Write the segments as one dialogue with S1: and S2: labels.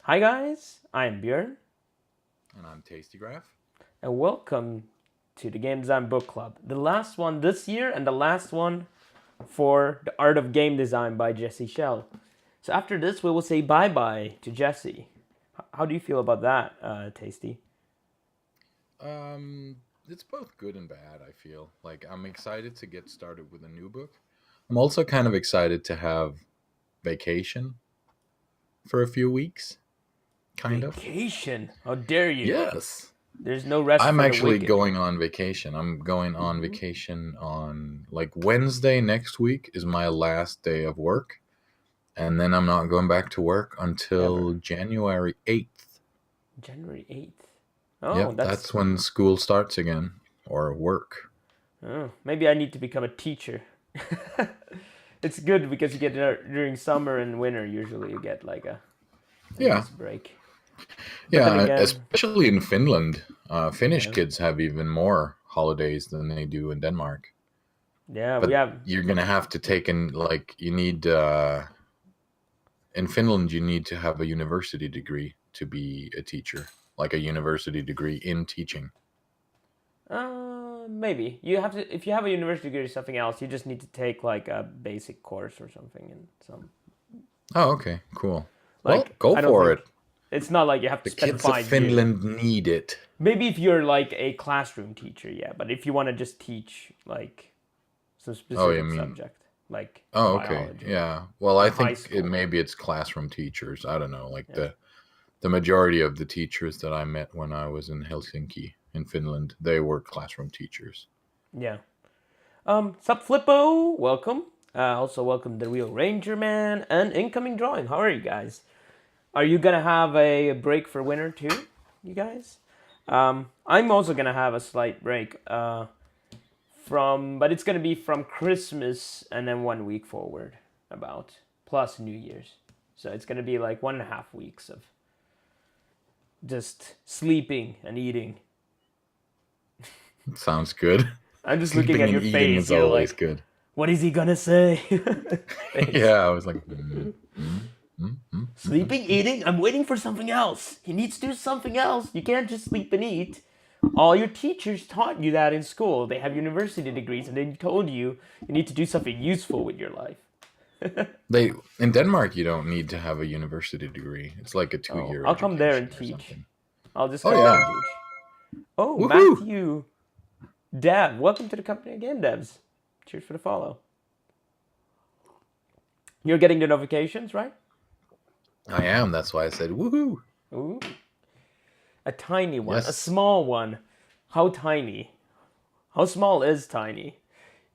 S1: Hi guys, I'm Björn,
S2: And I'm Tasty Graph.
S1: and welcome to the Game Design Book Club. The last one this year and the last one for The Art of Game Design by Jesse Shell. So after this, we will say bye-bye to Jesse. How do you feel about that, Tasty?
S2: It's both good and bad, I feel. Like, I'm excited to get started with a new book. I'm also kind of excited to have vacation for a few weeks, kind of.
S1: Vacation? How dare you?
S2: Yes.
S1: There's no rest
S2: I'm
S1: for the
S2: actually
S1: wicked.
S2: going on vacation. I'm going on vacation on like Wednesday next week is my last day of work. And then I'm not going back to work
S1: Ever.
S2: until January 8th.
S1: January 8th. Oh,
S2: Yep,
S1: that's...
S2: that's when school starts again, or work.
S1: Oh, maybe I need to become a teacher. It's good because you get during summer and winter. Usually, you get like a
S2: Yeah,
S1: nice break. But then
S2: yeah,
S1: again,
S2: especially in Finland. Finnish
S1: yeah,
S2: kids have even more holidays than they do in Denmark.
S1: yeah, we
S2: But
S1: have.
S2: you're gonna have to take in like you need in Finland you need to have a university degree to be a teacher, like a university degree in teaching.
S1: Maybe you have to if you have a university degree or something else. You just need to take like a basic course or something and some
S2: Oh, okay, cool. Well,
S1: like
S2: go
S1: I don't
S2: for it.
S1: think it's not like you have to
S2: The
S1: spend
S2: kids of
S1: 5 years.
S2: Finland need it.
S1: Maybe if you're like a classroom teacher, yeah. But if you want to just teach like some
S2: Oh, you
S1: specific
S2: mean?
S1: subject, like
S2: Oh, okay,
S1: biology
S2: yeah. Well,
S1: or
S2: I
S1: high
S2: think
S1: school,
S2: maybe it's classroom teachers. I don't know, like
S1: yeah,
S2: the majority of the teachers that I met when I was in Helsinki in Finland, they were classroom teachers.
S1: yeah. Sup Flippo, welcome. Also welcome the Real Ranger Man and Incoming Drawing. How are you guys? Are you gonna have a break for winter too, you guys? I'm also gonna have a slight break but it's gonna be from Christmas and then 1 week forward, about plus New Year's. So it's gonna be like 1.5 weeks of just sleeping and eating.
S2: Sounds good.
S1: I'm just looking
S2: Sleeping
S1: at
S2: and
S1: your
S2: eating
S1: face.
S2: is
S1: You're
S2: always
S1: like,
S2: good.
S1: what is he gonna say? Face.
S2: Yeah, I was like,
S1: Sleeping, eating. I'm waiting for something else. He needs to do something else. You can't just sleep and eat. All your teachers taught you that in school. They have university degrees, and they told you you need to do something useful with your life.
S2: They in Denmark you don't need to have a university degree. It's like a
S1: Oh,
S2: 2 year
S1: I'll come there and
S2: education or
S1: teach.
S2: something.
S1: I'll just
S2: Oh
S1: come there
S2: yeah,
S1: and teach. Oh,
S2: woohoo!
S1: Matthew Dev, welcome to the company of Game Devs. Cheers for the follow. You're getting the notifications, right?
S2: I am. That's why I said woohoo.
S1: Ooh, a tiny one, a
S2: Yes,
S1: small one. How tiny? How small is tiny?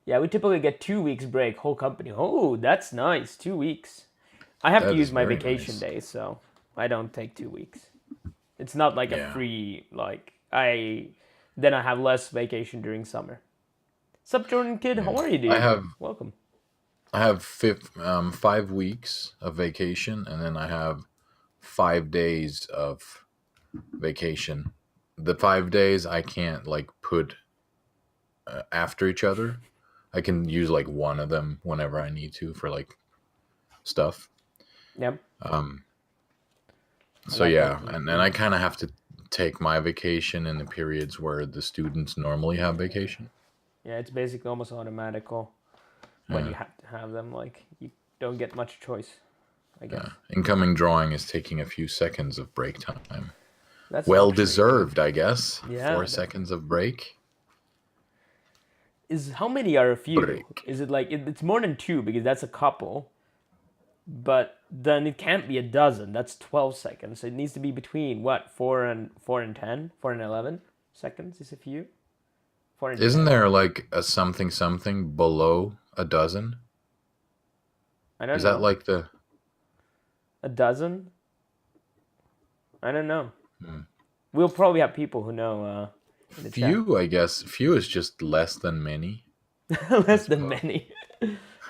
S1: Yeah, we typically get 2 weeks break, whole company. Oh, that's nice. 2 weeks. I have to
S2: that
S1: use
S2: is
S1: my
S2: very
S1: vacation
S2: nice.
S1: days, so I don't take 2 weeks. It's not like a
S2: Yeah.
S1: free like I then I have less vacation during summer. Sup Jordan Kid, how
S2: Yeah.
S1: are you
S2: I
S1: dude?
S2: have
S1: Welcome.
S2: I have 5 weeks of vacation, and then I have 5 days of vacation. The 5 days I can't like put after each other. I can use like one of them whenever I need to for like stuff.
S1: Yep.
S2: Um,
S1: I
S2: so
S1: like
S2: yeah,
S1: making
S2: and I
S1: food.
S2: kind of have to take my vacation in the periods where the students normally have vacation.
S1: Yeah, it's basically almost automatical when
S2: Yeah,
S1: you have to have them. Like you don't get much choice, I guess.
S2: yeah. Incoming drawing is taking a few seconds of break time.
S1: That's
S2: Well
S1: actually good.
S2: deserved, I guess.
S1: Yeah,
S2: 4 seconds of break.
S1: is how many are a few?
S2: Break.
S1: Is it like it's more than two because that's a couple, but then it can't be a dozen. That's 12 seconds. So it needs to be between what 4 and 10, 4 and 11 seconds is a few. Four and
S2: Isn't
S1: ten.
S2: there like a something something below a dozen?
S1: I
S2: Is
S1: don't
S2: that
S1: know.
S2: like the
S1: A dozen? I don't know.
S2: hmm,
S1: We'll probably have people who know in the chat.
S2: few? I guess few is just less than many. I
S1: Less than
S2: suppose.
S1: many.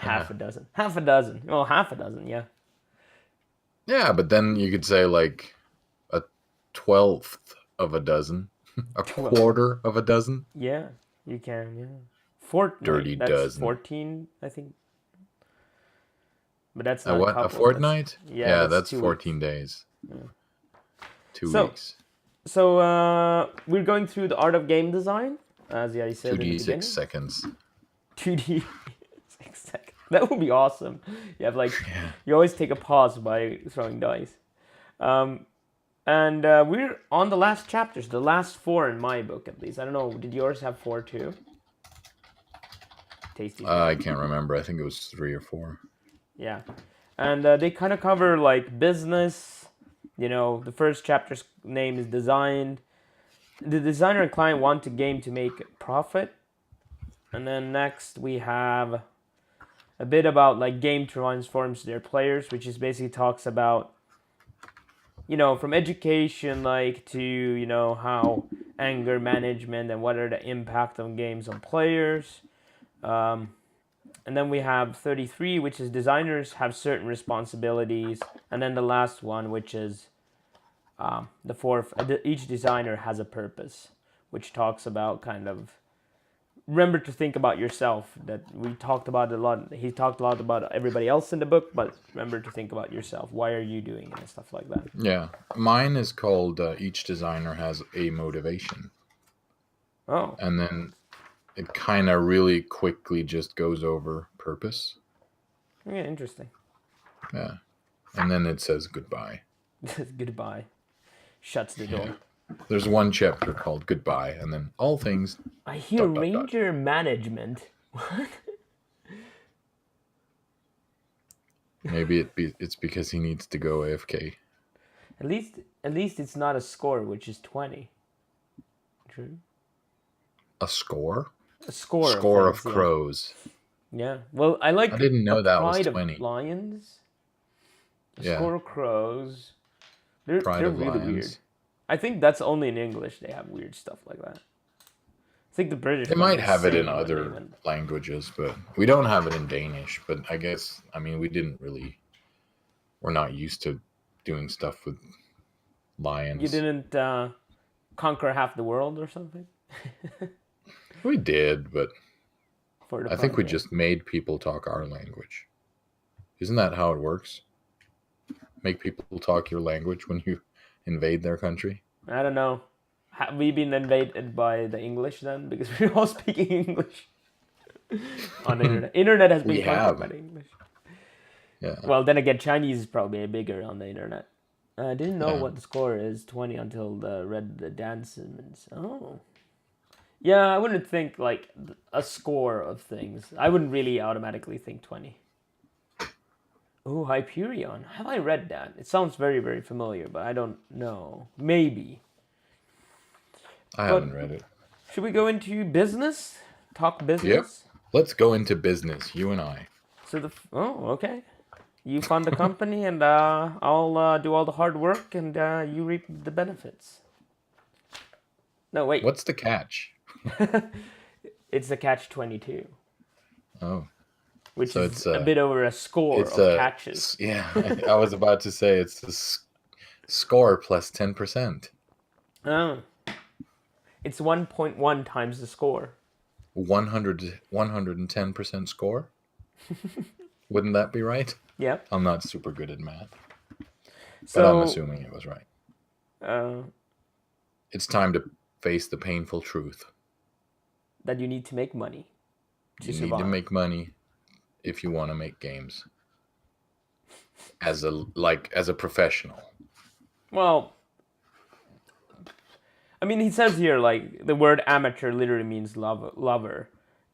S2: Yeah,
S1: Half a dozen. Half a dozen. Well, half a dozen. Yeah.
S2: yeah, but then you could say like a 12th of a dozen, a
S1: 12.
S2: quarter of a dozen.
S1: Yeah, you can. Yeah. Fortnight.
S2: Dirty
S1: That's
S2: dozen.
S1: 14, I think. But that's
S2: A
S1: not a
S2: what? A
S1: couple. That's
S2: fortnight?
S1: yeah.
S2: Yeah,
S1: That's
S2: that's
S1: 2 weeks.
S2: 14 days. 2
S1: So,
S2: weeks.
S1: so we're going through the art of game design, as I said in the
S2: 2d6
S1: beginning.
S2: seconds.
S1: 2D 6 seconds. That would be awesome. You have like
S2: Yeah.
S1: you always take a pause by throwing dice. And we're on the last chapters, the last 4 in my book at least. I don't know. Did yours have 4 too? Tasty.
S2: I can't remember. I think it was 3 or 4.
S1: Yeah, and they kind of cover like business. You know, the first chapter's name is designed. The designer and client want a game to make profit. And then next we have a bit about like game transforms their players, which is basically talks about, you know, from education like to, you know, how anger management and what are the impact on games on players. And then we have 33, which is designers have certain responsibilities. And then the last one, which is the fourth, each designer has a purpose, which talks about kind of remember to think about yourself. That we talked about a lot. He talked a lot about everybody else in the book, but remember to think about yourself. Why are you doing it and stuff like that.
S2: Yeah. Mine is called Each Designer Has a Motivation.
S1: Oh.
S2: And then it kind of really quickly just goes over purpose.
S1: Yeah, interesting.
S2: Yeah. And then it says goodbye.
S1: Goodbye. Shuts the door.
S2: Yeah. There's one chapter called Goodbye, and then all things.
S1: I hear Ranger management. What?
S2: Maybe it's because he needs to go AFK.
S1: At least it's not a score, which is 20. True.
S2: A score?
S1: A score.
S2: Score of
S1: things,
S2: crows.
S1: Yeah. Well, I like.
S2: I didn't know that was
S1: Pride
S2: 20.
S1: of lions. A
S2: Yeah.
S1: score of crows. They're
S2: Pride of
S1: really
S2: Lions.
S1: weird. I think that's only in English they have weird stuff like that. I think the British.
S2: They
S1: one
S2: might
S1: is
S2: have it in
S1: same when
S2: other
S1: they went-
S2: languages, but we don't have it in Danish. But I guess, I mean, we're not used to doing stuff with lions.
S1: You didn't conquer half the world or something.
S2: We did, but
S1: For the
S2: I think we
S1: project.
S2: just made people talk our language. Isn't that how it works? Make people talk your language when you invade their country?
S1: I don't know. Have we been invaded by the English then? Because we're all speaking English on the internet. Internet has been
S2: We
S1: conquered
S2: have.
S1: by the English.
S2: Yeah.
S1: Well, then again, Chinese is probably bigger on the internet. I didn't know
S2: Yeah.
S1: what the score is, 20 until read the Dan Simmons. Oh. Yeah, I wouldn't think like a score of things. I wouldn't really automatically think 20. Oh, Hyperion. Have I read that? It sounds very, very familiar, but I don't know. Maybe.
S2: I haven't read it.
S1: Should we go into business? Talk business?
S2: Let's go into business, you and I.
S1: So okay. You fund the company, and I'll do all the hard work, and you reap the benefits. No, wait.
S2: What's the catch?
S1: It's the catch-22,
S2: Oh.
S1: which
S2: So
S1: is
S2: it's,
S1: a bit over a score
S2: It's
S1: of catches.
S2: Yeah, I was about to say it's the score plus 10%.
S1: Oh. It's 1.1 times the score.
S2: 110% score? Wouldn't that be right?
S1: Yeah.
S2: I'm not super good at math, but
S1: So,
S2: I'm assuming it was right. It's time to face the painful truth.
S1: that you need to make money to
S2: You
S1: survive.
S2: need to make money if you want to make games. As a professional.
S1: Well, I mean, he says here, like, the word amateur literally means lover.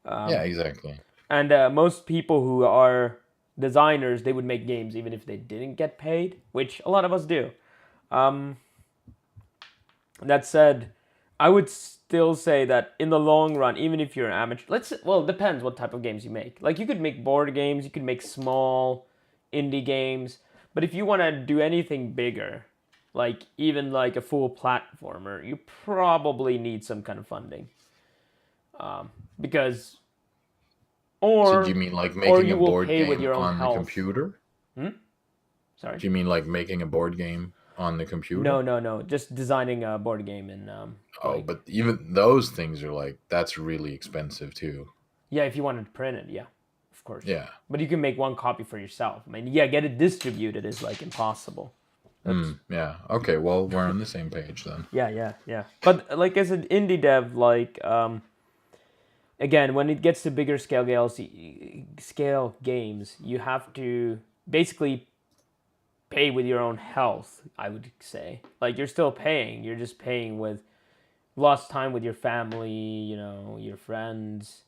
S2: Yeah, exactly.
S1: And most people who are designers, they would make games even if they didn't get paid, which a lot of us do. That said, I would still say that in the long run, even if you're an amateur, it depends what type of games you make. Like, you could make board games, you could make small indie games, but if you want to do anything bigger, like even like a full platformer, you probably need some kind of funding. Because
S2: So do you mean like making
S1: you
S2: a
S1: will
S2: board
S1: pay with
S2: game
S1: your own
S2: on the
S1: health.
S2: computer?
S1: Sorry.
S2: Do you mean like making a board game on the computer?
S1: No. Just designing a board game and
S2: But even those things are like, that's really expensive too.
S1: yeah, if you wanted to print it, yeah, of course.
S2: Yeah.
S1: But you can make one copy for yourself. I mean, yeah, get it distributed is like impossible. That's
S2: Yeah. Okay. Well, we're on the same page then.
S1: yeah. But like as an indie dev, like again, when it gets to bigger scale games, you have to basically pay with your own health. I would say, like you're still paying. You're just paying with lost time with your family, your friends,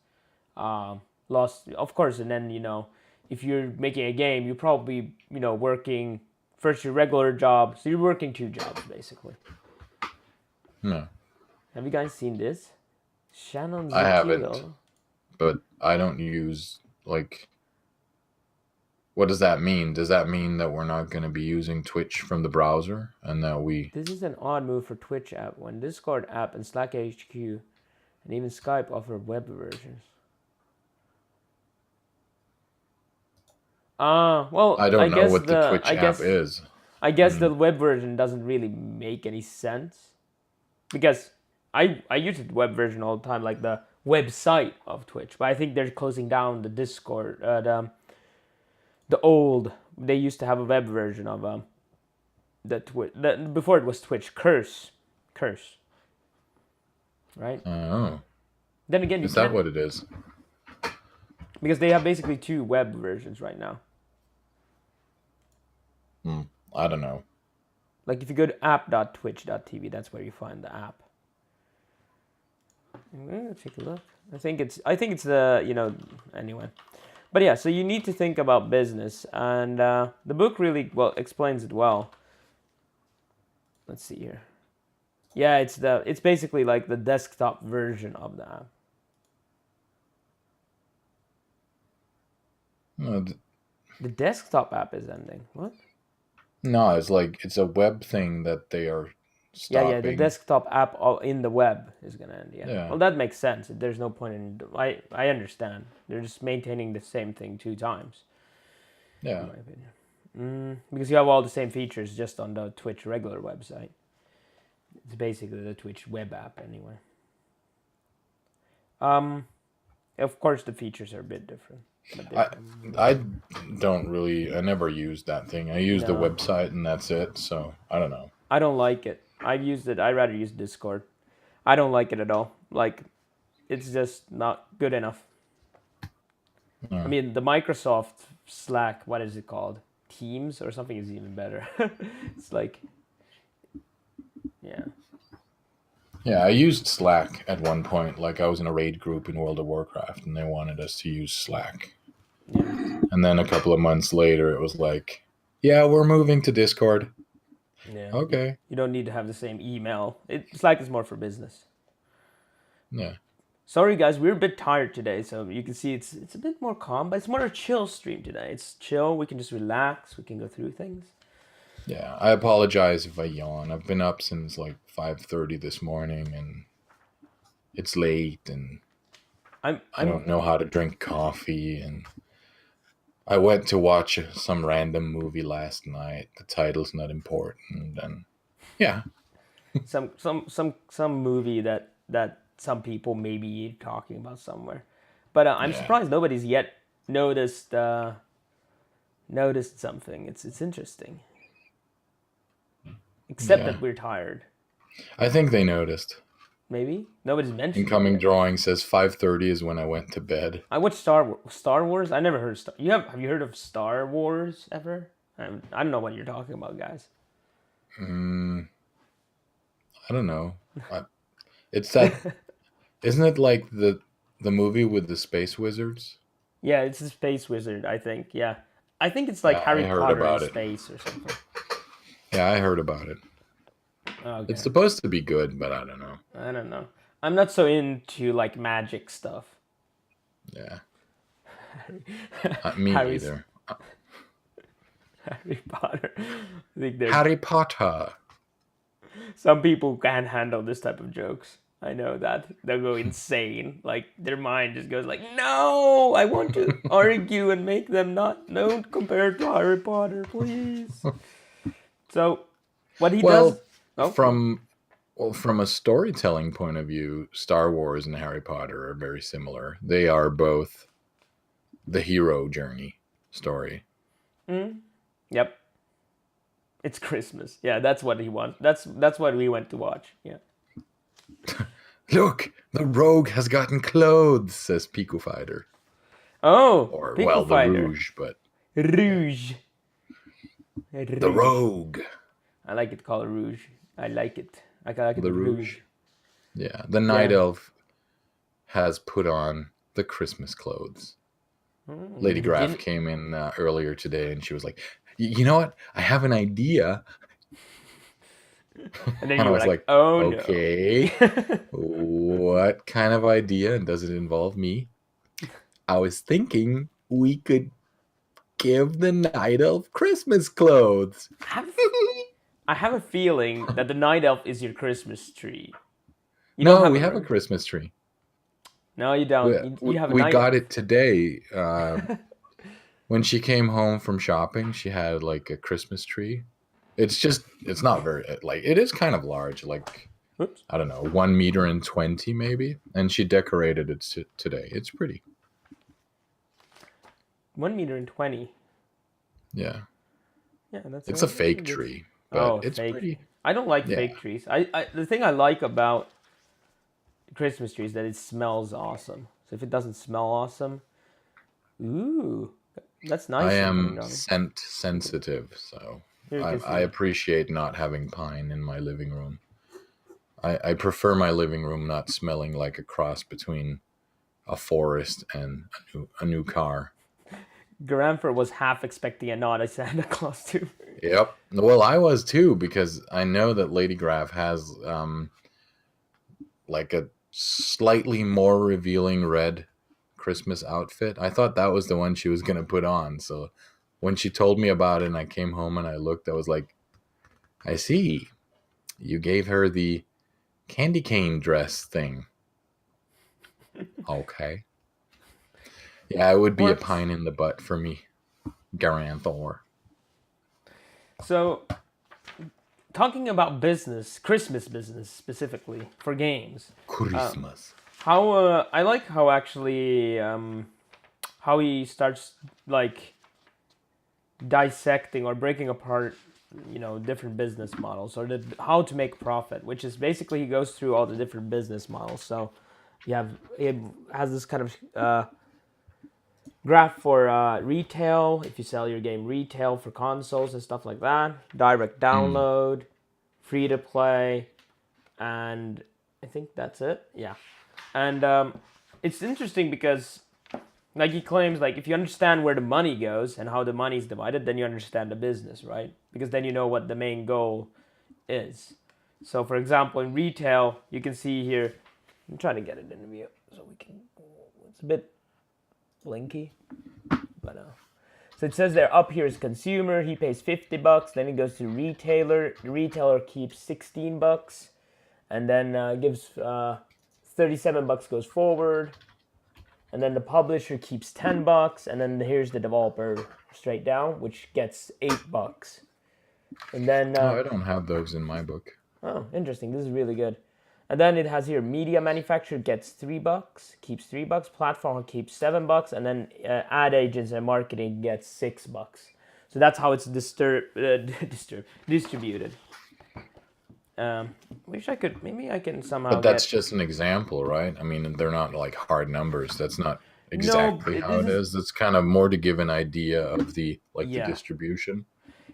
S1: lost, of course, and then if you're making a game, you're probably working first your regular job, so you're working two jobs basically.
S2: No,
S1: Have you guys seen this? Shannon
S2: I haven't,
S1: Zucchillo.
S2: but I don't use like. What does that mean? Does that mean that we're not going to be using Twitch from the browser and that we?
S1: This is an odd move for Twitch app when Discord app and Slack HQ and even Skype offer web versions. Well,
S2: I
S1: I
S2: don't know
S1: guess
S2: what the
S1: the
S2: Twitch app is.
S1: I guess the web version doesn't really make any sense because I use the web version all the time, like the website of Twitch. But I think they're closing down the Discord. The old they used to have a web version of before it was Twitch. Curse, right?
S2: Oh,
S1: Then again, you
S2: is that
S1: can't
S2: what it is?
S1: because they have basically two web versions right now.
S2: I don't know.
S1: Like if you go to app.twitch.tv, that's where you find the app. Take a look. I think it's the anyway. But yeah, so you need to think about business, and the book really explains it well. Let's see here. Yeah, it's basically like the desktop version of the app.
S2: No,
S1: The desktop app is ending. What?
S2: no, it's a web thing that they are stopping.
S1: Yeah. The desktop app in the web is gonna end. Yeah. Well, that makes sense. There's no point in. I understand. They're just maintaining the same thing two times.
S2: Yeah.
S1: In my opinion. Because you have all the same features just on the Twitch regular website. It's basically the Twitch web app anyway. Of course the features are a bit different.
S2: I don't really. I never used that thing. I use the
S1: No.
S2: website and that's it. So I don't know.
S1: I don't like it. I've used it. I'd rather use Discord. I don't like it at all. Like, it's just not good enough. I mean, the Microsoft Slack, what is it called? Teams or something is even better. It's like, yeah.
S2: Yeah, I used Slack at one point. Like I was in a raid group in World of Warcraft, and they wanted us to use Slack.
S1: Yeah.
S2: And then a couple of months later, it was like, "Yeah, we're moving to Discord."
S1: Yeah.
S2: Okay.
S1: You don't need to have the same email. Slack is more for business.
S2: Yeah.
S1: Sorry guys, we're a bit tired today, so you can see it's a bit more calm, but it's more a chill stream today. It's chill. We can just relax. We can go through things.
S2: Yeah, I apologize if I yawn. I've been up since like 5:30 this morning, and it's late, and I don't know how to drink coffee, and I went to watch some random movie last night. The title's not important, and yeah,
S1: some movie that some people may be talking about somewhere, but I'm
S2: Yeah.
S1: surprised nobody's yet noticed something. It's interesting, except
S2: Yeah.
S1: that we're tired.
S2: I think they noticed.
S1: Maybe nobody's mentioned.
S2: Incoming
S1: it.
S2: drawing says 5:30 is when I went to bed.
S1: I watched Star Wars. I never heard of Star. Have you heard of Star Wars ever? I don't know what you're talking about, guys.
S2: I don't know. It's that. Isn't it like the movie with the space wizards?
S1: Yeah, it's a space wizard. I think. Yeah, I think it's like
S2: Yeah,
S1: Harry
S2: I heard
S1: Potter in
S2: about it.
S1: space or something.
S2: Yeah, I heard about it.
S1: Okay.
S2: It's supposed to be good, but I don't know.
S1: I don't know. I'm not so into like magic stuff.
S2: Yeah. Me
S1: Harry's-
S2: either.
S1: Harry Potter. I think there's
S2: Harry Potter.
S1: some people can't handle this type of jokes. I know that they'll go insane. Like their mind just goes like, "No, I want to argue and make them don't compare it to Harry Potter, please." So, what he does? Oh,
S2: From a storytelling point of view, Star Wars and Harry Potter are very similar. They are both the hero journey story.
S1: Yep. It's Christmas. Yeah, that's what he wants. That's what we went to watch. Yeah.
S2: Look, the rogue has gotten clothes, says Pico Fighter.
S1: Oh,
S2: Or,
S1: Pickle
S2: well, the
S1: Fighter.
S2: Rouge, but
S1: Rouge.
S2: the
S1: Rouge.
S2: Rogue.
S1: I like it called Rouge. I like it. I like it
S2: The
S1: with
S2: Rouge.
S1: Rouge.
S2: Yeah, the Night Elf has put on the Christmas clothes. Lady Graff came in earlier today and she was like, you know what? I have an idea.
S1: And then
S2: And
S1: you
S2: I
S1: were
S2: was
S1: like,
S2: like,
S1: oh
S2: okay, what kind of idea? And does it involve me? I was thinking we could give the Night Elf Christmas clothes.
S1: I have a feeling that the Night Elf is your Christmas tree.
S2: No, we have a Christmas tree.
S1: No, you don't. You have a
S2: we
S1: Night
S2: got
S1: Elf.
S2: it today. When she came home from shopping, she had like a Christmas tree. It's not very, like, it is kind of large, like,
S1: Oops.
S2: I don't know, 1 meter and 20 maybe. And she decorated it today. It's pretty.
S1: 1 meter and 20.
S2: Yeah.
S1: Yeah, that's.
S2: It's a fake tree, but it's
S1: fake.
S2: pretty.
S1: I don't like fake trees. The thing I like about Christmas trees is that it smells awesome. So if it doesn't smell awesome, ooh, that's nice.
S2: I am scent sensitive, so I appreciate not having pine in my living room. I prefer my living room not smelling like a cross between a forest and a new car.
S1: Granfer was half expecting a nod at Santa Claus too.
S2: Yep. Well, I was too, because I know that Lady Graff has like a slightly more revealing red Christmas outfit. I thought that was the one she was going to put on. So when she told me about it and I came home and I looked, I was like, I see. You gave her the candy cane dress thing. Okay. Yeah, it would be a pine in the butt for me, Garanthor.
S1: So, talking about business, Christmas business specifically for games.
S2: Christmas.
S1: I like how actually how he starts like dissecting or breaking apart, different business models or how to make profit, which is basically he goes through all the different business models. So it has this kind of graph for retail, if you sell your game retail for consoles and stuff like that, direct download, free to play, and I think that's it. Yeah. And it's interesting because like he claims, like if you understand where the money goes and how the money is divided, then you understand the business, right? Because then you know what the main goal is. So for example, in retail, you can see here, I'm trying to get it in view so we can, it's a bit blinky, but so it says there up here is consumer, he pays $50, then he goes to retailer, the retailer keeps $16, and then gives $37 goes forward, and then the publisher keeps $10, and then here's the developer straight down, which gets $8. And then
S2: I don't have those in my book.
S1: Oh, interesting. This is really good. And then it has here media manufacturer gets $3, keeps $3, platform keeps $7, and then ad agents and marketing gets $6. So that's how it's distributed. Wish I could, maybe I can somehow.
S2: But that's just an example, right? I mean, they're not like hard numbers. That's not exactly how it is. It's kind of more to give an idea of the the distribution.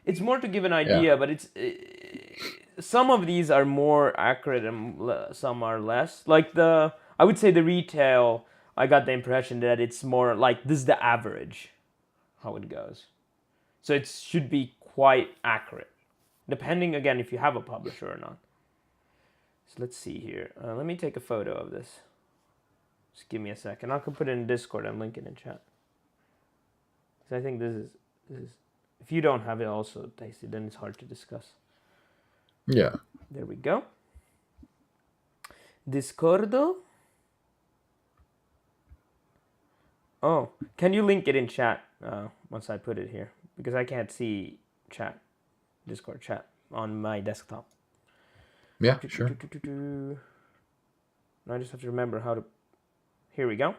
S1: It's more to give an idea, but it's some of these are more accurate and some are less. Like I would say the retail, I got the impression that it's more like this is the average, how it goes. So it should be quite accurate, depending again if you have a publisher or not. So let's see here. Let me take a photo of this. Just give me a second. I can put it in Discord and link it in chat. So I think this is. If you don't have it also, Tasty, then it's hard to discuss.
S2: Yeah.
S1: There we go. Discordo. Oh, can you link it in chat once I put it here? Because I can't see chat, Discord chat on my desktop.
S2: Yeah, sure.
S1: I just have to remember how to... Here we go.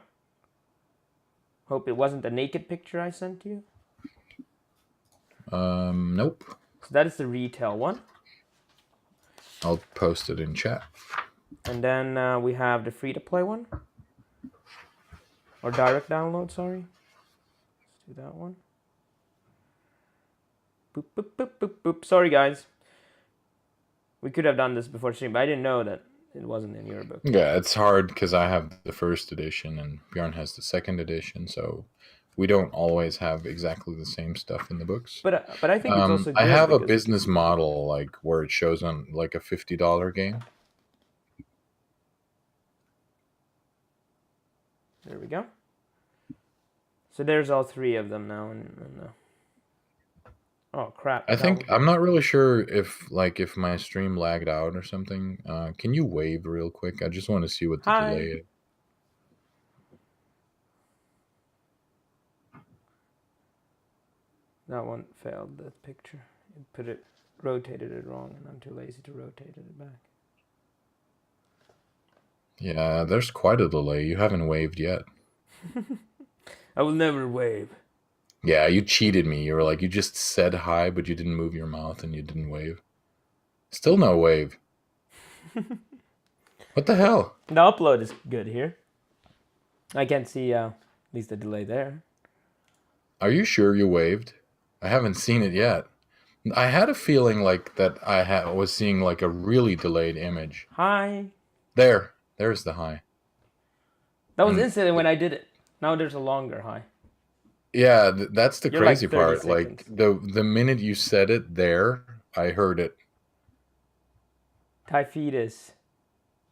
S1: Hope it wasn't a naked picture I sent you.
S2: Nope.
S1: So that is the retail one.
S2: I'll post it in chat.
S1: And then we have the free-to-play one. Or direct download, sorry. Let's do that one. Boop, boop, boop, boop, boop. Sorry, guys. We could have done this before stream, but I didn't know that it wasn't in your book.
S2: Yeah, it's hard because I have the first edition and Bjorn has the second edition, so we don't always have exactly the same stuff in the books.
S1: But I think it's also good.
S2: I have a business model like where it shows on like a $50 game.
S1: There we go. So there's all three of them now. Oh crap!
S2: I think I'm not really sure if my stream lagged out or something. Can you wave real quick? I just want to see what the delay is.
S1: That one failed the picture. It rotated it wrong, and I'm too lazy to rotate it back.
S2: Yeah, there's quite a delay. You haven't waved yet.
S1: I will never wave.
S2: Yeah, you cheated me. You were like, you just said hi, but you didn't move your mouth and you didn't wave. Still no wave. What the hell?
S1: The upload is good here. I can't see at least the delay there.
S2: Are you sure you waved? I haven't seen it yet. I had a feeling like that I was seeing like a really delayed image.
S1: Hi.
S2: There's the hi.
S1: That was instantly when I did it. Now there's a longer hi.
S2: Yeah, that's the crazy part.
S1: Seconds.
S2: Like the minute you said it there, I heard it.
S1: Typhetus.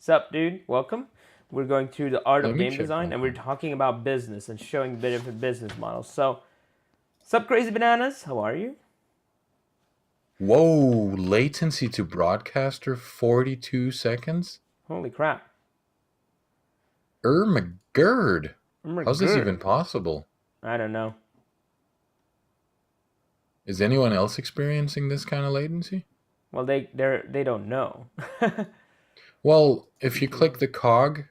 S1: Sup, dude? Welcome. We're going through the art of game design, and we're talking about business and showing different business models. So, sup, Crazy Bananas? How are you?
S2: Whoa, latency to broadcaster 42 seconds?
S1: Holy crap.
S2: McGird. How's this even possible?
S1: I don't know.
S2: Is anyone else experiencing this kind of latency?
S1: Well, they don't know.
S2: Well, if you click the cog,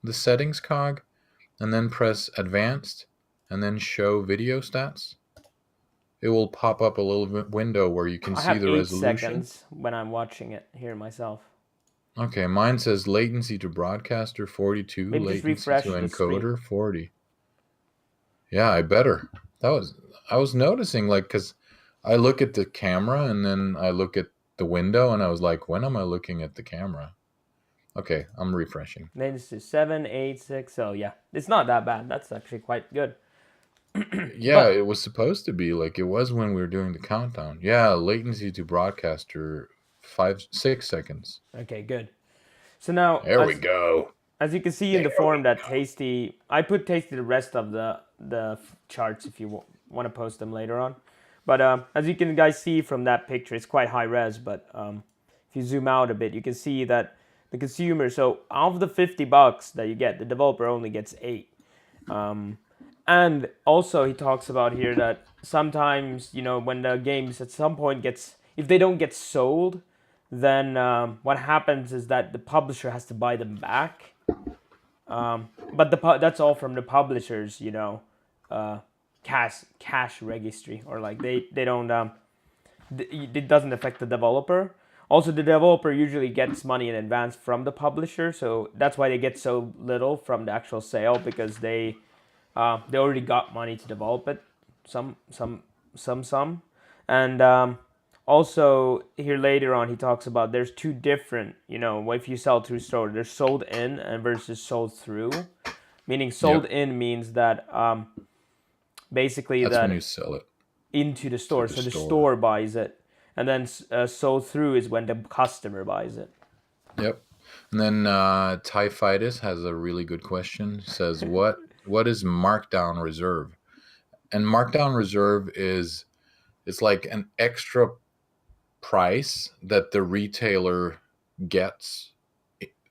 S2: the settings cog, and then press advanced, and then show video stats, it will pop up a little window where you can see the resolution.
S1: 8 seconds when I'm watching it here myself. Okay,
S2: mine says latency to broadcaster 42,
S1: maybe
S2: latency to encoder 40. Yeah, I better. I was noticing, like, because I look at the camera and then I look at the window and I was like, when am I looking at the camera? Okay, I'm refreshing.
S1: Latency 7, 8, 6. Oh, yeah. It's not that bad. That's actually quite good.
S2: Yeah, it was supposed to be. Like, it was when we were doing the countdown. Yeah, latency to broadcaster 6 seconds.
S1: Okay, good. So now...
S2: There we go.
S1: As you can see in the form that Tasty... I put Tasty the rest of the charts if you want to post them later on. But as you can guys see from that picture, it's quite high res. But if you zoom out a bit, you can see that the consumer... So of the $50 that you get, the developer only gets 8. And also he talks about here that sometimes, you know, when the games at some point if they don't get sold, then what happens is that the publisher has to buy them back. But that's all from the publisher's, you know, cash registry, or like they don't it doesn't affect the developer. Also, the developer usually gets money in advance from the publisher, so that's why they get so little from the actual sale, because they already got money to develop it, some, and also here later on he talks about there's two different, you know, if you sell through store, there's sold in and versus sold through, meaning sold in means that basically that's
S2: when you sell it
S1: into the store, so the store buys it, and then sold through is when the customer buys it.
S2: Yep. And then Typhitis has a really good question. It says what is markdown reserve? And markdown reserve it's like an extra price that the retailer gets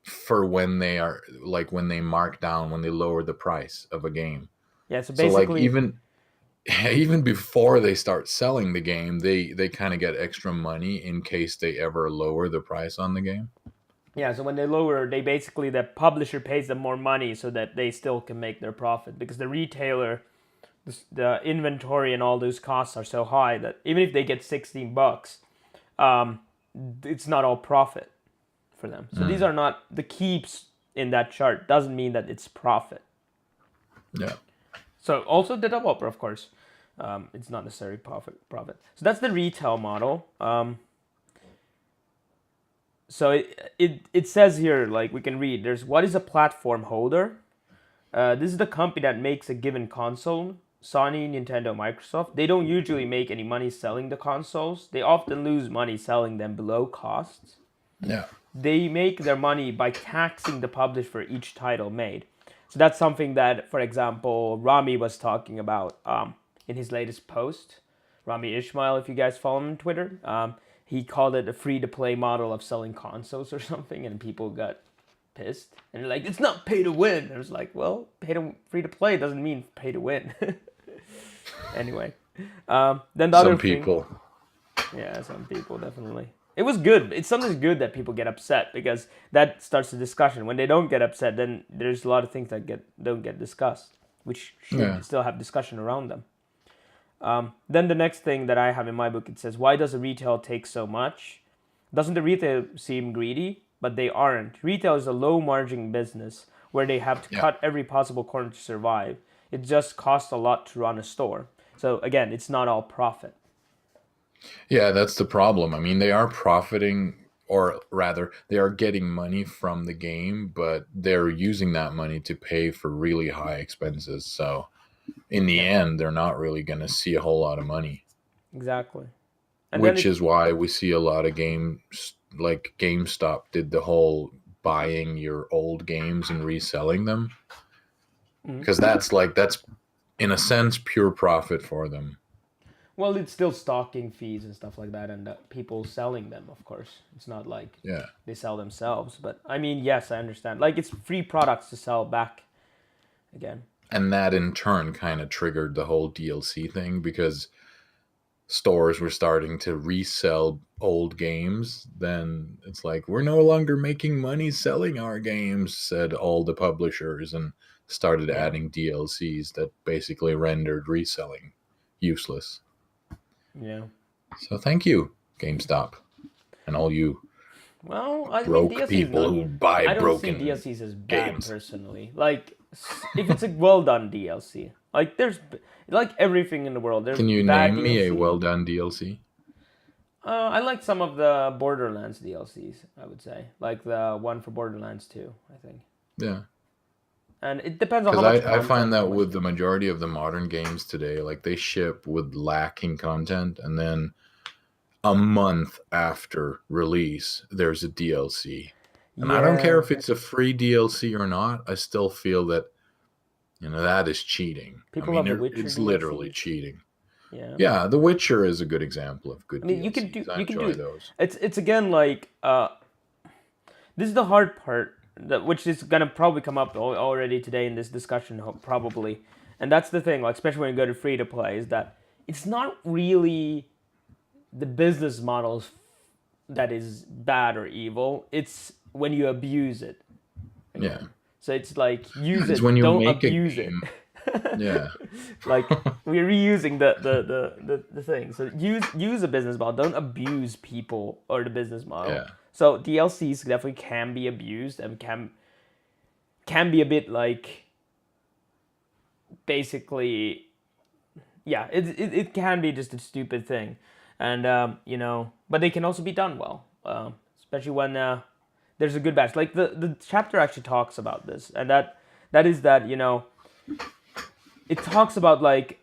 S2: for when they are, like, when they mark down, when they lower the price of a game.
S1: Yeah, so basically,
S2: so like even before they start selling the game, they kind of get extra money in case they ever lower the price on the game.
S1: Yeah, so when they lower, the publisher pays them more money so that they still can make their profit, because the retailer, the inventory and all those costs are so high that even if they get $16, it's not all profit for them. So these are not the keeps in that chart. Doesn't mean that it's profit.
S2: Yeah.
S1: So also the developer, of course, it's not necessarily profit. So that's the retail model. So it says here, like we can read, there's what is a platform holder. This is the company that makes a given console. Sony, Nintendo, Microsoft. They don't usually make any money selling the consoles. They often lose money selling them below costs.
S2: Yeah.
S1: They make their money by taxing the publisher for each title made. So that's something that, for example, Rami was talking about in his latest post. Rami Ismail, if you guys follow him on Twitter, he called it a free-to-play model of selling consoles or something, and people got pissed. And they're like, it's not pay to win. I was like, well, free-to-play doesn't mean pay to win. Anyway, then the other
S2: Some
S1: thing,
S2: people.
S1: yeah, some people definitely. It was good. It's sometimes good that people get upset because that starts the discussion. When they don't get upset, then there's a lot of things that don't get discussed, which should still have discussion around them. Then the next thing that I have in my book, it says, why does a retail take so much? Doesn't the retail seem greedy? But they aren't. Retail is a low margin business where they have to cut every possible corner to survive. It just costs a lot to run a store. So again, it's not all profit.
S2: Yeah, that's the problem. I mean, they are profiting, or rather, they are getting money from the game, but they're using that money to pay for really high expenses. So in the end, they're not really going to see a whole lot of money.
S1: Exactly. And
S2: which is why we see a lot of games like GameStop did the whole buying your old games and reselling them. Because that's in a sense pure profit for them.
S1: Well, it's still stocking fees and stuff like that, and people selling them, of course. It's not like they sell themselves. But I mean, yes, I understand. Like, it's free products to sell back again.
S2: And that in turn kind of triggered the whole DLC thing, because stores were starting to resell old games. Then it's like, we're no longer making money selling our games, said all the publishers, and started adding DLCs that basically rendered reselling useless.
S1: Yeah.
S2: So thank you, GameStop, and all you broke people who buy broken
S1: I don't see DLCs as bad
S2: games.
S1: Personally. Like, if it's a well done DLC, like there's like everything in the world. There's
S2: Can you
S1: bad
S2: name me a
S1: DLC.
S2: well done DLC?
S1: I like some of the Borderlands DLCs. I would say, like the one for Borderlands 2, I think.
S2: Yeah.
S1: And it depends on how much
S2: I find that with the majority of the modern games today, like they ship with lacking content, and then a month after release, there's a DLC. And I don't care if it's a free DLC or not. I still feel that, that is cheating.
S1: People love The Witcher
S2: it's
S1: DLC.
S2: literally cheating.
S1: Yeah.
S2: Yeah, The Witcher is a good example of good.
S1: I mean,
S2: DLCs.
S1: you can do
S2: those.
S1: It's again like this is the hard part, which is gonna probably come up already today in this discussion, probably. And that's the thing, like especially when you go to free to play, is that it's not really the business models that is bad or evil. It's when you abuse it.
S2: Yeah.
S1: So it's like use
S2: it's
S1: it,
S2: when you
S1: don't
S2: make
S1: abuse it.
S2: Yeah.
S1: Like we're reusing the thing. So use a business model. Don't abuse people or the business model.
S2: Yeah.
S1: So DLCs definitely can be abused and can be a bit like basically, yeah, it can be just a stupid thing, and but they can also be done well, especially when there's a good batch. Like the chapter actually talks about this, and that is that it talks about like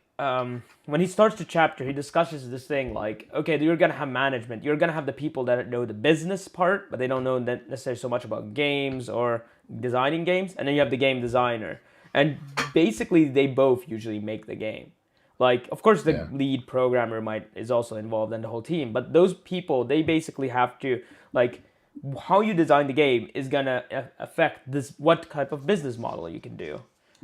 S1: when he starts the chapter, he discusses this thing like, okay, you're gonna have management, you're gonna have the people that know the business part, but they don't know necessarily so much about games or designing games, and then you have the game designer, and basically they both usually make the game. Like, of course, the lead programmer is also involved in the whole team, but those people, they basically have to, like, how you design the game is gonna affect this, what type of business model you can do,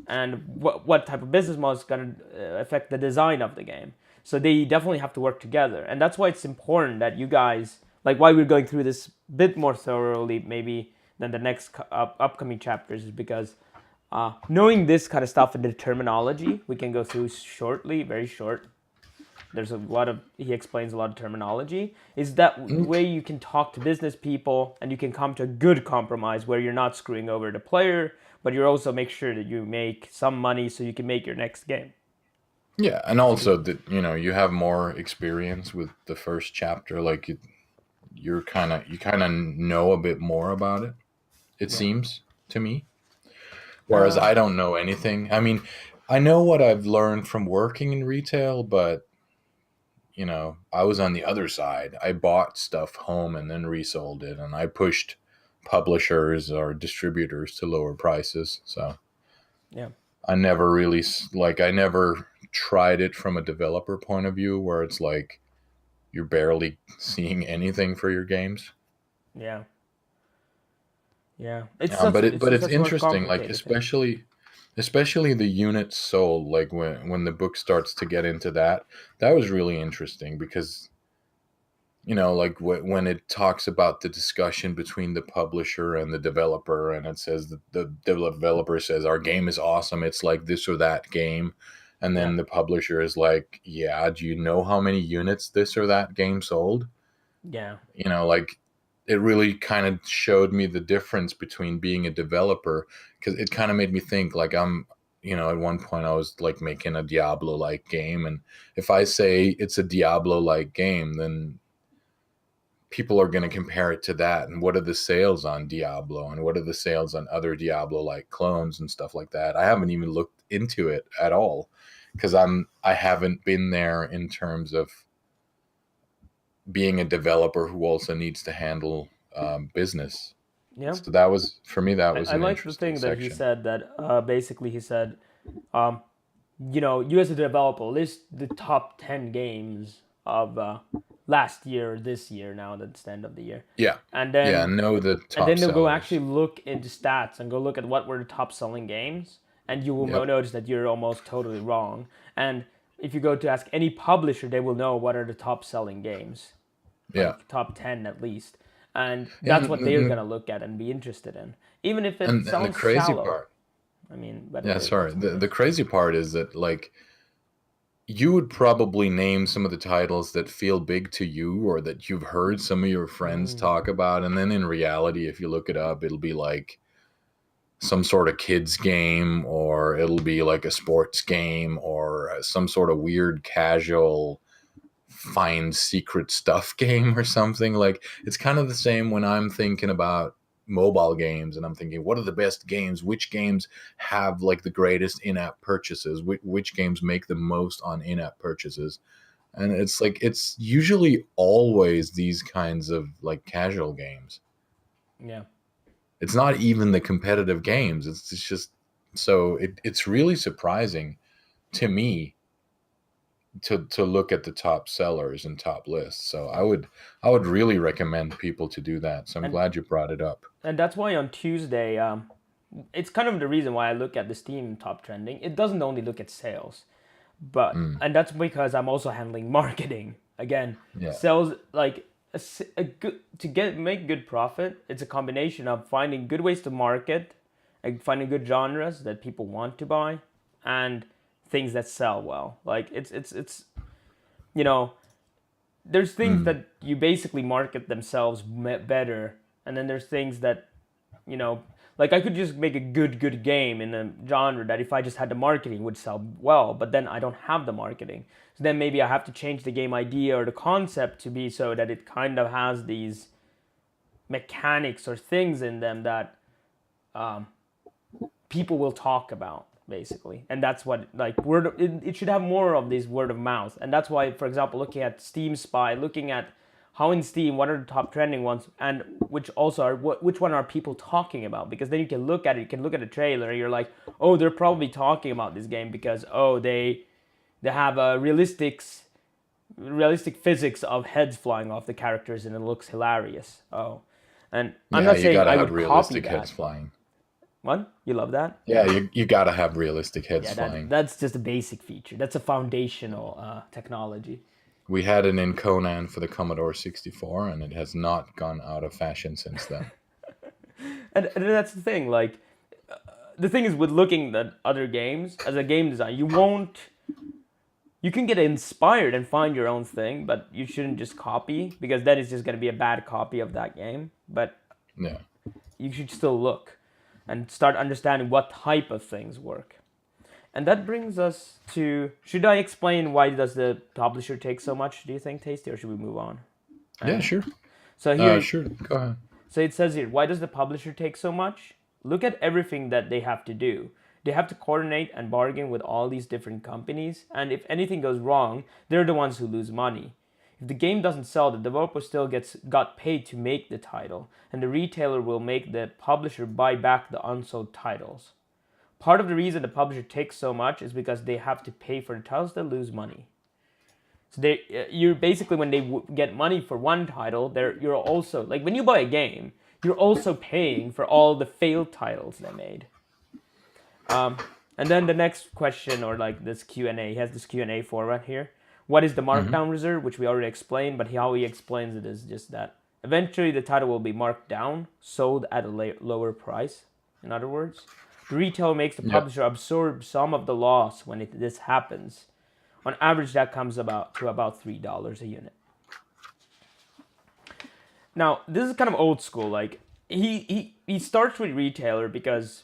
S1: and what type of business model is gonna affect the design of the game. So they definitely have to work together, and that's why it's important that you guys, like, why we're going through this bit more thoroughly maybe than the next upcoming chapters, is because knowing this kind of stuff and the terminology, we can go through shortly, very short. There's a lot of he explains a lot of terminology. Is that way you can talk to business people and you can come to a good compromise where you're not screwing over the player, but you also make sure that you make some money so you can make your next game.
S2: Yeah, and also that you have more experience with the first chapter. Like you kind of know a bit more about it. It
S1: Yeah.
S2: seems to me. Whereas
S1: Uh,
S2: I don't know anything. I mean, I know what I've learned from working in retail, but I was on the other side. I bought stuff home and then resold it, and I pushed publishers or distributors to lower prices. So
S1: yeah.
S2: I never really I never tried it from a developer point of view where it's like you're barely seeing anything for your games.
S1: Yeah. Yeah.
S2: But it's
S1: Such a more
S2: interesting, like
S1: complicated thing.
S2: especially the units sold. Like when the book starts to get into that, that was really interesting because like when it talks about the discussion between the publisher and the developer, and it says that the developer says our game is awesome, it's like this or that game, and
S1: Yeah.
S2: then the publisher is like, yeah, do you know how many units this or that game sold?
S1: Yeah.
S2: Like it really kind of showed me the difference between being a developer, because it kind of made me think like at one point I was like making a Diablo like game, and if I say it's a Diablo like game, then people are going to compare it to that, and what are the sales on Diablo and what are the sales on other Diablo like clones and stuff like that. I haven't even looked into it at all because I haven't been there in terms of being a developer who also needs to handle business.
S1: Yeah.
S2: So that was, for me, that was
S1: I
S2: an
S1: like the
S2: interesting
S1: thing that he
S2: section.
S1: said that basically he said, um, you as a developer list the top 10 games of last year, this year, now that's the end of the year.
S2: Yeah,
S1: And
S2: yeah,
S1: then
S2: know the
S1: and
S2: top
S1: then they'll go
S2: sellers.
S1: actually look into stats and go look at what were the top selling games, and you will
S2: Yep.
S1: notice that you're almost totally wrong. And if you go to ask any publisher, they will know what are the top selling games,
S2: Yeah.
S1: like top 10 at least. And
S2: Yeah,
S1: that's what they're going to look at and be interested in, even if it
S2: and the
S1: sounds
S2: crazy
S1: shallow.
S2: part,
S1: I mean, but
S2: yeah, sorry,
S1: that's what it
S2: the
S1: is.
S2: crazy part is that like you would probably name some of the titles that feel big to you or that you've heard some of your friends
S1: Mm,
S2: talk about, and then in reality, if you look it up, it'll be like some sort of kids game, or it'll be like a sports game, or some sort of weird casual find secret stuff game or something. Like it's kind of the same when I'm thinking about mobile games and I'm thinking what are the best games, which games have like the greatest in-app purchases, which games make the most on in-app purchases. And it's like it's usually always these kinds of like casual games.
S1: yeah.
S2: It's not even the competitive games. It's just so it's really surprising to me to look at the top sellers and top lists. So I would really recommend people to do that. So I'm
S1: And
S2: glad you brought it up.
S1: that's why on Tuesday, it's kind of the reason why I look at the Steam top trending. It doesn't only look at sales, but
S2: Mm,
S1: and that's because I'm also handling marketing. Again,
S2: yeah.
S1: sales like a good to get make good profit. It's a combination of finding good ways to market, and finding good genres that people want to buy, and things that sell well. Like it's you know there's things
S2: Mm,
S1: that you basically market themselves better, and then there's things that you know like I could just make a good game in a genre that if I just had the marketing would sell well, but then I don't have the marketing, so then maybe I have to change the game idea or the concept to be so that it kind of has these mechanics or things in them that um, people will talk about basically. And that's what like it should have more of this word of mouth. And that's why, for example, looking at Steam Spy, looking at how in Steam what are the top trending ones, and which also are which one are people talking about, because then you can look at it, you can look at a trailer and you're like, oh, they're probably talking about this game because oh they have a realistic physics of heads flying off the characters and it looks hilarious. Oh, and I'm
S2: yeah,
S1: not
S2: you
S1: saying
S2: gotta
S1: I
S2: have
S1: would copy
S2: realistic heads
S1: that.
S2: flying.
S1: What, you love that?
S2: Yeah, you gotta have realistic heads
S1: Yeah,
S2: flying.
S1: that's just a basic feature. That's a foundational technology.
S2: We had it in Conan for the Commodore 64, and it has not gone out of fashion since then.
S1: And that's the thing. Like the thing is with looking at other games as a game design, you won't you can get inspired and find your own thing, but you shouldn't just copy because that is just going to be a bad copy of that game. But
S2: Yeah.
S1: you should still look and start understanding what type of things work. And that brings us to, should I explain why does the publisher take so much, do you think, Tasty, or should we move on?
S2: Yeah, sure.
S1: So here,
S2: Sure. Go ahead.
S1: so it says here, why does the publisher take so much? Look at everything that they have to do. They have to coordinate and bargain with all these different companies, and if anything goes wrong, they're the ones who lose money. If the game doesn't sell, the developer still got paid to make the title, and the retailer will make the publisher buy back the unsold titles. Part of the reason the publisher takes so much is because they have to pay for the titles that lose money. So you're basically, when they get money for one title, you're also, like when you buy a game, you're also paying for all the failed titles they made. And then the next question, or like this Q&A, he has this Q&A format here. What is the markdown reserve, which we already explained, but how he explains it is just that eventually the title will be marked down, sold at a lower price. In other words, the retailer makes the publisher absorb some of the loss when this happens. On average, that comes to about $3 a unit. Now, this is kind of old school. Like he starts with retailer because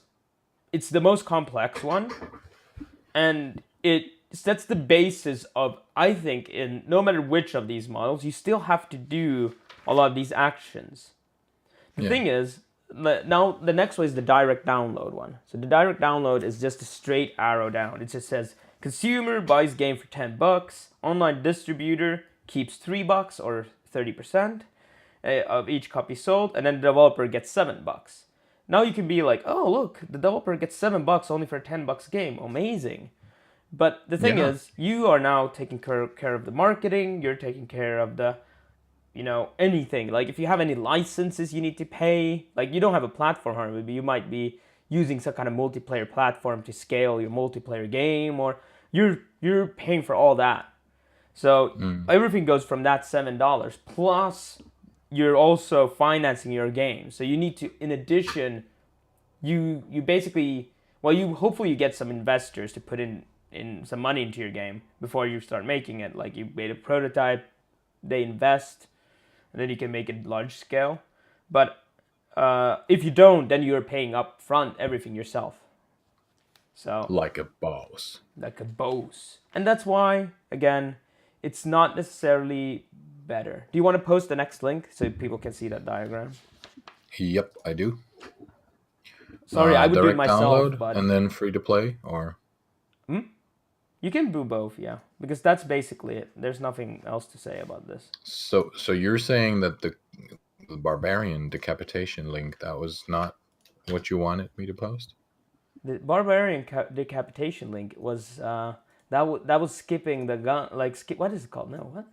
S1: it's the most complex one, and it sets the basis of, I think, in no matter which of these models, you still have to do a lot of these actions. The thing is, now the next one is the direct download one. So the direct download is just a straight arrow down. It just says consumer buys game for $10, online distributor keeps $3 or 30% of each copy sold, and then the developer gets $7. Now you can be like, oh look, the developer gets $7 only for a $10 game. Amazing. But the thing is, you are now taking care of the marketing. You're taking care of the, anything. Like if you have any licenses you need to pay, like you don't have a platform hardware, but you might be using some kind of multiplayer platform to scale your multiplayer game, or you're paying for all that. So everything goes from that $7, plus you're also financing your game. So you need to, in addition, you basically, hopefully you get some investors to put in some money into your game before you start making it. Like you made a prototype, they invest, and then you can make it large scale. But if you don't, then you're paying up front everything yourself. So
S2: like a boss.
S1: And that's why, again, it's not necessarily better. Do you want to post the next link so people can see that diagram?
S2: Yep, I do.
S1: Sorry, I would do it myself,
S2: download,
S1: but
S2: and then free to play, or
S1: you can do both, yeah, because that's basically it. There's nothing else to say about this.
S2: So you're saying that the barbarian decapitation link, that was not what you wanted me to post?
S1: The barbarian decapitation link was that was skipping the gun, like what is it called? No,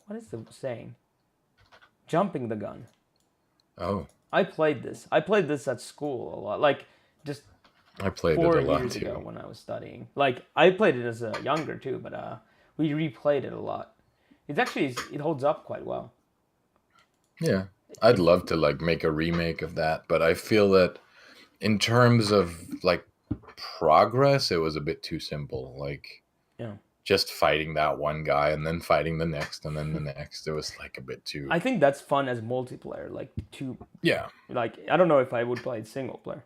S1: what is the saying? Jumping the gun.
S2: Oh.
S1: I played this at school a lot. Like just
S2: I played
S1: 4
S2: it a lot
S1: years
S2: too.
S1: ago when I was studying. Like I played it as a younger too, but we replayed it a lot. It holds up quite well.
S2: Yeah. I'd love to like make a remake of that, but I feel that in terms of like progress, it was a bit too simple. Like just fighting that one guy and then fighting the next and then the next. It was like a bit too.
S1: I think that's fun as multiplayer. Like Like I don't know if I would play it single player.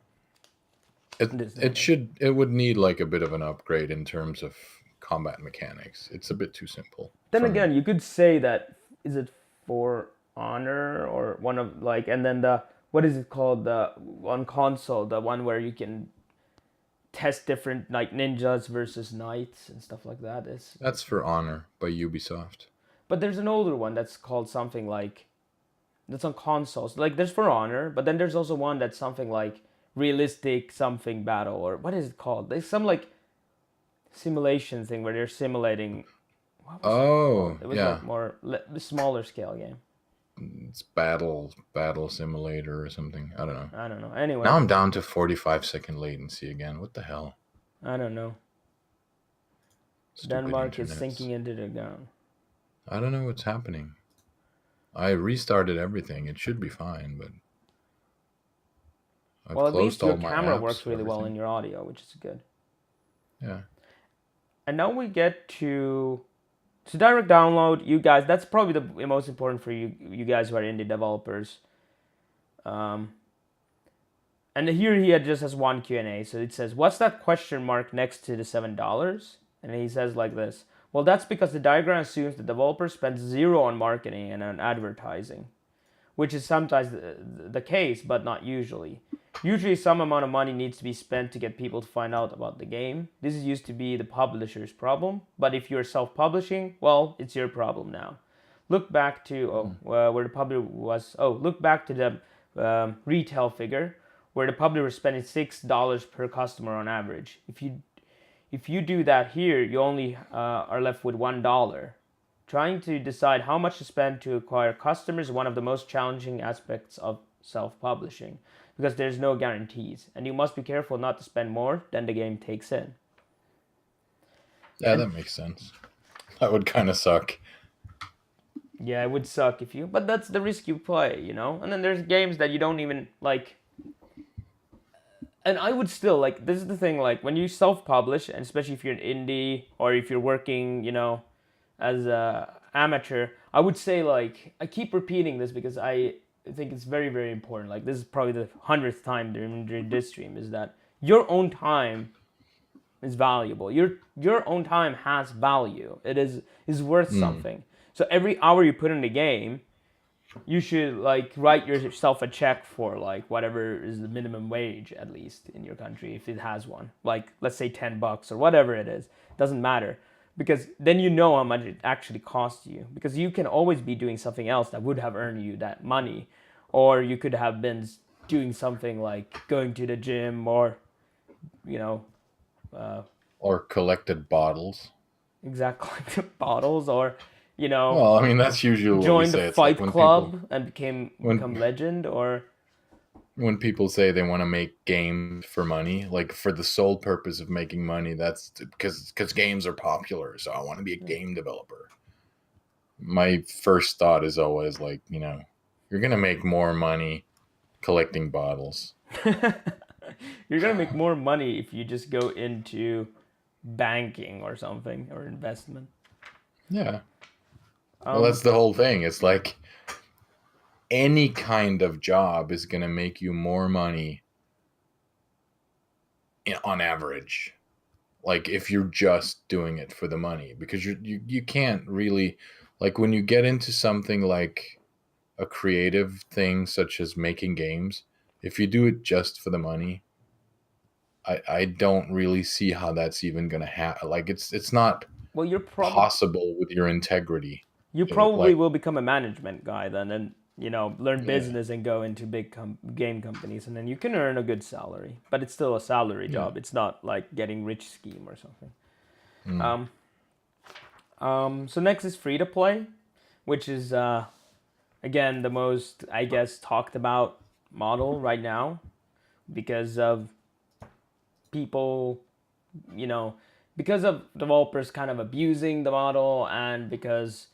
S2: It would need like a bit of an upgrade in terms of combat mechanics. It's a bit too simple.
S1: Then again, you could say that, is it For Honor or one of like, and then what is it called, the on console, the one where you can test different like ninjas versus knights and stuff like that is.
S2: That's For Honor by Ubisoft.
S1: But there's an older one that's called something like, that's on consoles. Like there's For Honor, but then there's also one that's something like Realistic something battle, or what is it called? There's some like simulation thing where they're simulating. It was like more smaller scale game.
S2: It's battle simulator or something. I don't know.
S1: Anyway,
S2: now I'm down to 45-second latency again. What the hell?
S1: I don't know.
S2: Stupid
S1: Denmark
S2: internets.
S1: is sinking into the ground.
S2: I don't know what's happening. I restarted everything. It should be fine, but I've
S1: well, at least
S2: closed all
S1: your
S2: my
S1: camera
S2: apps,
S1: works really well
S2: everything.
S1: in your audio, which is good.
S2: Yeah.
S1: And now we get to direct download. You guys, that's probably the most important for you guys who are indie developers. Um, and here he just has one Q&A. So it says, "What's that question mark next to the $7?" And he says like this: "Well, that's because the diagram assumes the developer spends zero on marketing and on advertising, which is sometimes the case, but not usually. Usually, some amount of money needs to be spent to get people to find out about the game. This used to be the publisher's problem, but if you're self-publishing, well, it's your problem now. Look back to where the publisher was. Oh, look back to the retail figure, where the publisher was spending $6 per customer on average. If you do that here, you only are left with $1. Trying to decide how much to spend to acquire customers is one of the most challenging aspects of self-publishing because there's no guarantees, and you must be careful not to spend more than the game takes in."
S2: Yeah,
S1: And
S2: that makes sense. That would kind of suck.
S1: yeah, it would suck if you, but that's the risk you play, you know? And then there's games that you don't even like. And I would still like, this is the thing, like when you self-publish, and especially if you're an indie or if you're working, as a amateur, I would say, like, I keep repeating this because I think it's very, very important. Like, this is probably the 100th time during this stream, is that your own time is valuable. Your own time has value. It is worth something. So every hour you put in the game, you should like write yourself a check for like whatever is the minimum wage, at least in your country, if it has one, like let's say $10 or whatever it is. Doesn't matter, because then you know how much it actually costs you, because you can always be doing something else that would have earned you that money, or you could have been doing something like going to the gym, or you know
S2: Or collected bottles.
S1: exactly, bottles, or you know
S2: Well, I mean, that's usually what we
S1: join the
S2: say. It's like
S1: fight club and become
S2: when
S1: legend, or
S2: when people say they want to make games for money, like for the sole purpose of making money, that's because games are popular. So I want to be a game developer. My first thought is always like, you're gonna make more money collecting bottles.
S1: you're gonna make more money if you just go into banking or something, or investment.
S2: Yeah. Well, that's
S1: Um,
S2: the whole thing. It's like any kind of job is gonna make you more money on average. Like if you're just doing it for the money, because you can't really, like when you get into something like a creative thing such as making games, if you do it just for the money, I don't really see how that's even gonna happen. Like it's not
S1: well,
S2: possible with your integrity.
S1: you probably
S2: Like,
S1: will become a management guy then, and learn
S2: yeah,
S1: business and go into big game companies, and then you can earn a good salary. But it's still a salary
S2: yeah.
S1: job. It's not like getting rich scheme or something.
S2: Mm.
S1: Um, so next is free to play, which is again the most, I guess, talked about model right now because of people, you know, because of developers kind of abusing the model, and because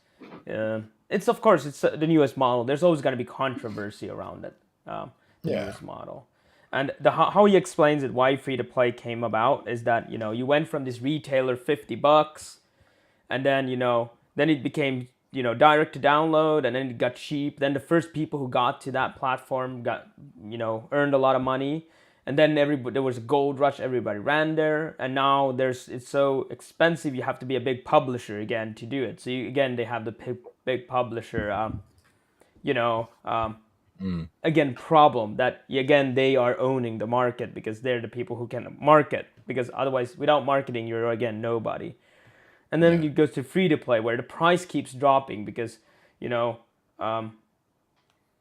S1: it's, of course, it's the newest model. There's always going to be controversy around it, the
S2: Yeah.
S1: newest model. And how he explains it, why free to play came about, is that you went from this retailer $50, and then then it became direct to download, and then it got cheap. Then the first people who got to that platform got earned a lot of money, and then everybody, there was a gold rush, everybody ran there, and now it's so expensive, you have to be a big publisher again to do it. So again, they have the big publisher you know again problem, that again they are owning the market because they're the people who can market, because otherwise without marketing you're again nobody. And then
S2: Yeah.
S1: it goes to free to play, where the price keeps dropping because you know um,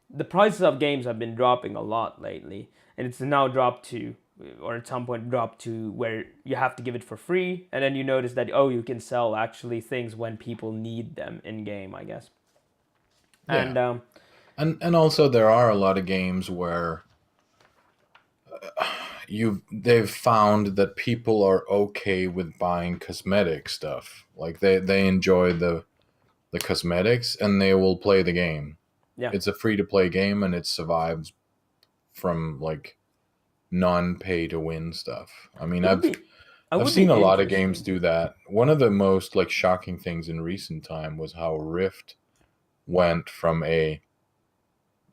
S1: the prices of games have been dropping a lot lately, and it's now dropped to, or at some point dropped to, where you have to give it for free, and then you notice that, oh, you can sell actually things when people need them in game, I guess.
S2: Yeah.
S1: And
S2: And also there are a lot of games where they've found that people are okay with buying cosmetic stuff. Like they enjoy the cosmetics and they will play the game.
S1: yeah,
S2: It's a free to play game and it survives from like non pay to win stuff. I mean,
S1: it would
S2: I've
S1: be. I
S2: I've
S1: would be
S2: seen a lot of games
S1: interested.
S2: do that. One of the most like shocking things in recent time was how Rift went from a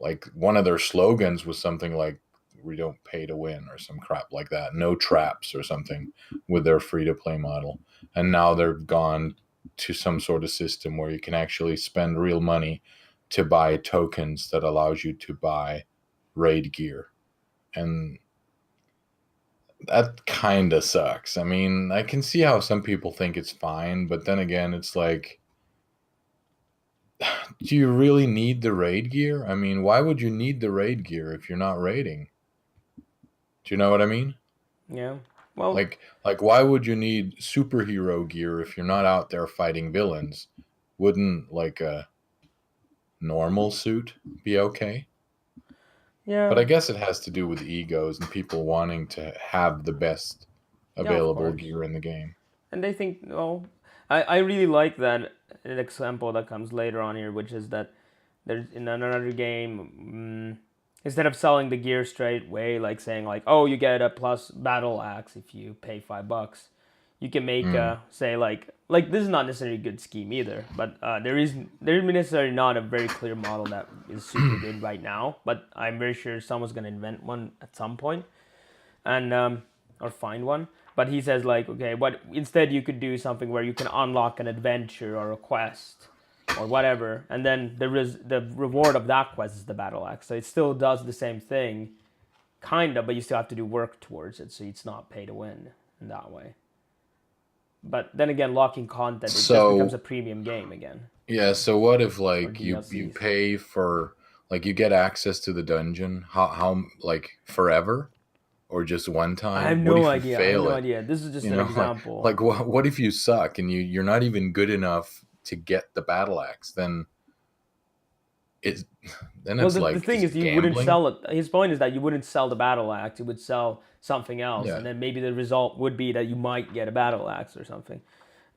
S2: like one of their slogans was something like we don't pay to win or some crap like that. No traps or something with their free to play model. And now they've gone to some sort of system where you can actually spend real money to buy tokens that allows you to buy raid gear. And that kind of sucks. I mean, I can see how some people think it's fine, but then again, it's like, do you really need the raid gear? I mean, why would you need the raid gear if you're not raiding? Do you know what I mean?
S1: Yeah. Well,
S2: Like why would you need superhero gear if you're not out there fighting villains? Wouldn't like a normal suit be okay? But
S1: yeah.
S2: I guess it has to do with egos and people wanting to have the best
S1: Yeah, of
S2: available
S1: course.
S2: gear in the game.
S1: And they think, well, I really like that an example that comes later on here, which is that there's in another game, instead of selling the gear straight way, like saying like, oh, you get a plus battle axe if you pay $5, you can make
S2: Mm.
S1: say like this is not necessarily a good scheme either, but there is necessarily not a very clear model that is super good right now, but I'm very sure someone's gonna invent one at some point and or find one. But he says like, okay, what instead you could do something where you can unlock an adventure or a quest or whatever, and then the reward of that quest is the battle axe. So it still does the same thing, kind of, but you still have to do work towards it. So it's not pay to win in that way. But then again, locking content, it just becomes a
S2: So
S1: premium game again,
S2: yeah, so what if
S1: or
S2: like you
S1: DLCs.
S2: pay for like you get access to the dungeon how like forever or just one
S1: I have
S2: time? What
S1: no
S2: if you
S1: idea. I have
S2: fail
S1: no
S2: it?
S1: idea. This is just
S2: You
S1: an
S2: know,
S1: example.
S2: like what if you suck and you're not even good enough to get the battle axe? Then it's then
S1: Well,
S2: it's
S1: the
S2: like
S1: thing
S2: is
S1: is,
S2: it
S1: you wouldn't
S2: gambling?
S1: sell it. His point is that you wouldn't sell the battle axe. You would sell something else, and
S2: Yeah.
S1: then maybe the result would be that you might get a battle axe or something.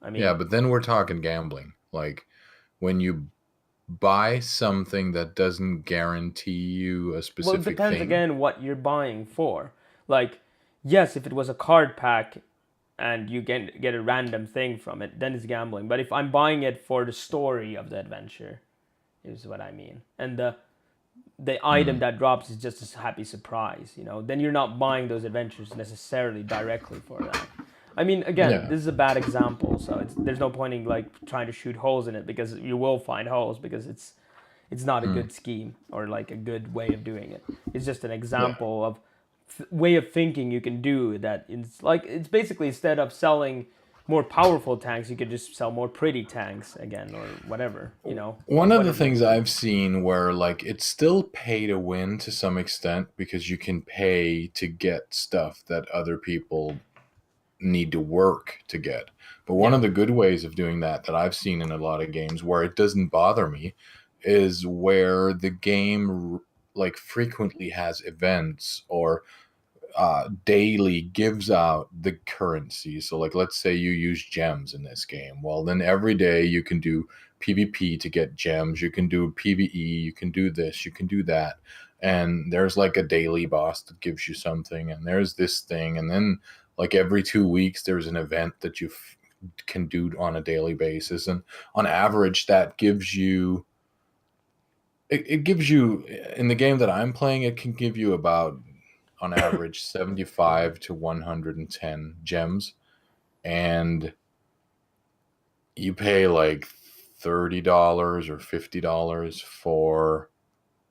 S1: I
S2: Yeah,
S1: mean,
S2: but then we're talking gambling. Like when you buy something that doesn't guarantee you a
S1: well, it
S2: specific
S1: depends
S2: thing.
S1: again what you're buying for. Like, yes, if it was a card pack and you get a random thing from it, then it's gambling. But if I'm buying it for the story of the adventure, is what I mean, and the item
S2: Hmm.
S1: that drops is just a happy surprise, then you're not buying those adventures necessarily directly for that. I mean, again,
S2: Yeah.
S1: this is a bad example, so there's no point in like trying to shoot holes in it because you will find holes because it's not a
S2: Hmm.
S1: good scheme or like a good way of doing it. It's just an
S2: Yeah.
S1: example of way of thinking you can do that. It's basically instead of selling more powerful tanks, you could just sell more pretty tanks again or whatever,
S2: One of the
S1: whatever makes
S2: things
S1: sense.
S2: I've seen where like it's still pay to win to some extent because you can pay to get stuff that other people need to work to get. But one
S1: Yeah.
S2: of the good ways of doing that I've seen in a lot of games where it doesn't bother me is where the game like frequently has events or daily gives out the currency. So, like, let's say you use gems in this game. Well, then every day you can do PvP to get gems. You can do PvE. You can do this. You can do that. And there's like a daily boss that gives you something. And there's this thing. And then, like, every 2 weeks, there's an event that you can do on a daily basis. And on average, that gives you. It gives you in the game that I'm playing, it can give you about on average 75 to 110 gems and you pay like $30 or $50 for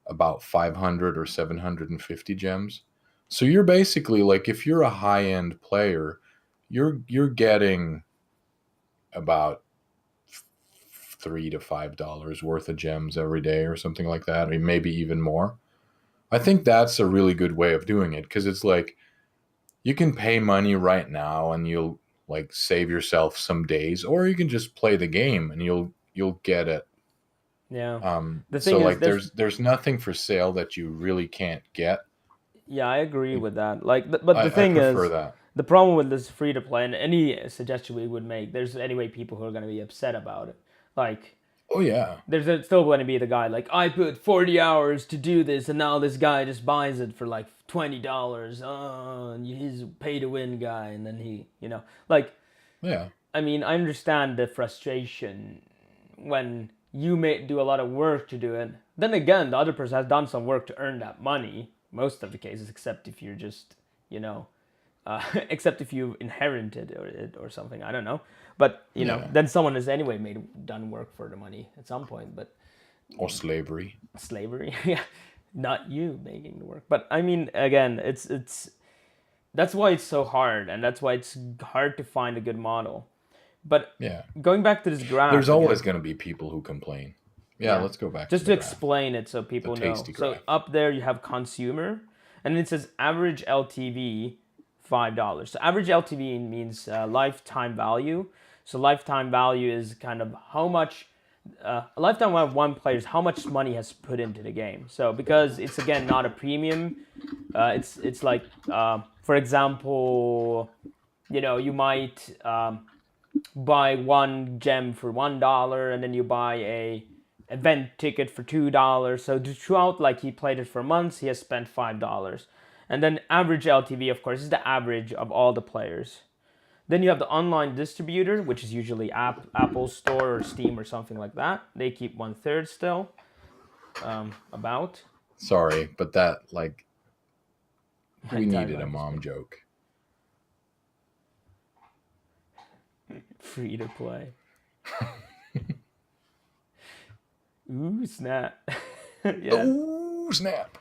S2: about 500 or 750 gems. So you're basically like if you're a high-end player, you're getting about $3 to $5 worth of gems every day or something like that. I mean, maybe even more. I think that's a really good way of doing it because it's like you can pay money right now and you'll like save yourself some days or you can just play the game and you'll get it.
S1: Yeah. The
S2: So
S1: thing is,
S2: like there's nothing for sale that you really can't get.
S1: yeah, I agree with that. Like, but the
S2: I
S1: thing
S2: prefer
S1: is,
S2: that.
S1: the problem with this free to play and any suggestion we would make, there's anyway people who are going to be upset about it. Like,
S2: Oh yeah.
S1: Still going to be the guy like, I put 40 hours to do this, and now this guy just buys it for like $20. And he's a pay to win guy, and then he, like,
S2: Yeah.
S1: I mean, I understand the frustration when you may do a lot of work to do it. Then again, the other person has done some work to earn that money. Most of the cases, except if you're just, except if you inherited it or something. I don't know, but
S2: Yeah.
S1: then someone has anyway done work for the money at some point. But
S2: Or slavery.
S1: slavery, yeah, not you making the work. But I mean, again, it's that's why it's so hard, and that's why it's hard to find a good model. But
S2: Yeah.
S1: going back to this graph,
S2: There's always
S1: again,
S2: going to be people who complain. Yeah, let's go back to
S1: just
S2: the
S1: to
S2: graph.
S1: explain it so people know.
S2: tasty
S1: So
S2: graph.
S1: up there you have consumer, and it says average LTV $5. So average LTV means lifetime value. So lifetime value is kind of how much a lifetime value of one player is how much money has put into the game. So because it's again not a premium, it's like for example, you might buy one gem for $1, and then you buy a event ticket for $2. So throughout, like, he played it for months, he has spent $5. And then average LTV, of course, is the average of all the players. Then you have the online distributor, which is usually Apple Store or Steam or something like that. They keep 1/3 still, about.
S2: Sorry, but that, like, we
S1: Hentai
S2: needed a
S1: vibes.
S2: mom joke.
S1: Free to play. Ooh, snap. Yeah.
S2: Ooh, snap.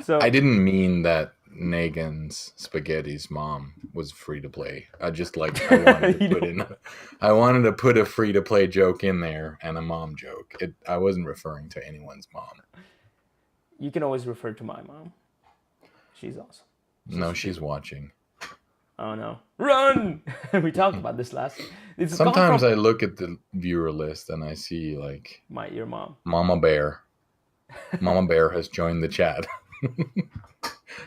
S1: So
S2: I didn't mean that Negan's Spaghetti's mom was free to play. I just I wanted to put a free to play joke in there and a mom joke. I wasn't referring to anyone's mom.
S1: you can always refer to my mom. She's awesome.
S2: No, she's watching.
S1: Oh no. Run! We talked about this last. It's
S2: Sometimes I look at the viewer list and I see like
S1: your mom.
S2: Mama Bear. Mama Bear has joined the chat.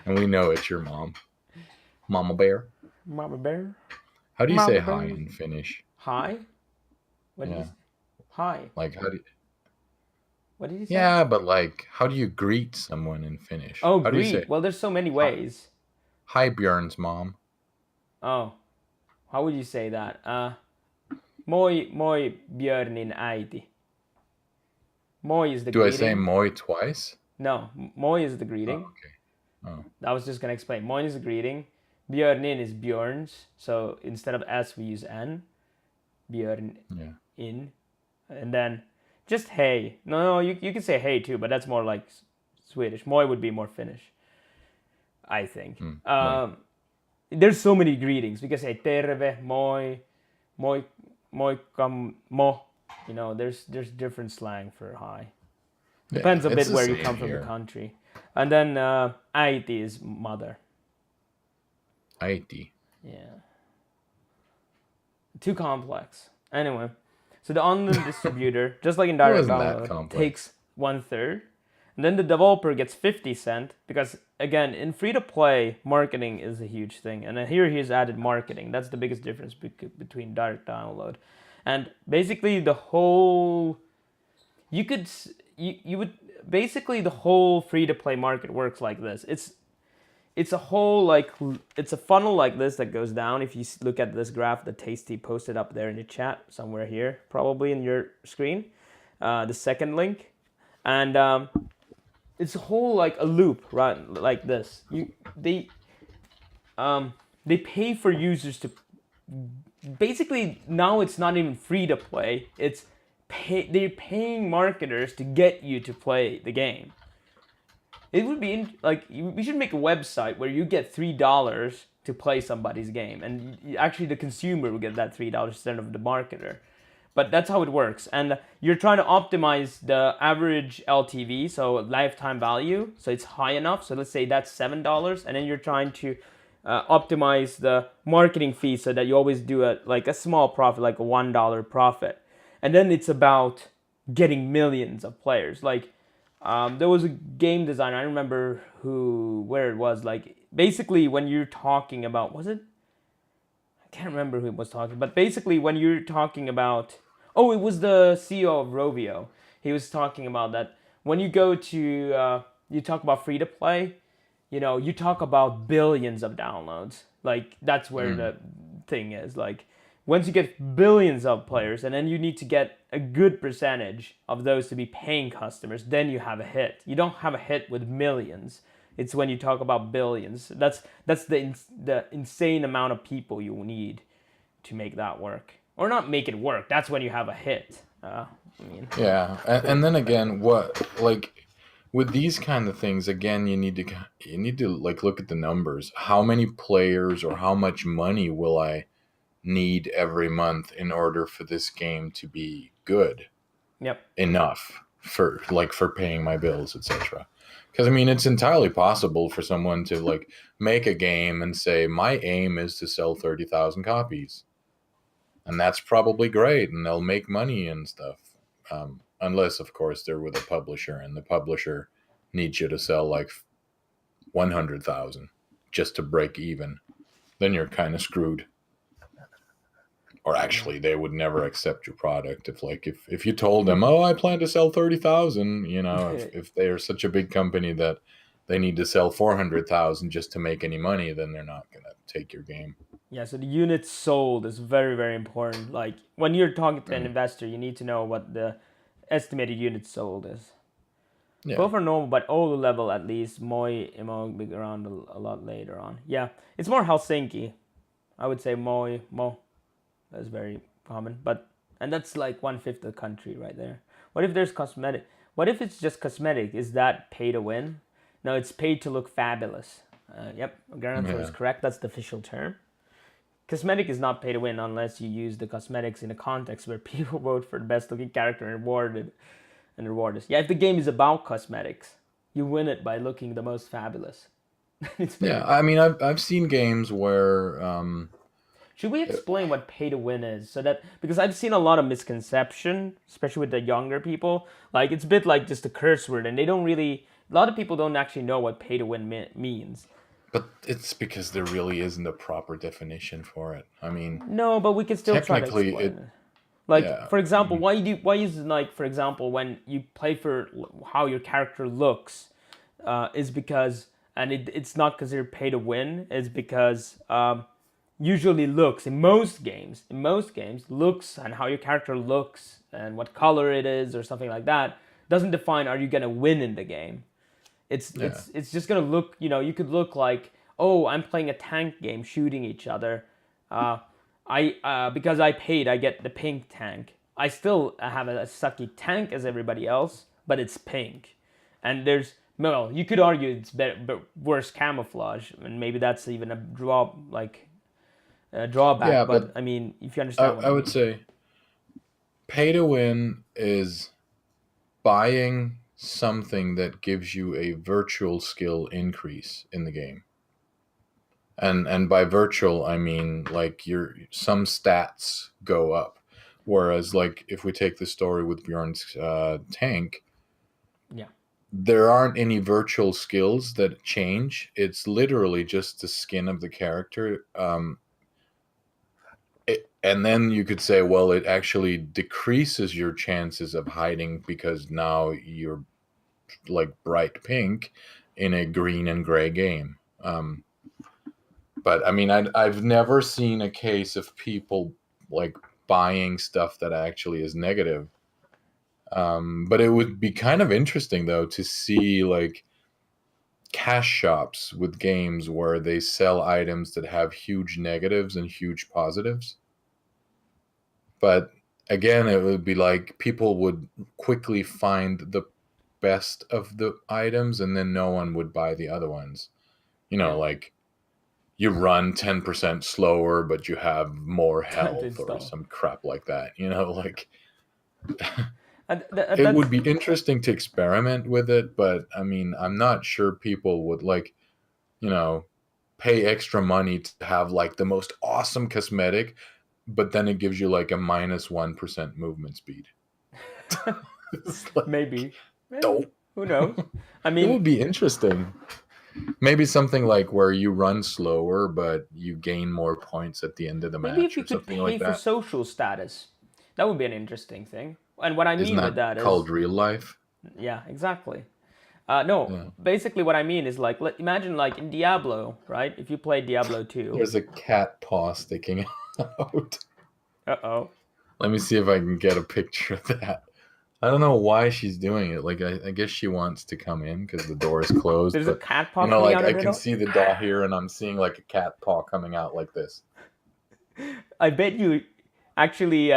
S2: And we know it's your mom. Mama Bear.
S1: Mama Bear.
S2: How do you
S1: Mama
S2: say
S1: Bear.
S2: hi in Finnish?
S1: Hi? What did you say? Hi.
S2: Like how do you,
S1: What did you say?
S2: yeah, but like how do you greet someone in Finnish?
S1: Oh,
S2: how do you
S1: greet.
S2: say
S1: Well, there's so many ways.
S2: hi Björn's mom?
S1: Oh. How would you say that? Moi Björnin äiti. Moi is the
S2: Do I
S1: greeting.
S2: say moi twice?
S1: No, moi is the greeting.
S2: Oh, okay. Oh.
S1: I was just gonna explain. Moi is the greeting. Björnin is Björn's. So instead of S, we use N. Björn
S2: Yeah.
S1: in. And then just hey. No, you can say hey too, but that's more like Swedish. Moi would be more Finnish, I think.
S2: moi.
S1: There's so many greetings. We can say terve, moi, moikka, mo. There's different slang for hi. Depends a
S2: it's
S1: bit
S2: the
S1: where you
S2: same
S1: come from
S2: here.
S1: the country. And then äiti is mother.
S2: Äiti.
S1: Yeah. Too complex. Anyway, so the online distributor, just like in direct
S2: wasn't that
S1: download,
S2: complex.
S1: takes 1/3. And then the developer gets 50 cents because, again, in free-to-play, marketing is a huge thing. And here he's added marketing. That's the biggest difference between direct download. And basically the whole... You would... Basically, the whole free-to-play market works like this. It's a whole, like... It's a funnel like this that goes down. If you look at this graph that Tasty posted up there in the chat, somewhere here, probably in your screen, the second link. And... it's a whole like a loop, right? Like this. They pay for users to basically now it's not even free to play. They're paying marketers to get you to play the game. It would be we should make a website where you get $3 to play somebody's game, and actually the consumer will get that $3 instead of the marketer. But that's how it works. And you're trying to optimize the average LTV, so lifetime value, so it's high enough. So let's say that's $7, and then you're trying to optimize the marketing fee so that you always do a small profit, like a $1 profit. And then it's about getting millions of players. Like there was a game designer, I don't remember where it was. Like basically when you're talking about, was it? I can't remember who was talking, but basically when you're talking about, Oh, it was the CEO of Rovio. He was talking about that when you go to you talk about free to play, you talk about billions of downloads. Like that's where
S2: Mm.
S1: the thing is. Like once you get billions of players, and then you need to get a good percentage of those to be paying customers, then you have a hit. You don't have a hit with millions. It's when you talk about billions. That's the insane amount of people you need to make that work, or not make it work. That's when you have a hit. I mean,
S2: Yeah, and then again, what like with these kind of things, again, you need to like look at the numbers. How many players or how much money will I need every month in order for this game to be good
S1: yep.
S2: enough for paying my bills, etc. Because I mean, it's entirely possible for someone to like make a game and say, my aim is to sell 30,000 copies, and that's probably great, and they'll make money and stuff. Unless, of course, they're with a publisher, and the publisher needs you to sell like 100,000 just to break even. Then you're kind of screwed. Or
S1: Yeah.
S2: actually, they would never accept your product if you told them, "Oh, I plan to sell 30,000." If they are such a big company that they need to sell 400,000 just to make any money, then they're not gonna take your game.
S1: Yeah, so the units sold is very, very important. Like when you're talking to an
S2: Mm.
S1: investor, you need to know what the estimated units sold is.
S2: Yeah,
S1: Both are normal, but Oulu level at least. Moi big around a lot later on. Yeah, it's more Helsinki. I would say Mo. That's very common, and that's like 1/5 of the country right there. What if there's cosmetic? What if it's just cosmetic? Is that pay to win? No, it's paid to look fabulous. Yep, Garantor is
S2: yeah,
S1: correct. That's the official term. Cosmetic is not pay to win unless you use the cosmetics in a context where people vote for the best looking character and reward is. Yeah, if the game is about cosmetics, you win it by looking the most fabulous. It's
S2: yeah.
S1: very.
S2: I mean, I've seen games where
S1: Should we explain what pay to win is? So that because I've seen a lot of misconception, especially with the younger people. Like it's a bit like just a curse word, and they don't really. A lot of people don't actually know what pay to win means.
S2: but it's because there really isn't a proper definition for it. I mean,
S1: No, but we can still try to
S2: technically,
S1: explain it. Like
S2: yeah.
S1: for example, why is like for example when you play for how your character looks, is because and it's not because you're pay to win. It's because usually looks in most games looks and how your character looks and what color it is or something like that doesn't define are you gonna win in the game. it's
S2: Yeah.
S1: it's it's just gonna look, you could look like, oh, I'm playing a tank game shooting each other. I Because I paid, I get the pink tank. I still have a sucky tank as everybody else, but it's pink. And well, you could argue it's better, but worse camouflage, and maybe that's even a
S2: Yeah,
S1: drawback. But
S2: but
S1: I mean, if you
S2: I,
S1: understand what
S2: I
S1: I
S2: would
S1: mean.
S2: say pay to win is buying something that gives you a virtual skill increase in the game. And by virtual I mean like your some stats go up. Whereas like if we take the story with Bjorn's tank,
S1: Yeah,
S2: there aren't any virtual skills that change. It's literally just the skin of the character. And then you could say, well, it actually decreases your chances of hiding because now you're like bright pink in a green and gray game. But I mean, I've never seen a case of people like buying stuff that actually is negative. But it would be kind of interesting though to see like cash shops with games where they sell items that have huge negatives and huge positives. But again, it would be like people would quickly find the best of the items and then no one would buy the other ones.
S1: yeah.
S2: Like you run 10% slower, but you have more
S1: Time to
S2: health or
S1: install.
S2: some crap like that. Like
S1: And
S2: it
S1: that's
S2: would be interesting to experiment with it, but I mean, I'm not sure people would like, you know, pay extra money to have like the most awesome cosmetic, but then it gives you like a -1% movement speed. It's like,
S1: maybe, maybe.
S2: don't.
S1: Who knows? I
S2: It
S1: mean,
S2: would be interesting. Maybe something like where you run slower, but you gain more points at the end of the
S1: maybe
S2: match
S1: if you
S2: or
S1: could
S2: something like
S1: pay for
S2: that.
S1: social status. That would be an interesting thing. And what I
S2: Isn't
S1: mean with
S2: that
S1: that is,
S2: called real life?
S1: yeah, exactly. No,
S2: Yeah.
S1: basically what I mean is like, imagine like in Diablo, right? If you play Diablo 2,
S2: There's a cat paw sticking out.
S1: uh-oh.
S2: Let me see if I can get a picture of that. I don't know why she's doing it. Like, I guess she wants to come in because the door is closed.
S1: There's a
S2: But,
S1: cat paw coming
S2: like,
S1: out
S2: I
S1: of the
S2: can
S1: door.
S2: see the door here, and I'm seeing, like, a cat paw coming out like this.
S1: I bet you actually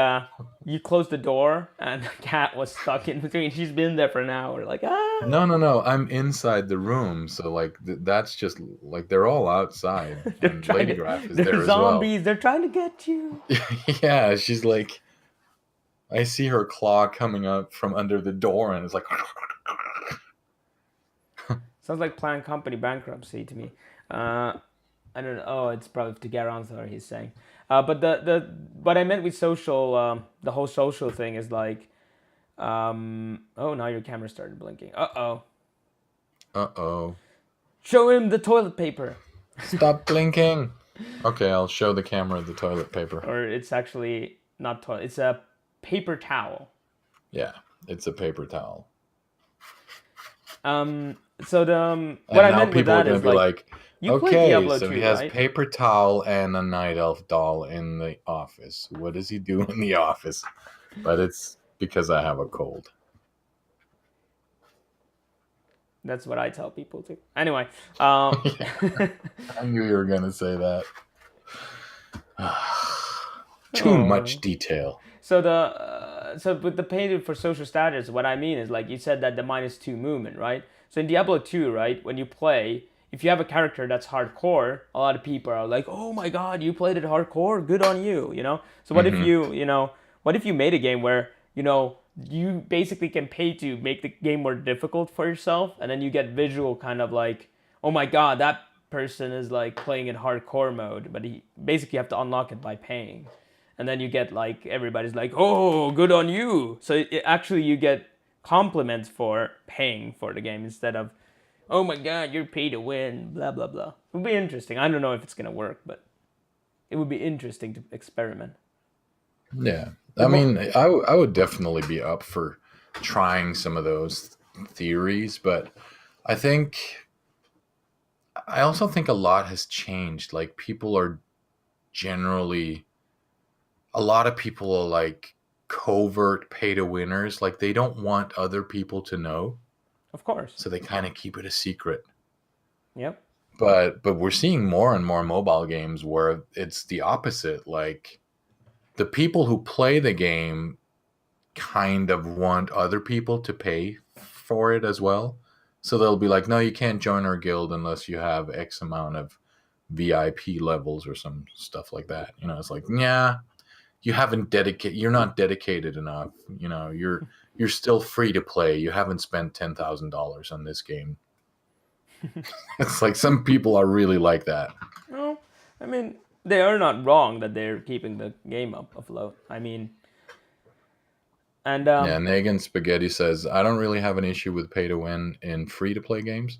S1: you closed the door and the cat was stuck in between. She's been there for an hour, like
S2: No. I'm inside the room. So, like, that's just, like, they're all outside.
S1: they're
S2: And
S1: trying
S2: Lady
S1: to.
S2: Graph is
S1: They're
S2: there as well.
S1: zombies. They're trying to get you.
S2: Yeah, she's like, I see her claw coming up from under the door, and it's like,
S1: Sounds like planned company bankruptcy to me. I don't know. Oh, it's probably to get answer. He's saying. But the what I meant with social, the whole social thing is like, oh, now your camera started blinking. Uh
S2: uh-oh.
S1: Show him the toilet paper.
S2: Stop blinking. Okay, I'll show the camera the toilet paper.
S1: Or it's actually not toilet. It's a paper towel.
S2: Yeah, it's a paper towel.
S1: So the what
S2: And
S1: I
S2: now
S1: meant with
S2: people are
S1: that
S2: going
S1: is
S2: to be
S1: like,
S2: like,
S1: you played
S2: okay,
S1: Diablo
S2: so
S1: 2,
S2: he has
S1: right?
S2: paper towel and a night elf doll in the office. What does he do in the office? But it's because I have a cold.
S1: That's what I tell people too. Anyway,
S2: I knew you were going to say that. Too much detail.
S1: so so with the painted for social status, what I mean is like you said that the -2 movement, right? So in Diablo 2, right, when you play, if you have a character that's hardcore, a lot of people are like, "Oh my God, you played it hardcore, good on you," you know. So what if what if you made a game where you basically can pay to make the game more difficult for yourself, and then you get visual kind of like, "Oh my God, that person is like playing in hardcore mode," but he basically have to unlock it by paying. And then you get like everybody's like, "Oh, good on you." So actually you get compliments for paying for the game instead of, "Oh my God, you're pay to win." Blah blah blah. It would be interesting. I don't know if it's gonna work, but it would be interesting to experiment.
S2: Yeah. I mean, I would definitely be up for trying some of those theories, but I also think a lot has changed. Like, people are generally, a lot of people are like covert pay to winners. Like, they don't want other people to know,
S1: Of course.
S2: so they kind of keep it a secret.
S1: Yep.
S2: But we're seeing more and more mobile games where it's the opposite. Like, the people who play the game kind of want other people to pay for it as well. So they'll be like, no, you can't join our guild unless you have X amount of VIP levels or some stuff like that. It's like, yeah, you're not dedicated enough. You're still free to play. You haven't spent $10,000 on this game. It's like some people are really like that.
S1: No, I mean they are not wrong that they're keeping the game up afloat. I mean, and
S2: Yeah, Negan Spaghetti says, I don't really have an issue with pay to win in free to play games.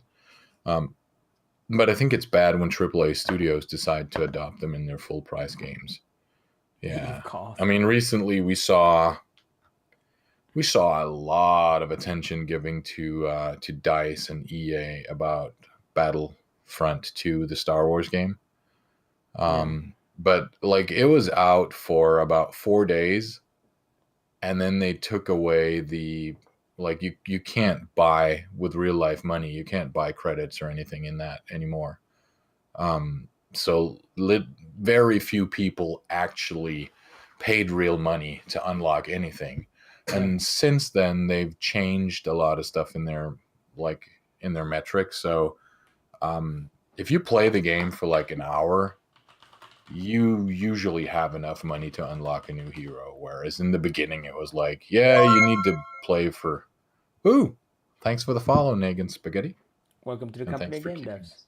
S2: But I think it's bad when AAA studios decide to adopt them in their full price games. Yeah. I mean, recently we saw a lot of attention giving to DICE and EA about Battlefront 2, the Star Wars game. But like, it was out for about 4 days, and then they took away the, like, you can't buy with real life money. You can't buy credits or anything in that anymore. So very few people actually paid real money to unlock anything. And since then, they've changed a lot of stuff in their metrics. So if you play the game for like an hour, you usually have enough money to unlock a new hero. Whereas in the beginning, it was like, yeah, you need to play for... Ooh, thanks for the follow, Negan Spaghetti.
S1: Welcome to the company of Game Devs.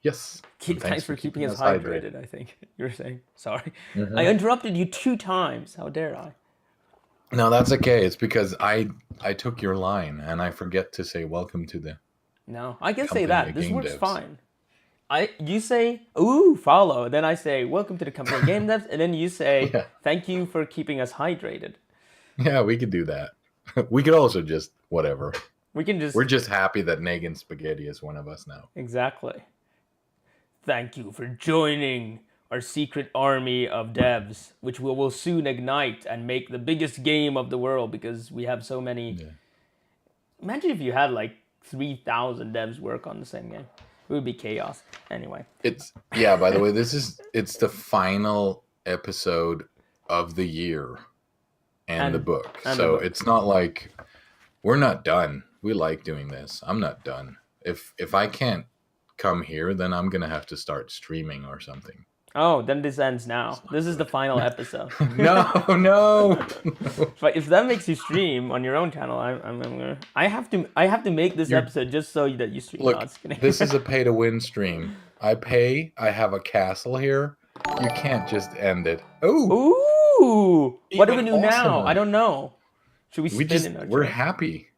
S2: Yes.
S1: Thanks for keeping us hydrated, I think you were saying. Sorry. I interrupted you 2 times. How dare I?
S2: No, that's okay. It's because I took your line and I forget to say welcome to the...
S1: No, I can say that. This works
S2: Devs.
S1: fine. You say, ooh, follow. Then I say, welcome to the company of Game Devs. And then you say, thank you for keeping us hydrated.
S2: Yeah, we could do that. We could also just whatever.
S1: We can just
S2: We're just happy that Negan Spaghetti is one of us now.
S1: exactly. Thank you for joining our secret army of devs, which we will soon ignite and make the biggest game of the world because we have so many.
S2: Yeah.
S1: Imagine if you had like 3,000 devs work on the same game. It would be chaos. Anyway.
S2: It's by the way, it's the final episode of the year and the book.
S1: and the
S2: So
S1: book.
S2: it's not like we're not done. We like doing this. I'm not done. If I can't come here, then I'm gonna have to start streaming or something.
S1: Oh, then this ends now. This is the final episode.
S2: No.
S1: But if that makes you stream on your own channel, I'm gonna. I have to make this episode just so that you stream.
S2: Look,
S1: No, just kidding.
S2: this is a pay to win stream. I pay. I have a castle here. You can't just end it. Oh,
S1: Ooh! What do we
S2: Even
S1: do now?
S2: awesomer.
S1: I don't know. Should we spin it?
S2: we're happy.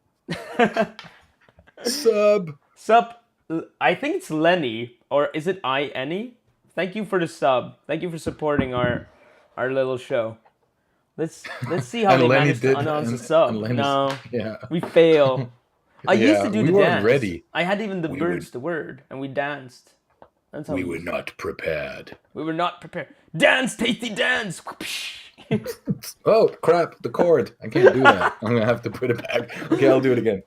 S2: Sub.
S1: Sup? I think it's Lenny, or is it Any? Thank you for the sub. Thank you for supporting our little show. Let's see how
S2: And
S1: they
S2: Lenny
S1: managed to
S2: did,
S1: announce the
S2: and
S1: sub.
S2: Lenny's-
S1: No,
S2: Yeah.
S1: we fail. I used to do
S2: we
S1: the
S2: weren't
S1: dance.
S2: ready.
S1: I had even the
S2: We
S1: birds the word, and we danced. That's how
S2: We were not prepared.
S1: we were not prepared. Dance, tasty dance.
S2: Oh crap! The cord. I can't do that. I'm gonna have to put it back. Okay, I'll do it again.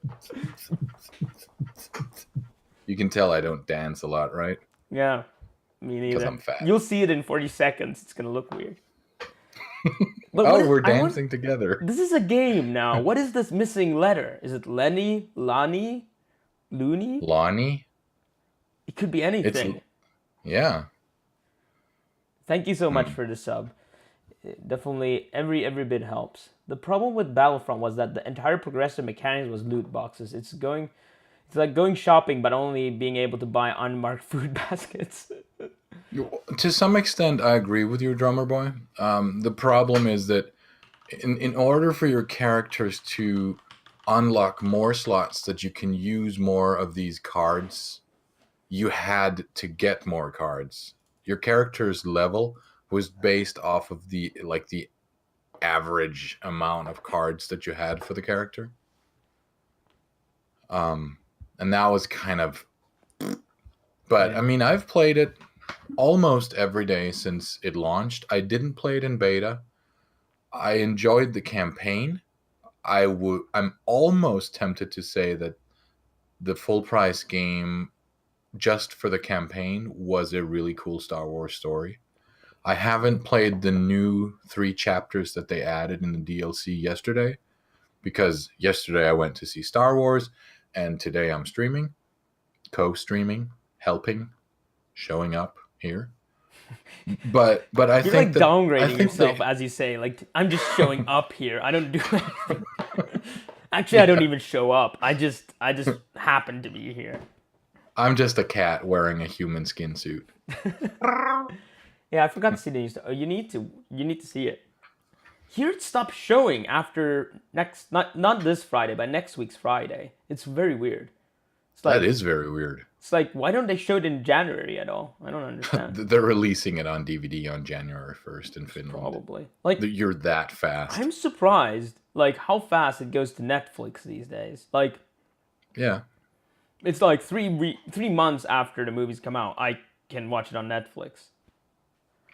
S2: You can tell I don't dance a lot, right?
S1: Yeah, me neither.
S2: I'm fat.
S1: You'll see it in 40 seconds. It's gonna look weird. But
S2: Oh,
S1: what is-
S2: we're
S1: I want-
S2: dancing together.
S1: This is a game now. What is this missing letter? Is it Lenny, Lani, Looney?
S2: Lonnie?
S1: It could be anything.
S2: Yeah.
S1: Thank you so much for the sub. Definitely, every bit helps. The problem with Battlefront was that the entire progressive mechanics was loot boxes. It's like going shopping, but only being able to buy unmarked food baskets.
S2: To some extent, I agree with you, drummer boy. The problem is that in order for your characters to unlock more slots that you can use more of these cards, you had to get more cards. Your character's level was based off of the average amount of cards that you had for the character. And that was kind of, but I mean, I've played it almost every day since it launched. I didn't play it in beta. I enjoyed the campaign. I'm almost tempted to say that the full price game, just for the campaign, was a really cool Star Wars story. I haven't played the new 3 chapters that they added in the DLC yesterday, because yesterday I went to see Star Wars, and today I'm streaming, co-streaming, helping, showing up here. But I
S1: You're
S2: think
S1: like downgrading
S2: I think
S1: yourself as you say, like, I'm just showing up here. I don't do anything. Actually, I don't even show up. I just happen to be here.
S2: I'm just a cat wearing a human skin suit.
S1: Yeah, I forgot to see the new stuff. You need to see it. Here it stopped showing after not this Friday, but next week's Friday. It's very weird. It's like,
S2: That is very weird.
S1: It's like, why don't they show it in January at all? I don't understand.
S2: They're releasing it on DVD on January 1st in Finland.
S1: Probably. Like,
S2: You're that fast.
S1: I'm surprised, like, how fast it goes to Netflix these days. Like,
S2: Yeah.
S1: it's like 3 months after the movies come out, I can watch it on Netflix.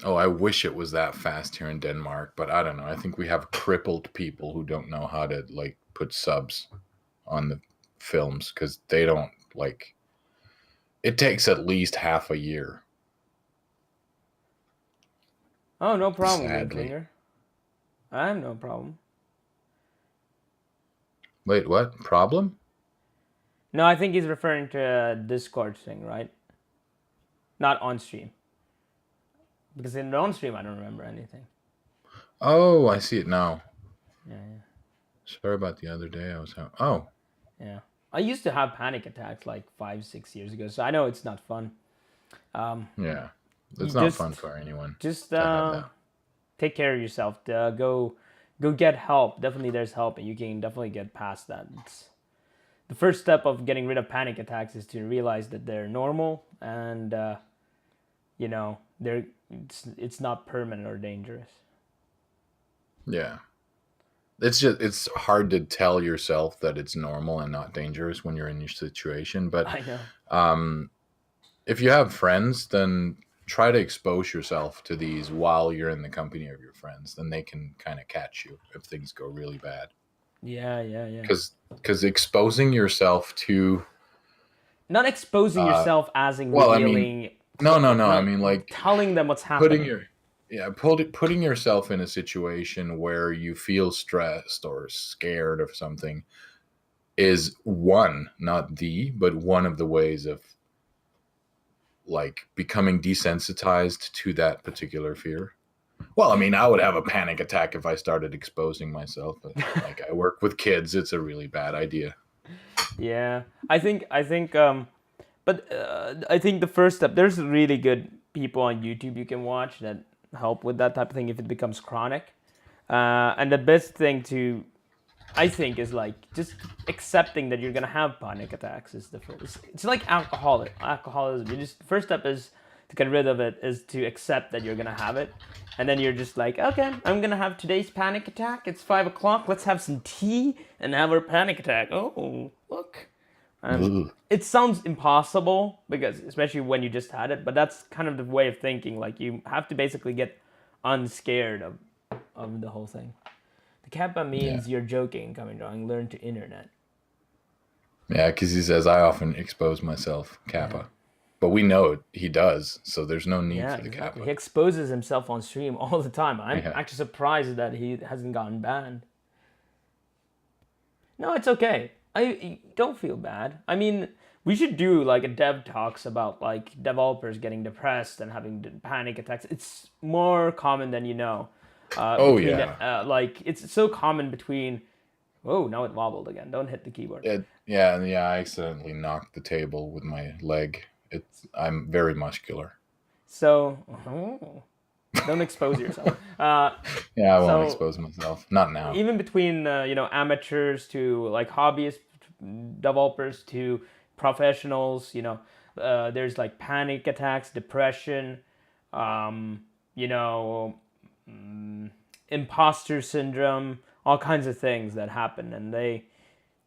S2: Oh, I wish it was that fast here in Denmark, but I don't know. I think we have crippled people who don't know how to like put subs on the films because they don't like. It takes at least half a year.
S1: Oh, no problem,
S2: Sadly.
S1: Finger. I have no problem.
S2: Wait, what? Problem?
S1: No, I think he's referring to a Discord thing, right? Not on stream. Because in the on stream, I don't remember anything.
S2: Oh, I see it now.
S1: Yeah.
S2: Sorry about the other day. I was out. Oh,
S1: Yeah. I used to have panic attacks like 5-6 years ago, so I know it's not fun.
S2: yeah. It's
S1: You
S2: not
S1: just-
S2: fun for anyone.
S1: Just
S2: to have that.
S1: take care of yourself. Go get help. Definitely there's help, and you can definitely get past that. The first step of getting rid of panic attacks is to realize that they're normal and it's not permanent or dangerous.
S2: Yeah. it's hard to tell yourself that it's normal and not dangerous when you're in your situation. But
S1: I know.
S2: um, if you have friends, then try to expose yourself to these while you're in the company of your friends. Then they can kind of catch you if things go really bad.
S1: Yeah, yeah, yeah.
S2: Because exposing yourself to
S1: Not exposing
S2: uh,
S1: yourself as in
S2: well, I mean,
S1: revealing,
S2: no. I
S1: not
S2: mean, like
S1: telling them what's
S2: putting
S1: happening.
S2: your putting yourself in a situation where you feel stressed or scared of something is one, not the, but one of the ways of like becoming desensitized to that particular fear. Well, I mean, I would have a panic attack if I started exposing myself, but like I work with kids, it's a really bad idea.
S1: Yeah, but I think the first step. There's really good people on YouTube you can watch that help with that type of thing if it becomes chronic. And the best thing to, I think, is like just accepting that you're gonna have panic attacks is the first. It's like alcoholism. You just first step is to get rid of it is to accept that you're gonna have it, and then you're just like, okay, I'm gonna have today's panic attack. It's 5 o'clock. Let's have some tea and have our panic attack. Oh, look.
S2: Ugh.
S1: It sounds impossible because especially when you just had it, but that's kind of the way of thinking. Like you have to basically get unscared of the whole thing. The kappa
S2: Yeah.
S1: means you're joking, coming drawing. Learn to internet.
S2: Yeah, because he says I often expose myself,
S1: Yeah,
S2: Kappa. But we know it, he does, so there's no need
S1: yeah,
S2: for the
S1: exactly. He
S2: Kappa.
S1: exposes himself on stream all the time. I'm
S2: Yeah.
S1: actually surprised that he hasn't gotten banned. No, it's okay. I don't feel bad. I mean, we should do like a dev talks about like developers getting depressed and having panic attacks. It's more common than you know.
S2: Oh
S1: Between
S2: yeah.
S1: like it's so common between. Whoa! Now it wobbled again. Don't hit the keyboard.
S2: Yeah, I accidentally knocked the table with my leg. I'm very muscular.
S1: So don't expose yourself.
S2: Yeah, I won't
S1: So
S2: expose myself. Not now.
S1: even between amateurs to like hobbyist developers to professionals, there's like panic attacks, depression, um, you know, imposter syndrome, all kinds of things that happen, and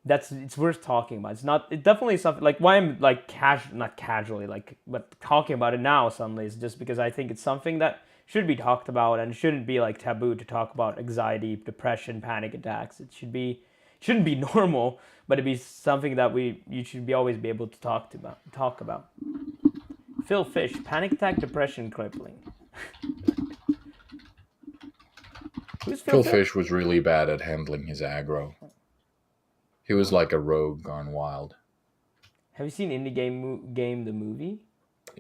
S1: that's it's worth talking about. It's not it definitely something like why I'm like not casually like but talking about it now suddenly is just because I think it's something that should be talked about and shouldn't be like taboo to talk about anxiety, depression, panic attacks. Shouldn't be normal, but it'd be something that you should be always be able to talk about. Phil Fish, panic attack, depression, crippling. Who's Phil
S2: Phil
S1: Fish?
S2: Fish was really bad at handling his aggro. He was like a rogue gone wild.
S1: Have you seen Indie Game the movie?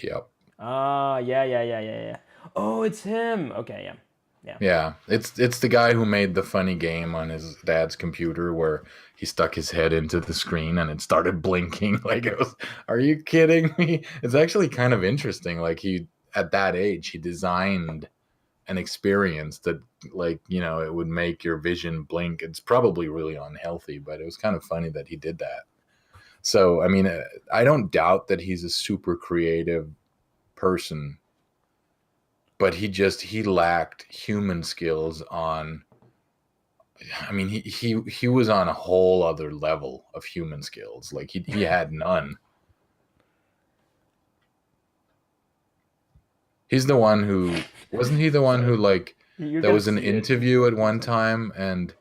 S2: Yep.
S1: Ah, yeah. Oh, it's him. Okay, yeah, yeah.
S2: Yeah, it's the guy who made the funny game on his dad's computer where he stuck his head into the screen and it started blinking. Like it was, are you kidding me? It's actually kind of interesting. Like he at that age he designed an experience that it would make your vision blink. It's probably really unhealthy, but it was kind of funny that he did that. So I mean, I don't doubt that he's a super creative person, but he lacked human skills on. I mean, he was on a whole other level of human skills. Like he had none. He's the one who wasn't he the one who
S1: Sorry,
S2: like
S1: you're
S2: there
S1: gonna
S2: was an
S1: see it.
S2: interview at one time and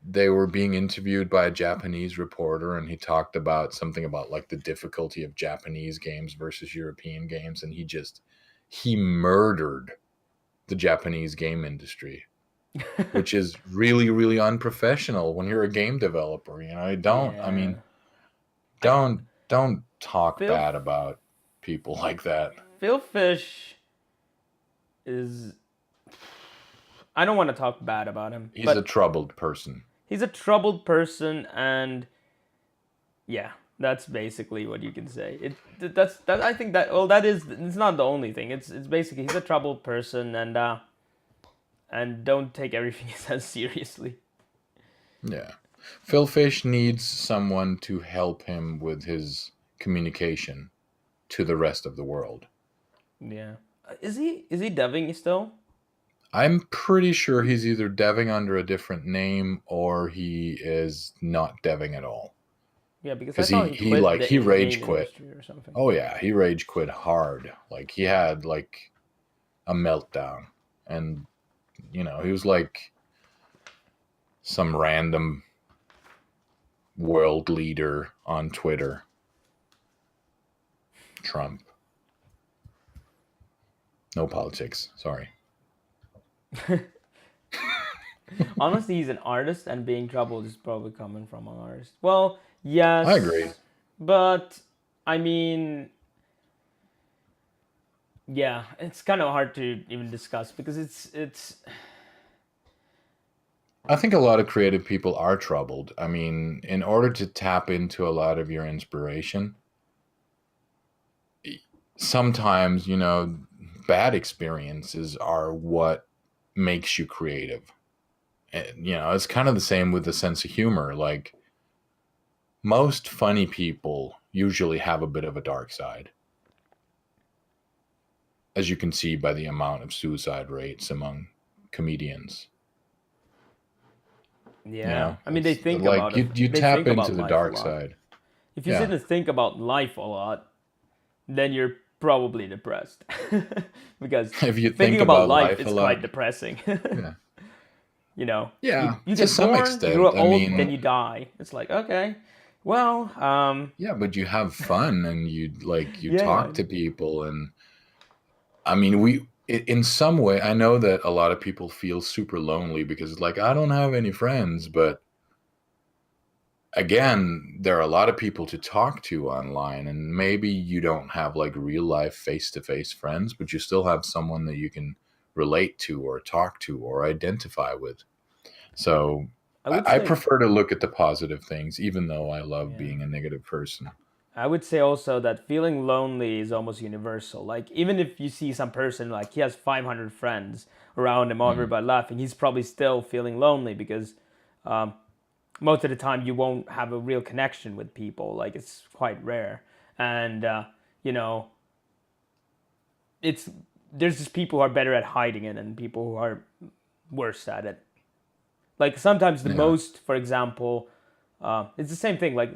S2: they were being interviewed by a Japanese reporter and he talked about something about like the difficulty of Japanese games versus European games and he murdered the Japanese game industry, which is really really unprofessional when you're a game developer. I
S1: Yeah,
S2: mean,
S1: I
S2: don't talk
S1: Phil
S2: bad about people like that.
S1: Phil Fish is. I don't want to talk bad about him,
S2: He's a
S1: but
S2: troubled person.
S1: he's a troubled person, and yeah, that's basically what you can say. That's that. I think that that is. It's not the only thing. It's basically he's a troubled person, and don't take everything he says seriously.
S2: Yeah. Phil Fish needs someone to help him with his communication to the rest of the world.
S1: Yeah, is he deving still?
S2: I'm pretty sure he's either deving under a different name or he is not deving at all.
S1: Yeah, because I
S2: Because
S1: thought he quit the
S2: he rage
S1: game
S2: quit.
S1: industry or something.
S2: Oh yeah, he rage quit hard. Like he had like a meltdown, and he was like some random world leader on Twitter. Trump. No politics. Sorry.
S1: Honestly, he's an artist, and being troubled is probably coming from an artist. Well,
S2: I agree.
S1: yes, but I mean, yeah, it's kind of hard to even discuss because it's
S2: I think a lot of creative people are troubled. I mean, in order to tap into a lot of your inspiration, sometimes, bad experiences are what makes you creative. And, it's kind of the same with the sense of humor. Like, most funny people usually have a bit of a dark side, as you can see by the amount of suicide rates among comedians.
S1: yeah. I mean, they
S2: It's
S1: think
S2: like
S1: about it.
S2: you
S1: They
S2: tap
S1: think about
S2: into the
S1: life a
S2: dark
S1: lot.
S2: side.
S1: If you sit
S2: Yeah.
S1: and think about life a lot, then you're probably depressed because
S2: If you
S1: thinking
S2: think
S1: about
S2: about
S1: life
S2: life a
S1: is quite
S2: lot.
S1: depressing.
S2: Yeah.
S1: You
S2: Yeah,
S1: you
S2: to
S1: get
S2: some
S1: born, you grow
S2: extent. I
S1: old, then
S2: mean,
S1: you die. It's like, okay, well,
S2: yeah, but you have fun and you
S1: yeah,
S2: talk to people, and I mean, in some way, I know that a lot of people feel super lonely because it's like I don't have any friends, but again, there are a lot of people to talk to online, and maybe you don't have like real life face to face friends, but you still have someone that you can relate to or talk to or identify with. So
S1: I would
S2: I
S1: say,
S2: prefer to look at the positive things, even though I love
S1: yeah.
S2: being a negative person.
S1: I would say also that feeling lonely is almost universal. Like even if you see some person like he has 500 friends around him,
S2: Mm.
S1: everybody laughing, he's probably still feeling lonely because um, most of the time you won't have a real connection with people. Like it's quite rare, and you know, it's there's just people who are better at hiding it and people who are worse at it. Like sometimes the
S2: Yeah.
S1: most, for example, it's the same thing. Like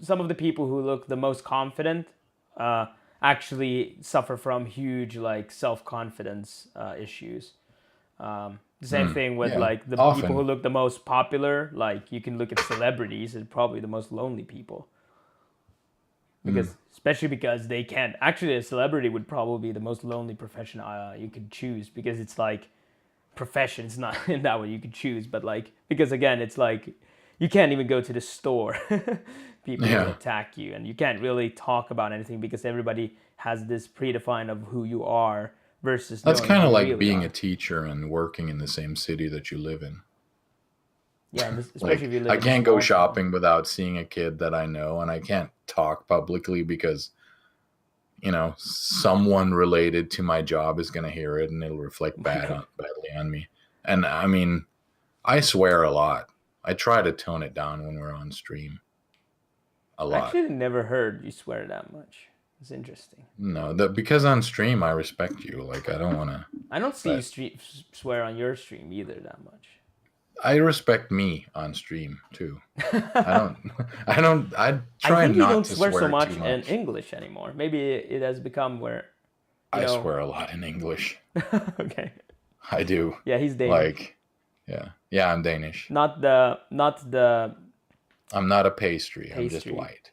S1: some of the people who look the most confident uh, actually suffer from huge like self confidence issues. The same
S2: Mm.
S1: thing with
S2: Yeah.
S1: like the people who
S2: Often.
S1: look the most popular. Like you can look at celebrities and probably the most lonely people
S2: Mm.
S1: because especially because they can't. Actually, a celebrity would probably be the most lonely profession you could choose because it's like profession. It's not in that way you could choose, but like because again, it's like you can't even go to the store. People will
S2: Yeah.
S1: attack you, and you can't really talk about anything because everybody has this predefined of who you are versus
S2: That's
S1: knowing who
S2: kind of
S1: you
S2: like
S1: really
S2: being a
S1: are.
S2: teacher and working in the same city that you live in.
S1: Yeah, and especially
S2: Like,
S1: if you live
S2: I
S1: in a
S2: can't go
S1: small town.
S2: shopping without seeing a kid that I know, and I can't talk publicly because, someone related to my job is going to hear it and it'll reflect badly on me. And I mean, I swear a lot. I try to tone it down when we're on stream a
S1: I
S2: lot.
S1: actually never heard you swear that much. It's interesting.
S2: No, that because on stream I respect you. Like I don't want to,
S1: I don't see you
S2: but
S1: swear on your stream either that much.
S2: I respect me on stream too. I don't, I
S1: I
S2: try
S1: think you
S2: not
S1: don't
S2: to
S1: swear so
S2: swear too
S1: much in
S2: much.
S1: English anymore. Maybe it has become where, you
S2: I
S1: know.
S2: swear a lot in English.
S1: Okay.
S2: I do.
S1: Yeah, he's Danish.
S2: Like, yeah. Yeah, I'm Danish.
S1: Not the
S2: I'm not a pastry. I'm just
S1: pastry.
S2: white.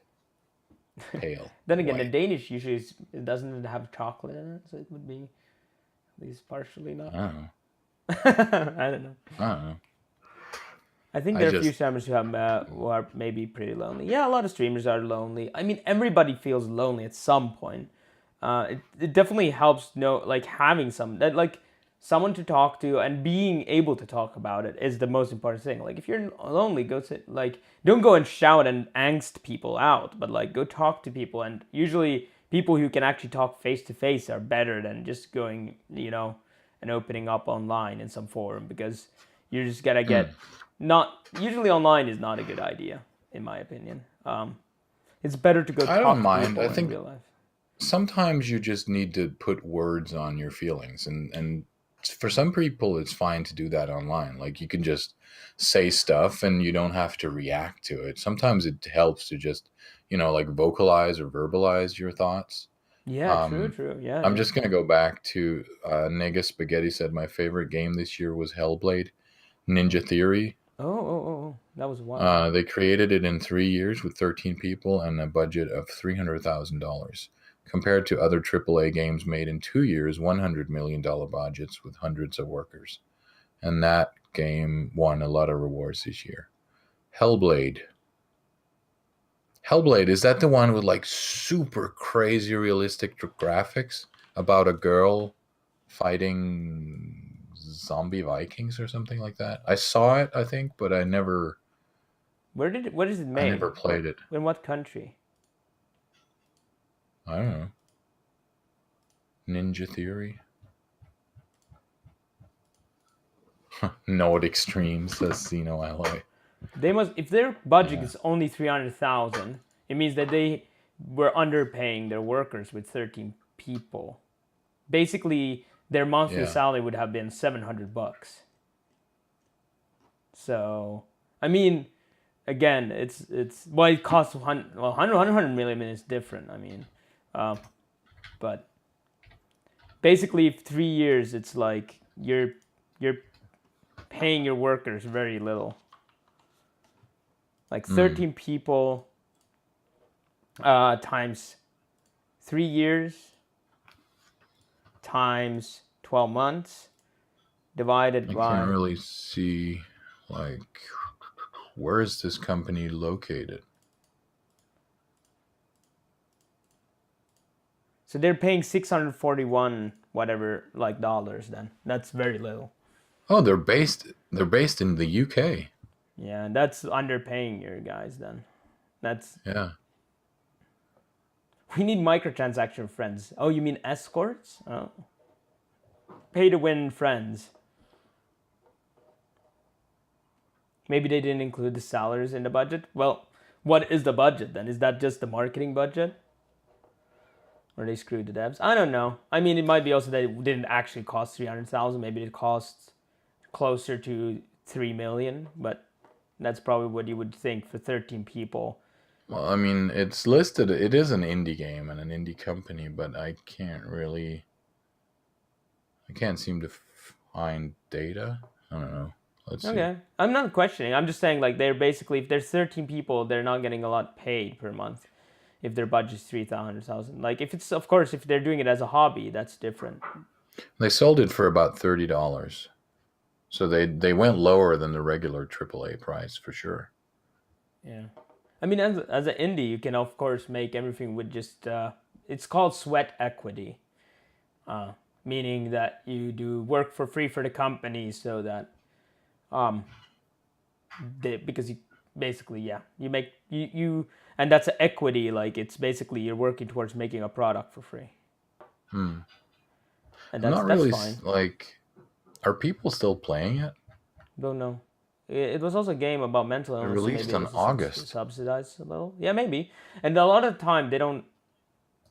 S2: Pale.
S1: Then again, the
S2: White.
S1: Danish usually it doesn't have chocolate in it, so it would be at least partially not.
S2: I don't know.
S1: I don't know.
S2: I don't know.
S1: I think
S2: I
S1: there are a few
S2: just,
S1: streamers who are maybe pretty lonely. Yeah, a lot of streamers are lonely. I mean, everybody feels lonely at some point. It definitely helps know like having some that like someone to talk to and being able to talk about it is the most important thing. Like if you're lonely, go to like don't go and shout and angst people out, but like go talk to people. And usually people who can actually talk face to face are better than just going and opening up online in some forum because you're just gonna
S2: mm,
S1: get not usually online is not a good idea in my opinion. It's better to go
S2: I don't
S1: talk to
S2: mind. I
S1: people in
S2: think
S1: real life.
S2: sometimes you just need to put words on your feelings and for some people it's fine to do that online. Like you can just say stuff and you don't have to react to it. Sometimes it helps to just, like vocalize or verbalize your thoughts.
S1: Yeah, true,
S2: Um,
S1: true. Yeah,
S2: I'm
S1: yeah.
S2: just gonna go back to Nega Spaghetti said my favorite game this year was Hellblade Ninja Theory.
S1: That was wild.
S2: They created it in 3 years with 13 people and a budget of $300,000, compared to other AAA games made in 2 years, $100 million budgets with hundreds of workers. And that game won a lot of rewards this year. Hellblade. Hellblade, is that the one with like super crazy realistic graphics about a girl fighting zombie Vikings or something like that? I saw it, I think, but I never
S1: Where is it made?
S2: played it.
S1: In what country?
S2: I don't know. Ninja Theory. Node Extreme, says Zeno Ally.
S1: They must, if their budget is only 300,000, it means that they were underpaying their workers with 13 people. Basically, their monthly salary would have been $700. So, I mean, again, it's well, it costs 100 million is different. I mean, but basically, 3 years, it's like you're paying your workers very little. Like 13 people times 3 years times 12 months divided by...
S2: I can't really see, like, where is this company located?
S1: So they're paying 641 whatever like dollars then. That's very little.
S2: Oh, they're based in the UK.
S1: Yeah, that's underpaying your guys then. That's...
S2: Yeah.
S1: We need microtransaction friends. Oh, you mean escorts? Oh. Pay to win friends. Maybe they didn't include the salaries in the budget. Well, what is the budget then? Is that just the marketing budget? Or they screwed the devs? I don't know. I mean, it might be also that it didn't actually cost 300,000. Maybe it costs closer to 3 million, but that's probably what you would think for 13 people.
S2: Well, I mean, it's listed. It is an indie game and an indie company, but I can't seem to find data. I don't know. Let's see.
S1: Okay. I'm not questioning. I'm just saying, like, they're basically, if there's 13 people, they're not getting a lot paid per month if their budget's 300,000. Like, if it's, of course, if they're doing it as a hobby, that's different.
S2: They sold it for about $30. So they went lower than the regular AAA price for sure.
S1: Yeah. I mean, as an indie, you can, of course, make everything with just, it's called sweat equity, meaning that you do work for free for the company so that, because you basically, you make, you and that's an equity, like it's basically you're working towards making a product for free. And that's
S2: really
S1: fine.
S2: Like, are people still playing it?
S1: Don't know. It was also a game about mental illness.
S2: It released
S1: so
S2: in August.
S1: Subsidized a little. Yeah, maybe. And a lot of the time they don't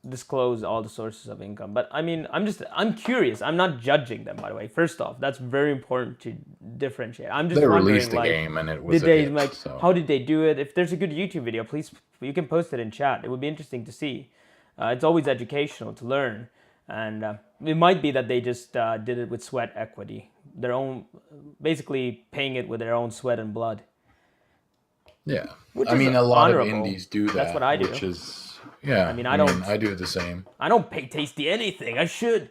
S1: disclose all the sources of income. But I mean, I'm curious. I'm not judging them, by the way. First off, that's very important to differentiate. I'm just wondering,
S2: released the
S1: like,
S2: game and it was
S1: how did they do it? If there's a good YouTube video, please, you can post it in chat. It would be interesting to see. It's always educational to learn. And it might be that they just did it with sweat equity. Their own, basically paying it with their own sweat and blood.
S2: Yeah.
S1: Which
S2: I mean,
S1: is
S2: a lot of
S1: honorable.
S2: indies do that.
S1: That's what I do.
S2: Which is, yeah.
S1: I mean, I
S2: do the same.
S1: I don't pay Tasty anything. I should.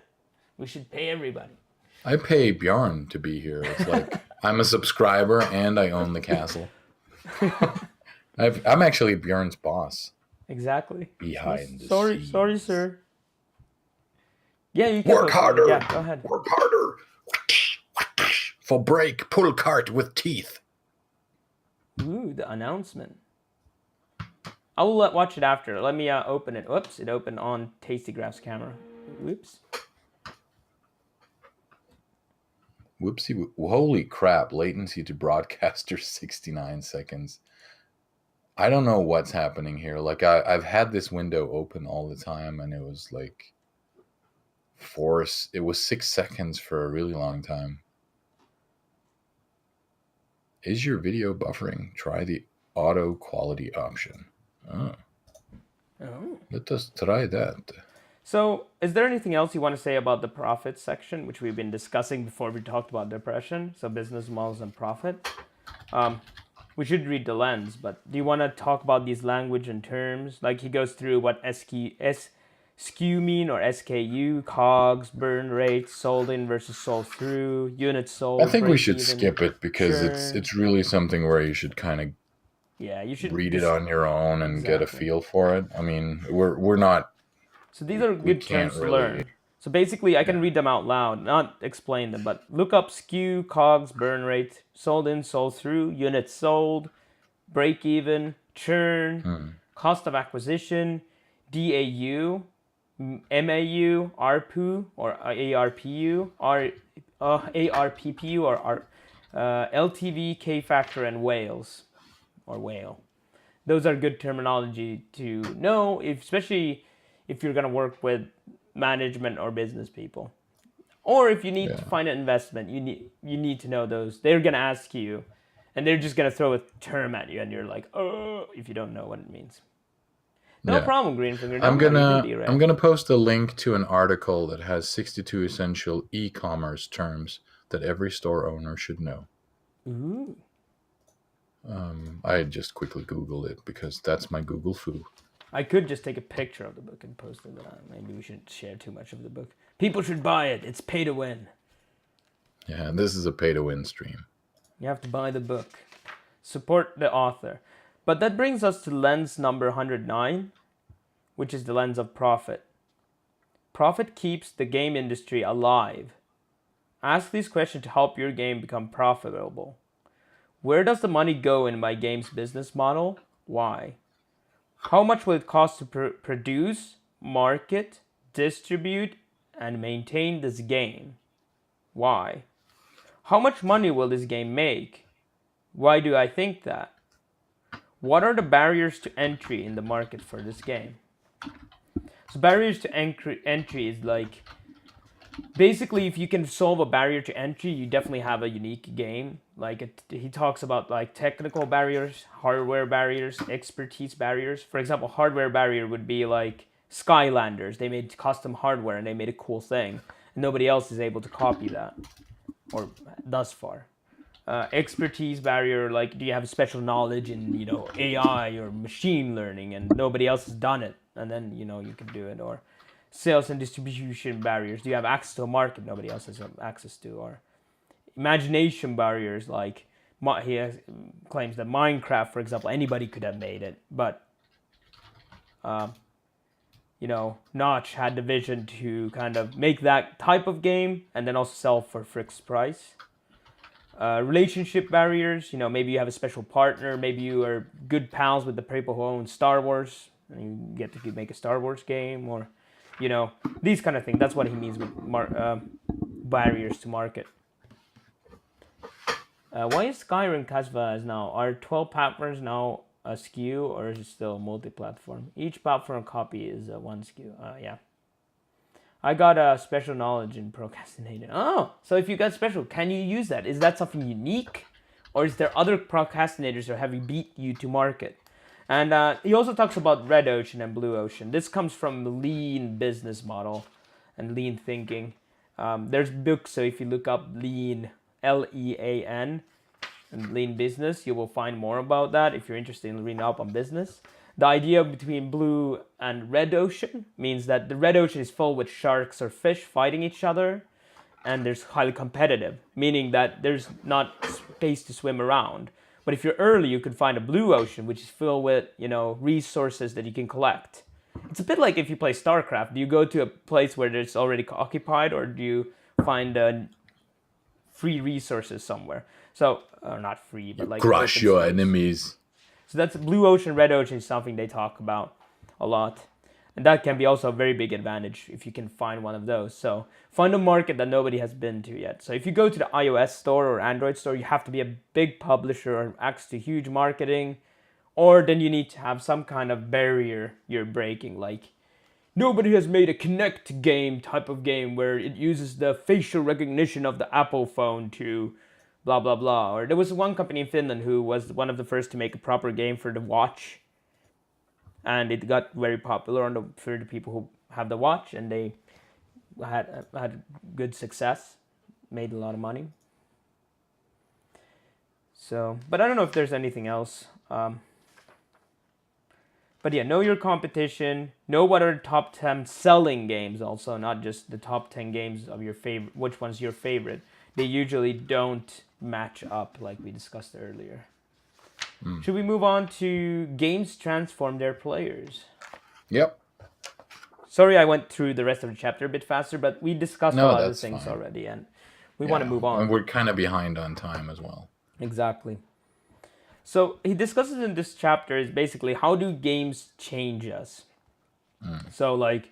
S1: We should pay everybody.
S2: I pay Bjorn to be here. It's like I'm a subscriber and I own the castle. I'm actually Bjorn's boss.
S1: Exactly.
S2: Behind the scenes.
S1: Sorry, sir. Yeah, you can
S2: work harder.
S1: Yeah, go ahead.
S2: Work harder. For break, pull cart with teeth.
S1: Ooh, the announcement. I will watch it after. Let me open it. Oops, it opened on Tasty Graph's camera. Whoops.
S2: Whoopsie. Holy crap. Latency to broadcaster 69 seconds. I don't know what's happening here. Like, I've had this window open all the time, and it was like it was 6 seconds for a really long time. Is your video buffering? Try the auto quality option. Oh,
S1: Oh.
S2: let us try that.
S1: So, is there anything else you want to say about the profit section, which we've been discussing before we talked about depression? So, business models and profit. We should read the lens, but do you want to talk about these language and terms? Like he goes through what SKU mean or SKU, COGS, burn rate, sold in versus sold through, units sold.
S2: I think we should
S1: break-even,
S2: skip it because
S1: churn.
S2: it's really something where you should kind of
S1: Yeah, you should
S2: read it on your own and get a
S1: Exactly.
S2: feel for it. I mean, we're not.
S1: So these are
S2: We
S1: good
S2: can't
S1: terms to
S2: really.
S1: learn. So basically, I can
S2: Yeah.
S1: read them out loud, not explain them, but look up SKU, COGS, burn rate, sold in, sold through, units sold, break even, churn, cost of acquisition, DAU, MAU, ARPU or ARPU, ARPPU or LTV, K factor, and whales or whale. Those are good terminology to know, especially if you're going to work with management or business people. Or if you need to
S2: Yeah.
S1: find an investment, you need to know those. They're going to ask you, and they're just going to throw a term at you, and you're like, oh, if you don't know what it means. No
S2: Yeah.
S1: problem, Greenfinger. No, you did be right.
S2: I'm gonna post a link to an article that has 62 essential e-commerce terms that every store owner should know.
S1: Ooh.
S2: I just quickly Googled it because that's my Google foo.
S1: I could just take a picture of the book and post it, but maybe we shouldn't share too much of the book. People should buy it. It's pay to win.
S2: Yeah, and this is a pay-to-win stream.
S1: You have to buy the book. Support the author. But that brings us to lens number 109, which is the lens of profit. Profit keeps the game industry alive. Ask these questions to help your game become profitable. Where does the money go in my game's business model? Why? How much will it cost to produce, market, distribute, and maintain this game? Why? How much money will this game make? Why do I think that? What are the barriers to entry in the market for this game? So barriers to entry is like, basically if you can solve a barrier to entry, you definitely have a unique game. Like he talks about like technical barriers, hardware barriers, expertise barriers. For example, hardware barrier would be like Skylanders. They made custom hardware and they made a cool thing. And nobody else is able to copy that, or thus far. Expertise barrier, like do you have special knowledge in AI or machine learning and nobody else has done it, and then you can do it. Or sales and distribution barriers, do you have access to a market nobody else has access to? Or imagination barriers, like claims that Minecraft, for example, anybody could have made it, but Notch had the vision to kind of make that type of game and then also sell for fixed price. Relationship barriers, maybe you have a special partner, maybe you are good pals with the people who own Star Wars and you get to make a Star Wars game, or these kind of things. That's what he means with barriers to market. Why is Skyrim classified as now? Are 12 platforms now a SKU, or is it still multi-platform? Each platform copy is one SKU. Yeah. I got a special knowledge in procrastinating. Oh, so if you got special, can you use that? Is that something unique? Or is there other procrastinators that have beat you to market? And he also talks about red ocean and blue ocean. This comes from lean business model and lean thinking. There's books, so if you look up lean, Lean, and lean business, you will find more about that if you're interested in reading up on business. The idea between blue and red ocean means that the red ocean is full with sharks or fish fighting each other, and there's highly competitive, meaning that there's not space to swim around. But if you're early, you can find a blue ocean, which is filled with, resources that you can collect. It's a bit like if you play StarCraft. Do you go to a place where it's already occupied, or do you find free resources somewhere? So, not free, but like
S2: Crush
S1: open
S2: your
S1: space.
S2: enemies.
S1: So that's blue ocean, red ocean is something they talk about a lot. And that can be also a very big advantage if you can find one of those. So find a market that nobody has been to yet. So if you go to the iOS store or Android store, you have to be a big publisher or access to huge marketing. Or then you need to have some kind of barrier you're breaking. Like nobody has made a Kinect game type of game where it uses the facial recognition of the Apple phone to blah blah blah. Or there was one company in Finland who was one of the first to make a proper game for the watch, and it got very popular for the people who have the watch, and they had good success, made a lot of money. So, but I don't know if there's anything else. But yeah, know your competition. Know what are the top 10 selling games also, not just the top 10 games of your favorite, which one's your favorite. They usually don't match up like we discussed earlier. Should we move on to games transform their players?
S2: Yep.
S1: Sorry I went through the rest of the chapter a bit faster, but we discussed a
S2: No,
S1: lot of the
S2: that's
S1: things
S2: fine.
S1: already, and we want to move
S2: And
S1: on.
S2: we're kind of behind on time as well.
S1: Exactly. So he discusses in this chapter is basically how do games change us. So like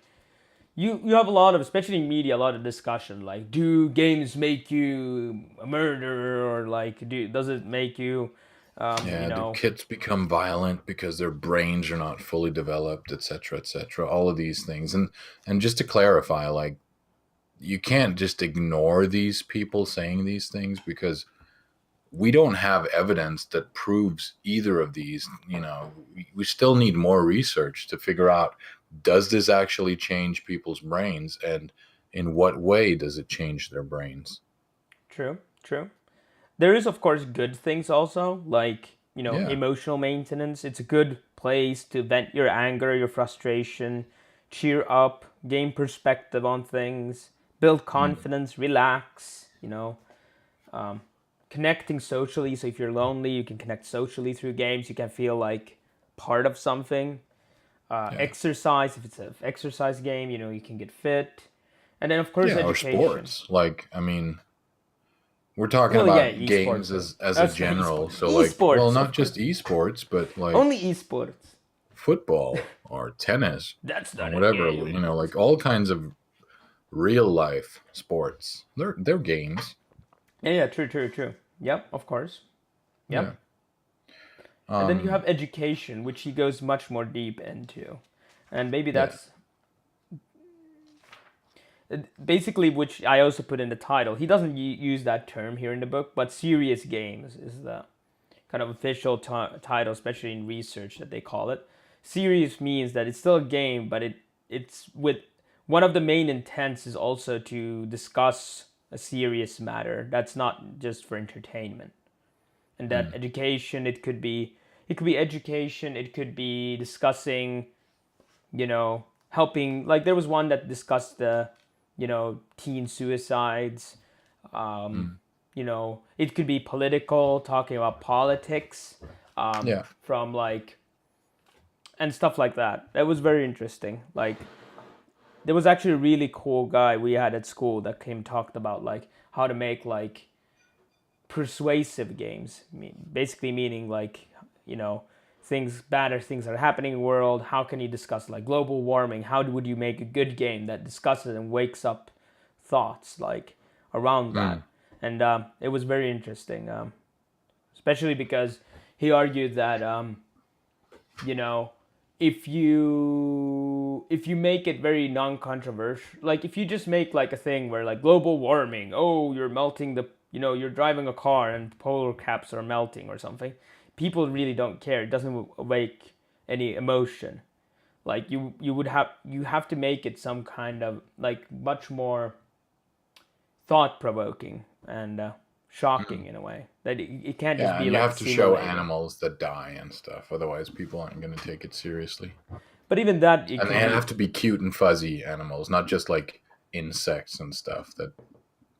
S1: you have a lot of, especially in media, a lot of discussion like, do games make you a murderer, or like does it make you
S2: Yeah, do kids become violent because their brains are not fully developed, etc., etc. All of these things, and just to clarify, like, you can't just ignore these people saying these things because we don't have evidence that proves either of these. We still need more research to figure out, does this actually change people's brains, and in what way does it change their brains?
S1: True. There is of course good things also, like
S2: Yeah.
S1: emotional maintenance. It's a good place to vent your anger, your frustration, cheer up, gain perspective on things, build confidence, relax. Connecting socially. So if you're lonely, you can connect socially through games. You can feel like part of something.
S2: Yeah.
S1: Exercise. If it's an exercise game, you can get fit. And then of course
S2: Yeah, or
S1: education.
S2: sports. Like, I mean, we're talking
S1: Well, yeah,
S2: about
S1: esports.
S2: games as a general.
S1: Esports.
S2: So, like, well,
S1: Esports,
S2: not
S1: of
S2: just
S1: course.
S2: esports, but like
S1: Only esports.
S2: football or tennis
S1: That's
S2: or
S1: not a
S2: whatever.
S1: game.
S2: Like all kinds of real life sports. They're games.
S1: Yeah, true. Yep, of course.
S2: Yeah.
S1: Yep. And then you have education, which he goes much more deep into. And maybe
S2: Yeah.
S1: that's basically, which I also put in the title. He doesn't use that term here in the book, but serious games is the kind of official title, especially in research that they call it. Serious means that it's still a game, but it's with one of the main intents is also to discuss a serious matter that's not just for entertainment. And that education, it could be education, it could be discussing, helping. Like there was one that discussed the teen suicides. It could be political, talking about politics,
S2: Yeah.
S1: from like, and stuff like that. That was very interesting. Like there was actually a really cool guy we had at school that came talked about like how to make like persuasive games. Basically meaning like, things that are happening in the world. How can you discuss like global warming? How would you make a good game that discusses and wakes up thoughts like around that? And it was very interesting, especially because he argued that if you make it very non-controversial, like if you just make like a thing where like global warming, oh, you're melting you're driving a car and polar caps are melting or something, people really don't care. It doesn't awake any emotion. Like you have to make it some kind of like much more thought-provoking and shocking in a way that it can't just
S2: Yeah,
S1: be
S2: and you
S1: like
S2: have to show
S1: simulated.
S2: animals that die and stuff. Otherwise, people aren't going to take it seriously.
S1: But even that, it
S2: And
S1: could
S2: they
S1: be.
S2: have to be cute and fuzzy animals, not just like insects and stuff that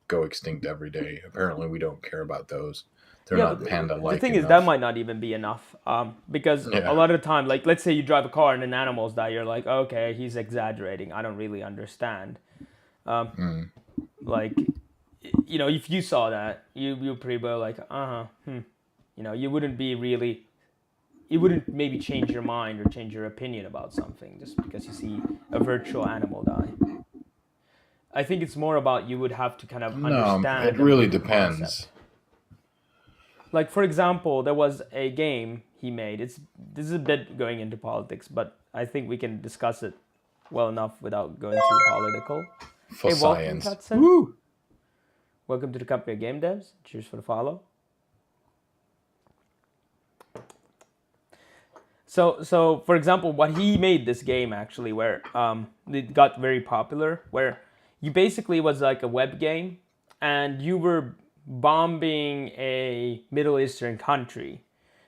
S2: go extinct every day. Apparently, we don't care about those. They're
S1: Yeah,
S2: not
S1: but the
S2: panda-like
S1: thing is that
S2: enough.
S1: might not even be enough, because a
S2: Yeah.
S1: lot of the time, like let's say you drive a car and then animals die, you're like, okay, he's exaggerating. I don't really understand. Like, if you saw that, you pretty well like, you wouldn't be really, it wouldn't maybe change your mind or change your opinion about something just because you see a virtual animal die. I think it's more about you would have to kind of
S2: No, it
S1: understand the
S2: really
S1: main
S2: depends.
S1: concept. Like for example, there was a game he made. This is a bit going into politics, but I think we can discuss it well enough without going too political.
S2: For
S1: Hey, welcome,
S2: science.
S1: Tatsen.
S2: Woo!
S1: Welcome to the company of Game Devs. Cheers for the follow. So for example, what he made this game actually, where it got very popular, where you basically was like a web game, and you were bombing a Middle Eastern country,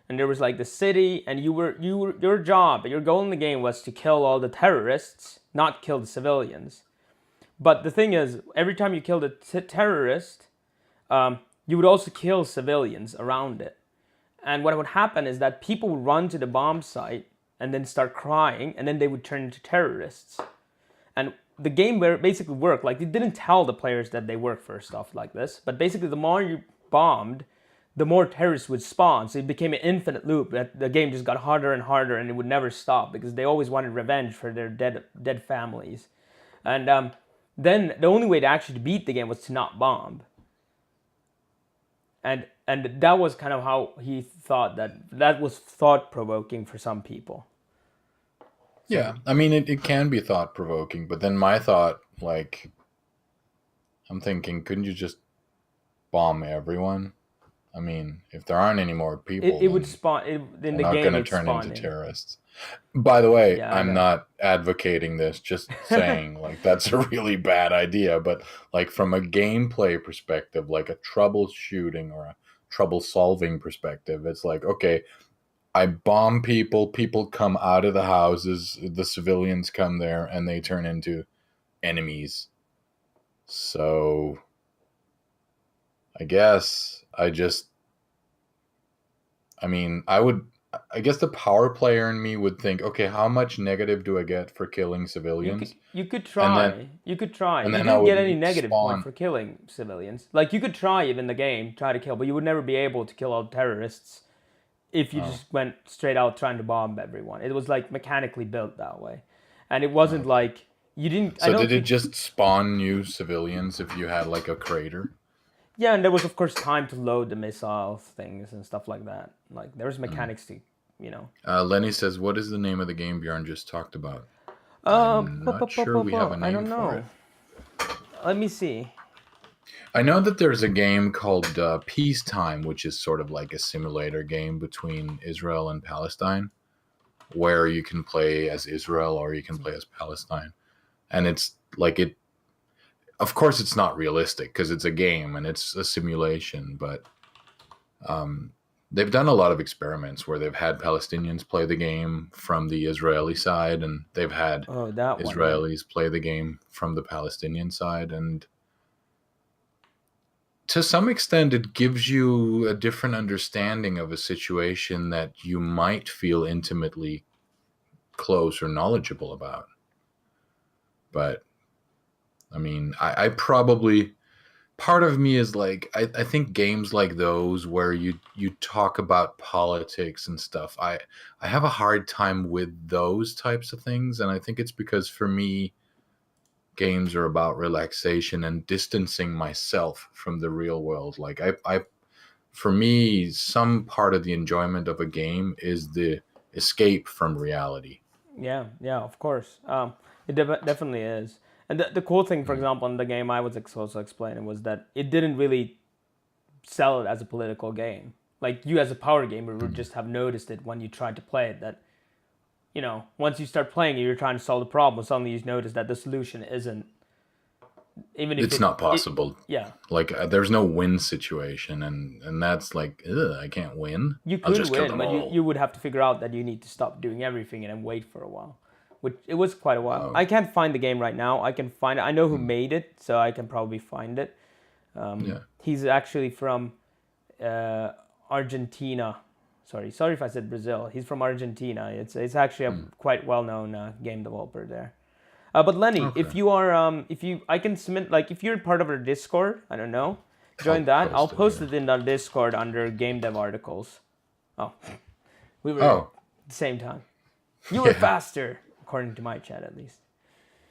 S1: and there was like the city, and your job, your goal in the game was to kill all the terrorists, not kill the civilians. But the thing is, every time you killed a terrorist, you would also kill civilians around it. And what would happen is that people would run to the bomb site and then start crying, and then they would turn into terrorists. And the game basically worked, like it didn't tell the players that they work for stuff like this, but basically the more you bombed, the more terrorists would spawn. So it became an infinite loop. That the game just got harder and harder, and it would never stop because they always wanted revenge for their dead families. And then the only way to actually beat the game was to not bomb. And that was kind of how he thought that was thought provoking for some people.
S2: Yeah, I mean, it can be thought provoking, but then my thought, like, I'm thinking, couldn't you just bomb everyone? I mean, if there aren't any more people,
S1: It would spawn in the game.
S2: not going to turn into terrorists. By the way, yeah, I'm not advocating this, just saying, like, that's a really bad idea. But, like, from a gameplay perspective, like a troubleshooting or a trouble-solving perspective, it's like, okay, I bomb people, people come out of the houses, the civilians come there, and they turn into enemies. So, I guess I guess the power player in me would think, okay, how much negative do I get for killing civilians?
S1: You could try. You didn't get any negative point for killing civilians. Like, you could try even the game, try to kill, but you would never be able to kill all terrorists if you just went straight out trying to bomb everyone. It was like mechanically built that way. And it wasn't like you didn't.
S2: So did it just spawn new civilians if you had like a crater?
S1: Yeah, and there was of course time to load the missile things and stuff like that. Like there was mechanics to, you know.
S2: Lenny says, "What is the name of the game Bjorn just talked about?" I'm not sure we have a name for it.
S1: Let me see.
S2: I know that there's a game called Peacetime, which is sort of like a simulator game between Israel and Palestine, where you can play as Israel or you can play as Palestine, and it's like it. Of course, it's not realistic because it's a game and it's a simulation, but they've done a lot of experiments where they've had Palestinians play the game from the Israeli side, and they've had Israelis play the game from the Palestinian side, and to some extent, it gives you a different understanding of a situation that you might feel intimately close or knowledgeable about. But I mean, I probably, part of me is like, I think games like those where you talk about politics and stuff, I have a hard time with those types of things. And I think it's because for me, games are about relaxation and distancing myself from the real world. Like for me, some part of the enjoyment of a game is the escape from reality.
S1: Yeah, of course. It definitely is. And the cool thing, for example, in the game I was also explaining was that it didn't really sell it as a political game. Like you as a power gamer would just have noticed it when you tried to play it, that, you know, once you start playing it, you're trying to solve the problem, suddenly you notice that the solution isn't, even if
S2: it's not possible.
S1: Yeah.
S2: Like there's no win situation, and that's like, I can't win.
S1: You could win, but you would have to figure out that you need to stop doing everything and then wait for a while. Which it was quite a while. I can't find the game right now. I know who made it, so I can probably find it. He's actually from Argentina. Sorry if I said Brazil. He's from Argentina. It's actually a quite well-known game developer there. But Lenny, if you are I can submit, like, if you're part of our Discord, I don't know, join that. I'll post it in our Discord under game dev articles. Oh, we were at the same time. You were faster. According to my chat, at least.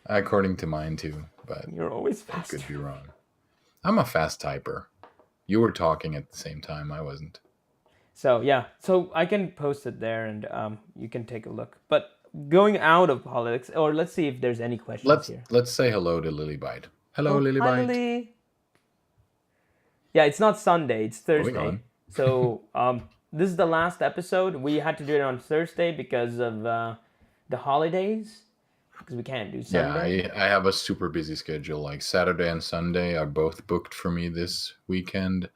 S2: According to mine, too. But
S1: you're always fast.
S2: Could be wrong. I'm a fast typer. You were talking at the same time. I wasn't.
S1: So, yeah. So, I can post it there, and you can take a look. But going out of politics, or let's see if there's any questions here.
S2: Let's say hello to Lilybite. Hello,
S1: Oh, hi,
S2: Lilybite.
S1: Lily. Yeah, it's not Sunday, it's
S2: Moving
S1: Thursday.
S2: on.
S1: So this is the last episode. We had to do it on Thursday because of the holidays, because we can't do Sunday.
S2: Yeah, I have a super busy schedule. Like Saturday and Sunday are both booked for me this weekend.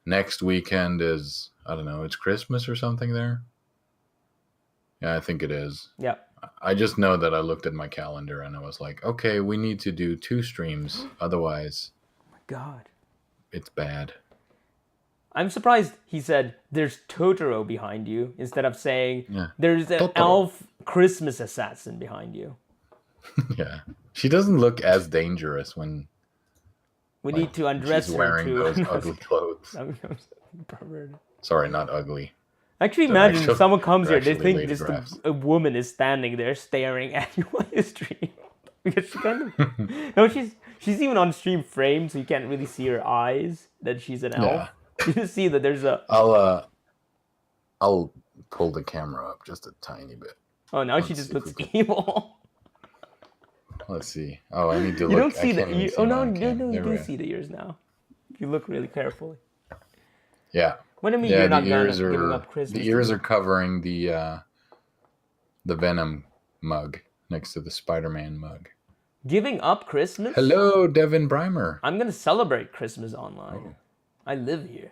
S2: Next weekend is, I don't know, it's Christmas or something there. Yeah, I think it is.
S1: Yeah.
S2: I just know that I looked at my calendar and I was like, okay, we need to do 2 streams. Otherwise,
S1: Oh my God.
S2: it's bad.
S1: I'm surprised he said there's Totoro behind you instead of saying
S2: Yeah.
S1: there's an
S2: Totoro.
S1: elf Christmas assassin behind you.
S2: Yeah. She doesn't look as dangerous when
S1: We need to undress
S2: she's
S1: her
S2: wearing
S1: to.
S2: those ugly clothes.
S1: I'm perverted.
S2: Sorry, not ugly.
S1: Actually,
S2: They're
S1: imagine
S2: actually-
S1: if someone comes
S2: they're
S1: here, they
S2: actually
S1: think
S2: lady
S1: just
S2: graphs.
S1: a woman is standing there staring at you on your stream. Because she kind of no, she's even on stream frame, so you can't really see her eyes that she's an elf.
S2: Yeah.
S1: You just see that there's a.
S2: I'll pull the camera up just a tiny bit.
S1: Oh, now she
S2: Let's
S1: just
S2: see if
S1: looks
S2: we
S1: evil.
S2: Let's see. Oh, I need to look.
S1: You don't see
S2: I
S1: the
S2: can't even
S1: ear.
S2: see
S1: Oh no,
S2: my
S1: no,
S2: cam.
S1: no, you
S2: There we
S1: do
S2: go.
S1: see the ears now. If you look really carefully.
S2: Yeah.
S1: What do you mean
S2: Yeah,
S1: you're not
S2: the
S1: gonna
S2: ears
S1: giving
S2: are
S1: up Christmas?
S2: the ears are covering the Venom mug next to the Spider-Man mug.
S1: Giving up Christmas?
S2: Hello, Devin Breimer.
S1: I'm gonna celebrate Christmas online.
S2: Oh.
S1: I live here.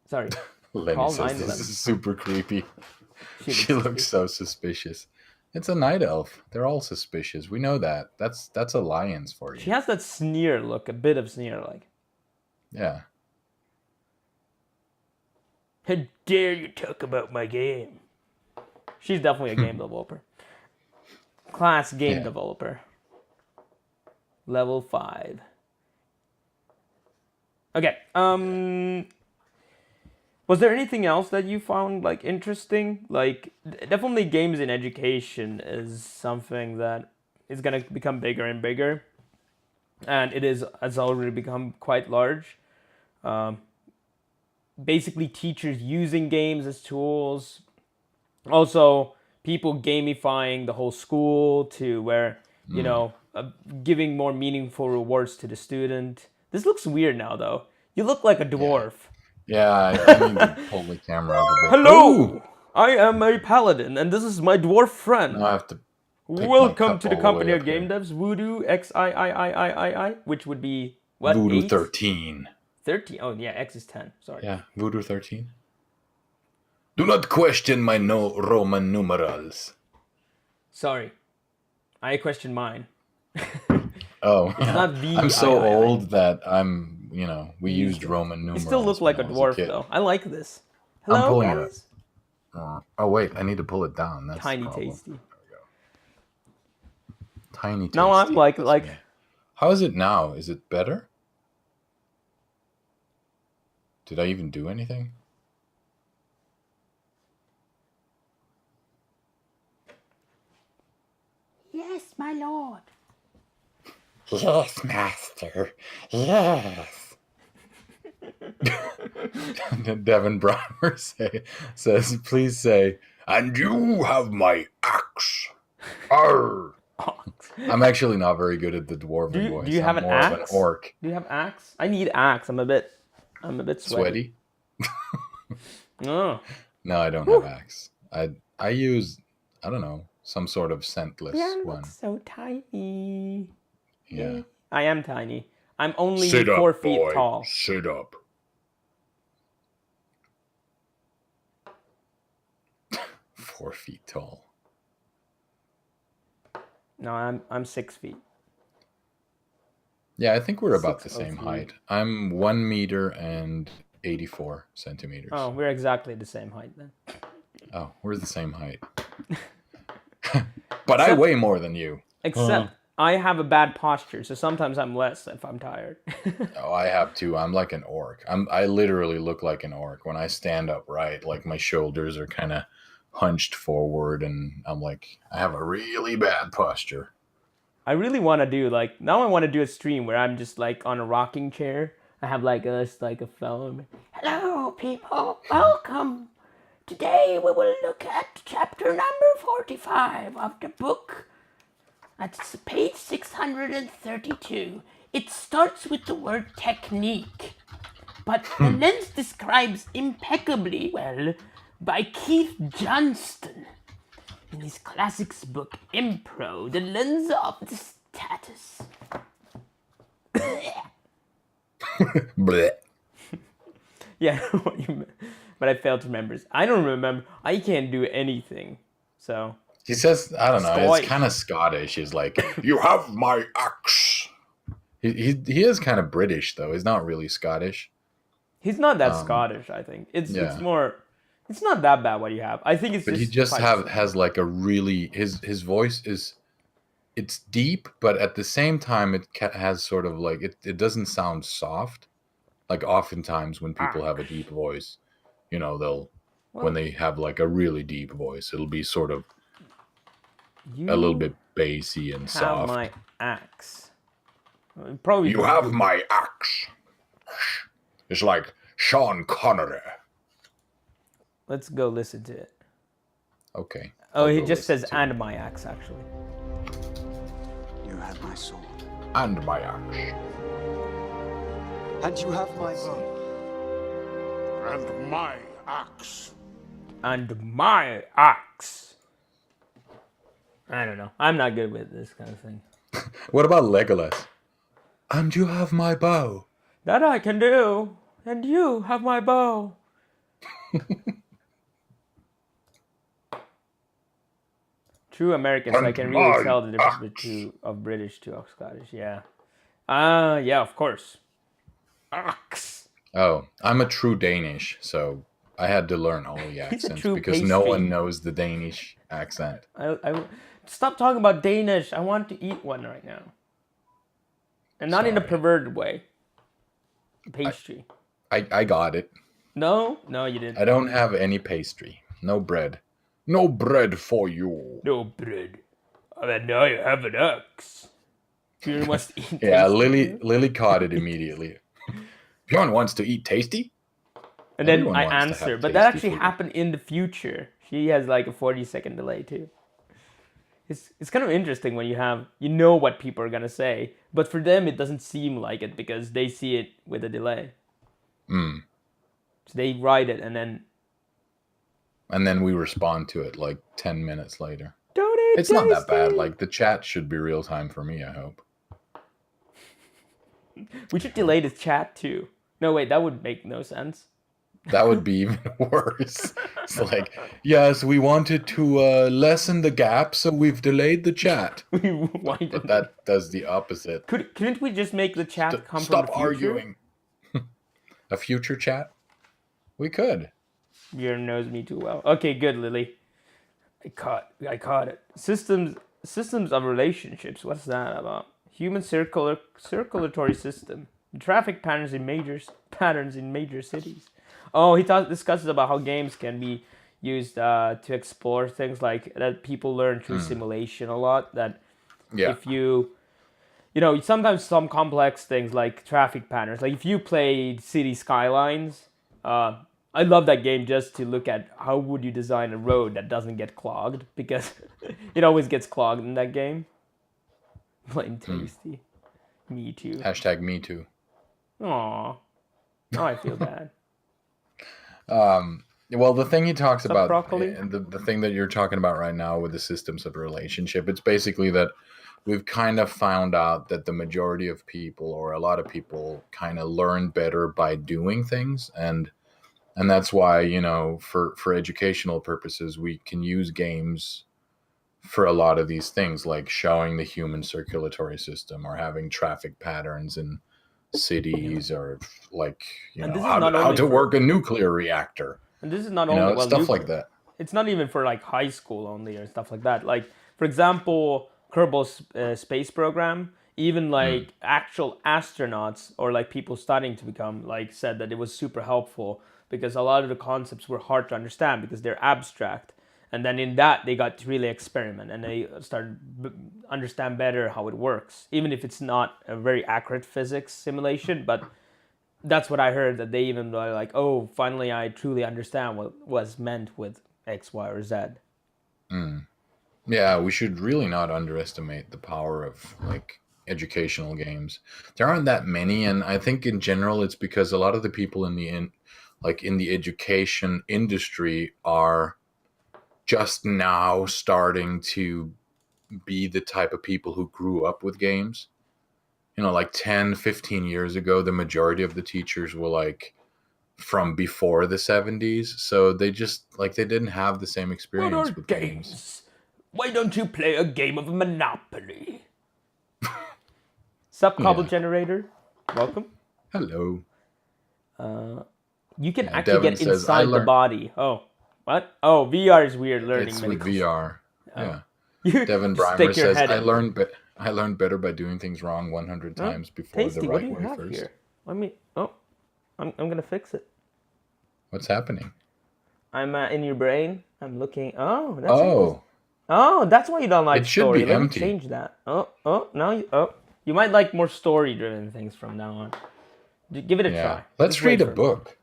S1: Sorry.
S2: Lenny
S1: Call
S2: says
S1: 911.
S2: this is super creepy.
S1: She
S2: She
S1: looks
S2: looks so suspicious. It's a night elf. They're all suspicious. We know that. That's alliance for
S1: She
S2: you.
S1: has that sneer look, a bit of sneer like.
S2: Yeah.
S1: How dare you talk about my game? She's definitely a game developer. Class game
S2: Yeah.
S1: developer. Level 5. Okay. Was there anything else that you found like interesting? Like definitely games in education is something that is gonna become bigger and bigger. And has already become quite large. Basically teachers using games as tools. Also, people gamifying the whole school to where, you know, giving more meaningful rewards to the student. This looks weird now, though. You look like a dwarf.
S2: Yeah, I need to pull the camera up a bit.
S1: Hello!
S2: Ooh!
S1: I am a paladin, and this is my dwarf friend.
S2: Now I have to my
S1: Welcome
S2: cup
S1: to the
S2: all the
S1: company
S2: way
S1: of
S2: up
S1: game
S2: here.
S1: devs, Voodoo XIIIIII, which would be, what,
S2: Voodoo
S1: 8?
S2: 13.
S1: 13? Oh, yeah, X is 10. Sorry.
S2: Yeah, Voodoo 13. Do not question my no Roman numerals.
S1: Sorry. I question mine.
S2: Oh,
S1: not V
S2: I'm so
S1: I, I.
S2: old that we used Roman numerals.
S1: You still look like a
S2: when I was
S1: dwarf,
S2: kid.
S1: though. I like this. Hello,
S2: pulling it up.
S1: guys.
S2: Oh wait, I need to pull it down. That's
S1: Tiny
S2: the problem.
S1: tasty.
S2: Tiny tasty.
S1: Now I'm like
S2: That's me. How is it now? Is it better? Did I even do anything?
S1: Yes, my lord.
S2: Yes, master. Yes. Devin Breimer says, please say, and you have my axe. Arr. I'm actually not very good at the dwarven
S1: Do you-
S2: voice.
S1: do you have
S2: I'm
S1: an
S2: more of an
S1: axe?
S2: orc.
S1: Do you have axe? I need axe. I'm a bit sweaty.
S2: Sweaty?
S1: Oh.
S2: No, I don't have axe. I use, I don't know, some sort of scentless
S1: Yeah,
S2: one.
S1: looks so tiny.
S2: Yeah.
S1: I am tiny. I'm only
S2: Sit up,
S1: 4 feet
S2: boy.
S1: tall.
S2: Sit up. 4 feet tall.
S1: No, I'm 6 feet.
S2: Yeah, I think we're about the
S1: 6'03".
S2: same height. I'm 1 meter and 84 centimeters.
S1: Oh, we're exactly the same height then.
S2: Oh, we're the same height. But I
S1: Except-
S2: weigh more than you.
S1: Except I have a bad posture, so sometimes I'm less if I'm tired.
S2: Oh, I have too. I'm like an orc. I literally look like an orc when I stand upright. Like my shoulders are kind of hunched forward, and I'm like, I have a really bad posture.
S1: I really want to do now I want to do a stream where I'm just like on a rocking chair. I have like a phone. Hello, people. Welcome Today we will look at chapter number 45 of the book. That's page 632. It starts with the word technique, but the lens describes impeccably well by Keith Johnston in his classics book Impro, the lens of the status.
S2: Blech.
S1: Yeah, what you meant. But I failed to remember. I don't remember. I can't do anything. So
S2: He says, I don't know,
S1: Scottish.
S2: it's kind of Scottish. He's like, you have my axe. He is kind of British, though. He's not really Scottish.
S1: he's not that Scottish. I think it's
S2: yeah.
S1: more. It's not that bad what you have. I think it's
S2: But
S1: just.
S2: he just
S1: quite-
S2: has like a really his voice is it's deep, but at the same time it has sort of like it doesn't sound soft. Like oftentimes when people have a deep voice, you know, they'll when they have like a really deep voice, it'll be sort of a little bit bassy and
S1: have
S2: soft.
S1: my axe. Probably.
S2: You have my axe. It's like Sean Connery.
S1: Let's go listen to it.
S2: Okay.
S1: Oh,
S2: I'll
S1: he
S2: go
S1: just
S2: listen
S1: says
S2: to it.
S1: "and my axe" actually.
S3: You have my sword,
S2: And my axe.
S3: and you have my bow.
S4: And my axe.
S1: And my axe. I don't know. I'm not good with this kind of thing.
S2: What about Legolas? And you have my bow.
S1: That I can do. And you have my bow. True American, so I can really
S2: my
S1: tell the difference between of British to Scottish. Yeah. Yeah, of course. Axe.
S2: Oh, I'm a true Danish, so I had to learn all the
S1: He's a
S2: accents
S1: true
S2: because no
S1: pastry.
S2: one knows the Danish accent.
S1: Stop talking about Danish. I want to eat one right now. And not in a
S2: Sorry.
S1: perverted way. Pastry.
S2: I got it.
S1: No, you didn't.
S2: I don't have any pastry. No bread. No bread for you.
S1: No bread. And now you have an axe. Bjorn wants to eat.
S2: Yeah,
S1: tasty.
S2: Lily caught it immediately. Bjorn wants to eat tasty.
S1: And then
S2: Everyone
S1: I
S2: wants to
S1: answer,
S2: have
S1: but that
S2: tasty
S1: actually
S2: food.
S1: happened in the future. She has like a 40-second delay too. It's kind of interesting when you know what people are gonna say, but for them it doesn't seem like it because they see it with a delay.
S2: Mm.
S1: So they write it and then
S2: we respond to it like 10 minutes later.
S1: donate.
S2: It's not that bad.
S1: tasty.
S2: Like the chat should be real time for me, I hope.
S1: We should delay the chat too. No wait, that would make no sense.
S2: That would be even worse. It's like, yes, we wanted to lessen the gap, so we've delayed the chat.
S1: Why
S2: But
S1: didn't-
S2: that does the opposite.
S1: Couldn't we just make the chat come
S2: Stop
S1: from the future?
S2: arguing. A future chat? We could.
S1: Bjorn knows me too well. Okay, good, Lily. I caught it. Systems of relationships. What's that about? Human circulatory system. Traffic patterns in major cities. Oh, he discusses about how games can be used to explore things like that. People learn through simulation a lot. That
S2: Yeah.
S1: if you sometimes some complex things like traffic patterns, like if you play City Skylines, I love that game just to look at how would you design a road that doesn't get clogged, because it always gets clogged in that game. Plain tasty. Me too.
S2: Hashtag me too.
S1: Aw. Now I feel bad.
S2: Well, the thing he talks
S1: up,
S2: about,
S1: broccoli?
S2: and the thing that you're talking about right now with the systems of relationship, it's basically that we've kind of found out that the majority of people, or a lot of people, kind of learn better by doing things, and that's why, you know, for educational purposes, we can use games for a lot of these things, like showing the human circulatory system, or having traffic patterns in cities, or like, you
S1: And
S2: know,
S1: this is not
S2: how
S1: only
S2: to
S1: for-
S2: work a nuclear reactor.
S1: And this is not
S2: You
S1: only
S2: know, stuff like
S1: nuclear.
S2: that.
S1: It's not even for like high school only or stuff like that. Like, for example, Kerbal's space program, even like actual astronauts or like people starting to become, like, said that it was super helpful because a lot of the concepts were hard to understand because they're abstract. And then in that, they got to really experiment and they started understand better how it works, even if it's not a very accurate physics simulation. But that's what I heard, that they even were like, oh, finally I truly understand what was meant with X, Y, or Z.
S2: Yeah, we should really not underestimate the power of like educational games. There aren't that many, and I think in general it's because a lot of the people in the education industry are just now starting to be the type of people who grew up with games. You know, like 10, 15 years ago, the majority of the teachers were like from before the 70s, so they just like they didn't have the same
S1: What
S2: experience
S1: are
S2: with games.
S1: games? Why don't you play a game of Monopoly? Sup, Cobble
S2: Yeah.
S1: Generator? Welcome.
S2: Hello.
S1: You can
S2: Yeah,
S1: actually
S2: Devin
S1: get
S2: says, I
S1: inside the
S2: learned
S1: body. Oh, what? Oh, VR is weird learning
S2: it's with
S1: medical.
S2: VR. Yeah.
S1: You
S2: Devin
S1: just
S2: Brimer
S1: stick your
S2: says,
S1: head in.
S2: I learned better by doing things wrong 100
S1: Huh?
S2: times before
S1: Tasty,
S2: the
S1: what do
S2: right
S1: you
S2: way
S1: have
S2: first.
S1: here? Let me. Oh, I'm gonna fix it.
S2: What's happening?
S1: I'm in your brain. I'm looking. Oh, that's
S2: Oh,
S1: oh, that's why you don't like
S2: it should
S1: story.
S2: be
S1: Let me
S2: empty.
S1: change that. Now you. Oh, you might like more story-driven things from now on. Give it a
S2: Yeah.
S1: try.
S2: Let's
S1: Just wait
S2: read a
S1: for
S2: book.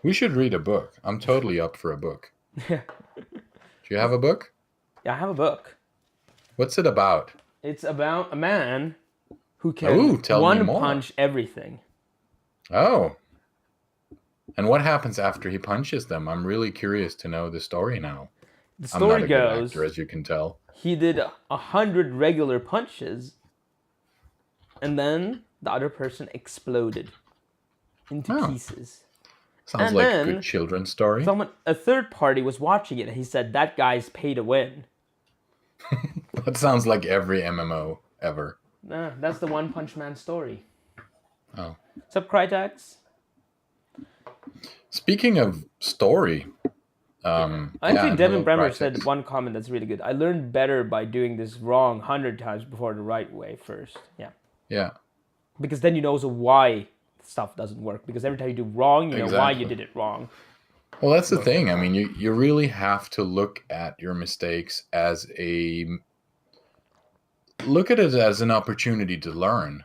S2: We should read a book. I'm totally up for a book. Do you have a book?
S1: Yeah, I have a book.
S2: What's it about?
S1: It's about a man who can
S2: Ooh, tell me
S1: one
S2: more.
S1: punch everything.
S2: Oh. And what happens after he punches them? I'm really curious to know the story now.
S1: The
S2: I'm not
S1: story
S2: a good
S1: goes,
S2: actor, as you can tell.
S1: he did 100 regular punches, and then the other person exploded into
S2: Oh.
S1: pieces.
S2: Sounds
S1: And
S2: like a
S1: then
S2: good children's story.
S1: a third party was watching it, and he said, that guy's pay to win.
S2: That sounds like every MMO ever.
S1: Nah, that's the One Punch Man story.
S2: Oh.
S1: Sup, Crytax?
S2: Speaking of story,
S1: Actually,
S2: yeah,
S1: Devin
S2: hello,
S1: Bremer
S2: Crytex.
S1: said one comment that's really good. I learned better by doing this wrong 100 times before the right way first. Yeah.
S2: Yeah,
S1: Because then you know also why stuff doesn't work. Because every time you do wrong, you know why you
S2: Exactly.
S1: did it wrong.
S2: well, that's the thing. I mean, you really have to look at your mistakes look at it as an opportunity to learn.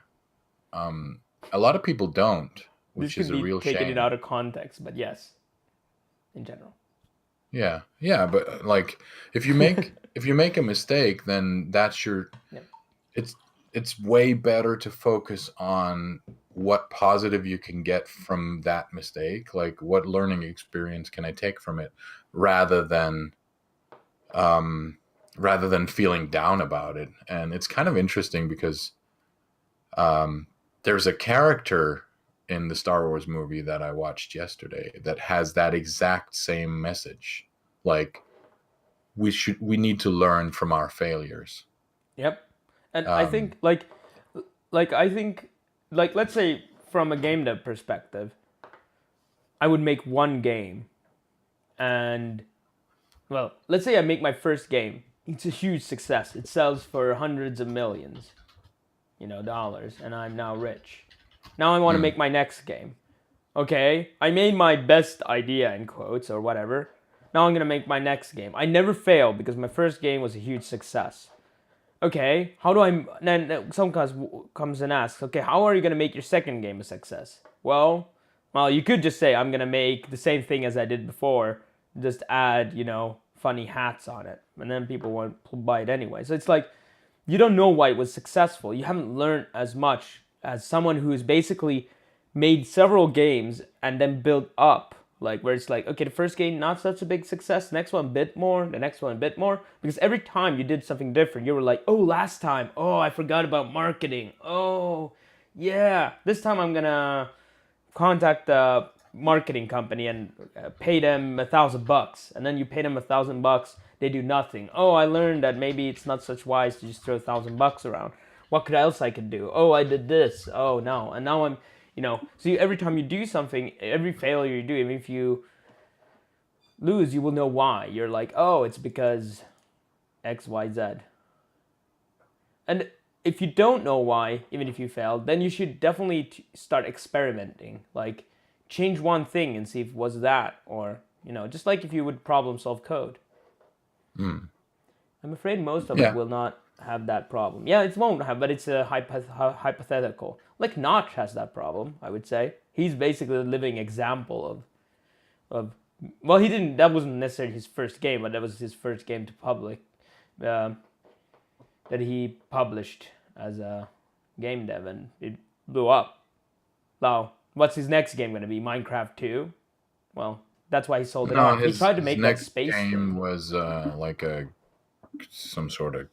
S2: A lot of people don't, which
S1: This
S2: is
S1: could
S2: a
S1: be
S2: real
S1: taking
S2: shame.
S1: it out of context, but yes, in general.
S2: Yeah, but like if you make a mistake, then that's your.
S1: Yep.
S2: It's way better to focus on what positive you can get from that mistake, like what learning experience can I take from it, rather than feeling down about it. And it's kind of interesting because there's a character in the Star Wars movie that I watched yesterday that has that exact same message. Like we need to learn from our failures.
S1: Yep. And I think like let's say from a game dev perspective, I would make one game, and well, let's say I make my first game. It's a huge success. It sells for hundreds of millions, dollars, and I'm now rich. Now I want to make my next game. Okay, I made my best idea in quotes or whatever. Now I'm gonna make my next game. I never fail because my first game was a huge success. Okay, how do I? Then someone comes and asks, okay, how are you gonna make your second game a success? Well, you could just say I'm gonna make the same thing as I did before, just add funny hats on it, and then people won't buy it anyway. So it's like you don't know why it was successful. You haven't learned as much as someone who's basically made several games and then built up, like where it's like, okay, the first game not such a big success, next one a bit more, the next one a bit more, because every time you did something different, you were like, oh, last time, oh, I forgot about marketing, oh yeah, this time I'm gonna contact the marketing company and pay them $1,000, and then you pay them $1,000, they do nothing. Oh, I learned that maybe it's not such wise to just throw $1,000 around. What else I could do? Oh, I did this. Oh no, and now I'm so every time you do something, every failure you do, even if you lose, you will know why. You're like, oh, it's because X, Y, Z. And if you don't know why, even if you failed, then you should definitely start experimenting. Like, change one thing and see if it was that, or just like if you would problem solve code. I'm afraid most of it will not have that problem. Yeah, it won't have, but it's a hypothetical. Like Notch has that problem, I would say. He's basically a living example of well, he didn't. That wasn't necessarily his first game, but that was his first game to public that he published as a game dev, and it blew up. Now, what's his next game gonna be? Minecraft 2? Well, that's why he sold it off. He tried to make that
S2: next
S1: space
S2: game
S1: thing.
S2: was like some sort of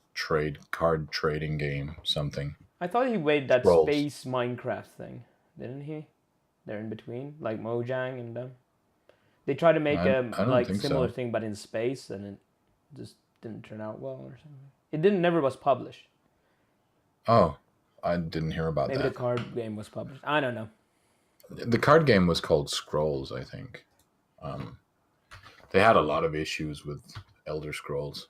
S2: card trading game, something.
S1: I thought he made that
S2: Scrolls.
S1: space Minecraft thing, didn't he? They're in between, like Mojang and them. They tried to make
S2: I
S1: a
S2: don't
S1: like
S2: think
S1: similar
S2: so.
S1: thing, but in space, and it just didn't turn out well or something. It didn't never was published.
S2: Oh, I didn't hear about
S1: Maybe
S2: that.
S1: the card game was published. I don't know.
S2: The card game was called Scrolls, I think. They had a lot of issues with Elder Scrolls.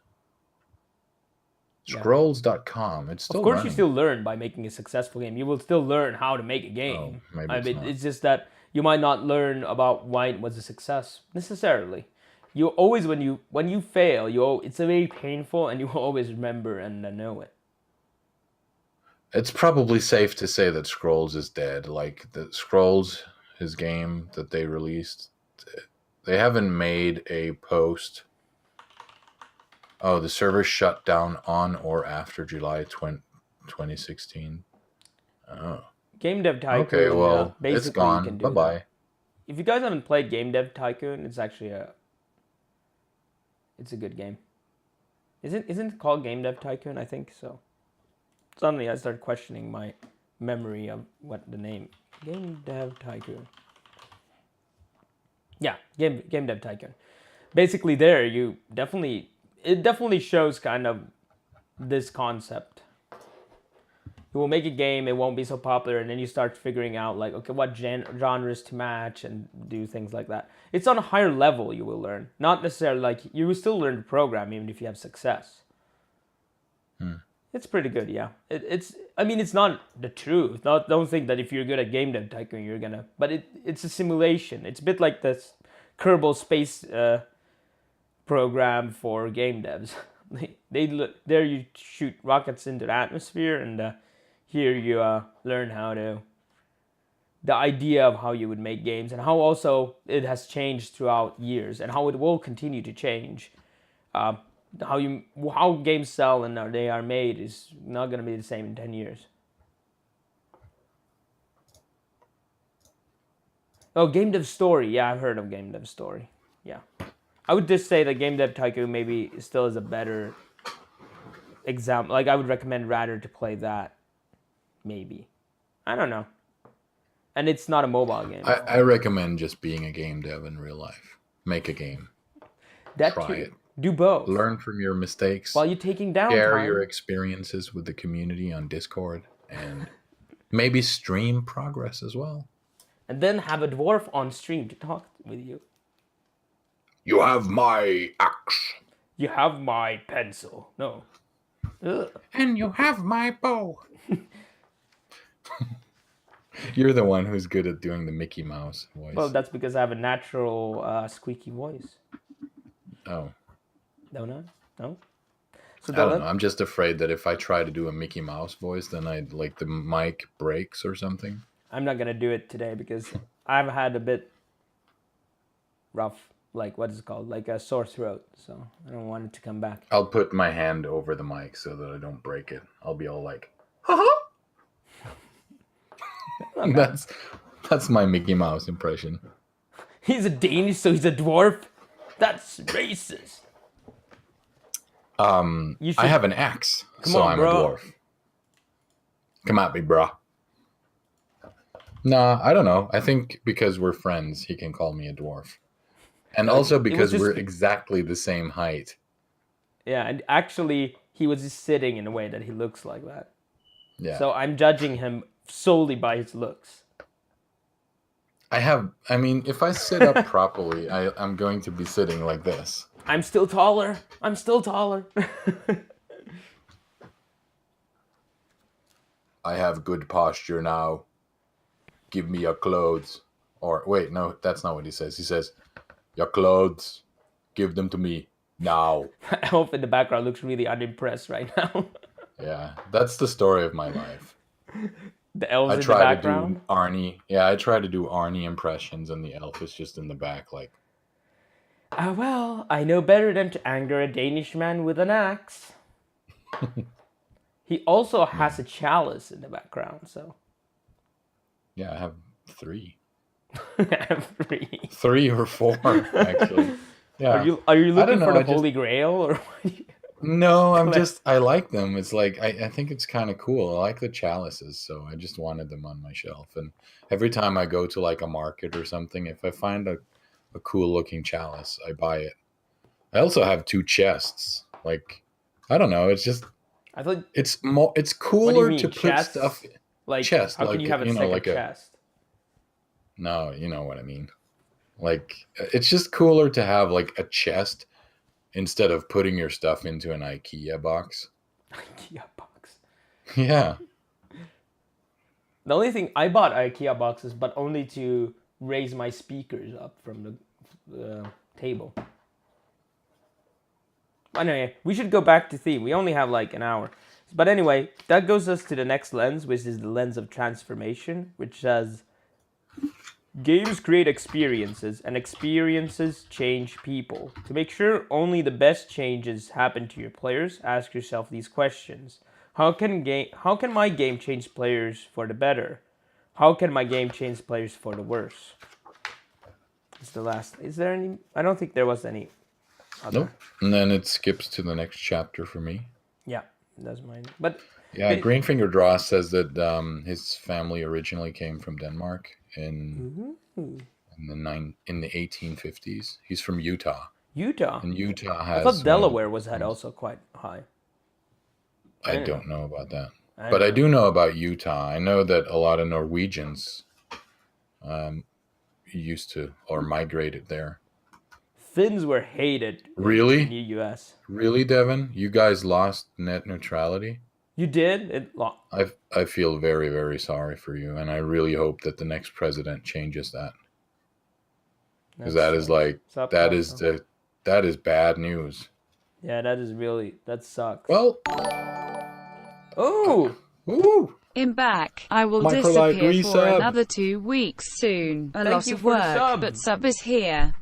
S1: Yeah.
S2: Scrolls.com. It's still
S1: Of course,
S2: running.
S1: you still learn by making a successful game. You will still learn how to make a game.
S2: Oh, maybe
S1: I
S2: it's
S1: mean,
S2: not.
S1: it's just that you might not learn about why it was a success necessarily. You always when you fail, it's very painful, and you will always remember and know it.
S2: It's probably safe to say that Scrolls is dead. Like the Scrolls, his game that they released, they haven't made a post. Oh, the server shut down on or after July 2016. Oh,
S1: Game Dev Tycoon.
S2: okay. Well,
S1: basically
S2: it's
S1: you
S2: gone.
S1: can do
S2: Bye bye.
S1: that. If you guys haven't played Game Dev Tycoon, it's actually it's a good game. Isn't it called Game Dev Tycoon? I think so. Suddenly I started questioning my memory of what the name. Game Dev Tycoon. Yeah, Game Dev Tycoon. Basically there it definitely shows kind of this concept. You will make a game, it won't be so popular, and then you start figuring out like, okay, what genres to match and do things like that. It's on a higher level you will learn. Not necessarily like, you will still learn to program even if you have success. It's pretty good, yeah. It's not the truth. Don't think that if you're good at Game Dev Tycoon, you're gonna... But it's a simulation. It's a bit like this Kerbal Space program for game devs. There you shoot rockets into the atmosphere, and here you learn how to... The idea of how you would make games, and how also it has changed throughout years, and how it will continue to change. How games sell and they are made is not going to be the same in 10 years. Oh, Game Dev Story. Yeah, I've heard of Game Dev Story. Yeah. I would just say that Game Dev Tycoon maybe still is a better example. Like, I would recommend rather to play that. Maybe. I don't know. And it's not a mobile game.
S2: I recommend just being a game dev in real life. Make a game.
S1: That
S2: Try
S1: too.
S2: it.
S1: Do both.
S2: Learn from your mistakes.
S1: While you're taking downtime.
S2: Share your experiences with the community on Discord, and maybe stream progress as well.
S1: And then have a dwarf on stream to talk with you.
S2: You have my axe.
S1: You have my pencil. No. Ugh.
S2: And you have my bow. You're the one who's good at doing the Mickey Mouse voice.
S1: Well, that's because I have a natural squeaky voice.
S2: Oh.
S1: Don't I? No? So
S2: I don't know. I'm just afraid that if I try to do a Mickey Mouse voice, then the mic breaks or something.
S1: I'm not going to do it today because I've had a bit rough, like, what is it called? Like a sore throat. So I don't want it to come back.
S2: I'll put my hand over the mic so that I don't break it. I'll be all like, ha. That's my Mickey Mouse impression.
S1: He's a Danish, so he's a dwarf? That's racist. You should...
S2: I have an axe, so
S1: on,
S2: I'm
S1: bro.
S2: a dwarf. Come at me, bro. Nah, I don't know. I think because we're friends, he can call me a dwarf. And also because we're exactly the same height.
S1: Yeah, and actually, he was just sitting in a way that he looks like that.
S2: Yeah.
S1: So I'm judging him solely by his looks.
S2: If I sit up properly, I'm going to be sitting like this.
S1: I'm still taller. I'm still taller.
S2: I have good posture now. Give me your clothes. Or, wait, no, that's not what he says. He says, your clothes, give them to me now.
S1: Elf in the background looks really unimpressed right now.
S2: Yeah, that's the story of my life.
S1: The elves
S2: I
S1: in the
S2: try to
S1: background.
S2: do Arnie. Yeah, I try to do Arnie impressions, and the elf is just in the back, like,
S1: Ah, well, I know better than to anger a Danish man with an axe. He also has a chalice in the background, so
S2: yeah, I have 3,
S1: I have 3.
S2: 3 or 4 actually.
S1: Are
S2: Yeah,
S1: you
S2: I don't
S1: looking for
S2: know.
S1: the
S2: I just
S1: Holy Grail or what?
S2: no.
S1: Collect?
S2: I like them. It's like I think it's kind of cool. I like the chalices, so I just wanted them on my shelf. And every time I go to like a market or something, if I find a cool looking chalice, I buy it. I also have 2 chests. Like, I don't know. It's just
S1: I thought.
S2: it's
S1: What do you
S2: cooler to
S1: mean
S2: put stuff
S1: chests? Like,
S2: chest,
S1: how can
S2: like,
S1: you have a second
S2: like a
S1: chest?
S2: no, you know what I mean. Like, it's just cooler to have like a chest instead of putting your stuff into an IKEA box.
S1: IKEA box.
S2: Yeah.
S1: The only thing I bought IKEA boxes, but only to raise my speakers up from the table. Anyway, we should go back to theme. We only have like an hour. But anyway, that goes us to the next lens, which is the lens of transformation, which says games create experiences, and experiences change people. To make sure only the best changes happen to your players, ask yourself these questions. How can my game change players for the better? How can my game change players for the worse? It's the last. Is there any? I don't think there was any other.
S2: Nope. And then it skips to the next chapter for me.
S1: Yeah, that's mine. But
S2: Yeah, Greenfinger Draw says that his family originally came from Denmark in the 1850s. He's from Utah,
S1: Utah.
S2: and Utah
S1: I
S2: has
S1: thought
S2: one of
S1: Delaware
S2: the
S1: was had
S2: most-
S1: also quite high.
S2: I
S1: don't know.
S2: don't know about that,
S1: I
S2: but
S1: don't
S2: I
S1: know.
S2: do know about Utah. I know that a lot of Norwegians used to or migrated there.
S1: Finns were hated
S2: Really?
S1: in the U.S.
S2: Really, Devin? You guys lost net neutrality?
S1: You did?
S2: I feel very, very sorry for you, and I really hope that the next president changes that, because that is like
S1: Sup,
S2: that is
S1: Costa?
S2: that is bad news.
S1: Yeah, that sucks.
S2: Well,
S1: Oh,
S2: ooh,
S4: I'm back. I will
S2: Microlight
S4: disappear for
S2: resub.
S4: another 2 weeks soon. A
S1: Thank
S4: lot
S1: you
S4: of
S1: for the
S4: work,
S1: sub.
S4: but sub is here.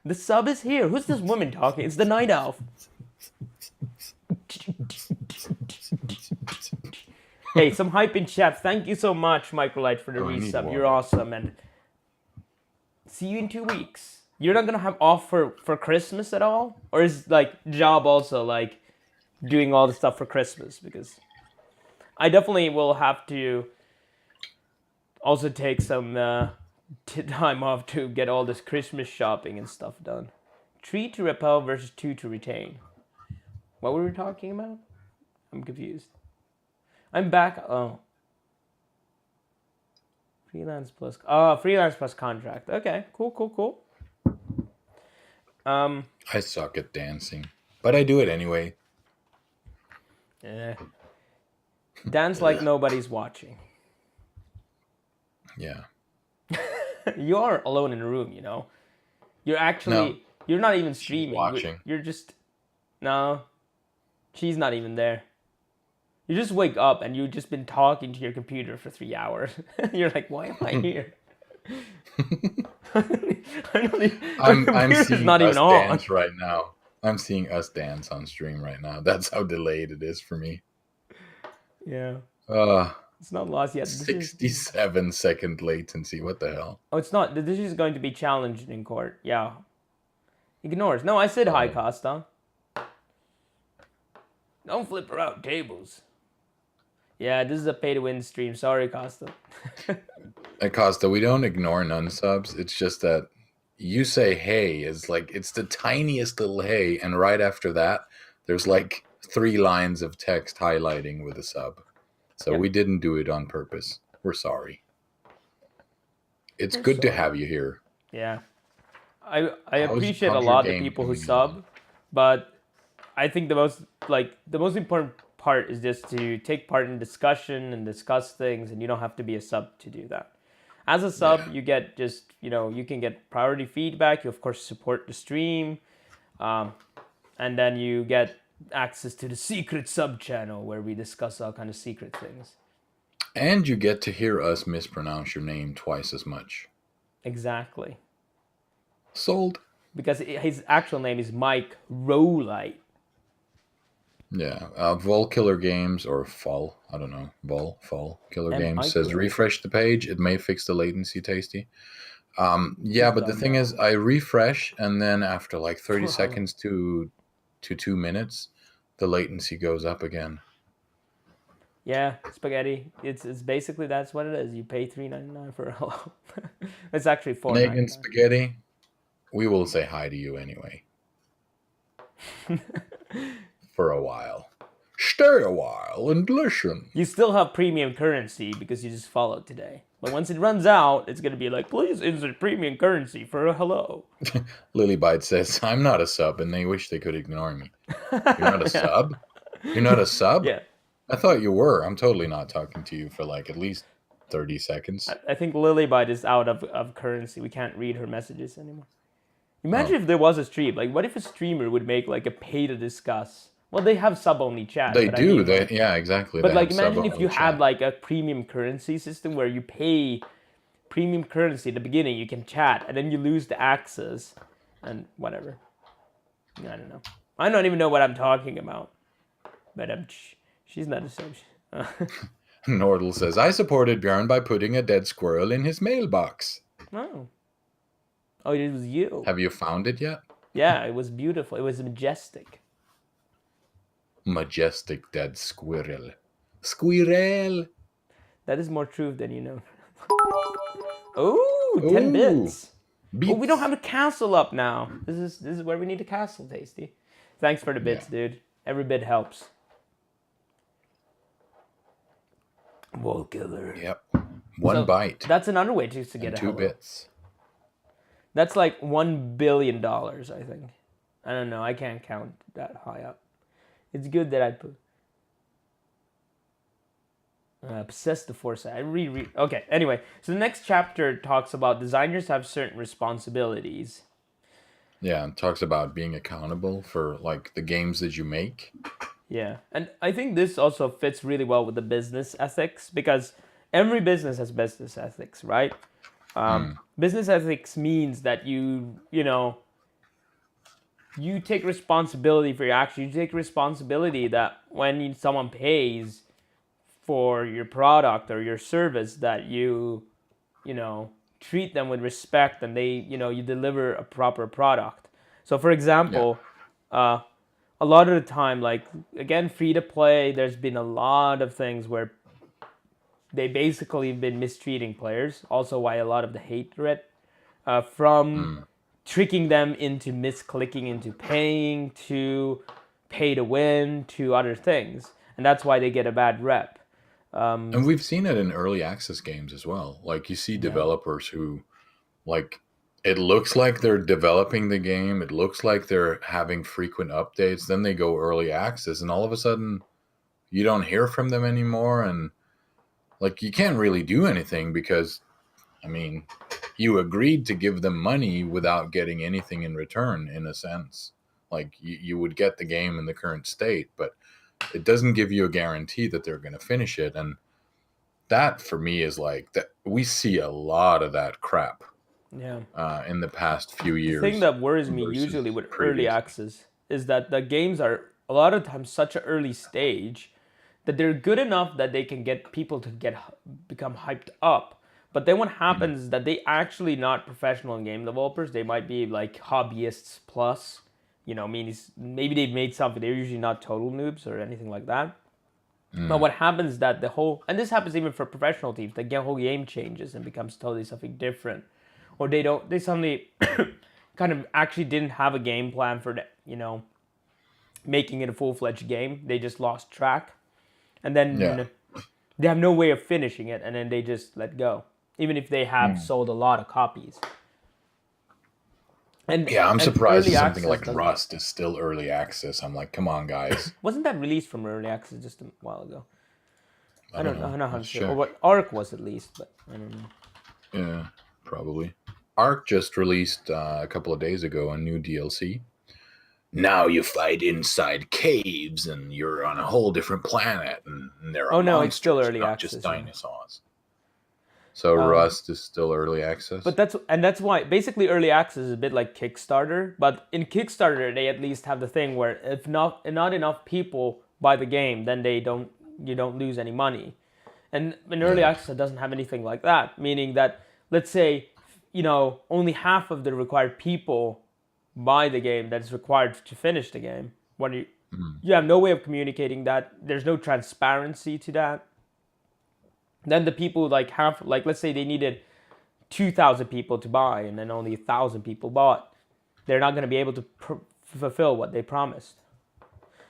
S1: the sub is here. Who's this woman talking? It's the night elf. Hey, some hype in chat. Thank you so much, Microlight, for the
S2: Oh, I need
S1: resub. You're
S2: water.
S1: awesome, and see you in 2 weeks. You're not gonna have off for Christmas at all, or is like job also like doing all the stuff for Christmas? Because I definitely will have to also take some time off to get all this Christmas shopping and stuff done. 3 to repel versus 2 to retain. What were we talking about? I'm confused. I'm back. Oh. Freelance plus contract. Okay, cool.
S2: I suck at dancing, but I do it anyway.
S1: Dance like nobody's watching.
S2: Yeah.
S1: You are alone in a room, you know. You're actually
S2: No.
S1: you're not even streaming.
S2: watching.
S1: You're just no. She's not even there. You just wake up and you've just been talking to your computer for 3 hours. You're like, why am I here?
S2: I'm
S1: computer's
S2: seeing
S1: not
S2: us
S1: even on.
S2: dance right now. I'm seeing us dance on stream right now. That's how delayed it is for me.
S1: Yeah,
S2: Uh,
S1: it's not lost yet. This is,
S2: 67-second latency. What the hell?
S1: oh, it's not. This is going to be challenged in court. Yeah. Ignores. No, I said hi, Costa. Don't flip around tables. Yeah, this is a pay-to-win stream. Sorry, Costa.
S2: Acosta, we don't ignore none subs. It's just that you say hey is like it's the tiniest little hey, and right after that, there's like 3 lines of text highlighting with a sub. So
S1: Yep.
S2: we didn't do it on purpose. We're sorry. It's
S1: We're
S2: good to
S1: sorry.
S2: have you here.
S1: Yeah. I
S2: How's
S1: appreciate a
S2: your
S1: lot the
S2: game
S1: people who
S2: coming
S1: sub, but I think the most important part is just to take part in discussion and discuss things, and you don't have to be a sub to do that. As a sub, you get just, you can get priority feedback. You, of course, support the stream. And then you get access to the secret sub channel where we discuss all kind of secret things.
S2: And you get to hear us mispronounce your name twice as much.
S1: Exactly.
S2: Sold.
S1: Because his actual name is Mike Rowlight.
S2: Yeah. Vol Killer Games, or Fall, I don't know. Fall Killer Games says refresh the page. It may fix the latency, Tasty. Yeah, but the thing is, I refresh, and then after like 30 seconds to 2 minutes, the latency goes up again.
S1: Yeah, Spaghetti. It's basically that's what it is. You pay $3.99 for a hello. It's actually $4.99.
S2: Megan Spaghetti, we will say hi to you anyway. For a while. Stay a while and listen.
S1: You still have premium currency because you just followed today. But once it runs out, it's going to be like, please insert premium currency for a hello.
S2: Lilybite says, I'm not a sub, and they wish they could ignore me. You're not a sub? You're not a sub?
S1: Yeah.
S2: I thought you were. I'm totally not talking to you for like at least 30 seconds.
S1: I think Lilybite is out of currency. We can't read her messages anymore. Imagine if there was a stream. Like, what if a streamer would make like a pay to discuss? Well, they have sub-only chat.
S2: They
S1: but
S2: do.
S1: I mean,
S2: Yeah, exactly.
S1: But
S2: they
S1: like,
S2: have
S1: imagine if you
S2: sub-only
S1: had
S2: chat.
S1: like a premium currency system where you pay premium currency at the beginning, you can chat, and then you lose the access, and whatever. I don't know. I don't even know what I'm talking about. But she's not a sub.
S2: Nordal says, I supported Bjorn by putting a dead squirrel in his mailbox.
S1: Oh. Oh, it was you.
S2: Have you found it yet?
S1: Yeah, it was beautiful. It was majestic.
S2: Majestic dead squirrel. Squirrel!
S1: That is more truth than you know. Oh, 10 bits. Oh, we don't have a castle up now. This is where we need a castle, Tasty. Thanks for the bits, dude. Every bit helps. Wall killer.
S2: Yep. One bite.
S1: That's another way to get a
S2: 2
S1: hello.
S2: bits.
S1: That's like $1 billion, I think. I don't know. I can't count that high up. It's good that I put... possess the foresight. I read. Okay, anyway. So the next chapter talks about designers have certain responsibilities.
S2: Yeah, it talks about being accountable for like the games that you make.
S1: Yeah, and I think this also fits really well with the business ethics because every business has business ethics, right? Business ethics means that you take responsibility for your actions. You take responsibility that when someone pays for your product or your service, that you treat them with respect and you deliver a proper product. So, for example, a lot of the time, like, again, free to play, there's been a lot of things where they basically been mistreating players. Also, why a lot of the hatred from tricking them into misclicking into paying to pay to win to other things, and that's why they get a bad rep.
S2: And we've seen it in early access games as well. Like you see developers who, like, it looks like they're developing the game. It looks like they're having frequent updates. Then they go early access, and all of a sudden, you don't hear from them anymore. And like, you can't really do anything because, I mean, you agreed to give them money without getting anything in return, in a sense. Like, you would get the game in the current state, but it doesn't give you a guarantee that they're going to finish it. And that, for me, is like that. We see a lot of that crap.
S1: Yeah.
S2: In the past few years.
S1: The thing that worries me
S2: versus
S1: usually with early
S2: previously.
S1: access is that the games are a lot of times such an early stage that they're good enough that they can get people to become hyped up. But then what happens is that they actually not professional game developers. They might be like hobbyists plus, meaning maybe they've made something. They're usually not total noobs or anything like that. But what happens is that and this happens even for professional teams, the whole game changes and becomes totally something different. Or they suddenly kind of actually didn't have a game plan for making it a full-fledged game. They just lost track. And then they have no way of finishing it, and then they just let go. Even if they have sold a lot of copies. And
S2: I'm surprised
S1: early
S2: something
S1: access
S2: like
S1: doesn't-
S2: Rust is still early access. I'm like, come on, guys.
S1: Wasn't that released from early access just a while ago? I don't know. I'm not
S2: Let's
S1: sure.
S2: check.
S1: Or what Arc was at least, but I don't know.
S2: Yeah, probably. Ark just released a couple of days ago a new DLC. now you fight inside caves and you're on a whole different planet and there are
S1: Oh no,
S2: monsters,
S1: it's still early
S2: not
S1: access.
S2: just
S1: Yeah.
S2: dinosaurs. So Rust is still early access.
S1: But that's why basically early access is a bit like Kickstarter. But in Kickstarter, they at least have the thing where if not enough people buy the game, then you don't lose any money. And in early access, it doesn't have anything like that. Meaning that let's say only half of the required people buy the game that is required to finish the game. When you have no way of communicating that, there's no transparency to that. Then the people let's say they needed 2,000 people to buy, and then only 1,000 people bought. They're not going to be able to fulfill what they promised.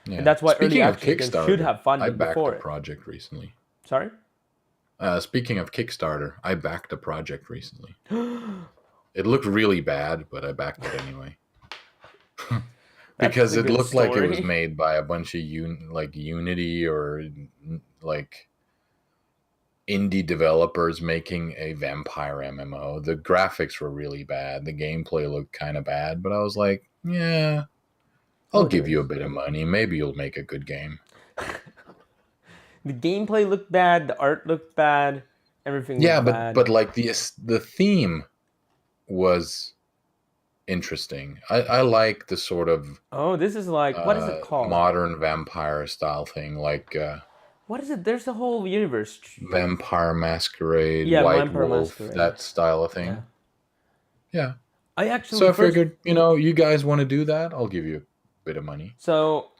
S2: Yeah.
S1: And that's why
S2: Speaking
S1: early
S2: of
S1: access games
S2: Kickstarter,
S1: should have
S2: I
S1: funded
S2: backed
S1: before
S2: a
S1: it.
S2: project recently.
S1: Sorry?
S2: Speaking of Kickstarter, I backed a project recently. It looked really bad, but I backed it anyway. Because
S1: a
S2: it
S1: good
S2: looked like it was
S1: story.
S2: made by a bunch of Unity or like indie developers making a vampire MMO. The graphics were really bad. The gameplay looked kind of bad, but I was like, yeah, I'll give you a bit of money. Maybe you'll make a good game.
S1: The gameplay looked bad. The art looked bad. Everything looked bad.
S2: but like the theme was interesting. I like the sort of
S1: Oh, this is like, what is it called?
S2: modern vampire style thing, like
S1: What is it? There's a whole universe.
S2: Vampire Masquerade,
S1: Yeah,
S2: White
S1: Vampire
S2: Wolf,
S1: Masquerade.
S2: that style of thing. Yeah.
S1: I actually
S2: So I figured, you guys want to do that? I'll give you a bit of money.
S1: So,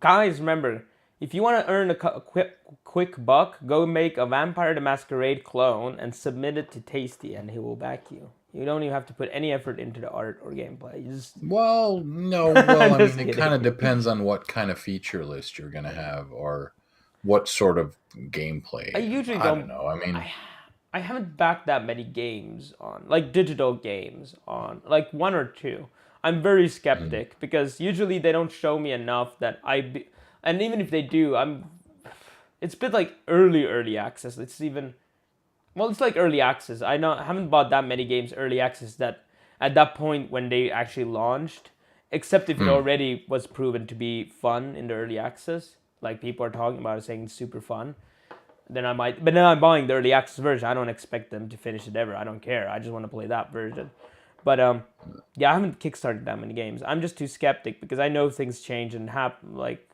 S1: guys, remember, if you want to earn a quick buck, go make a Vampire the Masquerade clone and submit it to Tasty, and he will back you. You don't even have to put any effort into the art or gameplay. You just
S2: Well, no. Well, I
S1: Just
S2: mean, it
S1: kidding.
S2: kind of depends on what kind of feature list you're going to have or what sort of gameplay.
S1: I usually
S2: I
S1: don't-
S2: don't know. I mean,
S1: I haven't backed that many games on, like digital games on, like one or two. I'm very skeptic because usually they don't show me enough that and even if they do, it's a bit like early access. It's like early access. I haven't bought that many games early access that at that point when they actually launched, except if it already was proven to be fun in the early access. Like people are talking about it, saying it's super fun. Then I might, but then I'm buying the early access version. I don't expect them to finish it ever. I don't care. I just want to play that version. But yeah, I haven't kickstarted that many games. I'm just too skeptic because I know things change and happen. Like,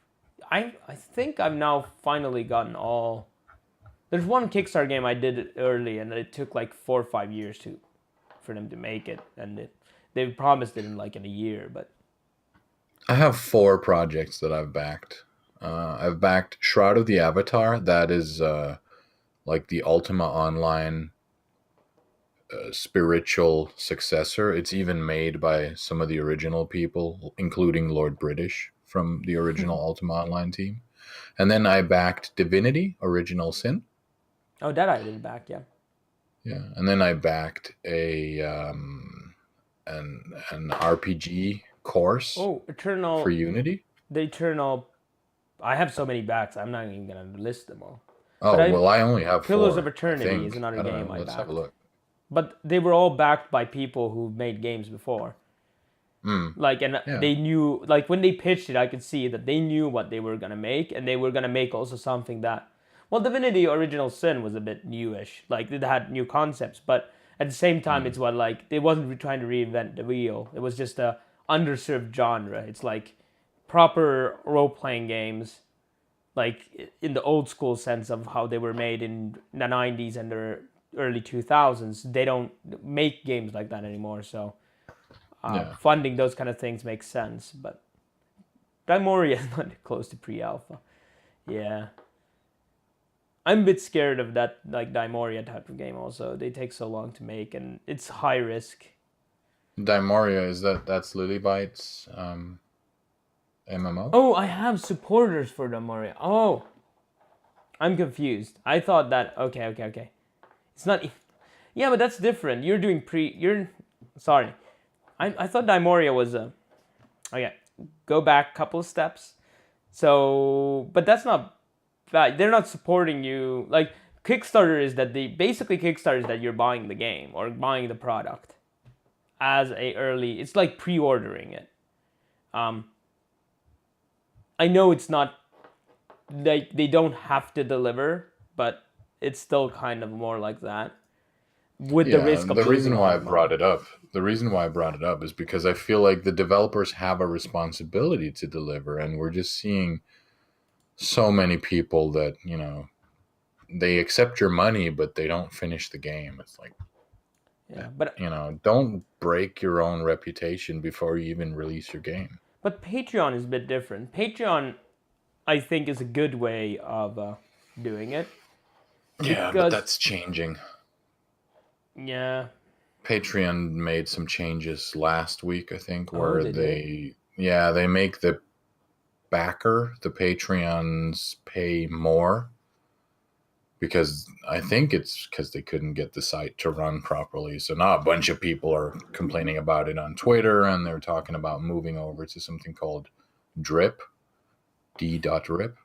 S1: I think I've now finally gotten all. There's one Kickstarter game I did early, and it took like 4 or 5 years for them to make it, and they promised it in a year. But
S2: I have 4 projects that I've backed. I've backed Shroud of the Avatar. That is like the Ultima Online spiritual successor. It's even made by some of the original people, including Lord British from the original Ultima Online team. And then I backed Divinity: Original Sin.
S1: oh, that I did back, yeah.
S2: Yeah, and then I backed an RPG course
S1: Oh, Eternal.
S2: for Unity.
S1: The Eternal. I have so many backs. I'm not even gonna list them all.
S2: Oh,
S1: But
S2: well, I only have
S1: Pillars
S2: 4,
S1: of Eternity
S2: I think.
S1: is another
S2: I don't
S1: game
S2: know.
S1: I
S2: Let's have a
S1: backed.
S2: look.
S1: But they were all backed by people who made games before. They knew, when they pitched it, I could see that they knew what they were gonna make, and they were gonna make also something that, well, Divinity: Original Sin was a bit newish. Like it had new concepts, but at the same time, it's they wasn't trying to reinvent the wheel. It was just a underserved genre. It's like proper role-playing games, like in the old school sense of how they were made in the 90s and the early 2000s. They don't make games like that anymore, so funding those kind of things makes sense. But Dimoria is not close to pre-alpha. Yeah, I'm a bit scared of that, like Dimoria type of game also. They take so long to make, and it's high risk.
S2: Dimoria, that's Lilybite's MMO?
S1: Oh, I have supporters for Dimoria. Oh, I'm confused. I thought that, okay. It's not, yeah, but that's different. You're doing sorry. I thought Dimoria was okay, go back a couple of steps. So, but that's not bad. They're not supporting you. Like, Kickstarter is that Kickstarter is that you're buying the game or buying the product as it's like pre-ordering it. I know it's not like they don't have to deliver, but it's still kind of more like that with the
S2: Yeah,
S1: risk of
S2: the
S1: losing
S2: reason
S1: a
S2: why
S1: lot
S2: I
S1: of
S2: brought
S1: money.
S2: it up, the reason why I brought it up is because I feel like the developers have a responsibility to deliver, and we're just seeing so many people that, they accept your money, but they don't finish the game. It's like,
S1: Yeah, but
S2: don't break your own reputation before you even release your game.
S1: Patreon is a bit different. Patreon, I think, is a good way of doing it
S2: Yeah, but
S1: because
S2: that's changing.
S1: yeah.
S2: Patreon made some changes last week, I think,
S1: Oh,
S2: where
S1: they did.
S2: they make the Patreons pay more because I think it's because they couldn't get the site to run properly. So now a bunch of people are complaining about it on Twitter, and they're talking about moving over to something called Drip, D.Rip,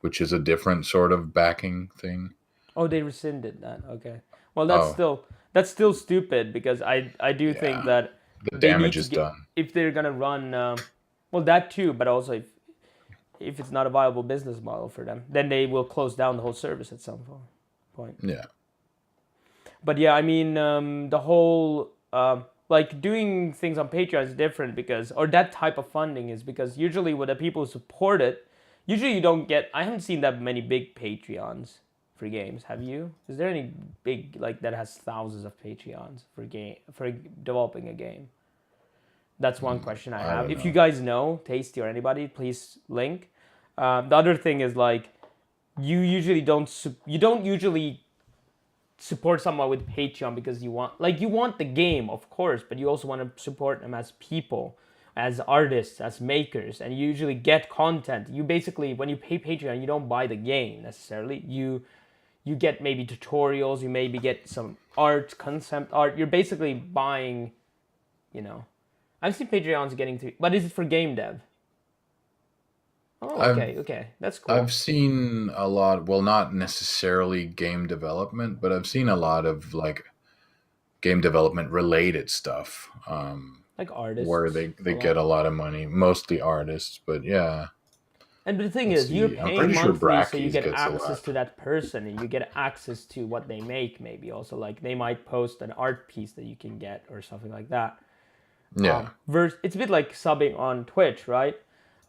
S2: which is a different sort of backing thing.
S1: Oh, they rescinded that. Okay. Well,
S2: Oh,
S1: that's still stupid because I do think
S2: yeah,
S1: that
S2: the
S1: they need
S2: damage
S1: to
S2: is
S1: get
S2: done.
S1: if they're gonna run. Well, that too, but also if it's not a viable business model for them, then they will close down the whole service at some point.
S2: Yeah.
S1: But yeah, I mean, the whole like doing things on Patreon is different because, or that type of funding is because usually with the people who support it, usually you don't get. I haven't seen that many big Patreons for games. Have you? Is there any big like that has thousands of Patreons for developing a game? That's one question I
S2: I
S1: have.
S2: don't
S1: If you
S2: know.
S1: guys know, Tasty or anybody, please link. The other thing is like you don't usually support someone with Patreon because you want the game, of course, but you also want to support them as people, as artists, as makers, and you usually get content. You basically when you pay Patreon, you don't buy the game necessarily. You get maybe tutorials, you maybe get some art, concept art. You're basically buying, you know. I've seen Patreons getting to, but is it for game dev? Oh,
S2: I've
S1: okay, that's
S2: I've
S1: cool.
S2: seen a lot, well, not necessarily game development, but I've seen a lot of like game development related stuff,
S1: Like
S2: where
S1: artists,
S2: they
S1: a
S2: get a
S1: lot.
S2: lot of money, mostly artists. But yeah,
S1: And the thing
S2: let's
S1: is, you're
S2: see. I'm
S1: paying
S2: pretty sure
S1: monthly, so you
S2: Brackeys
S1: get
S2: gets a
S1: access
S2: lot.
S1: to that person, and you get access to what they make. Maybe also like they might post an art piece that you can get or something like that.
S2: Yeah.
S1: It's a bit like subbing on Twitch, right?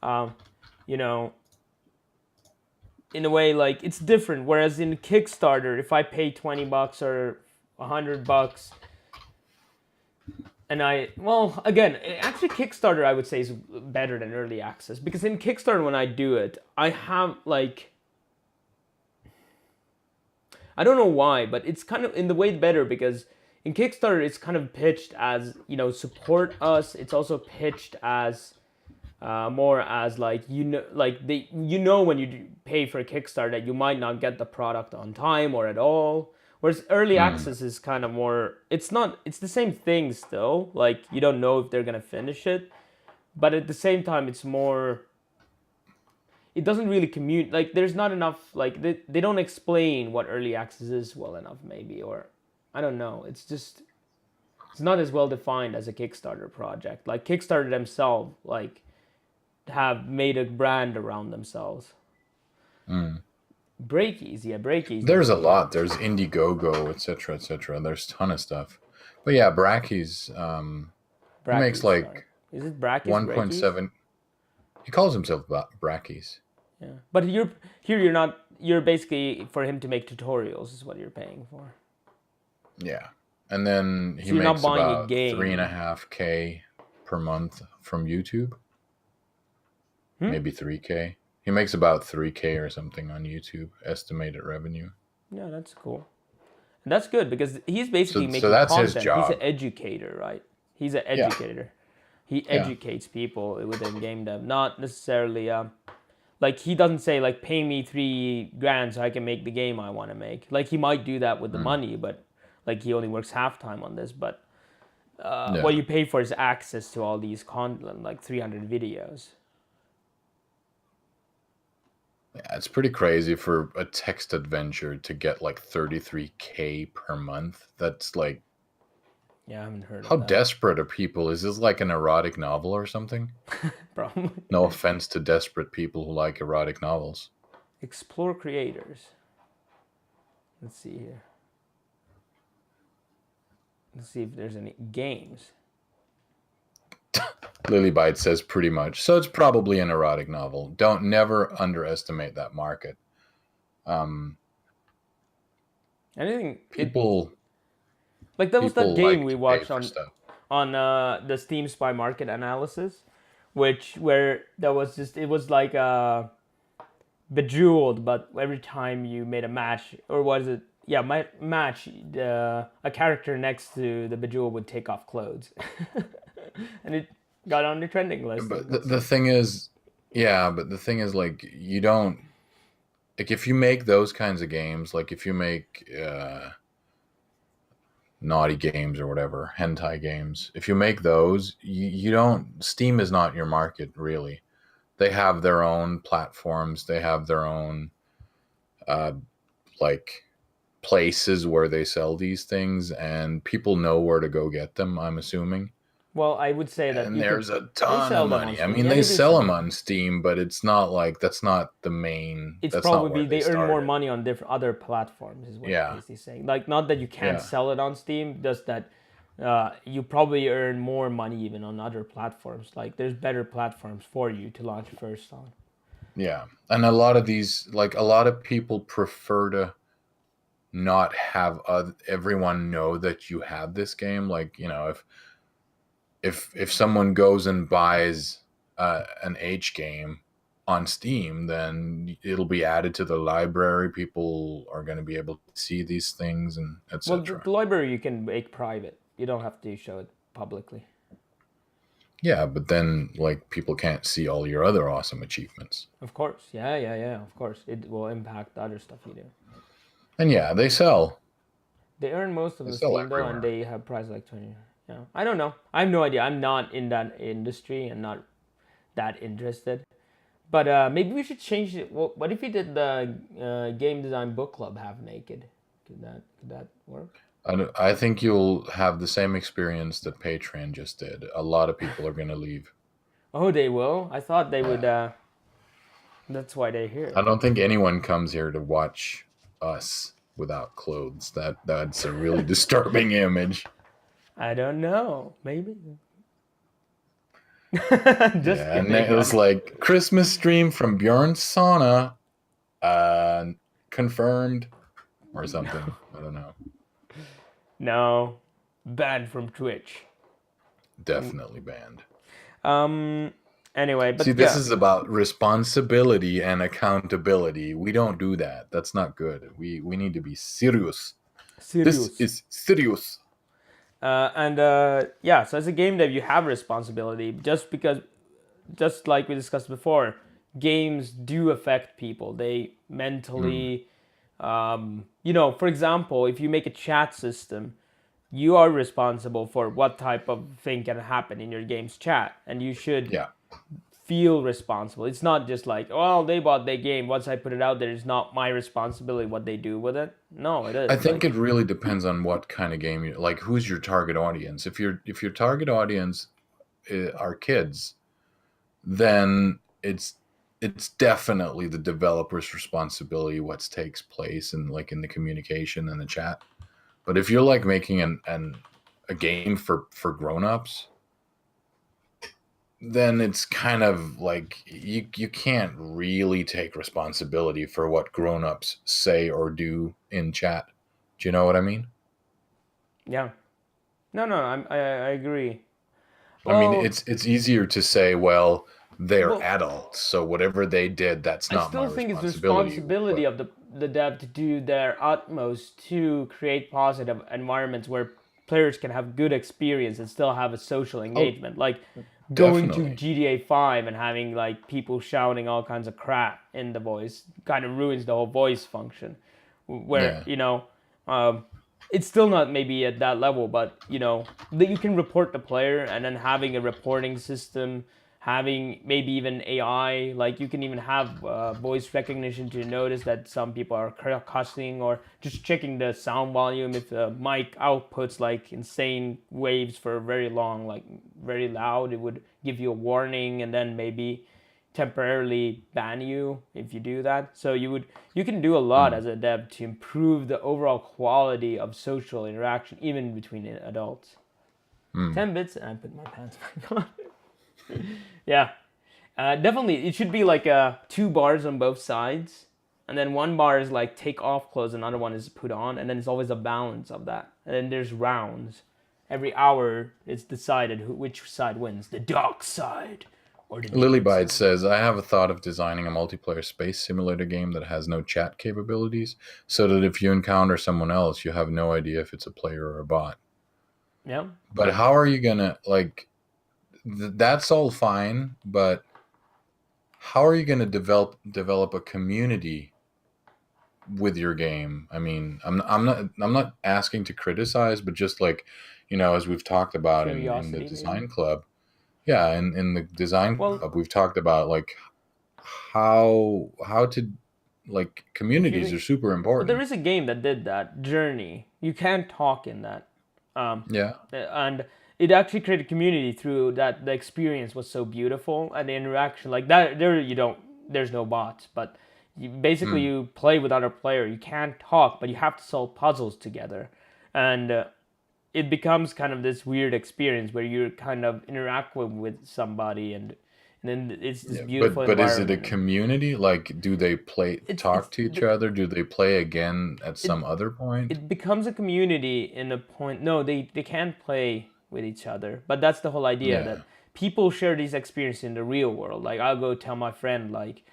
S1: Um, you know, in a way, like it's different. Whereas in Kickstarter, if I pay $20 or $100, and well, again, actually, Kickstarter I would say is better than early access because in Kickstarter when I do it, I have like I don't know why, but it's kind of in the way better because in Kickstarter it's kind of pitched as support us. It's also pitched as more as like like when you pay for a Kickstarter that you might not get the product on time or at all. Whereas early
S2: Mm.
S1: access is kind of more. It's not. It's the same thing still. Like you don't know if they're gonna finish it, but at the same time it's more. It doesn't really commute. Like there's not enough. Like they don't explain what early access is well enough maybe, or I don't know. It's not as well defined as a Kickstarter project. Like Kickstarter themselves like have made a brand around themselves.
S2: Mm.
S1: Breakies, yeah, Breakies
S2: There's a
S1: definitely have.
S2: lot. There's Indiegogo, etc., etc. There's a ton of stuff. But yeah, Brackeys, he makes
S1: Brackies, sorry.
S2: like
S1: Is it Brackies, Breakies?
S2: 1.7. He calls himself Brackeys.
S1: Yeah. But you're not you're basically for him to make tutorials is what you're paying for.
S2: Yeah. And then he
S1: So you're not
S2: makes
S1: buying a
S2: about three and a
S1: game.
S2: half K per month from YouTube.
S1: Hmm?
S2: Maybe 3K. He makes about 3K or something on YouTube, estimated revenue.
S1: Yeah, that's cool. And that's good because he's basically
S2: So
S1: making
S2: that's his
S1: content. He's an
S2: job.
S1: educator, right? He's an
S2: Yeah.
S1: educator. He
S2: Yeah.
S1: educates people within game dev, not necessarily like he doesn't say like pay me $3,000 so I can make the game I want to make. Like he might do that with the
S2: Mm.
S1: money, but like he only works half time on this. But what
S2: Yeah.
S1: you pay for is access to all these content, like 300 videos.
S2: Yeah, it's pretty crazy for a text adventure to get like 33K per month. That's like
S1: Yeah, I haven't heard
S2: How
S1: of that.
S2: desperate are people? Is this like an erotic novel or something?
S1: Probably.
S2: No offense to desperate people who like erotic novels.
S1: Explore creators. Let's see here. Let's see if there's any games.
S2: Lilybite says pretty much. So it's probably an erotic novel. Don't never underestimate that market.
S1: Anything
S2: People
S1: like that was that
S2: people
S1: game
S2: like
S1: we
S2: to pay
S1: watched
S2: for stuff.
S1: on the Steam Spy Market analysis, where there was just it was like Bejeweled, but every time you made a match, or was it? Yeah, my match. A character next to the Bejeweled would take off clothes, and it got on the trending list.
S2: But the thing is, yeah, but the thing is, like, you don't, like, if you make those kinds of games, like if you make naughty games or whatever, hentai games, if you make those, you don't, Steam is not your market, really. They have their own platforms. They have their own, like, places where they sell these things, and people know where to go get them, I'm assuming.
S1: Well, I would say that
S2: And
S1: you
S2: there's
S1: could,
S2: a ton
S1: sell
S2: of
S1: them on
S2: money. I
S1: Steam.
S2: mean,
S1: Yeah,
S2: they
S1: do
S2: sell
S1: sell
S2: them on Steam, but it's not like, that's not the main.
S1: It's
S2: that's not
S1: probably
S2: where
S1: they earn more
S2: started.
S1: money on different other platforms, is what
S2: Yeah.
S1: Casey's saying. Like, not that you can't
S2: Yeah.
S1: sell it on Steam, just that you probably earn more money even on other platforms. Like, there's better platforms for you to launch first on.
S2: Yeah. And a lot of these, like, a lot of people prefer to not have everyone know that you have this game. Like, you know, if someone goes and buys an H game on Steam, then it'll be added to the library. People are going to be able to see these things and
S1: Well,
S2: etc.
S1: the library you can make private. You don't have to show it publicly.
S2: Yeah, but then, like, people can't see all your other awesome achievements.
S1: Of course. Yeah. Of course. It will impact the other stuff you do.
S2: And yeah, they sell.
S1: They earn most of
S2: They
S1: the
S2: sell
S1: Steam, though,
S2: everywhere.
S1: and they have prices like 20. Yeah. I don't know. I have no idea. I'm not in that industry and not that interested. But maybe we should change it. What if we did the game design book club half naked? Could that work?
S2: I think you'll have the same experience that Patreon just did. A lot of people are going to leave.
S1: Oh, they will. I thought they would. That's why they're here.
S2: I don't think anyone comes here to watch us without clothes. That's a really disturbing image.
S1: I don't know. Maybe. Just
S2: Yeah, and
S1: kidding.
S2: it was like Christmas stream from Bjorn Sauna, confirmed, or something. I don't know.
S1: No, banned from Twitch.
S2: Definitely banned.
S1: Anyway, but
S2: See, this
S1: yeah.
S2: is about responsibility and accountability. We don't do that. That's not good. We need to be serious.
S1: Serious.
S2: This is serious.
S1: Yeah, so as a game dev, you have responsibility just like we discussed before, games do affect people. They mentally, for example, if you make a chat system, you are responsible for what type of thing can happen in your game's chat, and you should
S2: Yeah.
S1: feel responsible. It's not just like, well, they bought their game. Once I put it out there, it's not my responsibility what they do with it. No, it is.
S2: I think it really depends on what kind of game you like. Who's your target audience? If your target audience are kids, then it's definitely the developer's responsibility what takes place and like in the communication and the chat. But if you're like making a game for grown-ups, then it's kind of like you can't really take responsibility for what grown-ups say or do in chat. Do you know what I mean?
S1: Yeah. No, I agree.
S2: I mean,
S1: Well,
S2: it's easier to say, well, they're
S1: Well,
S2: adults, so whatever they did, that's
S1: I
S2: not
S1: still
S2: my
S1: think it's
S2: responsibility.
S1: responsibility
S2: but-
S1: of the dev to do their utmost to create positive environments where players can have good experience and still have a social engagement. Like going
S2: definitely.
S1: to GTA 5 and having like people shouting all kinds of crap in the voice kind of ruins the whole voice function. Where it's still not maybe at that level, but that you can report the player, and then having a reporting system having maybe even AI, like you can even have voice recognition to notice that some people are cussing, or just checking the sound volume if the mic outputs like insane waves for very long, like very loud, it would give you a warning and then maybe temporarily ban you if you do that. So you can do a lot as a dev to improve the overall quality of social interaction even between adults. 10 bits and I put my pants back on. Yeah, definitely it should be like 2 bars on both sides, and then one bar is like take off clothes, another one is put on, and then it's always a balance of that. And then there's rounds. Every hour it's decided which side wins, the dark side or the
S2: Lilybite says, I have a thought of designing a multiplayer space simulator game that has no chat capabilities, so that if you encounter someone else, you have no idea if it's a player or a bot.
S1: Yeah.
S2: But how are you gonna, like, that's all fine, but how are you gonna develop a community with your game? I mean, I'm not asking to criticize, but just like, as we've talked about in the
S1: Curiosity,
S2: design
S1: maybe?
S2: club. Yeah, in the design
S1: Well-
S2: club, we've talked about like how to, like, communities are super
S1: But
S2: important.
S1: there is a game that did that, Journey. You can't talk in that.
S2: Yeah.
S1: And it actually created community through that. The experience was so beautiful, and the interaction like that. There's no bots, but basically you play with other player. You can't talk, but you have to solve puzzles together, and it becomes kind of this weird experience where you kind of interact with somebody, and then it's this beautiful
S2: But is it a
S1: environment.
S2: community? Like, do they talk to each other? Do they play again at some other point?
S1: It becomes a community in a point. No, they can't play with each other, but that's the whole idea,
S2: Yeah.
S1: that people share these experiences in the real world. Like I'll go tell my friend, like,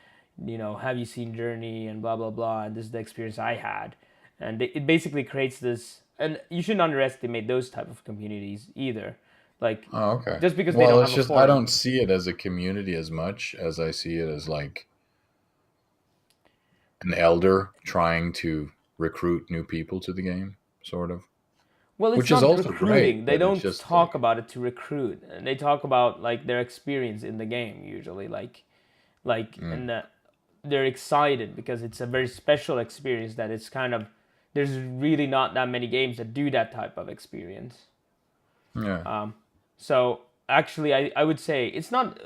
S1: have you seen Journey and blah blah blah, and this is the experience I had, and it basically creates this. And you shouldn't underestimate those type of communities either. Like,
S2: Oh, okay.
S1: just because they
S2: Well,
S1: don't
S2: it's
S1: have a
S2: just I
S1: forum.
S2: don't see it as a community as much as I see it as like an elder trying to recruit new people to the game, sort of.
S1: Well, it's
S2: Which is
S1: not
S2: also
S1: recruiting.
S2: great,
S1: They
S2: but it's
S1: don't
S2: just
S1: talk
S2: like,
S1: about it to recruit. And they talk about like their experience in the game usually, and they're excited because it's a very special experience. That it's kind of there's really not that many games that do that type of experience.
S2: yeah.
S1: So actually, I would say it's not.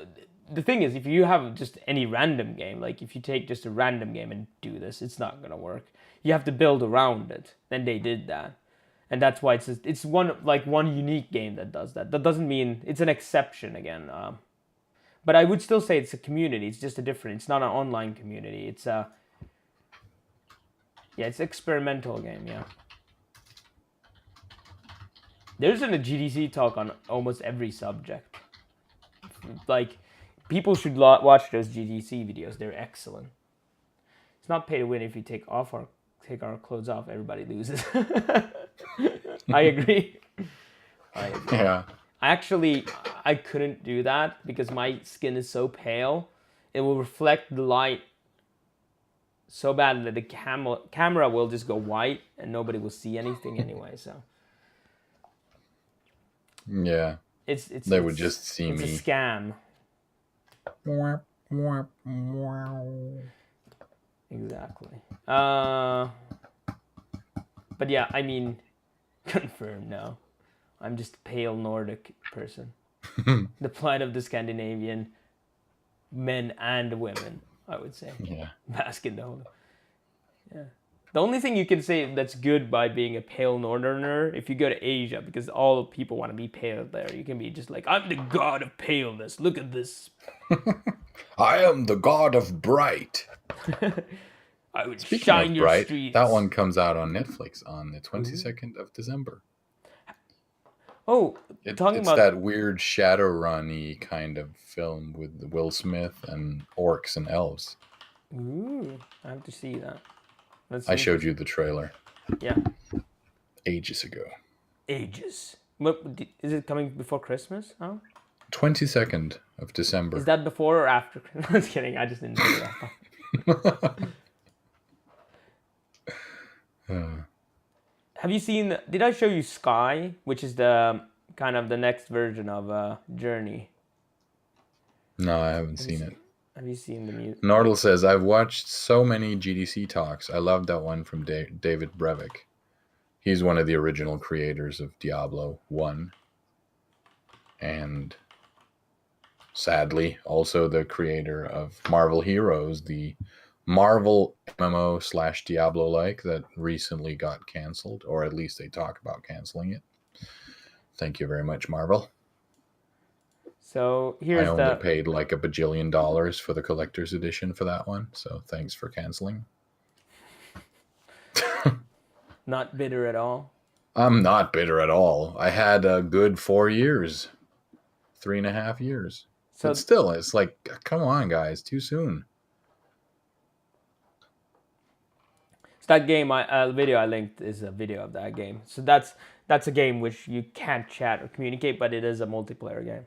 S1: The thing is, if you have just any random game, like if you take just a random game and do this, it's not gonna work. You have to build around it. Then they did that, and that's why it's one unique game that does that. That doesn't mean it's an exception again. But I would still say it's a community. It's just a different. It's not an online community. It's it's experimental game. Yeah. There's a GDC talk on almost every subject. Like, people should watch those GDC videos. They're excellent. It's not pay to win. If you take our clothes off, everybody loses. I agree.
S2: Yeah.
S1: I couldn't do that because my skin is so pale. It will reflect the light so bad that the camera will just go white and nobody will see anything anyway. So
S2: Yeah. They would just see
S1: it's
S2: me.
S1: a scam. Exactly. But yeah, I mean, confirmed. No, I'm just a pale Nordic person. The plight of the Scandinavian men and women, I would say.
S2: Yeah.
S1: Bask in the whole. Yeah. The only thing you can say that's good by being a pale northerner, if you go to Asia, because all people want to be pale there, you can be just like, I'm the god of paleness. Look at this.
S2: I am the god of bright.
S1: I would
S2: Speaking
S1: shine
S2: of
S1: your
S2: bright,
S1: streets.
S2: that one comes out on Netflix on the 22nd of December.
S1: Oh, talking
S2: It's
S1: about
S2: that weird Shadowrun-y kind of film with Will Smith and orcs and elves.
S1: Ooh, I have to see that.
S2: I showed you the trailer
S1: Yeah,
S2: ages ago.
S1: ages. What is it coming before Christmas? Huh?
S2: 22nd of December.
S1: Is that before or after Christmas? I was kidding. I just didn't know that. Have you seen? Did I show you Sky, which is the kind of the next version of Journey?
S2: No, I haven't seen it.
S1: Have you seen the mute?
S2: Nordal says, I've watched so many GDC talks. I love that one from David Brevik. He's one of the original creators of Diablo 1. And sadly, also the creator of Marvel Heroes, the Marvel MMO / Diablo-like that recently got canceled, or at least they talk about canceling it. Thank you very much, Marvel.
S1: So
S2: I
S1: here's
S2: only
S1: the
S2: paid like $1 billion for the collector's edition for that one, so thanks for canceling.
S1: not bitter at all.
S2: I'm not bitter at all. I had a good 4 years, 3.5 years.
S1: So
S2: But still, it's like, come on, guys, too soon.
S1: that game, video I linked is a video of that game. So that's a game which you can't chat or communicate, but it is a multiplayer game.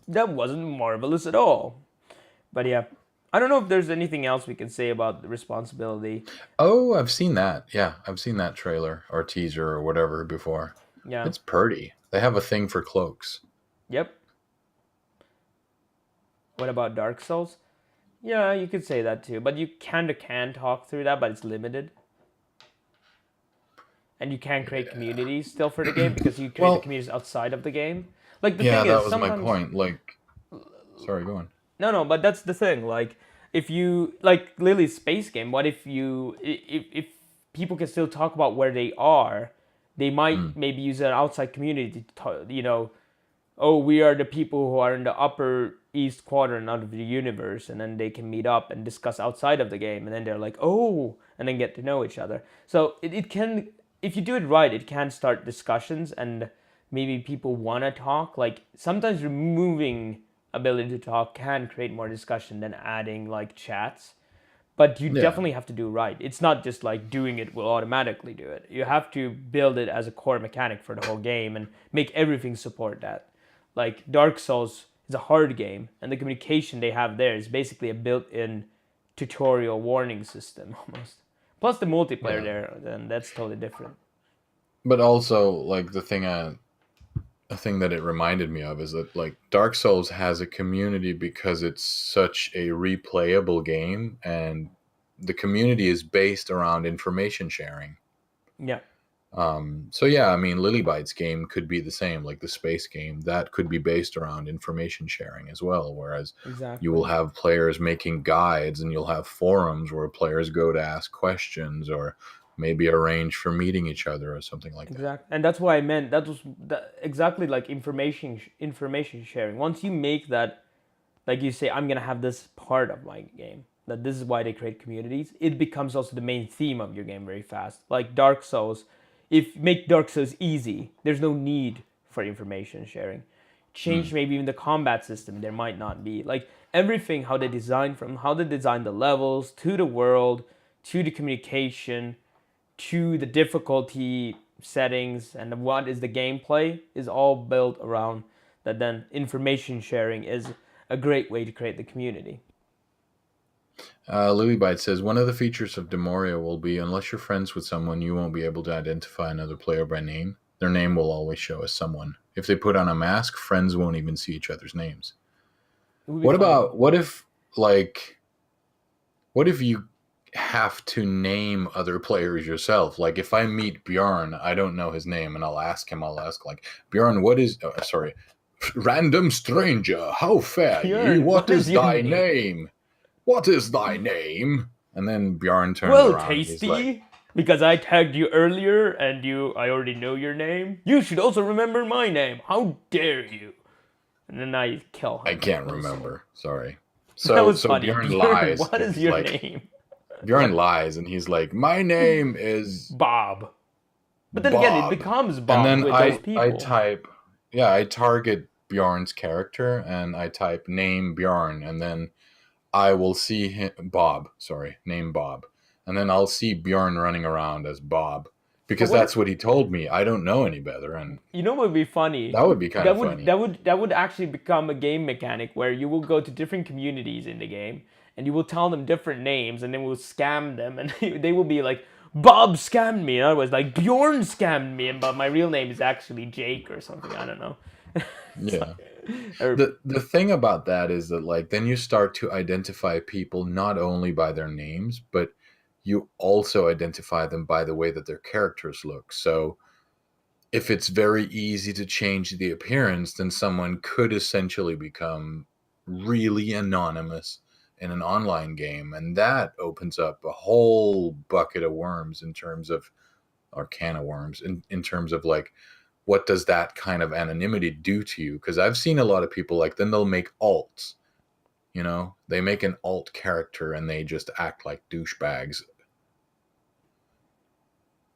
S1: That wasn't marvelous at all. But yeah, I don't know if there's anything else we can say about the responsibility.
S2: Oh, I've seen that. Yeah, I've seen that trailer or teaser or whatever before.
S1: Yeah.
S2: It's pretty. They have a thing for cloaks.
S1: Yep. What about Dark Souls? Yeah, you could say that too, but you kind of can talk through that, but it's limited. And you can create communities still for the game because you create the communities outside of the game. Like the thing
S2: that
S1: is,
S2: was
S1: sometimes...
S2: my point. Like, sorry, go on.
S1: No, but that's the thing. Like, if you like Lily's space game, what if you if people can still talk about where they are, they might maybe use an outside community to talk, oh, we are the people who are in the upper east quadrant of the universe, and then they can meet up and discuss outside of the game, and then they're like, oh, and then get to know each other. So it can, if you do it right, it can start discussions, and maybe people want to talk. Like, sometimes removing ability to talk can create more discussion than adding like chats, but you definitely have to do right. It's not just like doing it will automatically do it. You have to build it as a core mechanic for the whole game and make everything support that. Like Dark Souls is a hard game, and the communication they have there is basically a built-in tutorial warning system almost. Plus the multiplayer there, then that's totally different.
S2: But also, like, the thing that it reminded me of is that, like, Dark Souls has a community because it's such a replayable game, and the community is based around information sharing.
S1: Yeah.
S2: So yeah, I mean, Lilybyte's game could be the same, like the space game, that could be based around information sharing as well. Whereas you will have players making guides, and you'll have forums where players go to ask questions, or maybe arrange for meeting each other or something like that.
S1: Exactly, and that's what I meant. That was exactly like information sharing. Once you make that, like you say, I'm gonna have this part of my game. That this is why they create communities. It becomes also the main theme of your game very fast. Like Dark Souls, if make Dark Souls easy, there's no need for information sharing. Change maybe even the combat system. There might not be like everything how they design, from how they design the levels to the world to the communication to the difficulty settings and what is the gameplay is all built around that. Then information sharing is a great way to create the community.
S2: Lilybyte says, one of the features of Demoria will be, unless you're friends with someone, you won't be able to identify another player by name. Their name will always show as someone. If they put on a mask, friends won't even see each other's names. What if you have to name other players yourself? Like, if I meet Bjorn, I don't know his name, and I'll ask like, Bjorn, random stranger, how fare ye? What is thy name? What is thy name? And then Bjorn turns around.
S1: Well, Tasty, because I tagged you earlier and I already know your name. You should also remember my name. How dare you? And then I kill him.
S2: I can't remember. Sorry. So
S1: funny.
S2: Bjorn lies.
S1: What is your name?
S2: Bjorn lies, and he's like, my name is
S1: Bob. But then
S2: Bob.
S1: again, it becomes Bob.
S2: And then
S1: with those people.
S2: I target Bjorn's character, and I type name Bjorn, and then I will see him, name Bob. And then I'll see Bjorn running around as Bob. Because that's what he told me. I don't know any better. And
S1: you know what would be funny?
S2: That would be kind of funny.
S1: That would actually become a game mechanic where you will go to different communities in the game, and you will tell them different names, and then we'll scam them, and they will be like, Bob scammed me. And I was like, Bjorn scammed me, but my real name is actually Jake or something. I don't know.
S2: Yeah.
S1: Or,
S2: The thing about that is that like then you start to identify people not only by their names, but you also identify them by the way that their characters look. So if it's very easy to change the appearance, then someone could essentially become really anonymous in an online game. And that opens up a whole bucket of worms in terms of, or can of worms, in terms of like, what does that kind of anonymity do to you? Because I've seen a lot of people like, then they'll make alts, you know, they make an alt character and they just act like douchebags.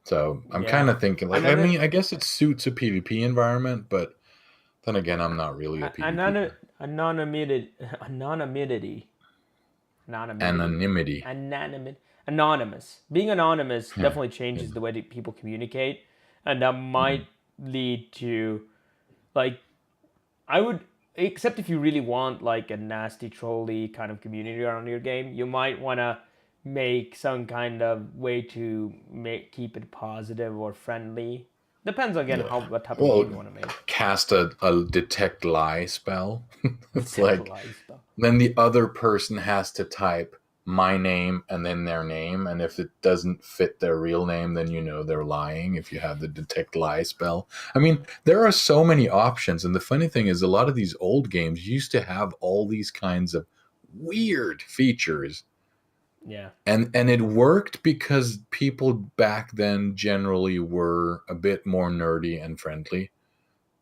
S2: So I'm kind
S1: yeah.
S2: of thinking, like, I
S1: Another
S2: mean, I guess it suits a PvP environment, but then again, I'm not really a PvP
S1: anonymity,
S2: guy.
S1: anonymity, anonymity, anonymity,
S2: Anonymity.
S1: anonymous. Being anonymous
S2: Yeah.
S1: definitely changes the way that people communicate, and that
S2: Mhm.
S1: might lead to like I would, except if you really want like a nasty trolly kind of community around your game, you might want to make some kind of way to keep it positive or friendly. Depends again how
S2: Yeah.
S1: what type of game you
S2: Well,
S1: want to make.
S2: cast a detect lie spell. It's
S1: Detect
S2: like
S1: lies spell.
S2: then the other person has to type my name and then their name, and if it doesn't fit their real name, then you know they're lying if you have the detect lie spell. I mean, there are so many options, and the funny thing is a lot of these old games used to have all these kinds of weird features,
S1: Yeah.
S2: and it worked because people back then generally were a bit more nerdy and friendly,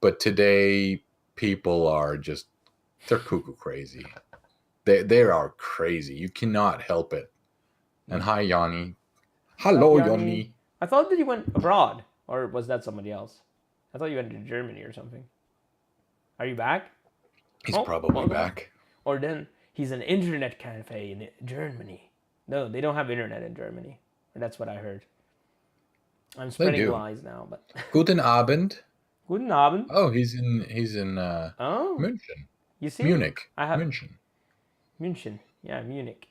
S2: but today people are just, they're cuckoo crazy. They are crazy. You cannot help it. And hi, Yanni.
S1: What's up,
S2: Hello,
S1: Yanni?
S2: Yanni.
S1: I thought that you went abroad, or was that somebody else? I thought you went to Germany or something. Are you back?
S2: He's
S1: Oh,
S2: probably
S1: welcome.
S2: back.
S1: Or then he's an internet cafe in Germany. No, they don't have internet in Germany. That's what I heard. I'm
S2: They
S1: spreading
S2: do.
S1: lies now, but
S2: Guten Abend.
S1: guten Abend.
S2: Oh, he's in
S1: Oh,
S2: München.
S1: you see,
S2: Munich.
S1: I have
S2: München.
S1: München. Yeah, Munich.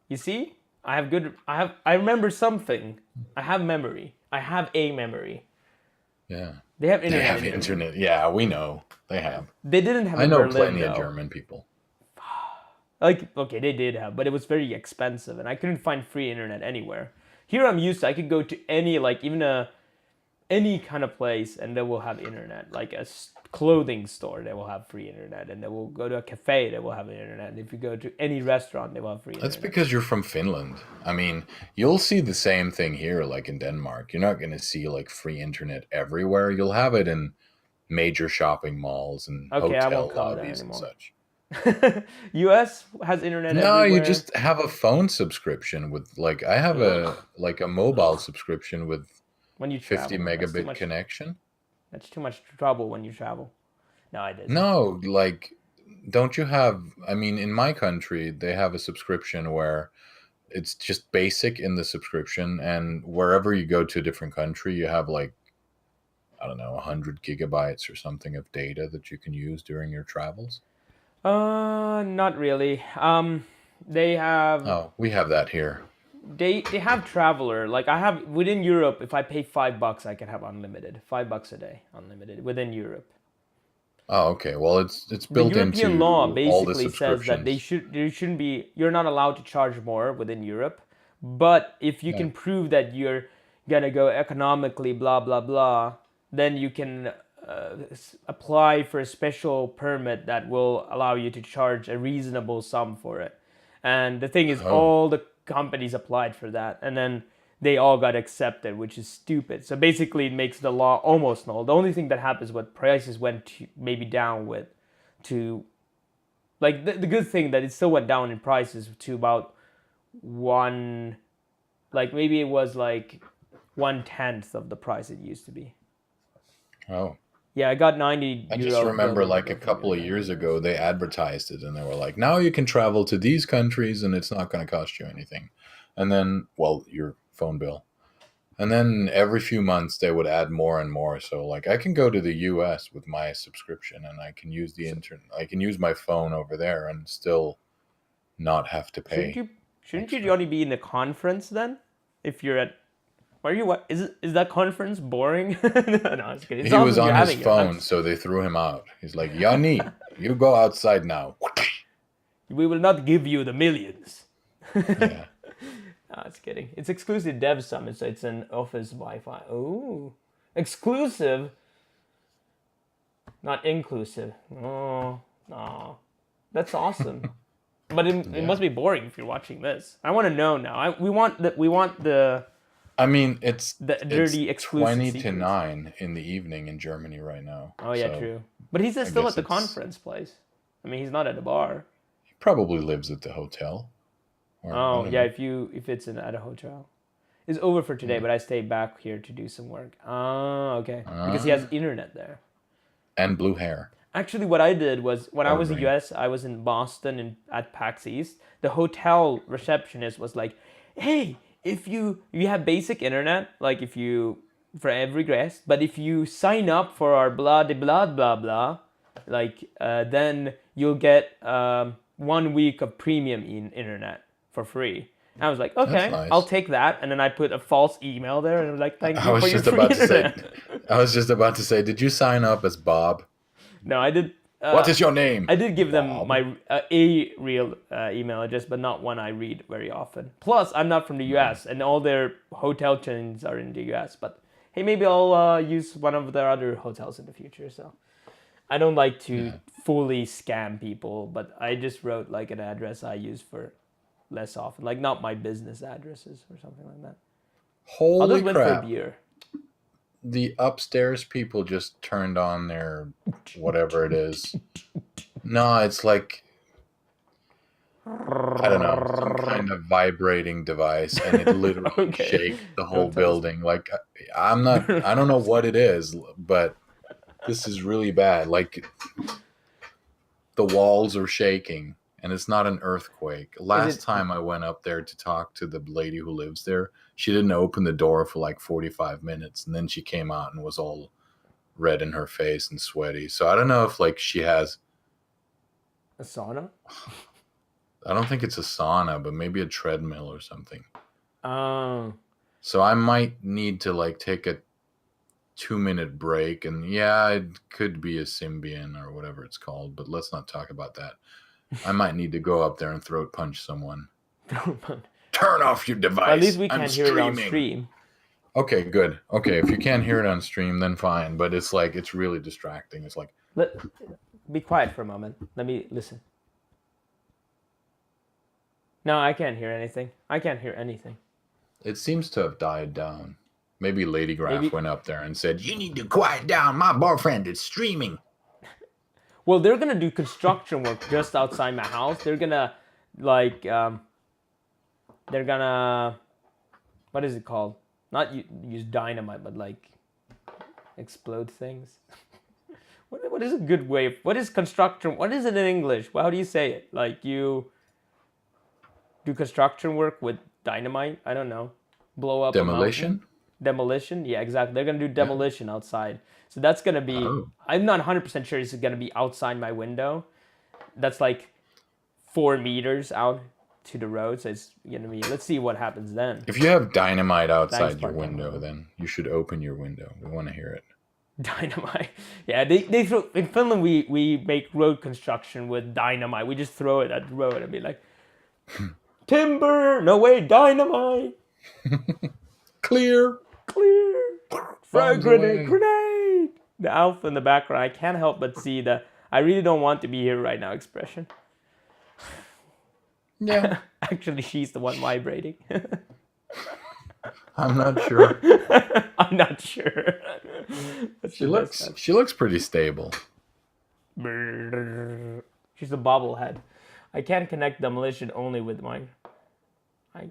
S1: You see, I have good. I remember something. I have memory. I have a memory.
S2: Yeah.
S1: They have
S2: They
S1: internet
S2: have
S1: in Germany.
S2: internet. Yeah, we know. They have.
S1: They didn't have
S2: I
S1: in
S2: know
S1: Berlin
S2: plenty of
S1: though.
S2: German people.
S1: Like, okay, they did have, but it was very expensive, and I couldn't find free internet anywhere. Here I'm used to. I could go to any, like, even any kind of place, and they will have internet. Like a clothing store, they will have free internet, and they will go to a cafe, they will have internet. And if you go to any restaurant, they will have free
S2: That's
S1: internet.
S2: because you're from Finland. I mean, you'll see the same thing here, like in Denmark. You're not going to see like free internet everywhere. You'll have it in major shopping malls and
S1: Okay, I won't
S2: hotel
S1: come there
S2: lobbies and
S1: anymore.
S2: such.
S1: U.S. has internet
S2: No, you
S1: everywhere.
S2: just have a phone subscription with like I have a mobile subscription with
S1: When you
S2: 50
S1: travel, that's too
S2: megabit
S1: much.
S2: connection.
S1: That's too much trouble when you travel. No, it isn't.
S2: No, like don't you have, I mean, in my country they have a subscription where it's just basic in the subscription, and wherever you go to a different country you have like, I don't know, 100 gigabytes or something of data that you can use during your travels.
S1: Not really. They have
S2: Oh, we have that here.
S1: they have traveler. Like I have within Europe, if I pay $5, I can have unlimited. $5 a day, unlimited within Europe.
S2: Oh, okay. Well, it's
S1: The
S2: built
S1: European
S2: into
S1: law
S2: all the
S1: basically says that
S2: subscriptions.
S1: there shouldn't be, you're not allowed to charge more within Europe. But if you
S2: Yeah.
S1: can prove that you're gonna go economically, blah blah blah, then you can apply for a special permit that will allow you to charge a reasonable sum for it. And the thing is,
S2: Oh.
S1: all the companies applied for that, and then they all got accepted, which is stupid. So basically, it makes the law almost null. The only thing that happens when prices went maybe down to like the good thing that it still went down in prices to about one, like maybe it was like 1/10 of the price it used to be.
S2: Oh.
S1: Yeah, I got 90
S2: I
S1: euro
S2: just remember
S1: billing
S2: like a
S1: from
S2: couple of
S1: your
S2: years
S1: bank.
S2: ago they advertised it and they were like, now you can travel to these countries and it's not going to cost you anything. And then, well, your phone bill. And then every few months they would add more and more. So like I can go to the US with my subscription and I can use the internet. I can use my phone over there and still not have to
S1: Shouldn't
S2: pay
S1: you shouldn't you
S2: extra.
S1: only be in the conference then? If you're at Why are you? What is that conference boring? No, I was kidding. It's
S2: He was
S1: awesome you're
S2: on his
S1: having it.
S2: phone, so they threw him out. He's like, Yanni, you go outside now.
S1: We will not give you the millions.
S2: Yeah.
S1: No, I was kidding. It's exclusive dev summit, so it's an office Wi-Fi. Ooh, exclusive, not inclusive. Oh, no, that's awesome. But it must be boring if you're watching this. I want to know now. We want the
S2: I mean, it's
S1: dirty exclusive
S2: 20 to
S1: secrets.
S2: 9 in the evening in Germany right now.
S1: Oh yeah,
S2: so
S1: true. But he's still
S2: guess
S1: at the
S2: it's-
S1: conference place. I mean, he's not at the bar.
S2: He probably lives at the hotel. Or, I
S1: Oh
S2: don't
S1: yeah,
S2: know.
S1: if it's at a hotel. It's over for today, but I stayed back here to do some work. Oh, okay. Because he has internet there.
S2: And blue hair.
S1: Actually, what I did was when I was in the
S2: green.
S1: US, I was in Boston at PAX East. The hotel receptionist was like, "Hey, if you have basic internet, like if you for every guest, but if you sign up for our blah de blah blah blah, like then you'll get 1 week of premium internet for free." And I was like, "Okay,
S2: That's nice.
S1: I'll take that." And then I put a false email there, and I was like, "Thank
S2: I
S1: you
S2: was
S1: for your
S2: just
S1: free
S2: about to say.
S1: internet."
S2: I was just about to say. Did you sign up as Bob?
S1: No, I did.
S2: What is your name?
S1: I did give them
S2: Bob.
S1: my a real email address, but not one I read very often. Plus, I'm not from the U.S. and all their hotel chains are in the U.S. But hey, maybe I'll use one of their other hotels in the future. So I don't like to fully scam people, but I just wrote like an address I use for less often, like not my business addresses or something like that. I'll
S2: Holy
S1: just went for a
S2: crap!
S1: beer.
S2: The upstairs people just turned on their whatever it is. No, it's like I don't know, some kind of vibrating device, and it literally
S1: Okay.
S2: shakes the whole
S1: Don't tell us.
S2: building. Like I'm not, I don't know what it is, but this is really bad. Like the walls are shaking, and it's not an earthquake. Last time I went up there to talk to the lady who lives there, she didn't open the door for like 45 minutes, and then she came out and was all red in her face and sweaty. So I don't know if like she has.
S1: A sauna?
S2: I don't think it's a sauna, but maybe a treadmill or something.
S1: Oh.
S2: So I might need to like take a 2-minute break, and yeah, it could be a Symbian or whatever it's called, but let's not talk about that. I might need to go up there and throat punch someone. Turn off your device.
S1: At least we
S2: I'm
S1: can't hear it on
S2: streaming.
S1: stream.
S2: Okay, good. Okay, if you can't hear it on stream, then fine. But it's like it's really distracting. It's like
S1: Be quiet for a moment. Let me listen. No, I can't hear anything. I can't hear anything.
S2: it seems to have died down. Maybe Lady Graf
S1: Maybe-
S2: went up there and said, "You need to quiet down. My boyfriend is streaming."
S1: Well, they're gonna do construction work just outside my house. They're gonna like they're gonna what is it called? Not use dynamite, but like explode things. What is a good way? What is construction? What is it in English? How do you say it? Like you do construction work with dynamite? I don't know. Blow up a mountain?
S2: Demolition?
S1: Demolition? Yeah, exactly. They're gonna do demolition outside. So that's gonna be.
S2: Oh.
S1: I'm not 100% sure it's gonna be outside my window. That's like 4 meters out to the road. So it's gonna be. Let's see what happens then.
S2: If you have dynamite outside
S1: Thanks,
S2: your
S1: Mark.
S2: window, then you should open your window. We want to hear it.
S1: Dynamite. Yeah, they throw in Finland. We make road construction with dynamite. We just throw it at the road and be like, timber. No way, dynamite.
S2: Clear.
S1: Clear. Frag
S2: Bombs away.
S1: grenade. The alpha in the background. I can't help but see the I really don't want to be here right now expression.
S2: Yeah,
S1: Actually, she's the one vibrating.
S2: I'm not sure.
S1: I'm not sure. That's
S2: She
S1: the best
S2: looks pretty stable.
S1: kind. She's a bobblehead. I can't connect demolition only with mine. You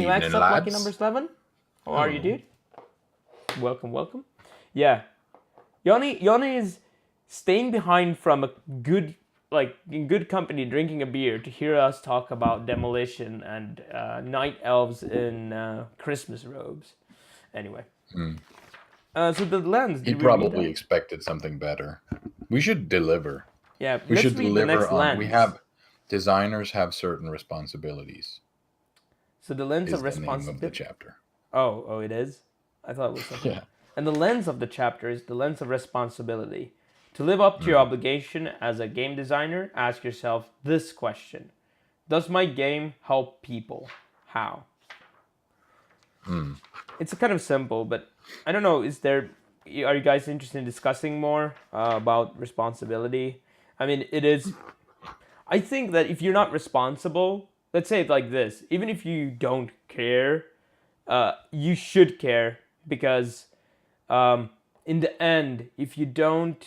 S1: like
S2: Evening,
S1: stuff lucky
S2: lads.
S1: number 7? How are you,
S2: Oh.
S1: dude? Welcome. Yeah. Yanni is staying behind from a good, like, in good company, drinking a beer to hear us talk about demolition and night elves in Christmas robes. Anyway. So the lens.
S2: He
S1: did we read
S2: probably
S1: that?
S2: expected something better. We should deliver.
S1: Yeah,
S2: We
S1: let's
S2: should
S1: read the
S2: deliver
S1: next
S2: on.
S1: lens.
S2: We have designers have certain responsibilities.
S1: So the lens
S2: is
S1: of
S2: the name of the
S1: responsibility.
S2: chapter.
S1: Oh, it is. I thought it was something.
S2: Yeah.
S1: And the lens of the chapter is the lens of responsibility. To live up to your obligation as a game designer, ask yourself this question: does my game help people? How? It's kind of simple, but I don't know. Are you guys interested in discussing more about responsibility? I mean, it is. I think that if you're not responsible, let's say it like this: even if you don't care, you should care because in the end, if you don't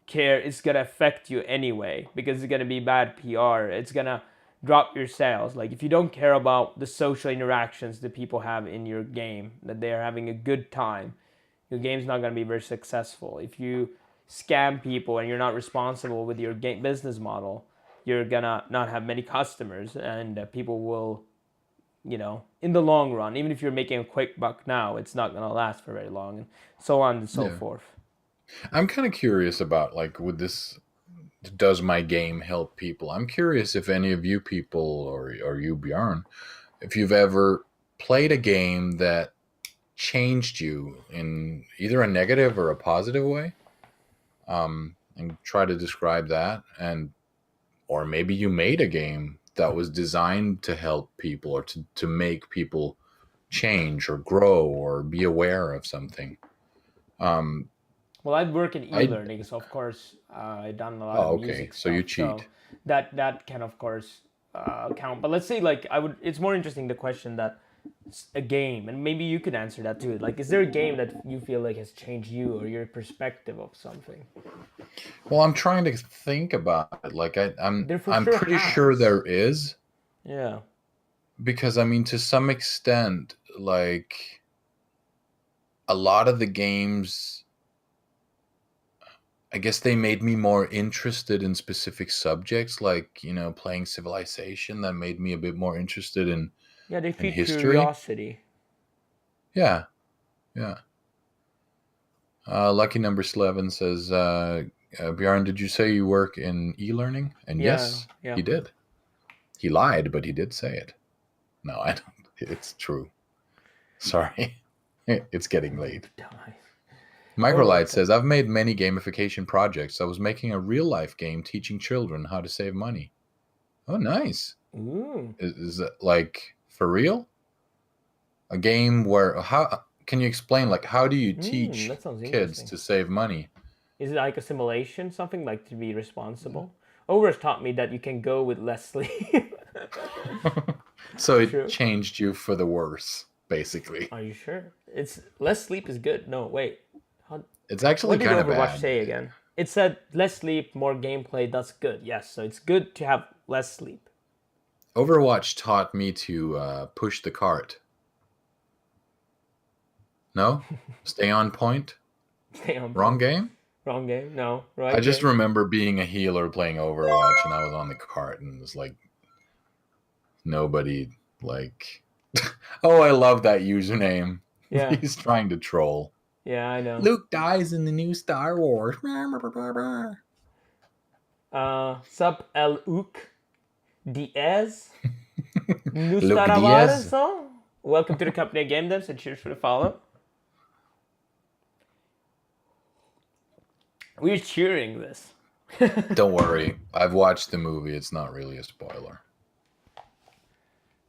S1: care, it's gonna affect you anyway because it's gonna be bad PR. It's gonna drop your sales. Like if you don't care about the social interactions that people have in your game, that they are having a good time, your game's not gonna be very successful. If you scam people and you're not responsible with your game business model, you're gonna not have many customers, and people will, in the long run, even if you're making a quick buck now, it's not gonna last for very long, and so on and so
S2: Yeah.
S1: forth.
S2: I'm kind of curious about like with this. Does my game help people? I'm curious if any of you people or you, Bjorn, if you've ever played a game that changed you in either a negative or a positive way, and try to describe that. And or maybe you made a game that was designed to help people or to make people change or grow or be aware of something.
S1: Well, I work in
S2: I
S1: e-learning, so of course I've done a lot of
S2: Oh, okay.
S1: music
S2: So you
S1: stuff. So
S2: cheat.
S1: that can of course count. But let's say like I would. It's more interesting the question that a game, and maybe you could answer that too. Like, is there a game that you feel like has changed you or your perspective of something?
S2: Well, I'm trying to think about it. Like
S1: There for
S2: I'm
S1: sure
S2: pretty sure
S1: has.
S2: there is,
S1: Yeah.
S2: because I mean to some extent, like a lot of the games, I guess they made me more interested in specific subjects, like, playing Civilization, that made me a bit more interested
S1: Yeah, they
S2: in
S1: feed
S2: history.
S1: curiosity.
S2: Yeah, yeah. Lucky number 11 says, Bjorn, did you say you work in e-learning? And
S1: Yeah,
S2: yes,
S1: yeah.
S2: he did. He lied, but he did say it. No, I don't. It's true. Sorry. It's getting late.
S1: Die.
S2: Microlight
S1: Okay.
S2: says, I've made many gamification projects. I was making a real life game teaching children how to save money. Oh, nice.
S1: Ooh.
S2: Is it like for real? A game where, how can you explain, like, how do you teach
S1: That sounds
S2: kids
S1: interesting.
S2: to save money?
S1: Is it like a simulation, something like to be responsible? Over's taught me that you can go with less sleep.
S2: So it
S1: True.
S2: changed you for the worse, basically.
S1: Are you sure? It's less sleep is good. No, wait.
S2: It's actually
S1: What did
S2: kind of
S1: Overwatch
S2: bad.
S1: say again? It said less sleep, more gameplay. That's good. Yes, so it's good to have less sleep.
S2: Overwatch taught me to push the cart. No? Stay on point?
S1: Stay on
S2: Wrong
S1: point.
S2: game?
S1: Wrong game. No, right.
S2: I just
S1: game.
S2: remember being a healer playing Overwatch, and I was on the cart, and it was like nobody like. Oh, I love that username.
S1: Yeah.
S2: He's trying to troll.
S1: Yeah, I know.
S2: Luke dies in the new Star Wars.
S1: Sub El Uk Diaz
S2: Luke Diaz.
S1: Nustaravarso. Welcome to the company of Game Devs, and cheers for the follow. We're cheering this.
S2: Don't worry, I've watched the movie. It's not really a spoiler.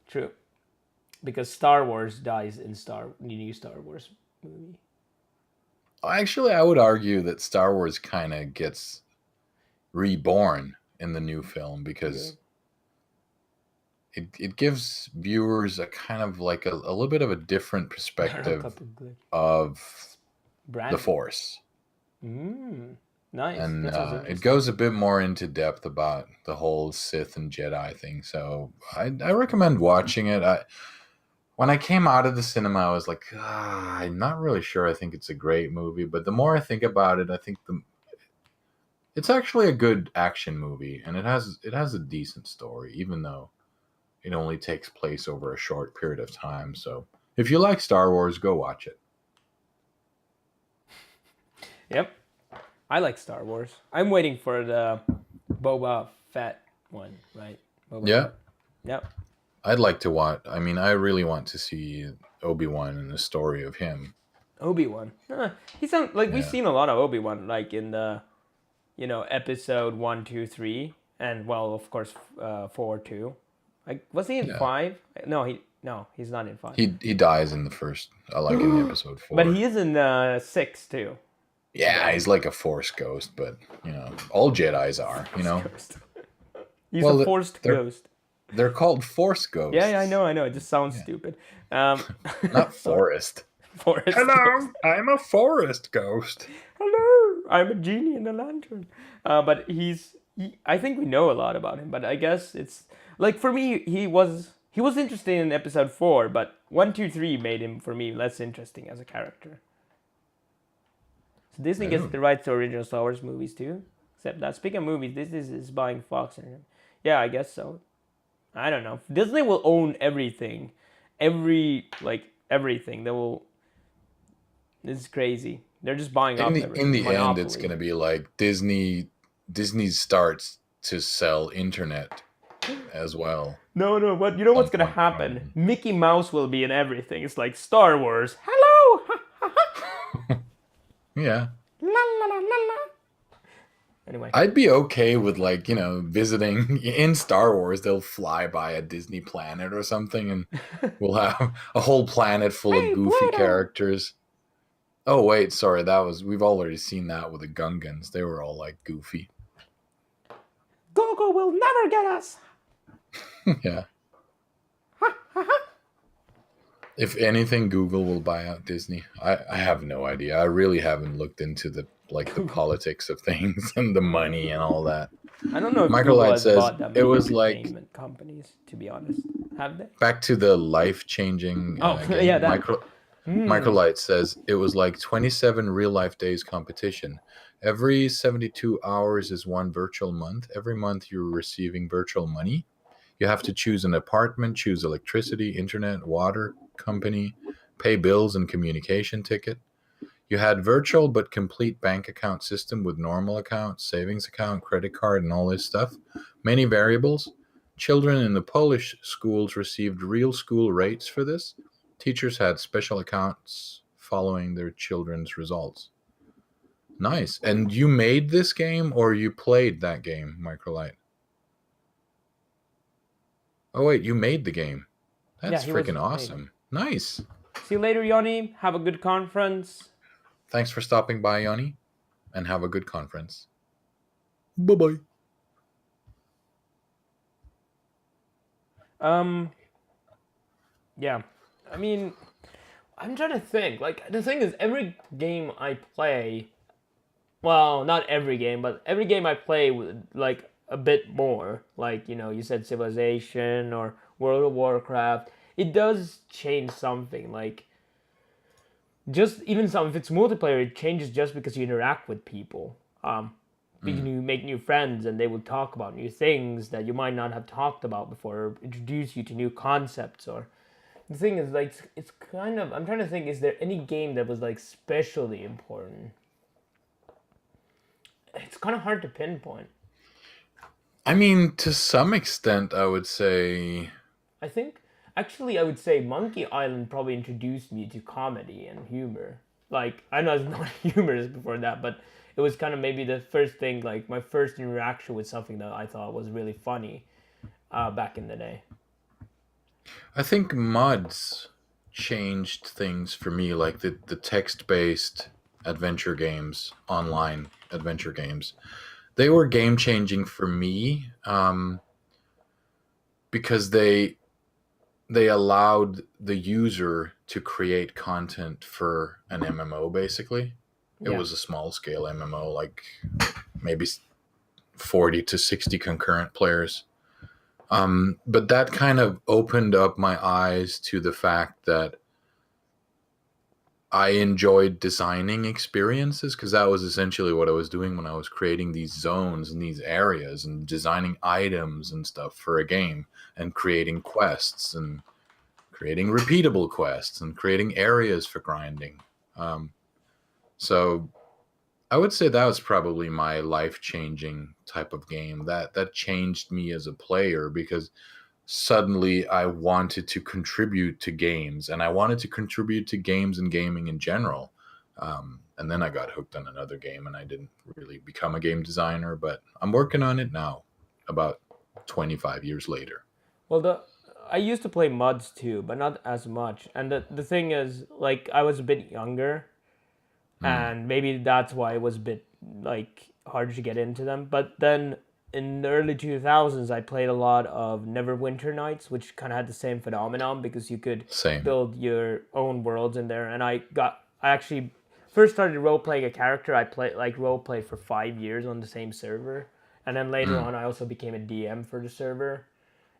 S1: True. Because Star Wars dies in the new Star Wars movie.
S2: Actually, I would argue that Star Wars kind of gets reborn in the new film because it gives viewers a kind of like a little bit of a different perspective of the Force.
S1: Nice.
S2: And
S1: That sounds
S2: it
S1: interesting.
S2: goes a bit more into depth about the whole Sith and Jedi thing. So I recommend watching it. When I came out of the cinema, I was like, I'm not really sure. I think it's a great movie. But the more I think about it, I think it's actually a good action movie. And it has a decent story, even though it only takes place over a short period of time. So if you like Star Wars, go watch it.
S1: Yep. I like Star Wars. I'm waiting for the Boba Fett one, right?
S2: Yeah.
S1: Yep.
S2: I'd like to watch. I mean, I really want to see Obi-Wan and the story of him.
S1: Obi-Wan. He sounds like we've
S2: Yeah.
S1: seen a lot of Obi-Wan, like in the, episode 1, 2, 3, and well, of course, 4 too. Like, was he in
S2: Yeah.
S1: 5? No, he's not in 5.
S2: He dies in the first, like in episode 4.
S1: But he is in 6 too.
S2: Yeah, he's like a Force ghost, but all Jedis are.
S1: Ghost. He's
S2: Well,
S1: a forced
S2: they're-
S1: ghost.
S2: They're called Force ghosts.
S1: Yeah, I know. It just sounds stupid.
S2: Not Forest.
S1: Forest.
S2: Hello, I'm a forest ghost.
S1: Hello, I'm a genie in a lantern. But I think we know a lot about him. But I guess it's like for me, he was interesting in episode 4, but 1, 2, 3 made him for me less interesting as a character. So Disney gets the rights to original Star Wars movies too. Except that speaking of movies, Disney is buying Fox. Yeah, I guess so. I don't know. Disney will own everything, everything. They will. This is crazy. They're just buying up everything.
S2: In the end,
S1: Monopoly.
S2: it's going to be like Disney starts to sell internet as well.
S1: No. But you know what's gonna happen? Mickey Mouse will be in everything. It's like Star Wars. Hello.
S2: Yeah.
S1: La la la la la. Anyway.
S2: I'd be okay with visiting in Star Wars. They'll fly by a Disney planet or something, and we'll have a whole planet full of goofy
S1: Pluto.
S2: characters. Oh wait, sorry, we've already seen that with the Gungans. They were all like goofy.
S1: Gogo will never get us.
S2: Yeah. If anything, Google will buy out Disney. I have no idea. I really haven't looked into the politics of things and the money and all that.
S1: I don't know if
S2: Michael
S1: Google
S2: Light
S1: has
S2: says
S1: bought that
S2: it
S1: many
S2: was like-
S1: entertainment companies. To be honest, have they?
S2: Back to the life-changing game.
S1: Yeah, that.
S2: Michael Light says it was like 27 real-life days competition. Every 72 hours is one virtual month. Every month you're receiving virtual money. You have to choose an apartment, choose electricity, internet, water company, pay bills and communication ticket. You had virtual but complete bank account system with normal account, savings account, credit card, and all this stuff. Many variables. Children in the Polish schools received real school rates for this. Teachers had special accounts following their children's results. Nice. And you made this game or you played that game, Microlight? Oh, wait, you made the game. That's
S1: he was
S2: freaking
S1: made.
S2: awesome. Nice.
S1: See you later, Yanni. Have a good conference.
S2: Thanks for stopping by, Yanni, and have a good conference. Bye-bye.
S1: Yeah. I mean, I'm trying to think. Like, the thing is, every game I play, well, not every game, but every game I play with, like, a bit more. Like, you said Civilization or World of Warcraft. It does change something. Like, just even if it's multiplayer, it changes just because you interact with people. You make new friends and they will talk about new things that you might not have talked about before, or introduce you to new concepts. Or the thing is, like, it's kind of, I'm trying to think, is there any game that was like specially important? It's kind of hard to pinpoint.
S2: I mean, to some extent, I would say.
S1: I think, actually, I would say Monkey Island probably introduced me to comedy and humor. Like, I know it's not humorous before that, but it was kind of maybe the first thing, like my first interaction with something that I thought was really funny back in the day.
S2: I think mods changed things for me, like the text-based adventure games, online adventure games. They were game-changing for me because they allowed the user to create content for an MMO, basically. It was a small-scale MMO, like maybe 40 to 60 concurrent players. But that kind of opened up my eyes to the fact that I enjoyed designing experiences, because that was essentially what I was doing when I was creating these zones and these areas and designing items and stuff for a game and creating quests and creating repeatable quests and creating areas for grinding. So I would say that was probably my life-changing type of game that changed me as a player, because suddenly I wanted to contribute to games, and I wanted to contribute to games and gaming in general. And then I got hooked on another game, and I didn't really become a game designer, but I'm working on it now, about 25 years later.
S1: Well, I used to play mods too, but not as much. And the thing is, like, I was a bit younger, and maybe that's why it was a bit like hard to get into them. But then in the early 2000s, I played a lot of Neverwinter Nights, which kind of had the same phenomenon because you could
S2: Same.
S1: build your own worlds in there. And I actually first started role playing a character. I role played for 5 years on the same server, and then later on, I also became a DM for the server,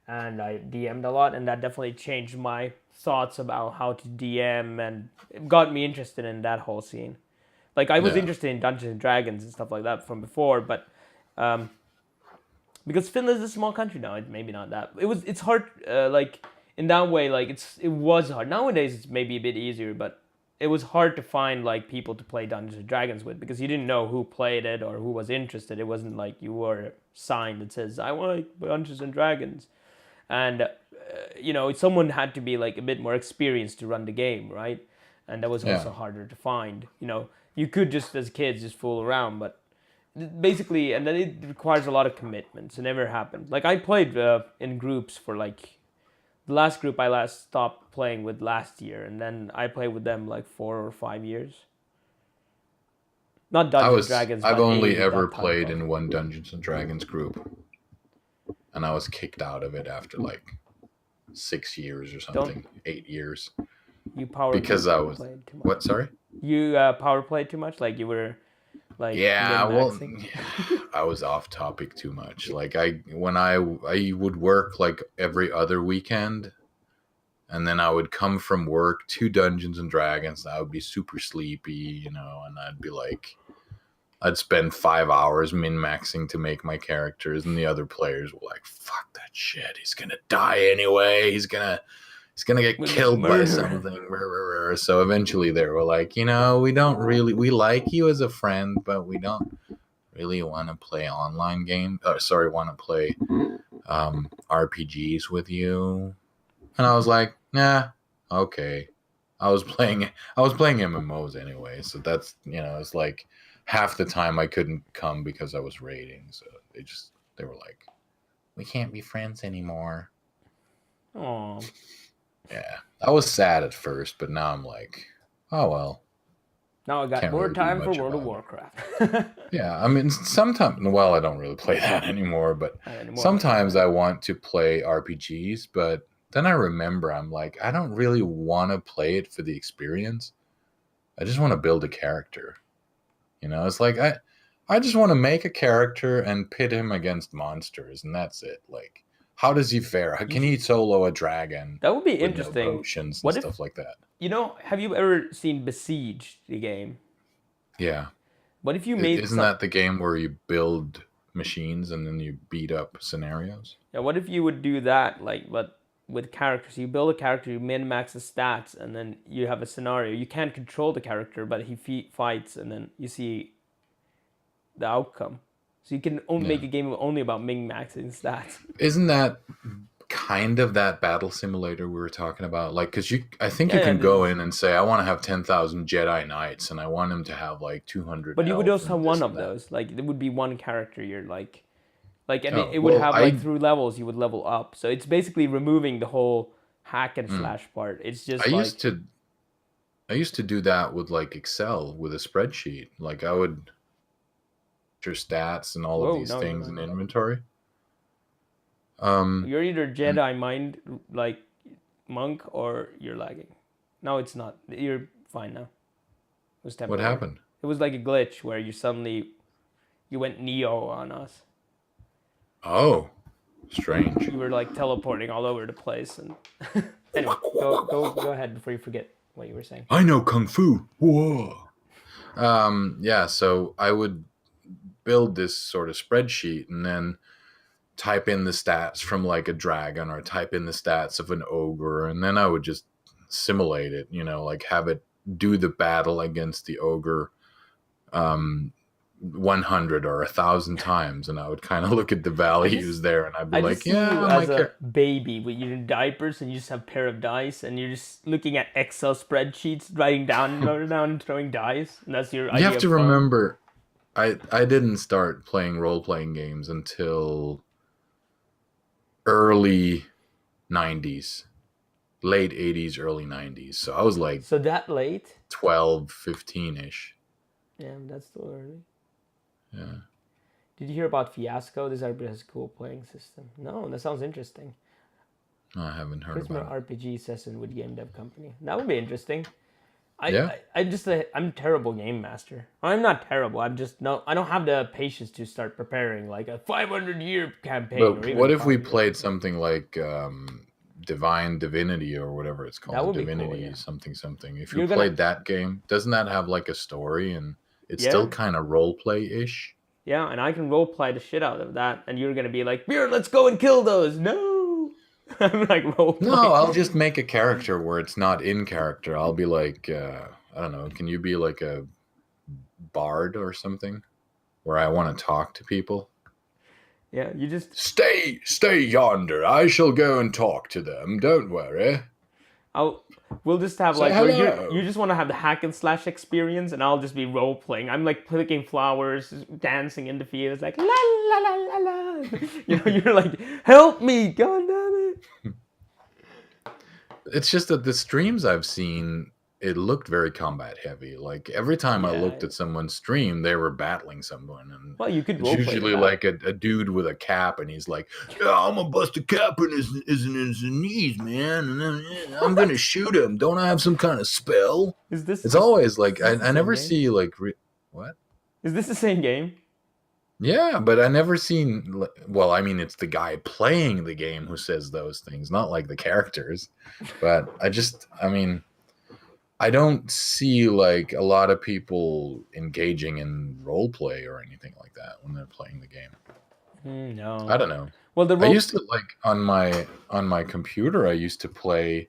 S1: and I DM'd a lot, and that definitely changed my thoughts about how to DM, and it got me interested in that whole scene. Like, I was
S2: Yeah.
S1: interested in Dungeons and Dragons and stuff like that from before, but because Finland is a small country now, maybe not that. It's hard, like in that way. Like it was hard. Nowadays, it's maybe a bit easier, but it was hard to find like people to play Dungeons and Dragons with because you didn't know who played it or who was interested. It wasn't like you wore a sign that says "I want Dungeons and Dragons," and someone had to be like a bit more experienced to run the game, right? And that was also harder to find. You could just as kids just fool around, but basically, and then it requires a lot of commitment. So it never happened. Like I played in groups for like the last group I last stopped playing with last year, and then I played with them like 4 or 5 years. Not Dungeons and Dragons.
S2: I've
S1: but
S2: only
S1: that
S2: ever
S1: type
S2: played
S1: of-
S2: in one Dungeons and Dragons group, and I was kicked out of it after like 6 years or something, 8 years.
S1: You power
S2: Because I was
S1: played too much.
S2: what? Sorry.
S1: You power played too much. Like you were like
S2: Yeah, well,
S1: min-maxing?
S2: I was off topic too much. Like when I would work like every other weekend, and then I would come from work to Dungeons and Dragons. I would be super sleepy, and I'd be like, I'd spend 5 hours min-maxing to make my characters, and the other players were like, "Fuck that shit! He's gonna die anyway. He's gonna get
S1: With
S2: killed by
S1: murder."
S2: something." So eventually they were like, we like you as a friend, but we don't really want to play online games. Want to play RPGs with you. And I was like, nah, okay. I was playing MMOs anyway, so that's it's like half the time I couldn't come because I was raiding. So they were like, we can't be friends anymore.
S1: Oh,
S2: Yeah, I was sad at first, but now I'm like, oh well.
S1: now I got
S2: Can't
S1: more
S2: really do
S1: time for
S2: much
S1: World of
S2: about
S1: Warcraft.
S2: Yeah, I mean, sometimes. Well, I don't really play that anymore, but
S1: Not anymore.
S2: sometimes I want to play RPGs, but then I remember I'm like, I don't really want to play it for the experience. I just want to build a character. It's like I just want to make a character and pit him against monsters, and that's it. Like, how does he fare? How can he solo a dragon?
S1: That would be
S2: with no
S1: interesting.
S2: potions and
S1: What if-
S2: stuff like that.
S1: Have you ever seen Besiege, the game?
S2: Yeah,
S1: What if you made
S2: isn't that the game where you build machines and then you beat up scenarios?
S1: Yeah, what if you would do that, like, but with characters? You build a character, you min-max the stats, and then you have a scenario. You can't control the character, but he fights, and then you see the outcome. So you can only make a game only about min-maxing stats.
S2: Isn't that kind of that battle simulator we were talking about? Like, because I think you can go in and say, I want to have 10,000 Jedi Knights, and I want them to have like 200.
S1: But you would
S2: health
S1: also have
S2: and
S1: one
S2: this
S1: of
S2: and that.
S1: those. Like, there would be one character you're like, and
S2: Oh,
S1: it would
S2: well,
S1: have like through levels you would level up. So it's basically removing the whole hack and slash part. It's just
S2: I used to do that with like Excel with a spreadsheet. Like I would your stats and all of these things in inventory.
S1: You're either Jedi mind like monk or you're lagging. No, it's not. You're fine now. It was
S2: What
S1: temporary.
S2: happened?
S1: It was like a glitch where you went Neo on us.
S2: Oh, strange.
S1: You were like teleporting all over the place, and anyway, go ahead before you forget what you were saying.
S2: I know Kung Fu. Whoa. Yeah, so I would build this sort of spreadsheet and then type in the stats from like a dragon or type in the stats of an ogre, and then I would just simulate it, like have it do the battle against the ogre 100 or 1,000 times, and I would kind of look at the values there, and I'd be
S1: I
S2: like,
S1: just see
S2: yeah,
S1: you
S2: I
S1: as
S2: might
S1: a
S2: care.
S1: baby with your diapers and you just have a pair of dice and you're just looking at Excel spreadsheets, writing down, noting down, and throwing dice. And that's your
S2: You have
S1: idea of
S2: to
S1: fun.
S2: remember, I didn't start playing role playing games until early 90s, late 80s, early 90s. So I was like
S1: So that late?
S2: 12, 15-ish.
S1: Yeah, that's still early.
S2: Yeah.
S1: Did you hear about Fiasco? This RPG has a cool playing system. No, that sounds interesting.
S2: No, I haven't heard
S1: Christmas
S2: about it.
S1: RPG session with game dev company. That would be interesting.
S2: Yeah.
S1: I'm a terrible game master. I'm not terrible. I'm just no. I don't have the patience to start preparing like a 500-year campaign. Or
S2: But
S1: even
S2: what if we
S1: 5 years.
S2: played something like Divine Divinity or whatever it's called?
S1: That would be cool,
S2: Divinity
S1: yeah.
S2: something something. If you
S1: You're gonna-
S2: played that game, doesn't that have like a story, and it's
S1: Yeah.
S2: still kind of role play ish?
S1: Yeah, and I can roleplay the shit out of that, and you're gonna be like, "Here, let's go and kill those." No, I'm like roleplay.
S2: No, I'll just make a character where it's not in character. I'll be like, I don't know. Can you be like a bard or something, where I want to talk to people?
S1: Yeah, you just.
S2: Stay yonder. I shall go and talk to them. Don't worry.
S1: We'll just have
S2: Say
S1: like where
S2: hello.
S1: you just want to have the hack and slash experience, and I'll just be role playing. I'm like picking flowers, dancing in the fields, like la la la la la. You're like, help me, god damn it.
S2: It's just that the streams I've seen, it looked very combat heavy. Like every time I looked
S1: Yeah.
S2: at someone's stream, they were battling someone, and
S1: Well, you could
S2: it's
S1: roleplay
S2: usually
S1: that.
S2: like a dude with a cap, and he's like, "Yeah, I'm gonna bust a cap in his knees, man, and then I'm gonna shoot him. Don't I have some kind of spell?"
S1: Is this?
S2: It's always like
S1: this the
S2: I never
S1: same game?
S2: see like what.
S1: Is this the same game?
S2: Yeah, but I never seen. Well, I mean, it's the guy playing the game who says those things, not like the characters. But I mean, I don't see like a lot of people engaging in role play or anything like that when they're playing the game.
S1: No.
S2: I don't know.
S1: Well, the
S2: I
S1: role.
S2: used to like on my computer. I used to play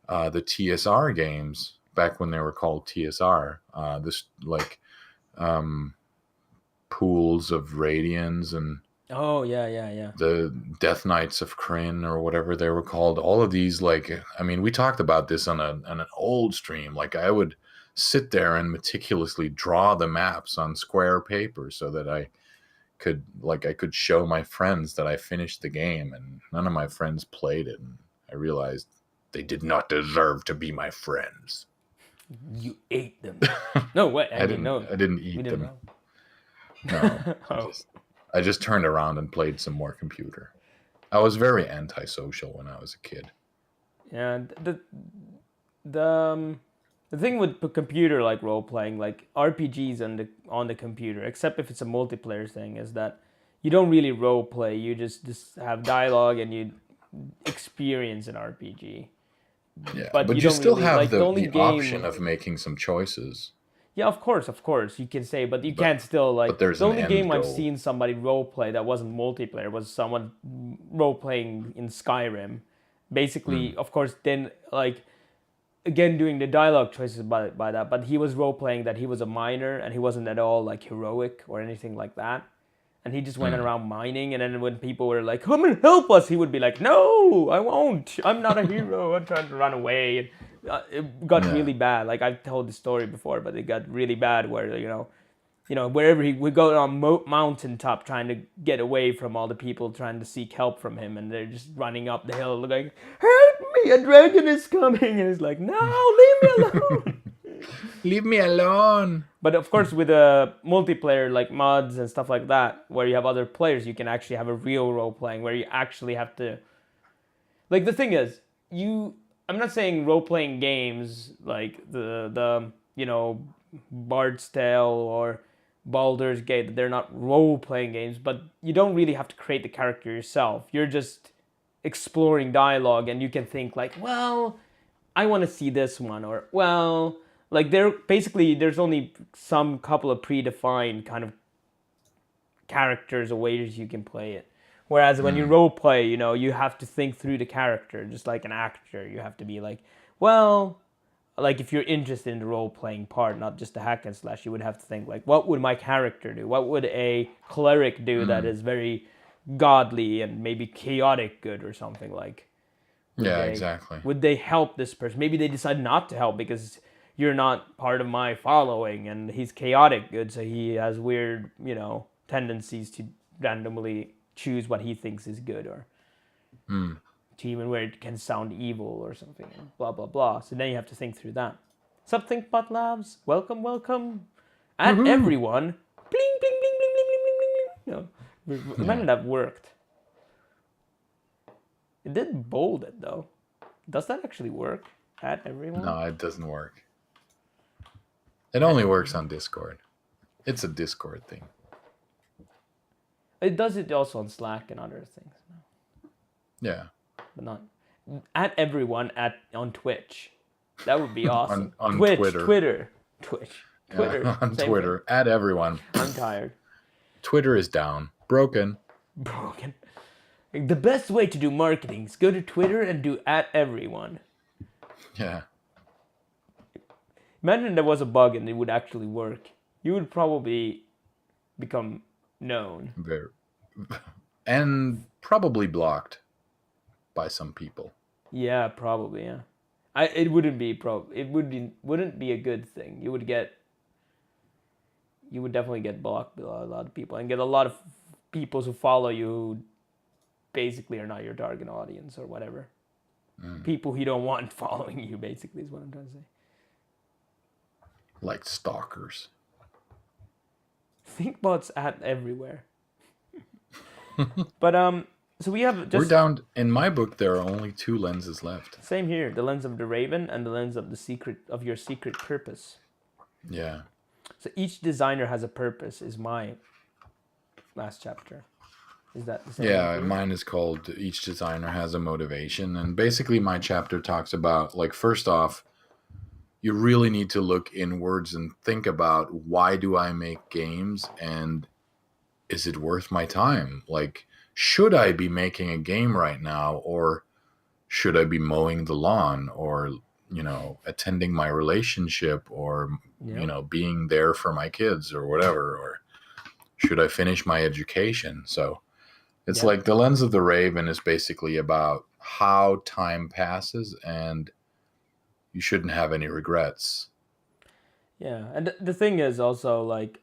S2: the TSR games back when they were called TSR. This like. Pools of Radians and
S1: Oh yeah.
S2: the Death Knights of Kryn or whatever they were called. All of these, like, I mean, we talked about this on an old stream. Like, I would sit there and meticulously draw the maps on square paper so that I could show my friends that I finished the game, and none of my friends played it. And I realized they did not deserve to be my friends.
S1: You ate them. No, what?
S2: I didn't eat
S1: we did
S2: them.
S1: wrong.
S2: No.
S1: Oh.
S2: I just turned around and played some more computer. I was very antisocial when I was a kid.
S1: Yeah, the thing with computer like role playing, like RPGs on the computer, except if it's a multiplayer thing, is that you don't really role play. You just have dialogue and you experience an RPG.
S2: Yeah,
S1: But
S2: but
S1: you
S2: you
S1: don't
S2: still
S1: really-
S2: have
S1: like,
S2: the,
S1: the only
S2: the
S1: game-
S2: option of making some choices.
S1: Yeah, of course, you can say, but you can't still like.
S2: but there's
S1: the
S2: an
S1: only
S2: end
S1: game I've
S2: goal.
S1: seen somebody role play that wasn't multiplayer was someone role playing in Skyrim. Basically, of course, then like again doing the dialogue choices by that, but he was role playing that he was a miner and he wasn't at all like heroic or anything like that. And he just went around mining, and then when people were like, "Come and help us," he would be like, "No, I won't. I'm not a hero. I'm trying to run away." And it got
S2: Yeah.
S1: really bad. Like I've told the story before, but it got really bad where wherever he would go on mountaintop trying to get away from all the people trying to seek help from him, and they're just running up the hill going, "Help me! A dragon is coming!" And he's like, "No, leave me alone."
S2: Leave me alone.
S1: But of course, with a multiplayer like mods and stuff like that, where you have other players, you can actually have a real role playing where you actually have to. Like the thing is, I'm not saying role playing games like the Bard's Tale or Baldur's Gate, they're not role playing games, but you don't really have to create the character yourself. You're just exploring dialogue, and you can think like, well, I want to see this one, or well. Like there's only some couple of predefined kind of characters or ways you can play it. Whereas when you role play, you have to think through the character, just like an actor. You have to be like, well, like if you're interested in the role playing part, not just the hack and slash, you would have to think like, what would my character do? What would a cleric do that is very godly and maybe chaotic good or something like?
S2: Yeah,
S1: they-
S2: exactly.
S1: Would they help this person? Maybe they decide not to help because you're not part of my following, and he's chaotic good, so he has weird, tendencies to randomly choose what he thinks is good, or to even where it can sound evil or something, and blah blah blah. So then you have to think through that. Sup, ThinkBot Labs? Welcome, welcome, and everyone. Bling bling bling bling bling bling bling bling. No, imagine that worked. It did bold it though. Does that actually work at everyone?
S2: No, it doesn't work. It only works on Discord. It's a Discord thing.
S1: It does it also on Slack and other things,
S2: Yeah.
S1: but not at everyone on Twitch. That would be awesome.
S2: On
S1: Twitch,
S2: Twitter.
S1: Twitch,
S2: Yeah,
S1: Twitter.
S2: on
S1: same
S2: Twitter. At everyone.
S1: thing. I'm tired.
S2: Twitter is down. Broken.
S1: Broken. The best way to do marketing is go to Twitter and do at everyone.
S2: Yeah.
S1: Imagine there was a bug and it would actually work. You would probably become known.
S2: Very. And probably blocked by some people.
S1: Yeah, probably. Yeah, it wouldn't be wouldn't be a good thing. You would definitely get blocked by a lot of people and get a lot of people who follow you who basically are not your target audience or whatever. People who you don't want following you, basically, is what I'm trying to say.
S2: Like stalkers.
S1: ThinkBot's at everywhere. But so we have just
S2: We're down. In my book, there are only 2 lenses left.
S1: same here: the lens of the Raven and the lens of your secret purpose.
S2: Yeah.
S1: So each designer has a purpose. Is my last chapter. Is that the same?
S2: Yeah,
S1: one for you?
S2: mine is called Each Designer Has a Motivation. And basically, my chapter talks about, like, first off, you really need to look inwards and think about, why do I make games, and is it worth my time? Like, should I be making a game right now, or should I be mowing the lawn, or, attending my relationship, or, being there for my kids or whatever, or should I finish my education? So it's like the lens of the Raven is basically about how time passes, and you shouldn't have any regrets.
S1: Yeah, and the thing is also like,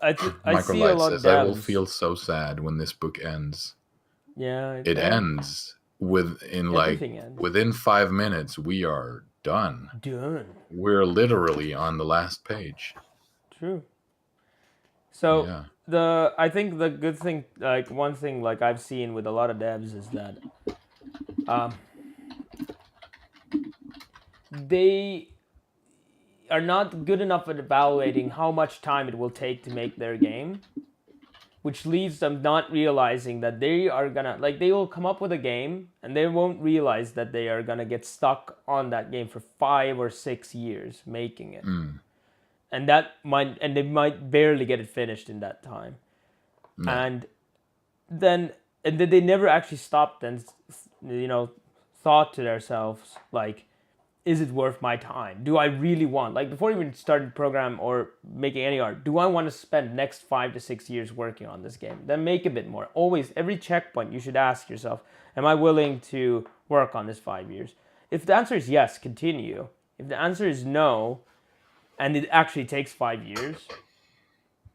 S1: I
S2: Michael
S1: see a
S2: Light
S1: lot of
S2: says, I will
S1: devs.
S2: feel so sad when this book ends.
S1: Yeah,
S2: It ends
S1: Everything ends.
S2: within 5 minutes, we are done.
S1: Done.
S2: We're literally on the last page.
S1: True. So
S2: Yeah.
S1: I think the good thing, like one thing, like I've seen with a lot of devs is that, they are not good enough at evaluating how much time it will take to make their game, which leaves them not realizing that they are gonna, like, they will come up with a game and they won't realize that they are gonna get stuck on that game for 5 or 6 years making it. And they might barely get it finished in that time. And then they never actually stopped and, thought to themselves, like, is it worth my time? Do I really want, like, before even starting program or making any art, do I want to spend next 5 to 6 years working on this game? Then make a bit more. Always, every checkpoint, you should ask yourself, am I willing to work on this 5 years? If the answer is yes, continue. If the answer is no, and it actually takes 5 years,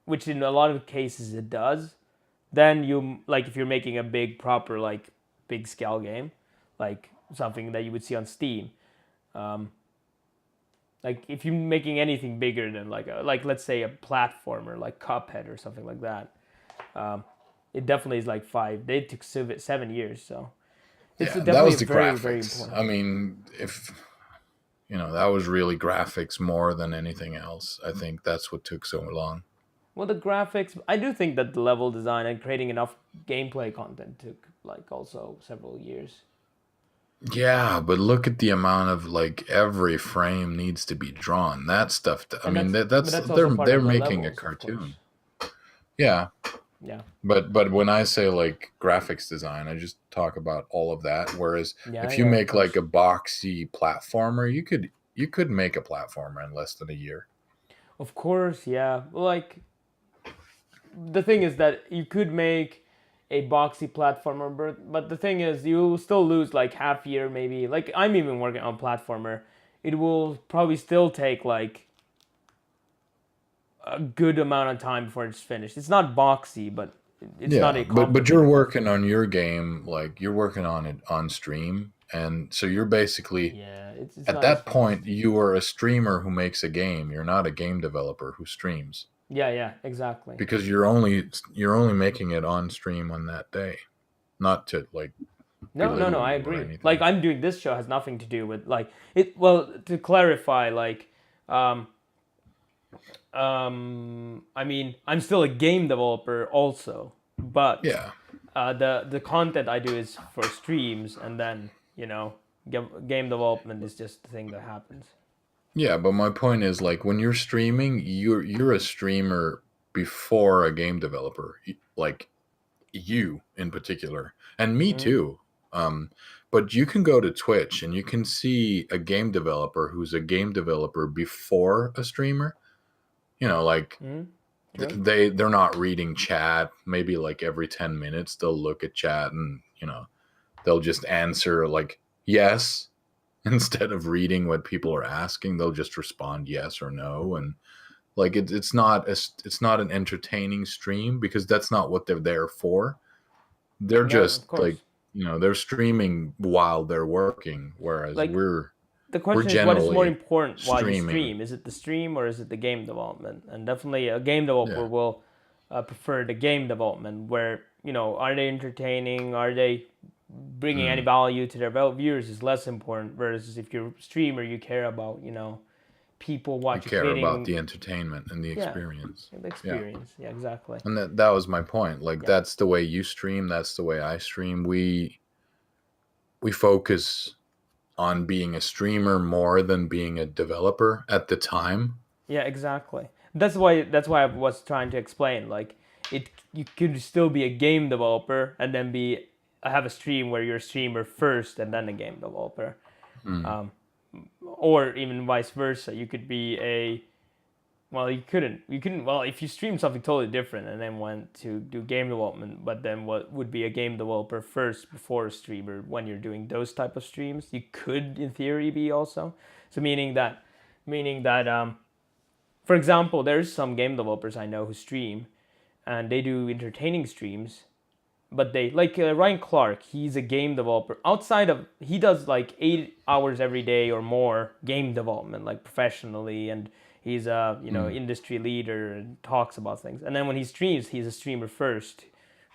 S1: which in a lot of cases it does, then you, like, if you're making a big proper, like, big scale game, like something that you would see on Steam, like if you're making anything bigger than like let's say a platformer like Cuphead or something like that, it definitely is like 5. They took 7 years, so it's
S2: Yeah,
S1: definitely
S2: that was the
S1: very,
S2: graphics.
S1: very important.
S2: I mean, if that was really graphics more than anything else. I think that's what took so long.
S1: Well, the graphics, I do think that the level design and creating enough gameplay content took like also several years.
S2: Yeah, but look at the amount of, like, every frame needs to be drawn. That stuff. I
S1: And
S2: mean,
S1: but
S2: that's
S1: also
S2: they're
S1: part
S2: they're
S1: of the
S2: making a
S1: levels, of
S2: cartoon.
S1: course.
S2: Yeah,
S1: Yeah.
S2: But when I say like graphics design, I just talk about all of that. Whereas
S1: Yeah,
S2: if you
S1: yeah, of
S2: make like
S1: course.
S2: a boxy platformer, you could make a platformer in less than a year.
S1: Of course, yeah. Like the thing is that you could make a boxy platformer, but the thing is you will still lose like half year maybe. Like I'm even working on platformer. It will probably still take like a good amount of time before it's finished. It's not boxy, but it's not
S2: Yeah,
S1: a
S2: but you're
S1: complicated
S2: working
S1: platformer.
S2: on your game, like you're working on it on stream, and so you're basically
S1: Yeah, it's
S2: at
S1: not as
S2: that
S1: fast.
S2: point you are a streamer who makes a game. You're not a game developer who streams
S1: Yeah, yeah, exactly.
S2: because you're only making it on stream on that day, not to like
S1: No, no, no,
S2: belittle
S1: I
S2: you or
S1: agree. Like
S2: anything.
S1: I'm doing this show has nothing to do with like it. Well, to clarify, like, um, I mean, I'm still a game developer also, but
S2: Yeah,
S1: the content I do is for streams, and then game development is just the thing that happens.
S2: yeah, but my point is like when you're streaming, you're a streamer before a game developer, like you in particular, and me
S1: Mm,
S2: too. But you can go to Twitch and you can see a game developer who's a game developer before a streamer. Like
S1: mm, true.
S2: they're not reading chat. Maybe like every 10 minutes they'll look at chat and they'll just answer like yes instead of reading what people are asking. They'll just respond yes or no, and like it's not an entertaining stream because that's not what they're there for. They're
S1: No, of
S2: just like
S1: course.
S2: they're streaming while they're working, whereas
S1: Like the
S2: we're
S1: question is, what is more
S2: generally
S1: important while you
S2: streaming.
S1: stream? Is it the stream or is it the game development? And definitely, a game developer
S2: Yeah.
S1: will prefer the game development, where are they entertaining? Are they bringing any
S2: Mm.
S1: value to their viewers? Is less important. Whereas if you're a streamer, you care about people
S2: You
S1: watching,
S2: care about
S1: creating,
S2: the entertainment and the
S1: yeah,
S2: experience.
S1: the
S2: Yeah.
S1: experience. Yeah, exactly.
S2: And that was my point. Like
S1: Yeah,
S2: that's the way you stream, that's the way I stream. We focus on being a streamer more than being a developer at the time.
S1: yeah, exactly. That's why I was trying to explain. Like you could still be a game developer and then have a stream where you're a streamer first and then a game developer,
S2: Mm.
S1: or even vice versa. You could be a well, you couldn't. Well, if you stream something totally different and then went to do game development, but then what would be a game developer first before a streamer when you're doing those type of streams, you could in theory be also. So meaning that for example, there's some game developers I know who stream, and they do entertaining streams. But they like Ryan Clark. He's a game developer. Outside of he does like 8 hours every day or more game development, like professionally, and he's a
S2: Mm.
S1: industry leader and talks about things. And then when he streams, he's a streamer first,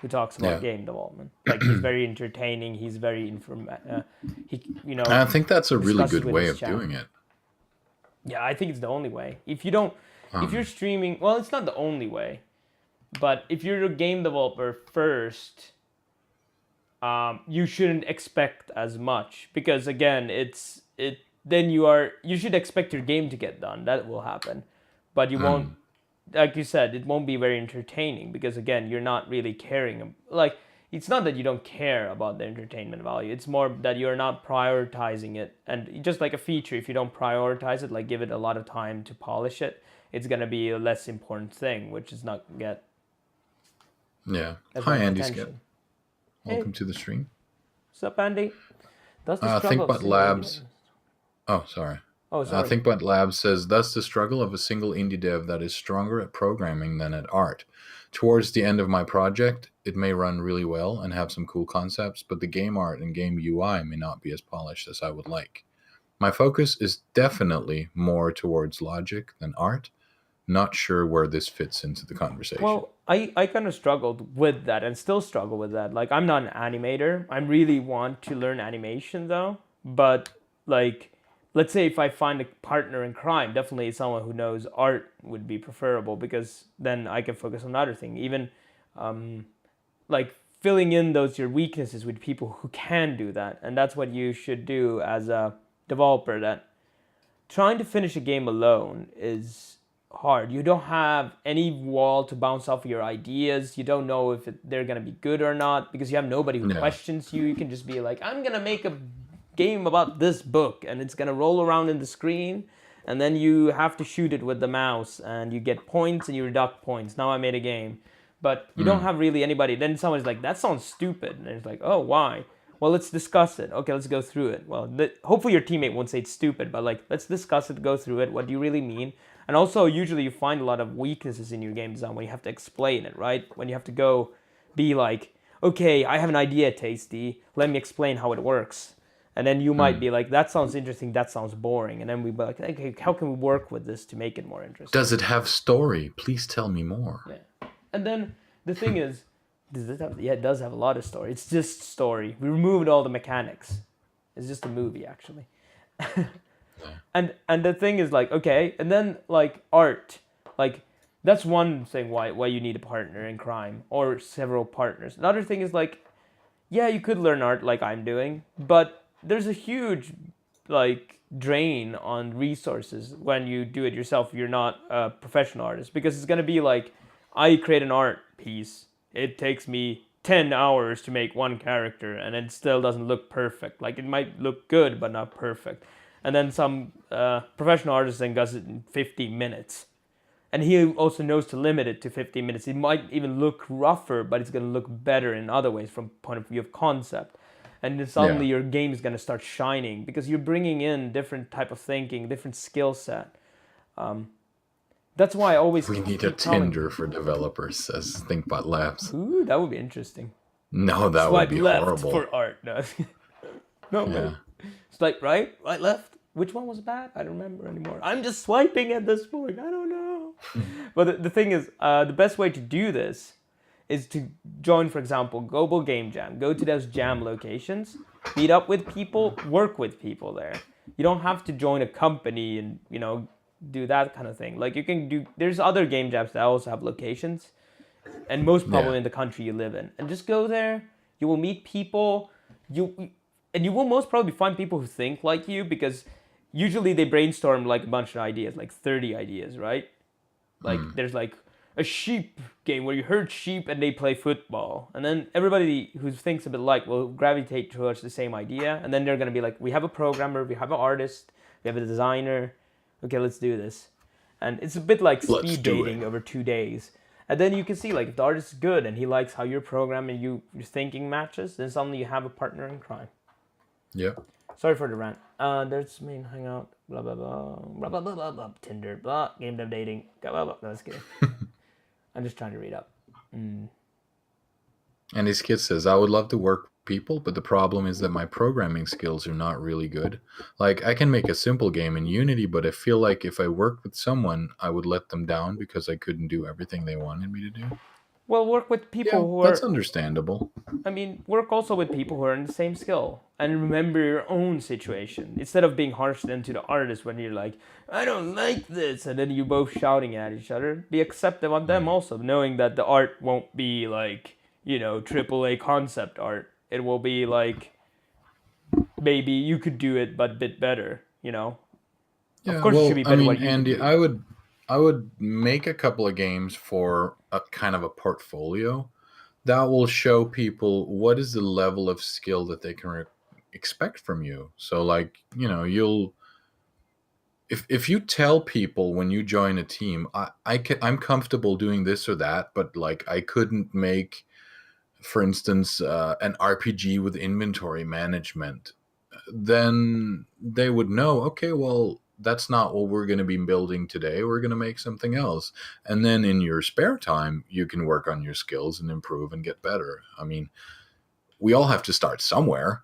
S1: who talks about
S2: Yeah.
S1: game development. Like he's very entertaining. He's very he
S2: And I think that's a really
S1: discusses
S2: good
S1: with
S2: way
S1: his
S2: of
S1: chat.
S2: doing it.
S1: Yeah, I think it's the only way. If you're
S2: Um,
S1: streaming, well, it's not the only way, but if you're a game developer first, you shouldn't expect as much because again, then you should expect your game to get done. That will happen, but you won't.
S2: mm,
S1: Like you said, it won't be very entertaining because again, you're not really caring. Like it's not that you don't care about the entertainment value. It's more that you're not prioritizing it. And just like a feature, if you don't prioritize it, like give it a lot of time to polish it, it's gonna be a less important thing, which is not get
S2: yeah.
S1: as
S2: Hi,
S1: much
S2: Andy Skip.
S1: attention. Hey,
S2: Welcome to the stream.
S1: what's up, Andy? That's the struggle of
S2: ThinkBot
S1: single indie
S2: Labs.
S1: devs.
S2: Oh, sorry.
S1: Oh, sorry.
S2: ThinkBot Labs says, thus the struggle of a single indie dev that is stronger at programming than at art. Towards the end of my project, it may run really well and have some cool concepts, but the game art and game UI may not be as polished as I would like. My focus is definitely more towards logic than art. Not sure where this fits into the conversation.
S1: Well, I kind of struggled with that and still struggle with that. Like, I'm not an animator. I really want to learn animation though. But, like, let's say if I find a partner in crime, definitely someone who knows art would be preferable because then I can focus on other thing. Even, like, filling in those your weaknesses with people who can do that. And that's what you should do as a developer. That trying to finish a game alone is hard. You don't have any wall to bounce off your ideas. You don't know if they're gonna be good or not because you have nobody who
S2: Yeah.
S1: questions you. You can just be like, I'm gonna make a game about this book, and it's gonna roll around in the screen, and then you have to shoot it with the mouse, and you get points and you deduct points. Now I made a game, but you don't have really anybody. Then someone's like, that sounds stupid, and it's like, oh, why? Well, let's discuss it. Okay, let's go through it. Well, hopefully your teammate won't say it's stupid, but like, let's discuss it, go through it. What do you really mean? And also, usually you find a lot of weaknesses in your game design when you have to explain it, right? When you have to go be like, okay, I have an idea, Tasty. Let me explain how it works. And then you might be like, that sounds interesting, that sounds boring. And then we'd be like, okay, how can we work with this to make it more interesting?
S2: Does it have story? Please tell me more.
S1: Yeah. And then the thing is, does it have, yeah, it does have a lot of story. It's just story. We removed all the mechanics. It's just a movie, actually. And the thing is like, okay, and then like art, like that's one thing why you need a partner in crime or several partners. Another thing is like, yeah, you could learn art like I'm doing, but there's a huge like drain on resources when you do it yourself. You're not a professional artist because it's gonna be like, I create an art piece. It takes me 10 hours to make one character and it still doesn't look perfect. Like it might look good, but not perfect. And then some professional artist then does it in 15 minutes. And he also knows to limit it to 15 minutes. It might even look rougher, but it's going to look better in other ways from point of view of concept. And then suddenly your game is going to start shining because you're bringing in different type of thinking, different skill set. That's why I always
S2: We need a Tinder for developers, says ThinkBot Labs.
S1: Ooh, that would be interesting.
S2: No, that
S1: Swipe
S2: would be
S1: left
S2: horrible.
S1: for art. No, no,
S2: Yeah.
S1: Swipe right, right, left. Which one was bad? I don't remember anymore. I'm just swiping at this point. I don't know. But the thing is, the best way to do this is to join, for example, Global Game Jam. Go to those jam locations, meet up with people, work with people there. You don't have to join a company and, do that kind of thing. Like you can do, there's other game jams that also have locations, and most probably in the country you live in. And just go there. You will meet people. And you will most probably find people who think like you because usually they brainstorm like a bunch of ideas, like 30 ideas, right? Like there's like a sheep game where you herd sheep and they play football. And then everybody who thinks a bit like will gravitate towards the same idea. And then they're going to be like, we have a programmer, we have an artist, we have a designer. Okay, let's do this. And it's a bit like speed dating over 2 days. And then you can see like if the artist is good and he likes how you're programming, your thinking matches, then suddenly you have a partner in crime.
S2: Yeah.
S1: Sorry for the rant. There's main hangout, blah blah blah, blah blah blah blah, blah Tinder, blah game dev dating, blah blah blah. That's good. I'm just trying to read up.
S2: And his kid says, I would love to work with people, but the problem is that my programming skills are not really good. Like I can make a simple game in Unity, but I feel like if I worked with someone, I would let them down because I couldn't do everything they wanted me to do.
S1: Well, work with people who
S2: That's
S1: are.
S2: understandable.
S1: I mean, work also with people who are in the same skill and remember your own situation instead of being harsh then to the artist when you're like, I don't like this, and then you both shouting at each other. Be accepting of them also, knowing that the art won't be like, AAA concept art. It will be like maybe you could do it but a bit better.
S2: Yeah,
S1: of course, it should be better. What you
S2: Andy,
S1: do.
S2: I would make a couple of games for a kind of a portfolio that will show people what is the level of skill that they can expect from you. So like, you'll, if you tell people when you join a team, I'm comfortable doing this or that, but like I couldn't make, for instance, an RPG with inventory management, then they would know, okay, well, that's not what we're going to be building today. We're going to make something else. And then in your spare time, you can work on your skills and improve and get better. I mean, we all have to start somewhere.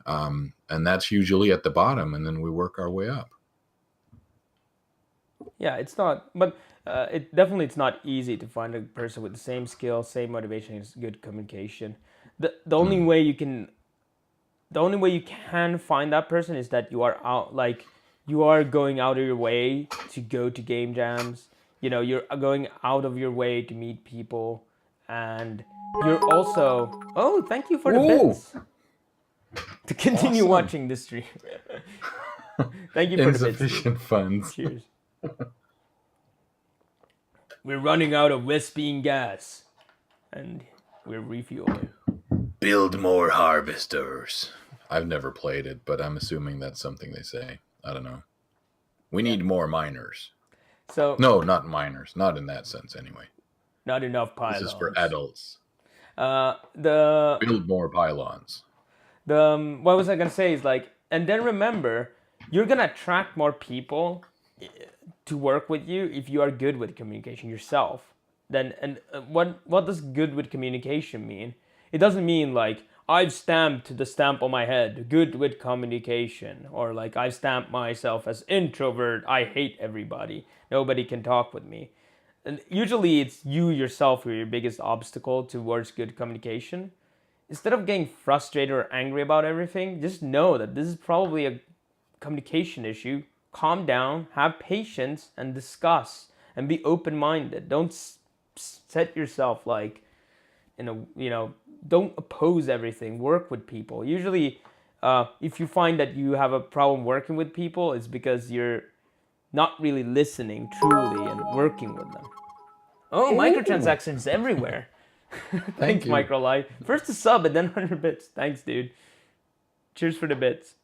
S2: And that's usually at the bottom. And then we work our way up.
S1: Yeah, it's not, but it's not easy to find a person with the same skill, same motivation, and good communication. The only way you can find that person is that you are out, like you are going out of your way to go to game jams. You're going out of your way to meet people, and you're also. Oh, thank you for the bits. To continue watching this stream. Thank you for the bits.
S2: Insufficient funds.
S1: Cheers. We're running out of Vespine gas, and we're refueling.
S2: Build more harvesters. I've never played it, but I'm assuming that's something they say. I don't know. We need more miners.
S1: So
S2: No, not miners. Not in that sense, anyway.
S1: not enough pylons.
S2: This is for adults.
S1: The
S2: Build more pylons.
S1: what was I gonna say is like, and then remember, you're gonna attract more people to work with you if you are good with communication yourself. Then and what does good with communication mean? It doesn't mean like I've stamped the stamp on my head, good with communication, or like I've stamped myself as introvert, I hate everybody, nobody can talk with me. And usually it's you yourself who are your biggest obstacle towards good communication. Instead of getting frustrated or angry about everything, just know that this is probably a communication issue. Calm down, have patience, and discuss, and be open-minded. Don't set yourself like don't oppose everything. Work with people. Usually, if you find that you have a problem working with people, it's because you're not really listening truly and working with them. Oh, microtransactions everywhere. Thanks,
S2: you.
S1: Microlight. First a sub and then 100 bits. Thanks, dude. Cheers for the bits.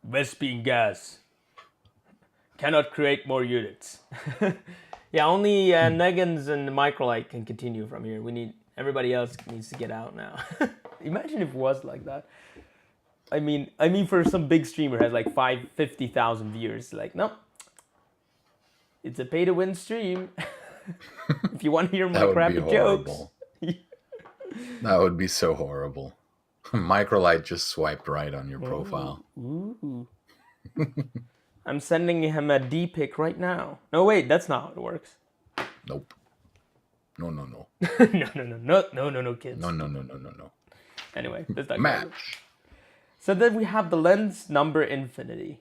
S1: Vespine gas. Cannot create more units. Yeah, only Negans and Microlight can continue from here. Everybody else needs to get out now. Imagine if it was like that. I mean, for some big streamer has like 50,000 viewers. Like, no, it's a pay-to-win stream. If you want to hear my crappy jokes.
S2: That would be so horrible. Microlight just swiped right on your profile.
S1: Ooh. I'm sending him a D-pic right now. No, wait, that's not how it works.
S2: Nope. No.
S1: No, kids.
S2: No.
S1: Anyway, let's talk about it.
S2: Match.
S1: So then we have the lens number infinity.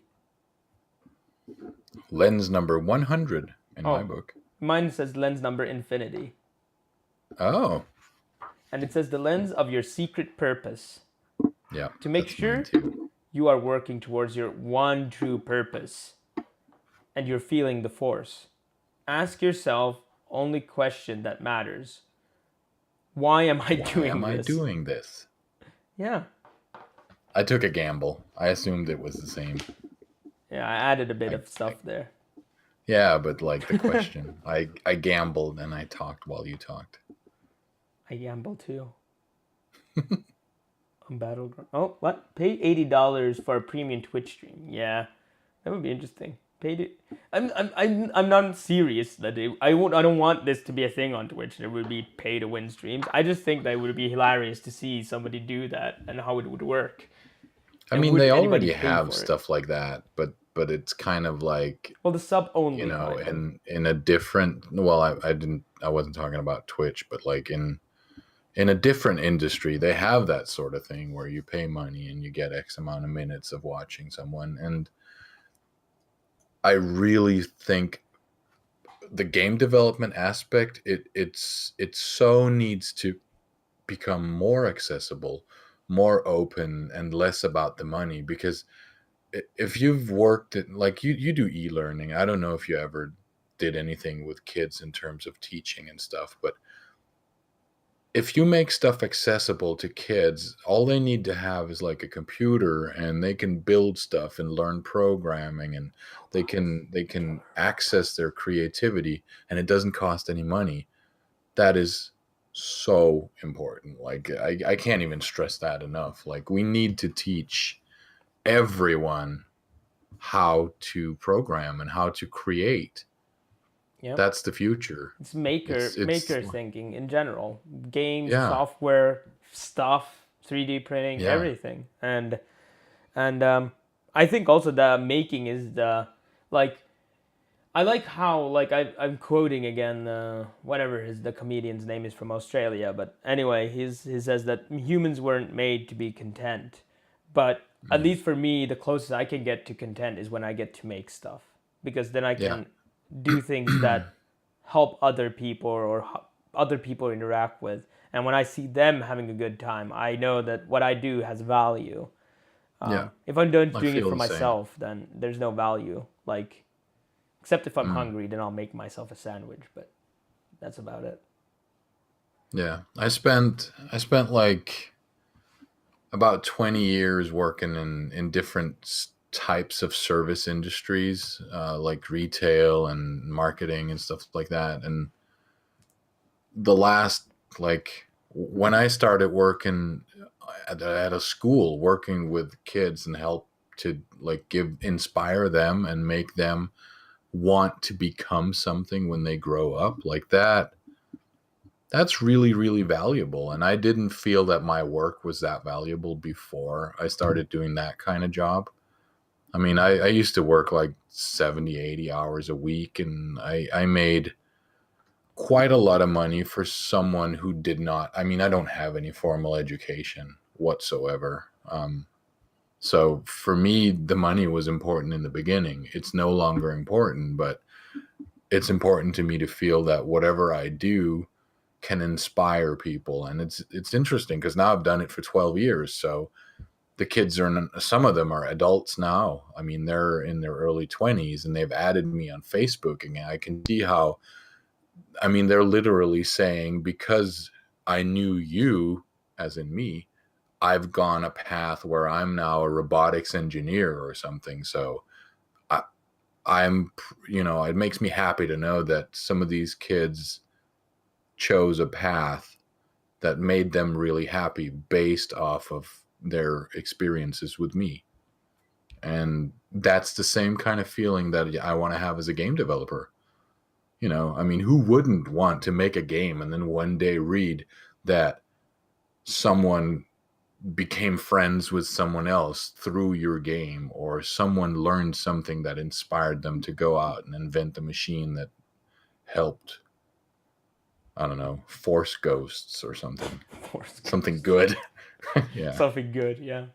S2: Lens number 100 in my book.
S1: Mine says lens number infinity.
S2: Oh.
S1: And it says the lens of your secret purpose.
S2: Yeah.
S1: To make sure you are working towards your one true purpose and you're feeling the force. Ask yourself only question that matters. Why am I doing this? Yeah.
S2: I took a gamble. I assumed it was the same.
S1: Yeah, I added a bit of stuff there.
S2: Yeah, but like the question. I gambled and I talked while you talked.
S1: I gamble too. On Battleground. Oh, what? Pay $80 for a premium Twitch stream. Yeah, that would be interesting. Paid it. I'm not serious that I don't want this to be a thing on Twitch. There would be pay to win streams. I just think that it would be hilarious to see somebody do that and how it would work.
S2: I mean, they already have stuff like that, but it's kind of like,
S1: well, the sub only,
S2: in a different. Well, I wasn't talking about Twitch, but like in a different industry, they have that sort of thing where you pay money and you get X amount of minutes of watching someone. And I really think the game development aspect, it so needs to become more accessible, more open, and less about the money. Because if you've worked at, like you do e-learning, I don't know if you ever did anything with kids in terms of teaching and stuff, but if you make stuff accessible to kids, all they need to have is like a computer, and they can build stuff and learn programming, and they can access their creativity, and it doesn't cost any money. That is so important. Like I can't even stress that enough. Like, we need to teach everyone how to program and how to create. Yep. That's the future.
S1: It's maker thinking in general. Games, software, stuff, 3D printing, everything. And I think also the making is the, like, I like how, like, I'm quoting again, whatever the comedian's name is from Australia, but anyway, he says that humans weren't made to be content. But at least for me, the closest I can get to content is when I get to make stuff. Because then I can do things that help other people or other people interact with. And when I see them having a good time, I know that what I do has value.
S2: Yeah,
S1: If I'm doing
S2: I
S1: it
S2: feel
S1: for
S2: the same.
S1: myself, then there's no value. Like, except if I'm hungry, then I'll make myself a sandwich. But that's about it.
S2: Yeah, I spent like about 20 years working in different types of service industries, like retail and marketing and stuff like that. And the last, like, when I started working at a school, working with kids and help to like inspire them and make them want to become something when they grow up, like that's really, really valuable. And I didn't feel that my work was that valuable before I started doing that kind of job. I mean, I used to work like 70, 80 hours a week, and I made quite a lot of money for someone who did not. I mean, I don't have any formal education whatsoever. So for me, the money was important in the beginning. It's no longer important, but it's important to me to feel that whatever I do can inspire people. And it's interesting because now I've done it for 12 years. So the kids are, some of them are adults now. I mean, they're in their early 20s and they've added me on Facebook, and I can see how, I mean, they're literally saying, because I knew you, as in me, I've gone a path where I'm now a robotics engineer or something. So I, I'm, it makes me happy to know that some of these kids chose a path that made them really happy based off of their experiences with me. And that's the same kind of feeling that I want to have as a game developer. I mean, who wouldn't want to make a game and then one day read that someone became friends with someone else through your game, or someone learned something that inspired them to go out and invent a machine that helped, I don't know, force ghosts or something.
S1: Force
S2: Something good. Yeah.
S1: something good. Yeah.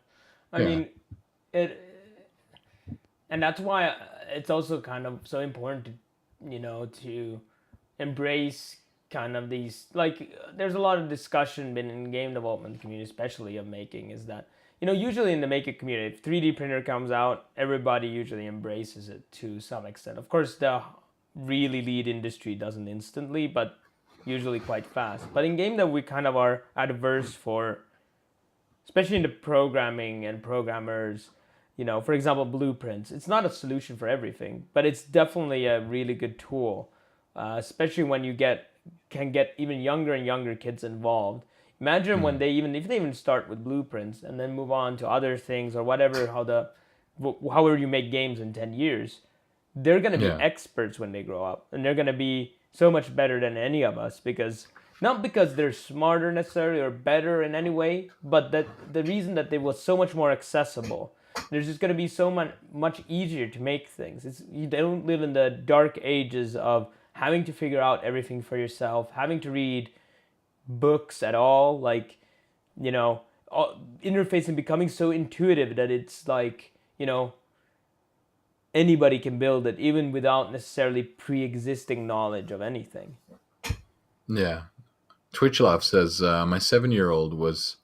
S1: I
S2: Yeah.
S1: mean, it, and that's why it's also kind of so important to embrace kind of these, like, there's a lot of discussion been in game development community, especially of making, is that usually in the maker community, if 3D printer comes out, everybody usually embraces it to some extent. Of course, the really lead industry doesn't instantly, but usually quite fast. But in game that we kind of are adverse for, especially in the programming and programmers, for example, blueprints. It's not a solution for everything, but it's definitely a really good tool, especially when you can get even younger and younger kids involved. Imagine when if they even start with blueprints and then move on to other things or whatever, however you make games in 10 years, they're going to be
S2: Yeah.
S1: experts when they grow up, and they're going to be so much better than any of us, because not because they're smarter necessarily or better in any way, but that the reason that they was so much more accessible. There's just going to be so much easier to make things. You don't live in the dark ages of having to figure out everything for yourself, having to read books at all, like, interfacing becoming so intuitive that it's like, anybody can build it, even without necessarily pre-existing knowledge of anything.
S2: Yeah. Twitchlove says, my 7-year-old was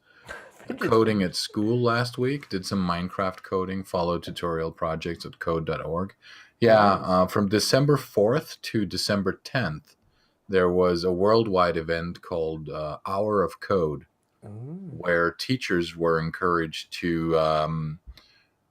S2: coding at school last week, did some Minecraft coding, followed tutorial projects at code.org. Yeah,
S1: Nice.
S2: from December 4th to December 10th, there was a worldwide event called Hour of Code, where teachers were encouraged to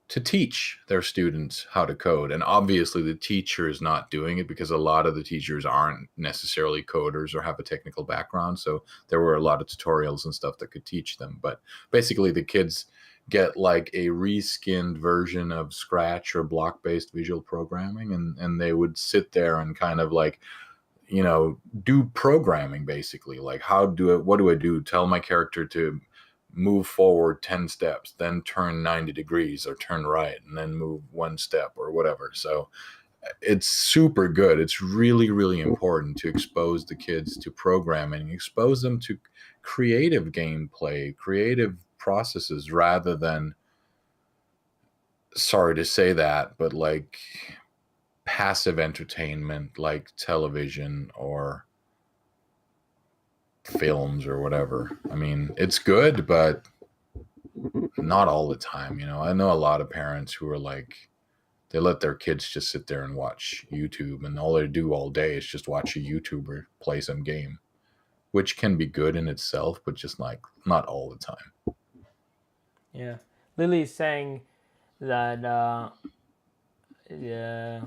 S2: teach their students how to code. And obviously the teacher is not doing it because a lot of the teachers aren't necessarily coders or have a technical background. So there were a lot of tutorials and stuff that could teach them. But basically the kids get like a reskinned version of Scratch or block-based visual programming, and they would sit there and kind of like, do programming basically. Like, what do I do? Tell my character to move forward 10 steps, then turn 90 degrees or turn right, and then move one step or whatever. So it's super good. It's really, really important to expose the kids to programming, expose them to creative gameplay, creative processes, rather than, sorry to say that, but like passive entertainment like television or films or whatever. I mean, it's good, but not all the time. I know a lot of parents who are like, they let their kids just sit there and watch YouTube, and all they do all day is just watch a YouTuber play some game, which can be good in itself, but just like not all the time.
S1: Yeah. Lily's saying that yeah,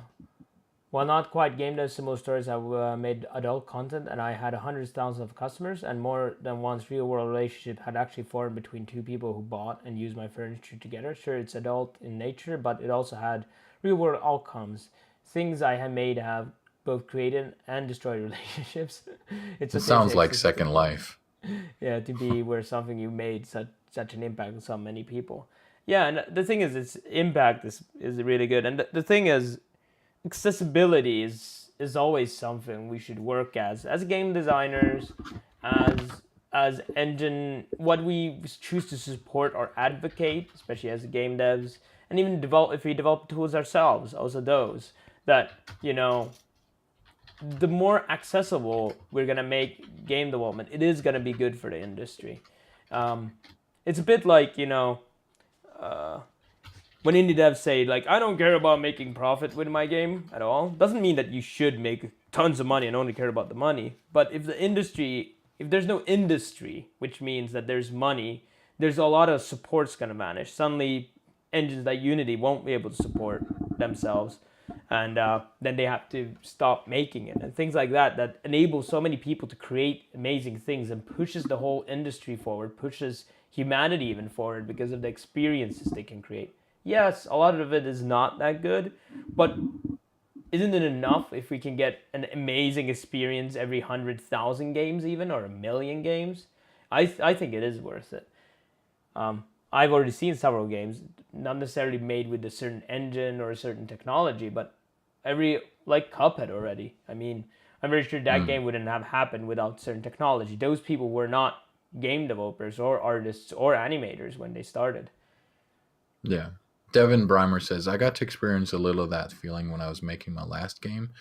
S1: while not quite game dev, similar stories have made adult content, and I had hundreds of thousands of customers, and more than once real world relationship had actually formed between two people who bought and used my furniture together. Sure, it's adult in nature, but it also had real world outcomes. Things I had made have both created and destroyed relationships. It's
S2: It sounds like Second Life.
S1: yeah, to be where something you made such an impact on so many people. Yeah, and the thing is, its impact is really good, and the thing is, accessibility is always something we should work as game designers, as engine, what we choose to support or advocate, especially as game devs, and even develop if we develop tools ourselves, also those that the more accessible we're gonna make game development, it is gonna be good for the industry. It's a bit like when indie devs say like, I don't care about making profit with my game at all, doesn't mean that you should make tons of money and only care about the money. But if there's no industry, which means that there's money, there's a lot of support's gonna vanish. Suddenly, engines like Unity won't be able to support themselves, and then they have to stop making it, and things like that enable so many people to create amazing things and pushes the whole industry forward, pushes humanity even forward because of the experiences they can create. Yes, a lot of it is not that good, but isn't it enough if we can get an amazing experience every 100,000 games even, or a million games? I think it is worth it. I've already seen several games, not necessarily made with a certain engine or a certain technology, but like Cuphead already. I mean, I'm very sure that game wouldn't have happened without certain technology. Those people were not game developers or artists or animators when they started.
S2: Yeah. Devin Breimer says, I got to experience a little of that feeling when I was making my last game.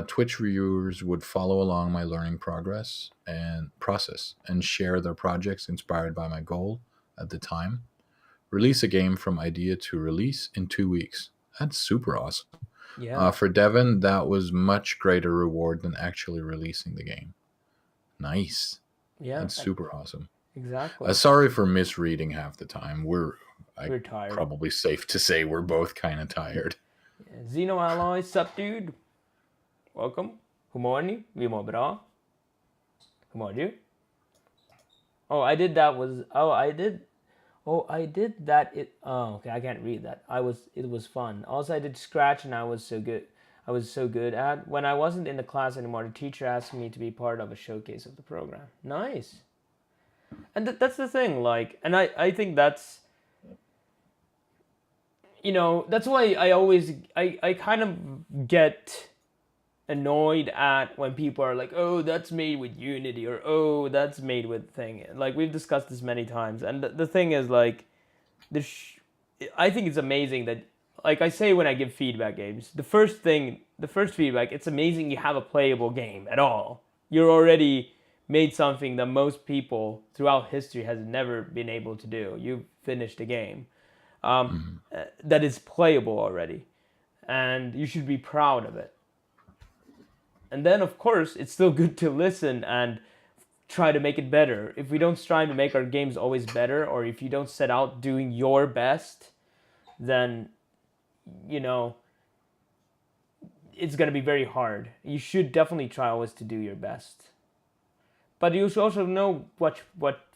S2: Twitch viewers would follow along my learning progress and process and share their projects inspired by my goal at the time. Release a game from idea to release in 2 weeks. That's super awesome.
S1: Yeah.
S2: For Devin, that was much greater reward than actually releasing the game. Nice.
S1: Yeah.
S2: That's super awesome.
S1: Exactly.
S2: Sorry for misreading half the time. We're
S1: tired.
S2: Probably safe to say we're both kind of tired.
S1: Xeno Alloy, sup dude? Welcome. Hur mår ni? Vi mår bra. Hur mår du? I did that. Okay, I can't read that. It was fun. Also, I did Scratch, and I was so good at. When I wasn't in the class anymore, the teacher asked me to be part of a showcase of the program. Nice. And that's the thing, like, and I think that's, that's why I kind of get annoyed at when people are like, oh, that's made with Unity, or oh, that's made with thing. Like, we've discussed this many times, and the thing is, like, I think it's amazing that, like I say when I give feedback games, the first feedback, it's amazing you have a playable game at all. You're already made something that most people throughout history has never been able to do. You've finished a game that is playable already, and you should be proud of it. And then, of course, it's still good to listen and try to make it better. If we don't strive to make our games always better, or if you don't set out doing your best, then, it's going to be very hard. You should definitely try always to do your best. But you should also know what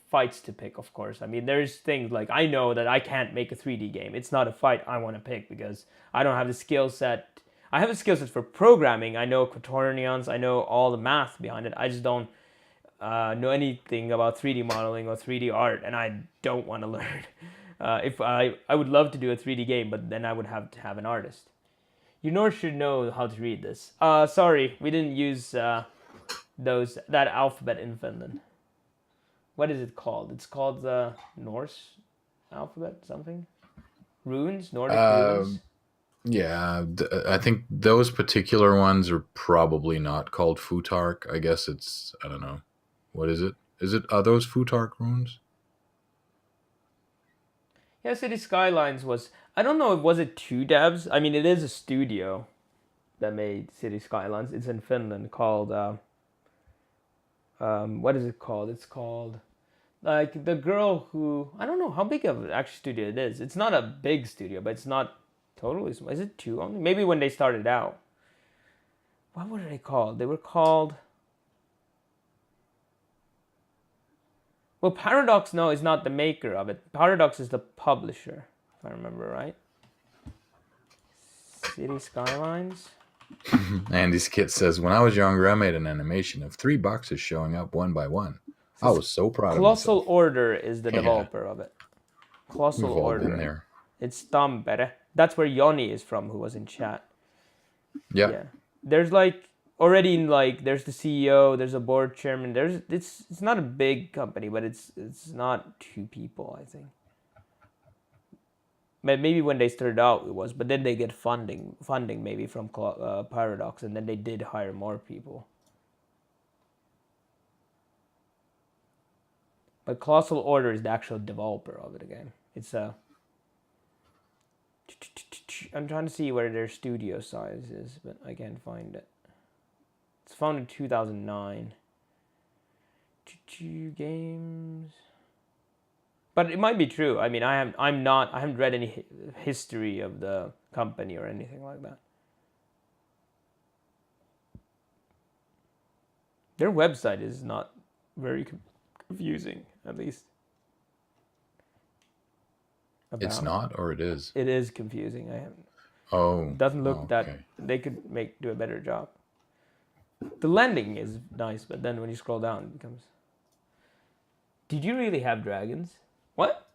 S1: fights to pick, of course. I mean, there's things like, I know that I can't make a 3D game. It's not a fight I want to pick because I don't have the skill set. I have a skill set for programming. I know quaternions. I know all the math behind it. I just don't know anything about 3D modeling or 3D art, and I don't want to learn. If I would love to do a 3D game, but then I would have to have an artist. You should know how to read this. Sorry, we didn't use that alphabet in Finland. What is it called? It's called the Norse alphabet, something? Runes? Nordic runes?
S2: Yeah, I think those particular ones are probably not called Futark. I guess it's, I don't know. What is it? Are those Futark runes?
S1: Yeah, City Skylines was. I don't know. Was it two devs? I mean, it is a studio that made City Skylines. It's in Finland called. What is it called? It's called like the girl who I don't know how big of an actual studio it is. It's not a big studio, but it's not totally small. Is it two only? Maybe when they started out. What were they called? They were called. Well, Paradox, no, is not the maker of it. Paradox is the publisher, if I remember right. City Skylines.
S2: Andy's kit says, when I was younger, I made an animation of 3 boxes showing up one by one. I was so proud of
S1: Colossal
S2: myself.
S1: Order is the
S2: Yeah.
S1: developer of it. Colossal
S2: We've all
S1: Order.
S2: been there.
S1: It's Tampere. That's where Yoni is from, who was in chat.
S2: Yeah.
S1: Yeah. There's like already like there's the CEO, there's a board chairman. It's not a big company, but it's not 2 people, I think. Maybe when they started out it was, but then they get funding maybe from Paradox, and then they did hire more people. But Colossal Order is the actual developer of it again. It's a. I'm trying to see where their studio size is, but I can't find it. It's founded in 2009. Games. But it might be true. I mean, I haven't read any history of the company or anything like that. Their website is not very confusing, at least.
S2: It's not, or it is?
S1: It is confusing.
S2: Oh.
S1: Doesn't look
S2: okay.
S1: that they could do a better job. The landing is nice, but then when you scroll down, it becomes. Did you really have dragons? What?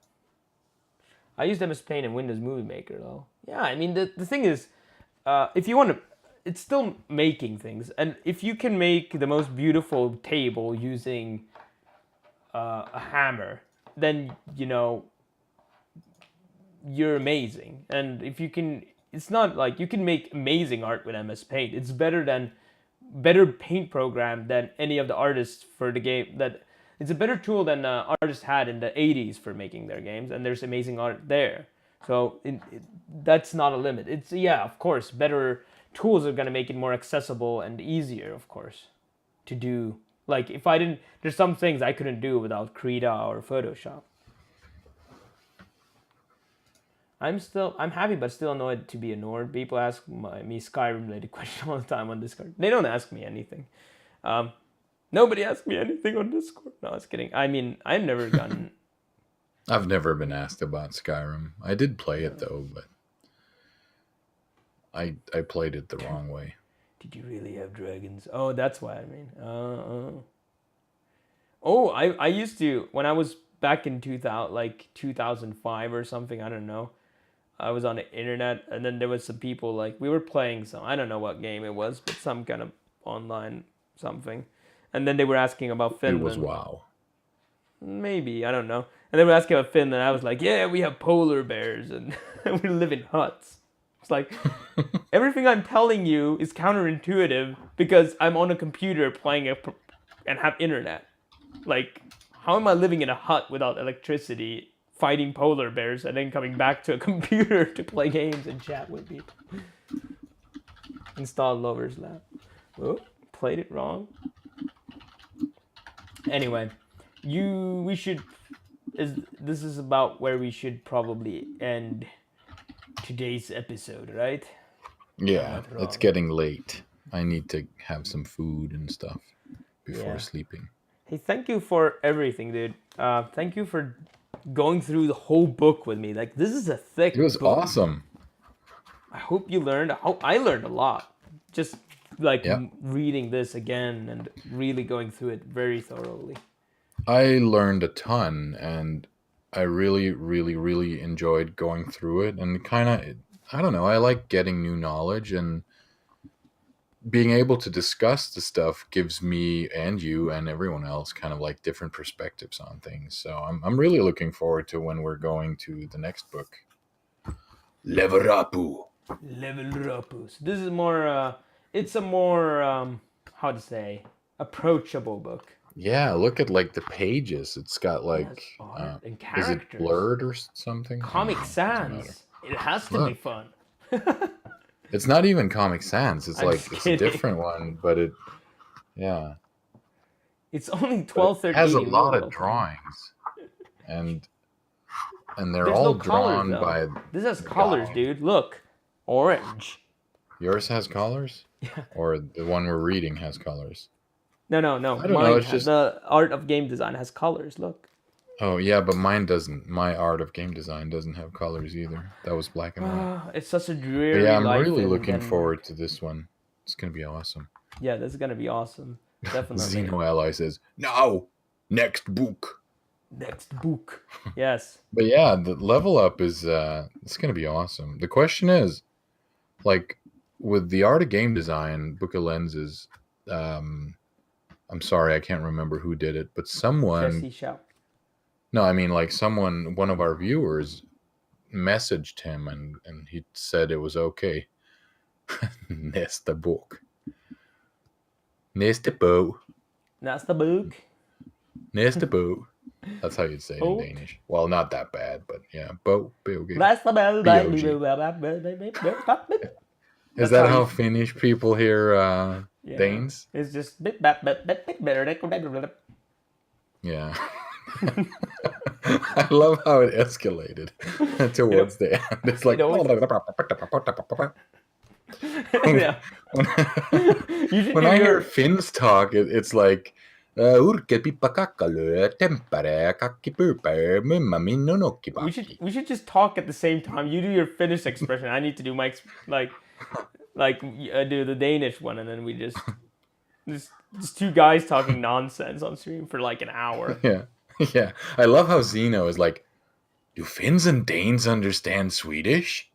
S1: I used MS Paint and Windows Movie Maker though. Yeah, I mean the thing is, if you want to, it's still making things, and if you can make the most beautiful table using a hammer, then you're amazing. And if you can, it's not like you can make amazing art with MS Paint. It's better paint program than any of the artists for the game. That it's a better tool than artists had in the 80s for making their games, and there's amazing art there. So that's not a limit. It's of course, better tools are gonna make it more accessible and easier, of course, to do. Like if I didn't, there's some things I couldn't do without Krita or Photoshop. I'm happy, but still annoyed to be ignored. People ask me Skyrim-related questions all the time on Discord. They don't ask me anything. Nobody asks me anything on Discord. No, I was kidding. I mean, I've never gotten...
S2: I've never been asked about Skyrim. I did play it, though, but I played it the wrong way.
S1: Did you really have dragons? Oh, that's what I mean. Oh, I used to... When I was back in 2005 or something, I don't know. I was on the internet, and then there was some people, like, we were playing some, I don't know what game it was, but some kind of online something. And then they were asking about Finland.
S2: It was WoW.
S1: Maybe, I don't know. And they were asking about Finland, and I was like, yeah, we have polar bears, and we live in huts. It's like, everything I'm telling you is counterintuitive because I'm on a computer playing and have internet. Like, how am I living in a hut without electricity, fighting polar bears, and then coming back to a computer to play games and chat with people? Install Lover's Lab. Oh, played it wrong. Anyway, this is about where we should probably end today's episode, right?
S2: Yeah, it's getting late. I need to have some food and stuff before sleeping.
S1: Hey, thank you for everything, dude. Thank you for going through the whole book with me. Like, this is a thick book.
S2: It was awesome.
S1: I hope you learned. I learned a lot. Just like reading this again and really going through it very thoroughly.
S2: I learned a ton, and I really, really, really enjoyed going through it. And kind of, I don't know, I like getting new knowledge, and being able to discuss the stuff gives me and you and everyone else kind of like different perspectives on things. So I'm really looking forward to when we're going to the next book. Leverapu.
S1: Leverapu. So this is more, it's a more, how to say, approachable book.
S2: Yeah, look at like the pages. It's got like,
S1: art and
S2: is it
S1: characters.
S2: blurred or something? I don't
S1: Comic
S2: know. Doesn't matter.
S1: Sans. It has to be
S2: Look.
S1: fun.
S2: It's not even Comic Sans. It's
S1: I'm
S2: like
S1: just
S2: it's
S1: kidding.
S2: a different one, but yeah,
S1: It's only
S2: but
S1: 12,
S2: it
S1: 13.
S2: has a
S1: in
S2: lot
S1: real
S2: of
S1: time.
S2: drawings, and they're
S1: There's
S2: all
S1: no colors
S2: drawn
S1: though.
S2: by.
S1: This has colors,
S2: God.
S1: dude. Look, orange.
S2: Yours has colors, or the one we're reading has colors.
S1: No.
S2: I don't know,
S1: Mine
S2: it's
S1: has,
S2: just-
S1: the art of game design has colors. Look.
S2: Oh yeah, but mine doesn't. My art of game design doesn't have colors either. That was black and white.
S1: It's such a
S2: But
S1: dreary
S2: yeah, I'm
S1: life
S2: really
S1: in
S2: looking
S1: Denmark.
S2: forward to this one. It's gonna be awesome.
S1: Yeah, this is gonna be awesome. Definitely.
S2: Xeno Ally says, "Now, next book."
S1: Next book. Yes.
S2: But yeah, the level up is it's gonna be awesome. The question is, like, with the art of game design, Book of Lenses, I'm sorry, I can't remember who did it, but someone
S1: Jesse Shao.
S2: no, I mean like one of our viewers messaged him and he said it was okay. Nästa bok. Nästa bok.
S1: That's the book.
S2: Nästa bok. That's how you'd say it in
S1: Book.
S2: Danish. Well, not that bad, but yeah. Bok.
S1: That's the book.
S2: Is
S1: That's
S2: that
S1: how
S2: how
S1: you-
S2: Finnish people hear
S1: Yeah.
S2: Danes?
S1: It's just
S2: Yeah. I love how it escalated towards the end. It's like
S1: yeah. You should
S2: when
S1: do
S2: I hear
S1: your,
S2: Finns talk, it's like urkepipakakkalö, tempere, kakkipyypä, mumma minun nokkipakki.
S1: we should just talk at the same time. You do your Finnish expression. I need to do Mike's do the Danish one, and then we just two guys talking nonsense on stream for like an hour.
S2: Yeah. Yeah. I love how Zeno is like, do Finns and Danes understand Swedish?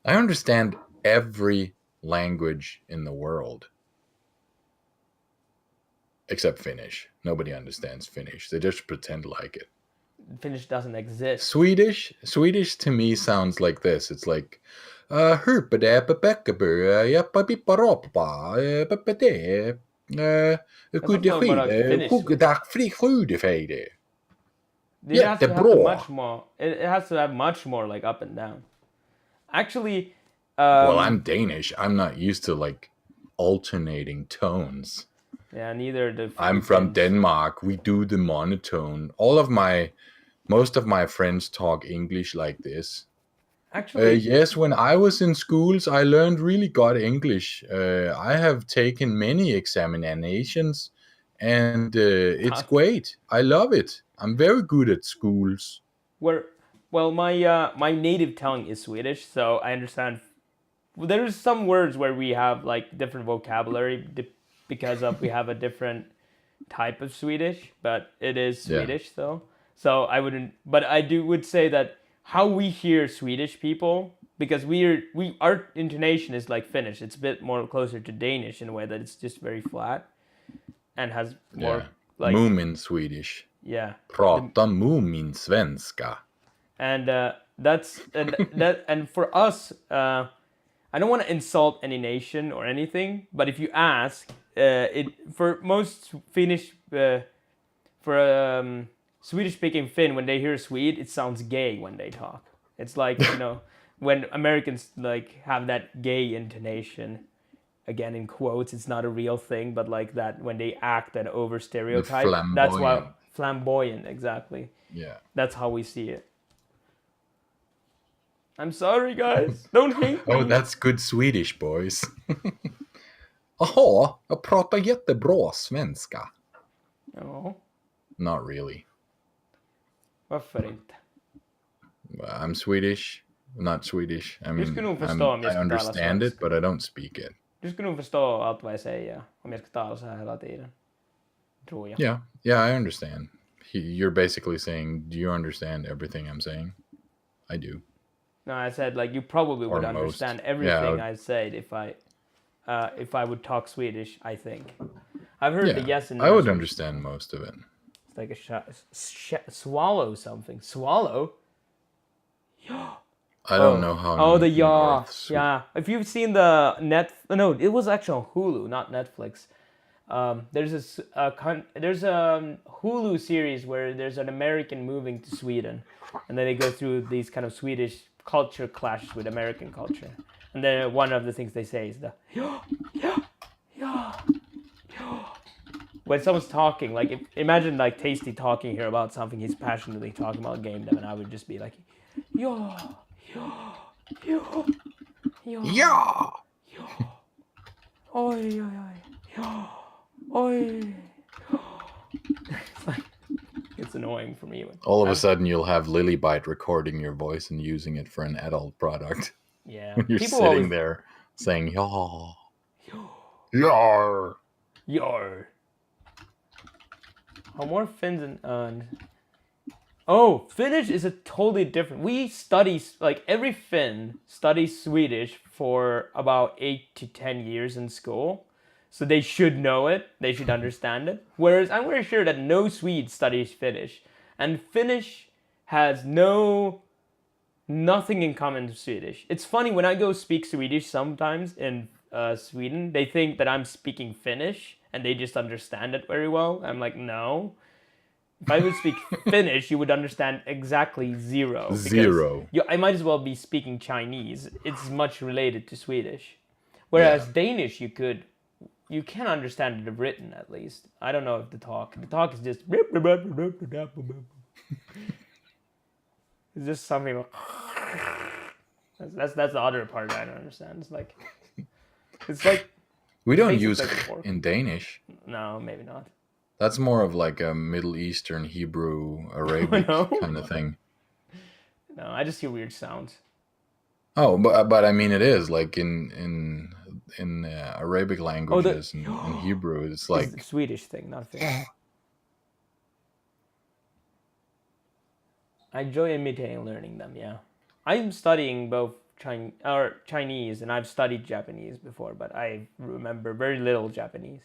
S2: I understand every language in the world. Except Finnish. Nobody understands Finnish. They just pretend like it.
S1: Finnish doesn't exist.
S2: Swedish to me sounds like this. It's like hurpade pepekabur ja papiparopa pepete
S1: It
S2: Yeah,
S1: has to
S2: the
S1: have
S2: bra.
S1: much more. It has to have much more like up and down. Actually,
S2: Well, I'm Danish. I'm not used to like alternating tones.
S1: yeah, neither the.
S2: I'm from
S1: Finns.
S2: Denmark. We do the monotone. Most of my friends talk English like this.
S1: Actually,
S2: Yes, when I was in schools, I learned really good English. I have taken many examinations, and it's
S1: Tough.
S2: great. I love it. I'm very good at schools.
S1: my native tongue is Swedish, so I understand. There's some words where we have like different vocabulary because of we have a different type of Swedish, but it is
S2: Yeah.
S1: Swedish though. So I wouldn't, but I would say that how we hear Swedish people, because our intonation is like Finnish. It's a bit more closer to Danish in a way that it's just very flat and has more
S2: Yeah.
S1: like
S2: Moomin Swedish.
S1: yeah.
S2: Prata Moomin svenska.
S1: And and for us, I don't want to insult any nation or anything, but if you ask, it for most Finnish, Swedish-speaking Finn, when they hear Swede, it sounds gay when they talk. It's like when Americans like have that gay intonation. Again, in quotes, it's not a real thing, but like that when they act that over stereotype. That's why flamboyant, exactly.
S2: Yeah.
S1: That's how we see it. I'm sorry, guys. Don't hate me.
S2: Oh, that's good Swedish, boys. Jaha, jag pratar jättebra svenska.
S1: No,
S2: Not really.
S1: varför inte?
S2: I'm Swedish, not Swedish. I mean,
S1: skulle nog förstå om jag
S2: I
S1: ska tala
S2: understand it,
S1: svenska.
S2: but I don't speak it.
S1: Du skulle nog förstå allt vad jag säger om jag ska tala så här hela tiden. Tror jag.
S2: Yeah, I understand. You're basically saying, do you understand everything I'm saying? I do.
S1: No, I said like you probably would
S2: Or most.
S1: understand everything
S2: Yeah.
S1: I said if I would talk Swedish. I think I've heard the yes and no.
S2: I would understand most of it.
S1: It's like a swallow something. Swallow.
S2: I don't know how.
S1: Oh, the yaw.
S2: North-
S1: Yeah. If you've seen the it was actually on Hulu, not Netflix. There's a Hulu series where there's an American moving to Sweden, and then they go through these kind of Swedish culture clashes with American culture. And then one of the things they say is the when someone's talking, like imagine like Tasty talking here about something he's passionately talking about game dev, and I would just be like, yo,
S2: Yeah.
S1: oi, oi. It's like it's annoying for me.
S2: All of a sudden, you'll have Lilybite recording your voice and using it for an adult product.
S1: Yeah,
S2: You're
S1: people
S2: sitting
S1: always
S2: there saying "yaw, yar."
S1: Yar. Oh, more Finns and oh, Finnish is a totally different. We study like every Finn studies Swedish for about 8 to 10 years in school, so they should know it. They should understand it. Whereas I'm very sure that no Swede studies Finnish, and Finnish has nothing in common with Swedish. It's funny when I go speak Swedish sometimes in Sweden, they think that I'm speaking Finnish and they just understand it very well. I'm like, no. If I would speak Finnish, you would understand exactly zero. because
S2: Zero.
S1: I might as well be speaking Chinese. It's much related to Swedish. Whereas
S2: Yeah.
S1: Danish, you can understand it written at least. I don't know if the talk is just it's just something like that's the other part I don't understand. It's like
S2: We don't
S1: Basic
S2: use
S1: like a fork.
S2: in Danish.
S1: no, maybe not.
S2: That's more of like a Middle Eastern, Hebrew, Arabic
S1: No.
S2: kind of thing.
S1: No, I just hear weird sounds.
S2: Oh, but I mean, it is like in Arabic languages and Hebrew. It's like
S1: It's a Swedish thing, not Finnish. I enjoy imitating and learning them, yeah. I'm studying both Chinese and I've studied Japanese before, but I remember very little Japanese.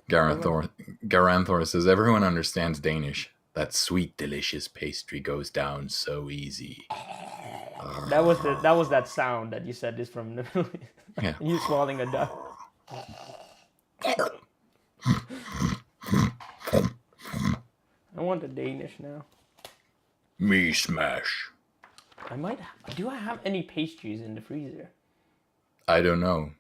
S2: Garanthor says everyone understands Danish. That sweet, delicious pastry goes down so easy.
S1: That was that sound that you said is from the Middle East.
S2: Yeah.
S1: You swallowing a duck. I want a Danish now.
S2: Me smash.
S1: Do I have any pastries in the freezer?
S2: I don't know.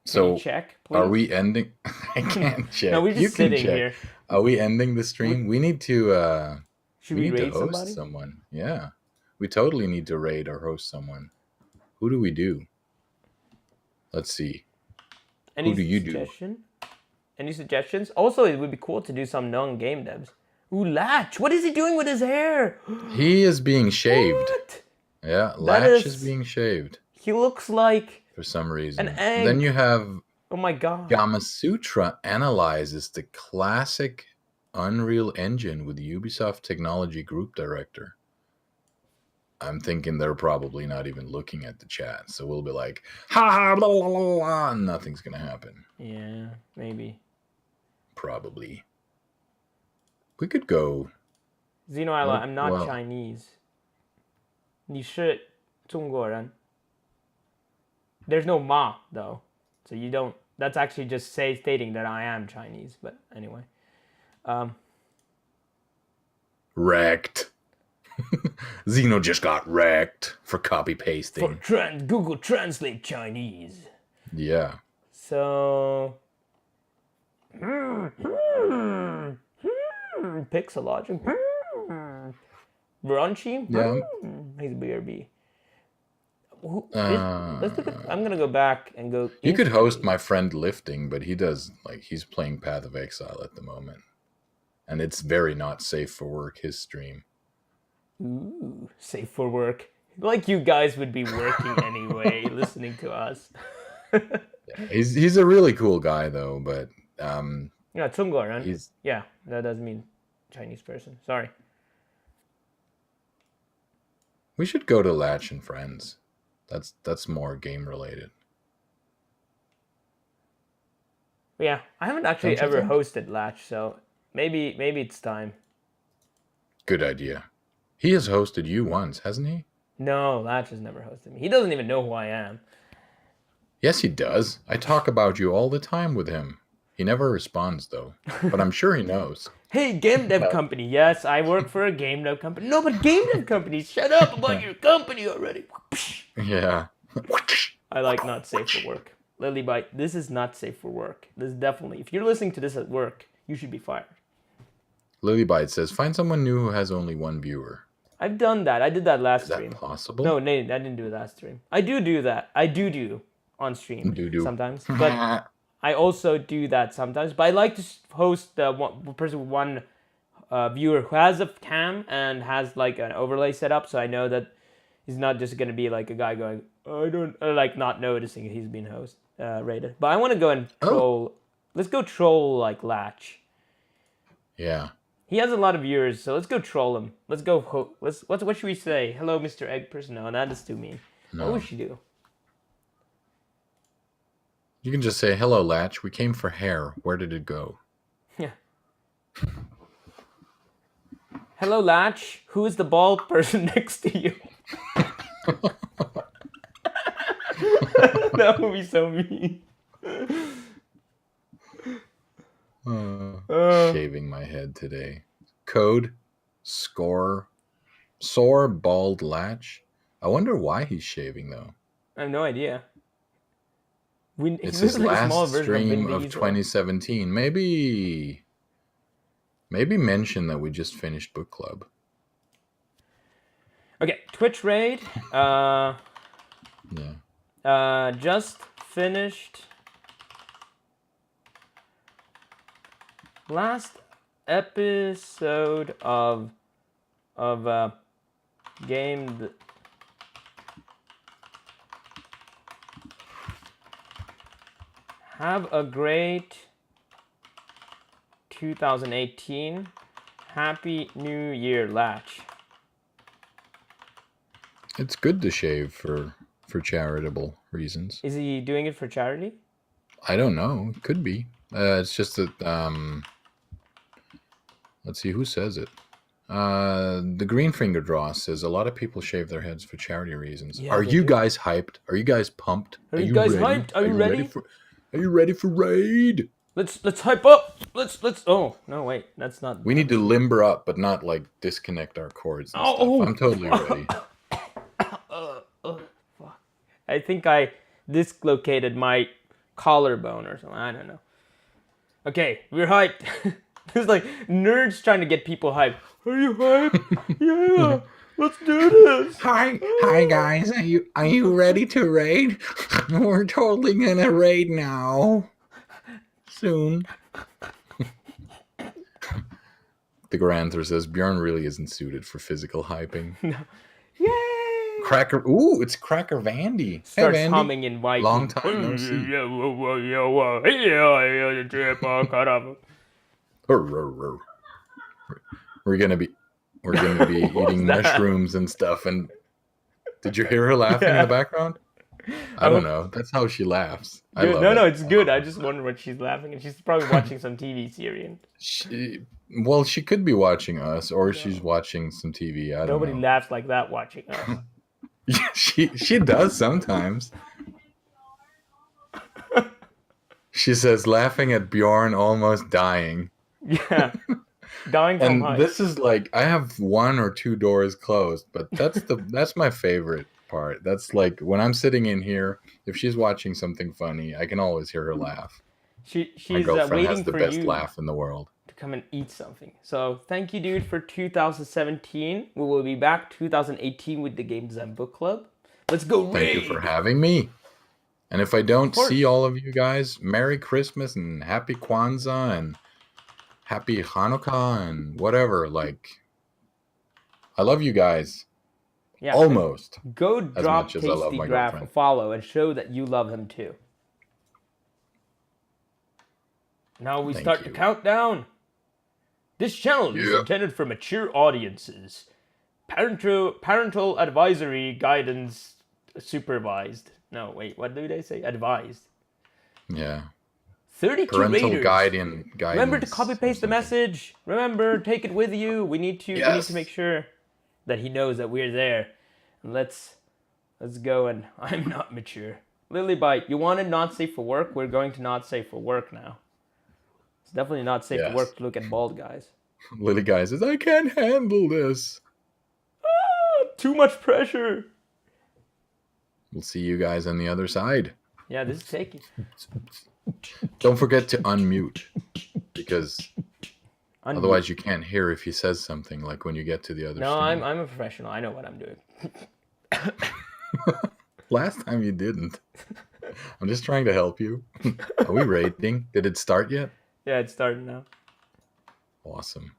S1: Can
S2: So
S1: you check, please?
S2: are we ending? I can't check.
S1: No, we're just
S2: You can
S1: sitting
S2: check.
S1: here.
S2: Are we ending the stream? We need to.
S1: Should
S2: We
S1: we
S2: need to
S1: raid
S2: host
S1: somebody?
S2: someone. Yeah, we totally need to raid or host someone. Who do we do? Let's see.
S1: Any
S2: Who do you do?
S1: suggestion? Any suggestions? Also, it would be cool to do some non-game devs. Ooh, Latch! What is he doing with his hair?
S2: He is being shaved.
S1: What?
S2: Yeah, Latch is
S1: is-
S2: being shaved
S1: He looks like...
S2: for some reason.
S1: An egg.
S2: Then you have
S1: Oh my god.
S2: Gamasutra analyzes the classic Unreal Engine with Ubisoft Technology Group Director. I'm thinking they're probably not even looking at the chat, so we'll be like, ha ha, blah, blah, blah, blah, and nothing's gonna happen.
S1: Yeah, maybe.
S2: Probably. We could go.
S1: Zeno Isla,
S2: Well-
S1: I'm not
S2: well-
S1: Chinese. 你是中国人. There's no ma, though. So you don't... That's actually just stating that I am Chinese, but anyway.
S2: Wrecked. Xeno just got wrecked for copy pasting.
S1: Google Translate Chinese.
S2: Yeah.
S1: So... Pixelogic. Brunchy?
S2: Yeah.
S1: He's BRB.
S2: Uh,
S1: Let's look at... I'm gonna go back and go...
S2: You could
S1: into-
S2: host my friend Lifting, but he does, like, he's playing Path of Exile at the moment. And it's very not safe for work, his stream.
S1: Ooh, safe for work. Like you guys would be working anyway, listening to us.
S2: He's a really cool guy, though, but
S1: Yeah, 中国人.
S2: he's...
S1: Yeah, that doesn't mean Chinese person. Sorry.
S2: We should go to Latch and Friends. That's more game related.
S1: But yeah, I haven't actually
S2: Don't you
S1: ever
S2: think?
S1: hosted Latch, so maybe it's time.
S2: Good idea. He has hosted you once, hasn't he?
S1: No, Latch has never hosted me. He doesn't even know who I am.
S2: Yes, he does. I talk about you all the time with him. He never responds though, but I'm sure he knows.
S1: Hey, game dev company. Yes, I work for a game dev company. No, but game dev company, shut up about your company already.
S2: Yeah.
S1: I like not safe for work. Lilybite, this is not safe for work. This is definitely, if you're listening to this at work, you should be fired.
S2: Lilybite says, find someone new who has only one viewer.
S1: I've done that. I did that last
S2: Is that
S1: stream.
S2: possible?
S1: No, Nate, I didn't do it last stream. I do that. I do on stream
S2: Do.
S1: sometimes. But I also do that sometimes. But I like to host the one person with one viewer who has a cam and has like an overlay set up, so I know that he's not just gonna be like a guy going, I don't like not noticing he's being rated. But I want to go and troll. Let's go troll like Latch.
S2: Yeah.
S1: He has a lot of viewers, so let's go troll him. Let's go. What should we say? Hello, Mr. Egg Person. No, that is too mean.
S2: No.
S1: What would she do?
S2: You can just say, hello, Latch. We came for hair. Where did it go?
S1: Yeah. Hello, Latch. Who is the bald person next to you? That would be so mean.
S2: Shaving my head today. Code, sore, bald Latch. I wonder why he's shaving though.
S1: I have no idea.
S2: It's his
S1: like a
S2: last
S1: small version
S2: stream
S1: Vin
S2: of
S1: Diesel.
S2: 2017. Maybe mention that we just finished book club.
S1: Okay, Twitch raid.
S2: Yeah.
S1: Just finished last episode of game. Have a great 2018. Happy New Year, Latch.
S2: It's good to shave for charitable reasons.
S1: Is he doing it for charity?
S2: I don't know. It could be. It's just that let's see who says it. The Green Finger Draw says a lot of people shave their heads for charity reasons.
S1: Yeah,
S2: Are
S1: they
S2: you
S1: do.
S2: guys hyped? Are you guys pumped?
S1: Are you guys
S2: ready?
S1: hyped? Are you ready?
S2: Are you ready for raid?
S1: Let's hype up. Let's. Oh no, wait, that's not.
S2: We need to limber up, but not like disconnect our cords and
S1: Oh.
S2: stuff. I'm totally ready.
S1: Fuck. I think I dislocated my collarbone or something. I don't know. Okay, we're hyped. It's like nerds trying to get people hyped. Are you hyped? Yeah. Let's do this.
S2: Hi guys. Are you ready to raid? We're totally gonna raid now. Soon. The Granther says Bjorn really isn't suited for physical hyping.
S1: Yay!
S2: Cracker. Ooh, it's Cracker Vandy.
S1: Starts
S2: hey, Vandy.
S1: humming in Viking.
S2: Long time no see. We're gonna be eating mushrooms and stuff. And did you hear her laughing in the background? I don't know. That's how she laughs. I love
S1: No,
S2: it.
S1: it's good. I just wonder what she's laughing at. She's probably watching some TV series.
S2: She could be watching us, or she's watching some TV. I don't
S1: Nobody
S2: know.
S1: laughs like that watching us.
S2: She does sometimes. She says, laughing at Bjorn almost dying.
S1: Yeah. Dying from
S2: And
S1: height.
S2: this is like, I have one or two doors closed, but that's my favorite part. That's like when I'm sitting in here, if she's watching something funny, I can always hear her laugh. My
S1: She's
S2: girlfriend
S1: waiting
S2: has the
S1: for
S2: best
S1: you
S2: laugh in the world.
S1: to come and eat something. So thank you, dude, for 2017. We will be back 2018 with the Game Design Book Club. Let's go raid.
S2: Thank you for having me. And if I don't
S1: course.
S2: see all of you guys, Merry Christmas and Happy Kwanzaa and Happy Hanukkah and whatever. Like, I love you guys.
S1: Yeah,
S2: Almost.
S1: Go
S2: as
S1: drop
S2: much as I love
S1: Tasty
S2: my
S1: Graph a
S2: girlfriend.
S1: follow and show that you love him too. Now we
S2: Thank
S1: start the
S2: you.
S1: countdown. This channel is
S2: Yeah.
S1: intended for mature audiences. Parental advisory guidance supervised. No, wait, what do they say? Advised.
S2: Yeah.
S1: 32
S2: Parental
S1: raiders.
S2: guidance.
S1: Remember to copy paste the message. Remember, take it with you. We need to
S2: Yes.
S1: make sure that he knows that we're there. And let's go and I'm not mature. Lilybite, you wanted not safe for work? We're going to not safe for work now. It's definitely not safe for
S2: Yes.
S1: work to look at bald guys.
S2: Lily Guy says, I can't handle this.
S1: Too much pressure.
S2: We'll see you guys on the other side.
S1: Yeah, this is taking.
S2: Don't forget to unmute, because otherwise you can't hear if he says something, like when you get to the other
S1: No,
S2: stream.
S1: I'm a professional. I know what I'm doing.
S2: Last time you didn't. I'm just trying to help you. Are we rating? Did it start yet?
S1: Yeah, it's starting now.
S2: Awesome.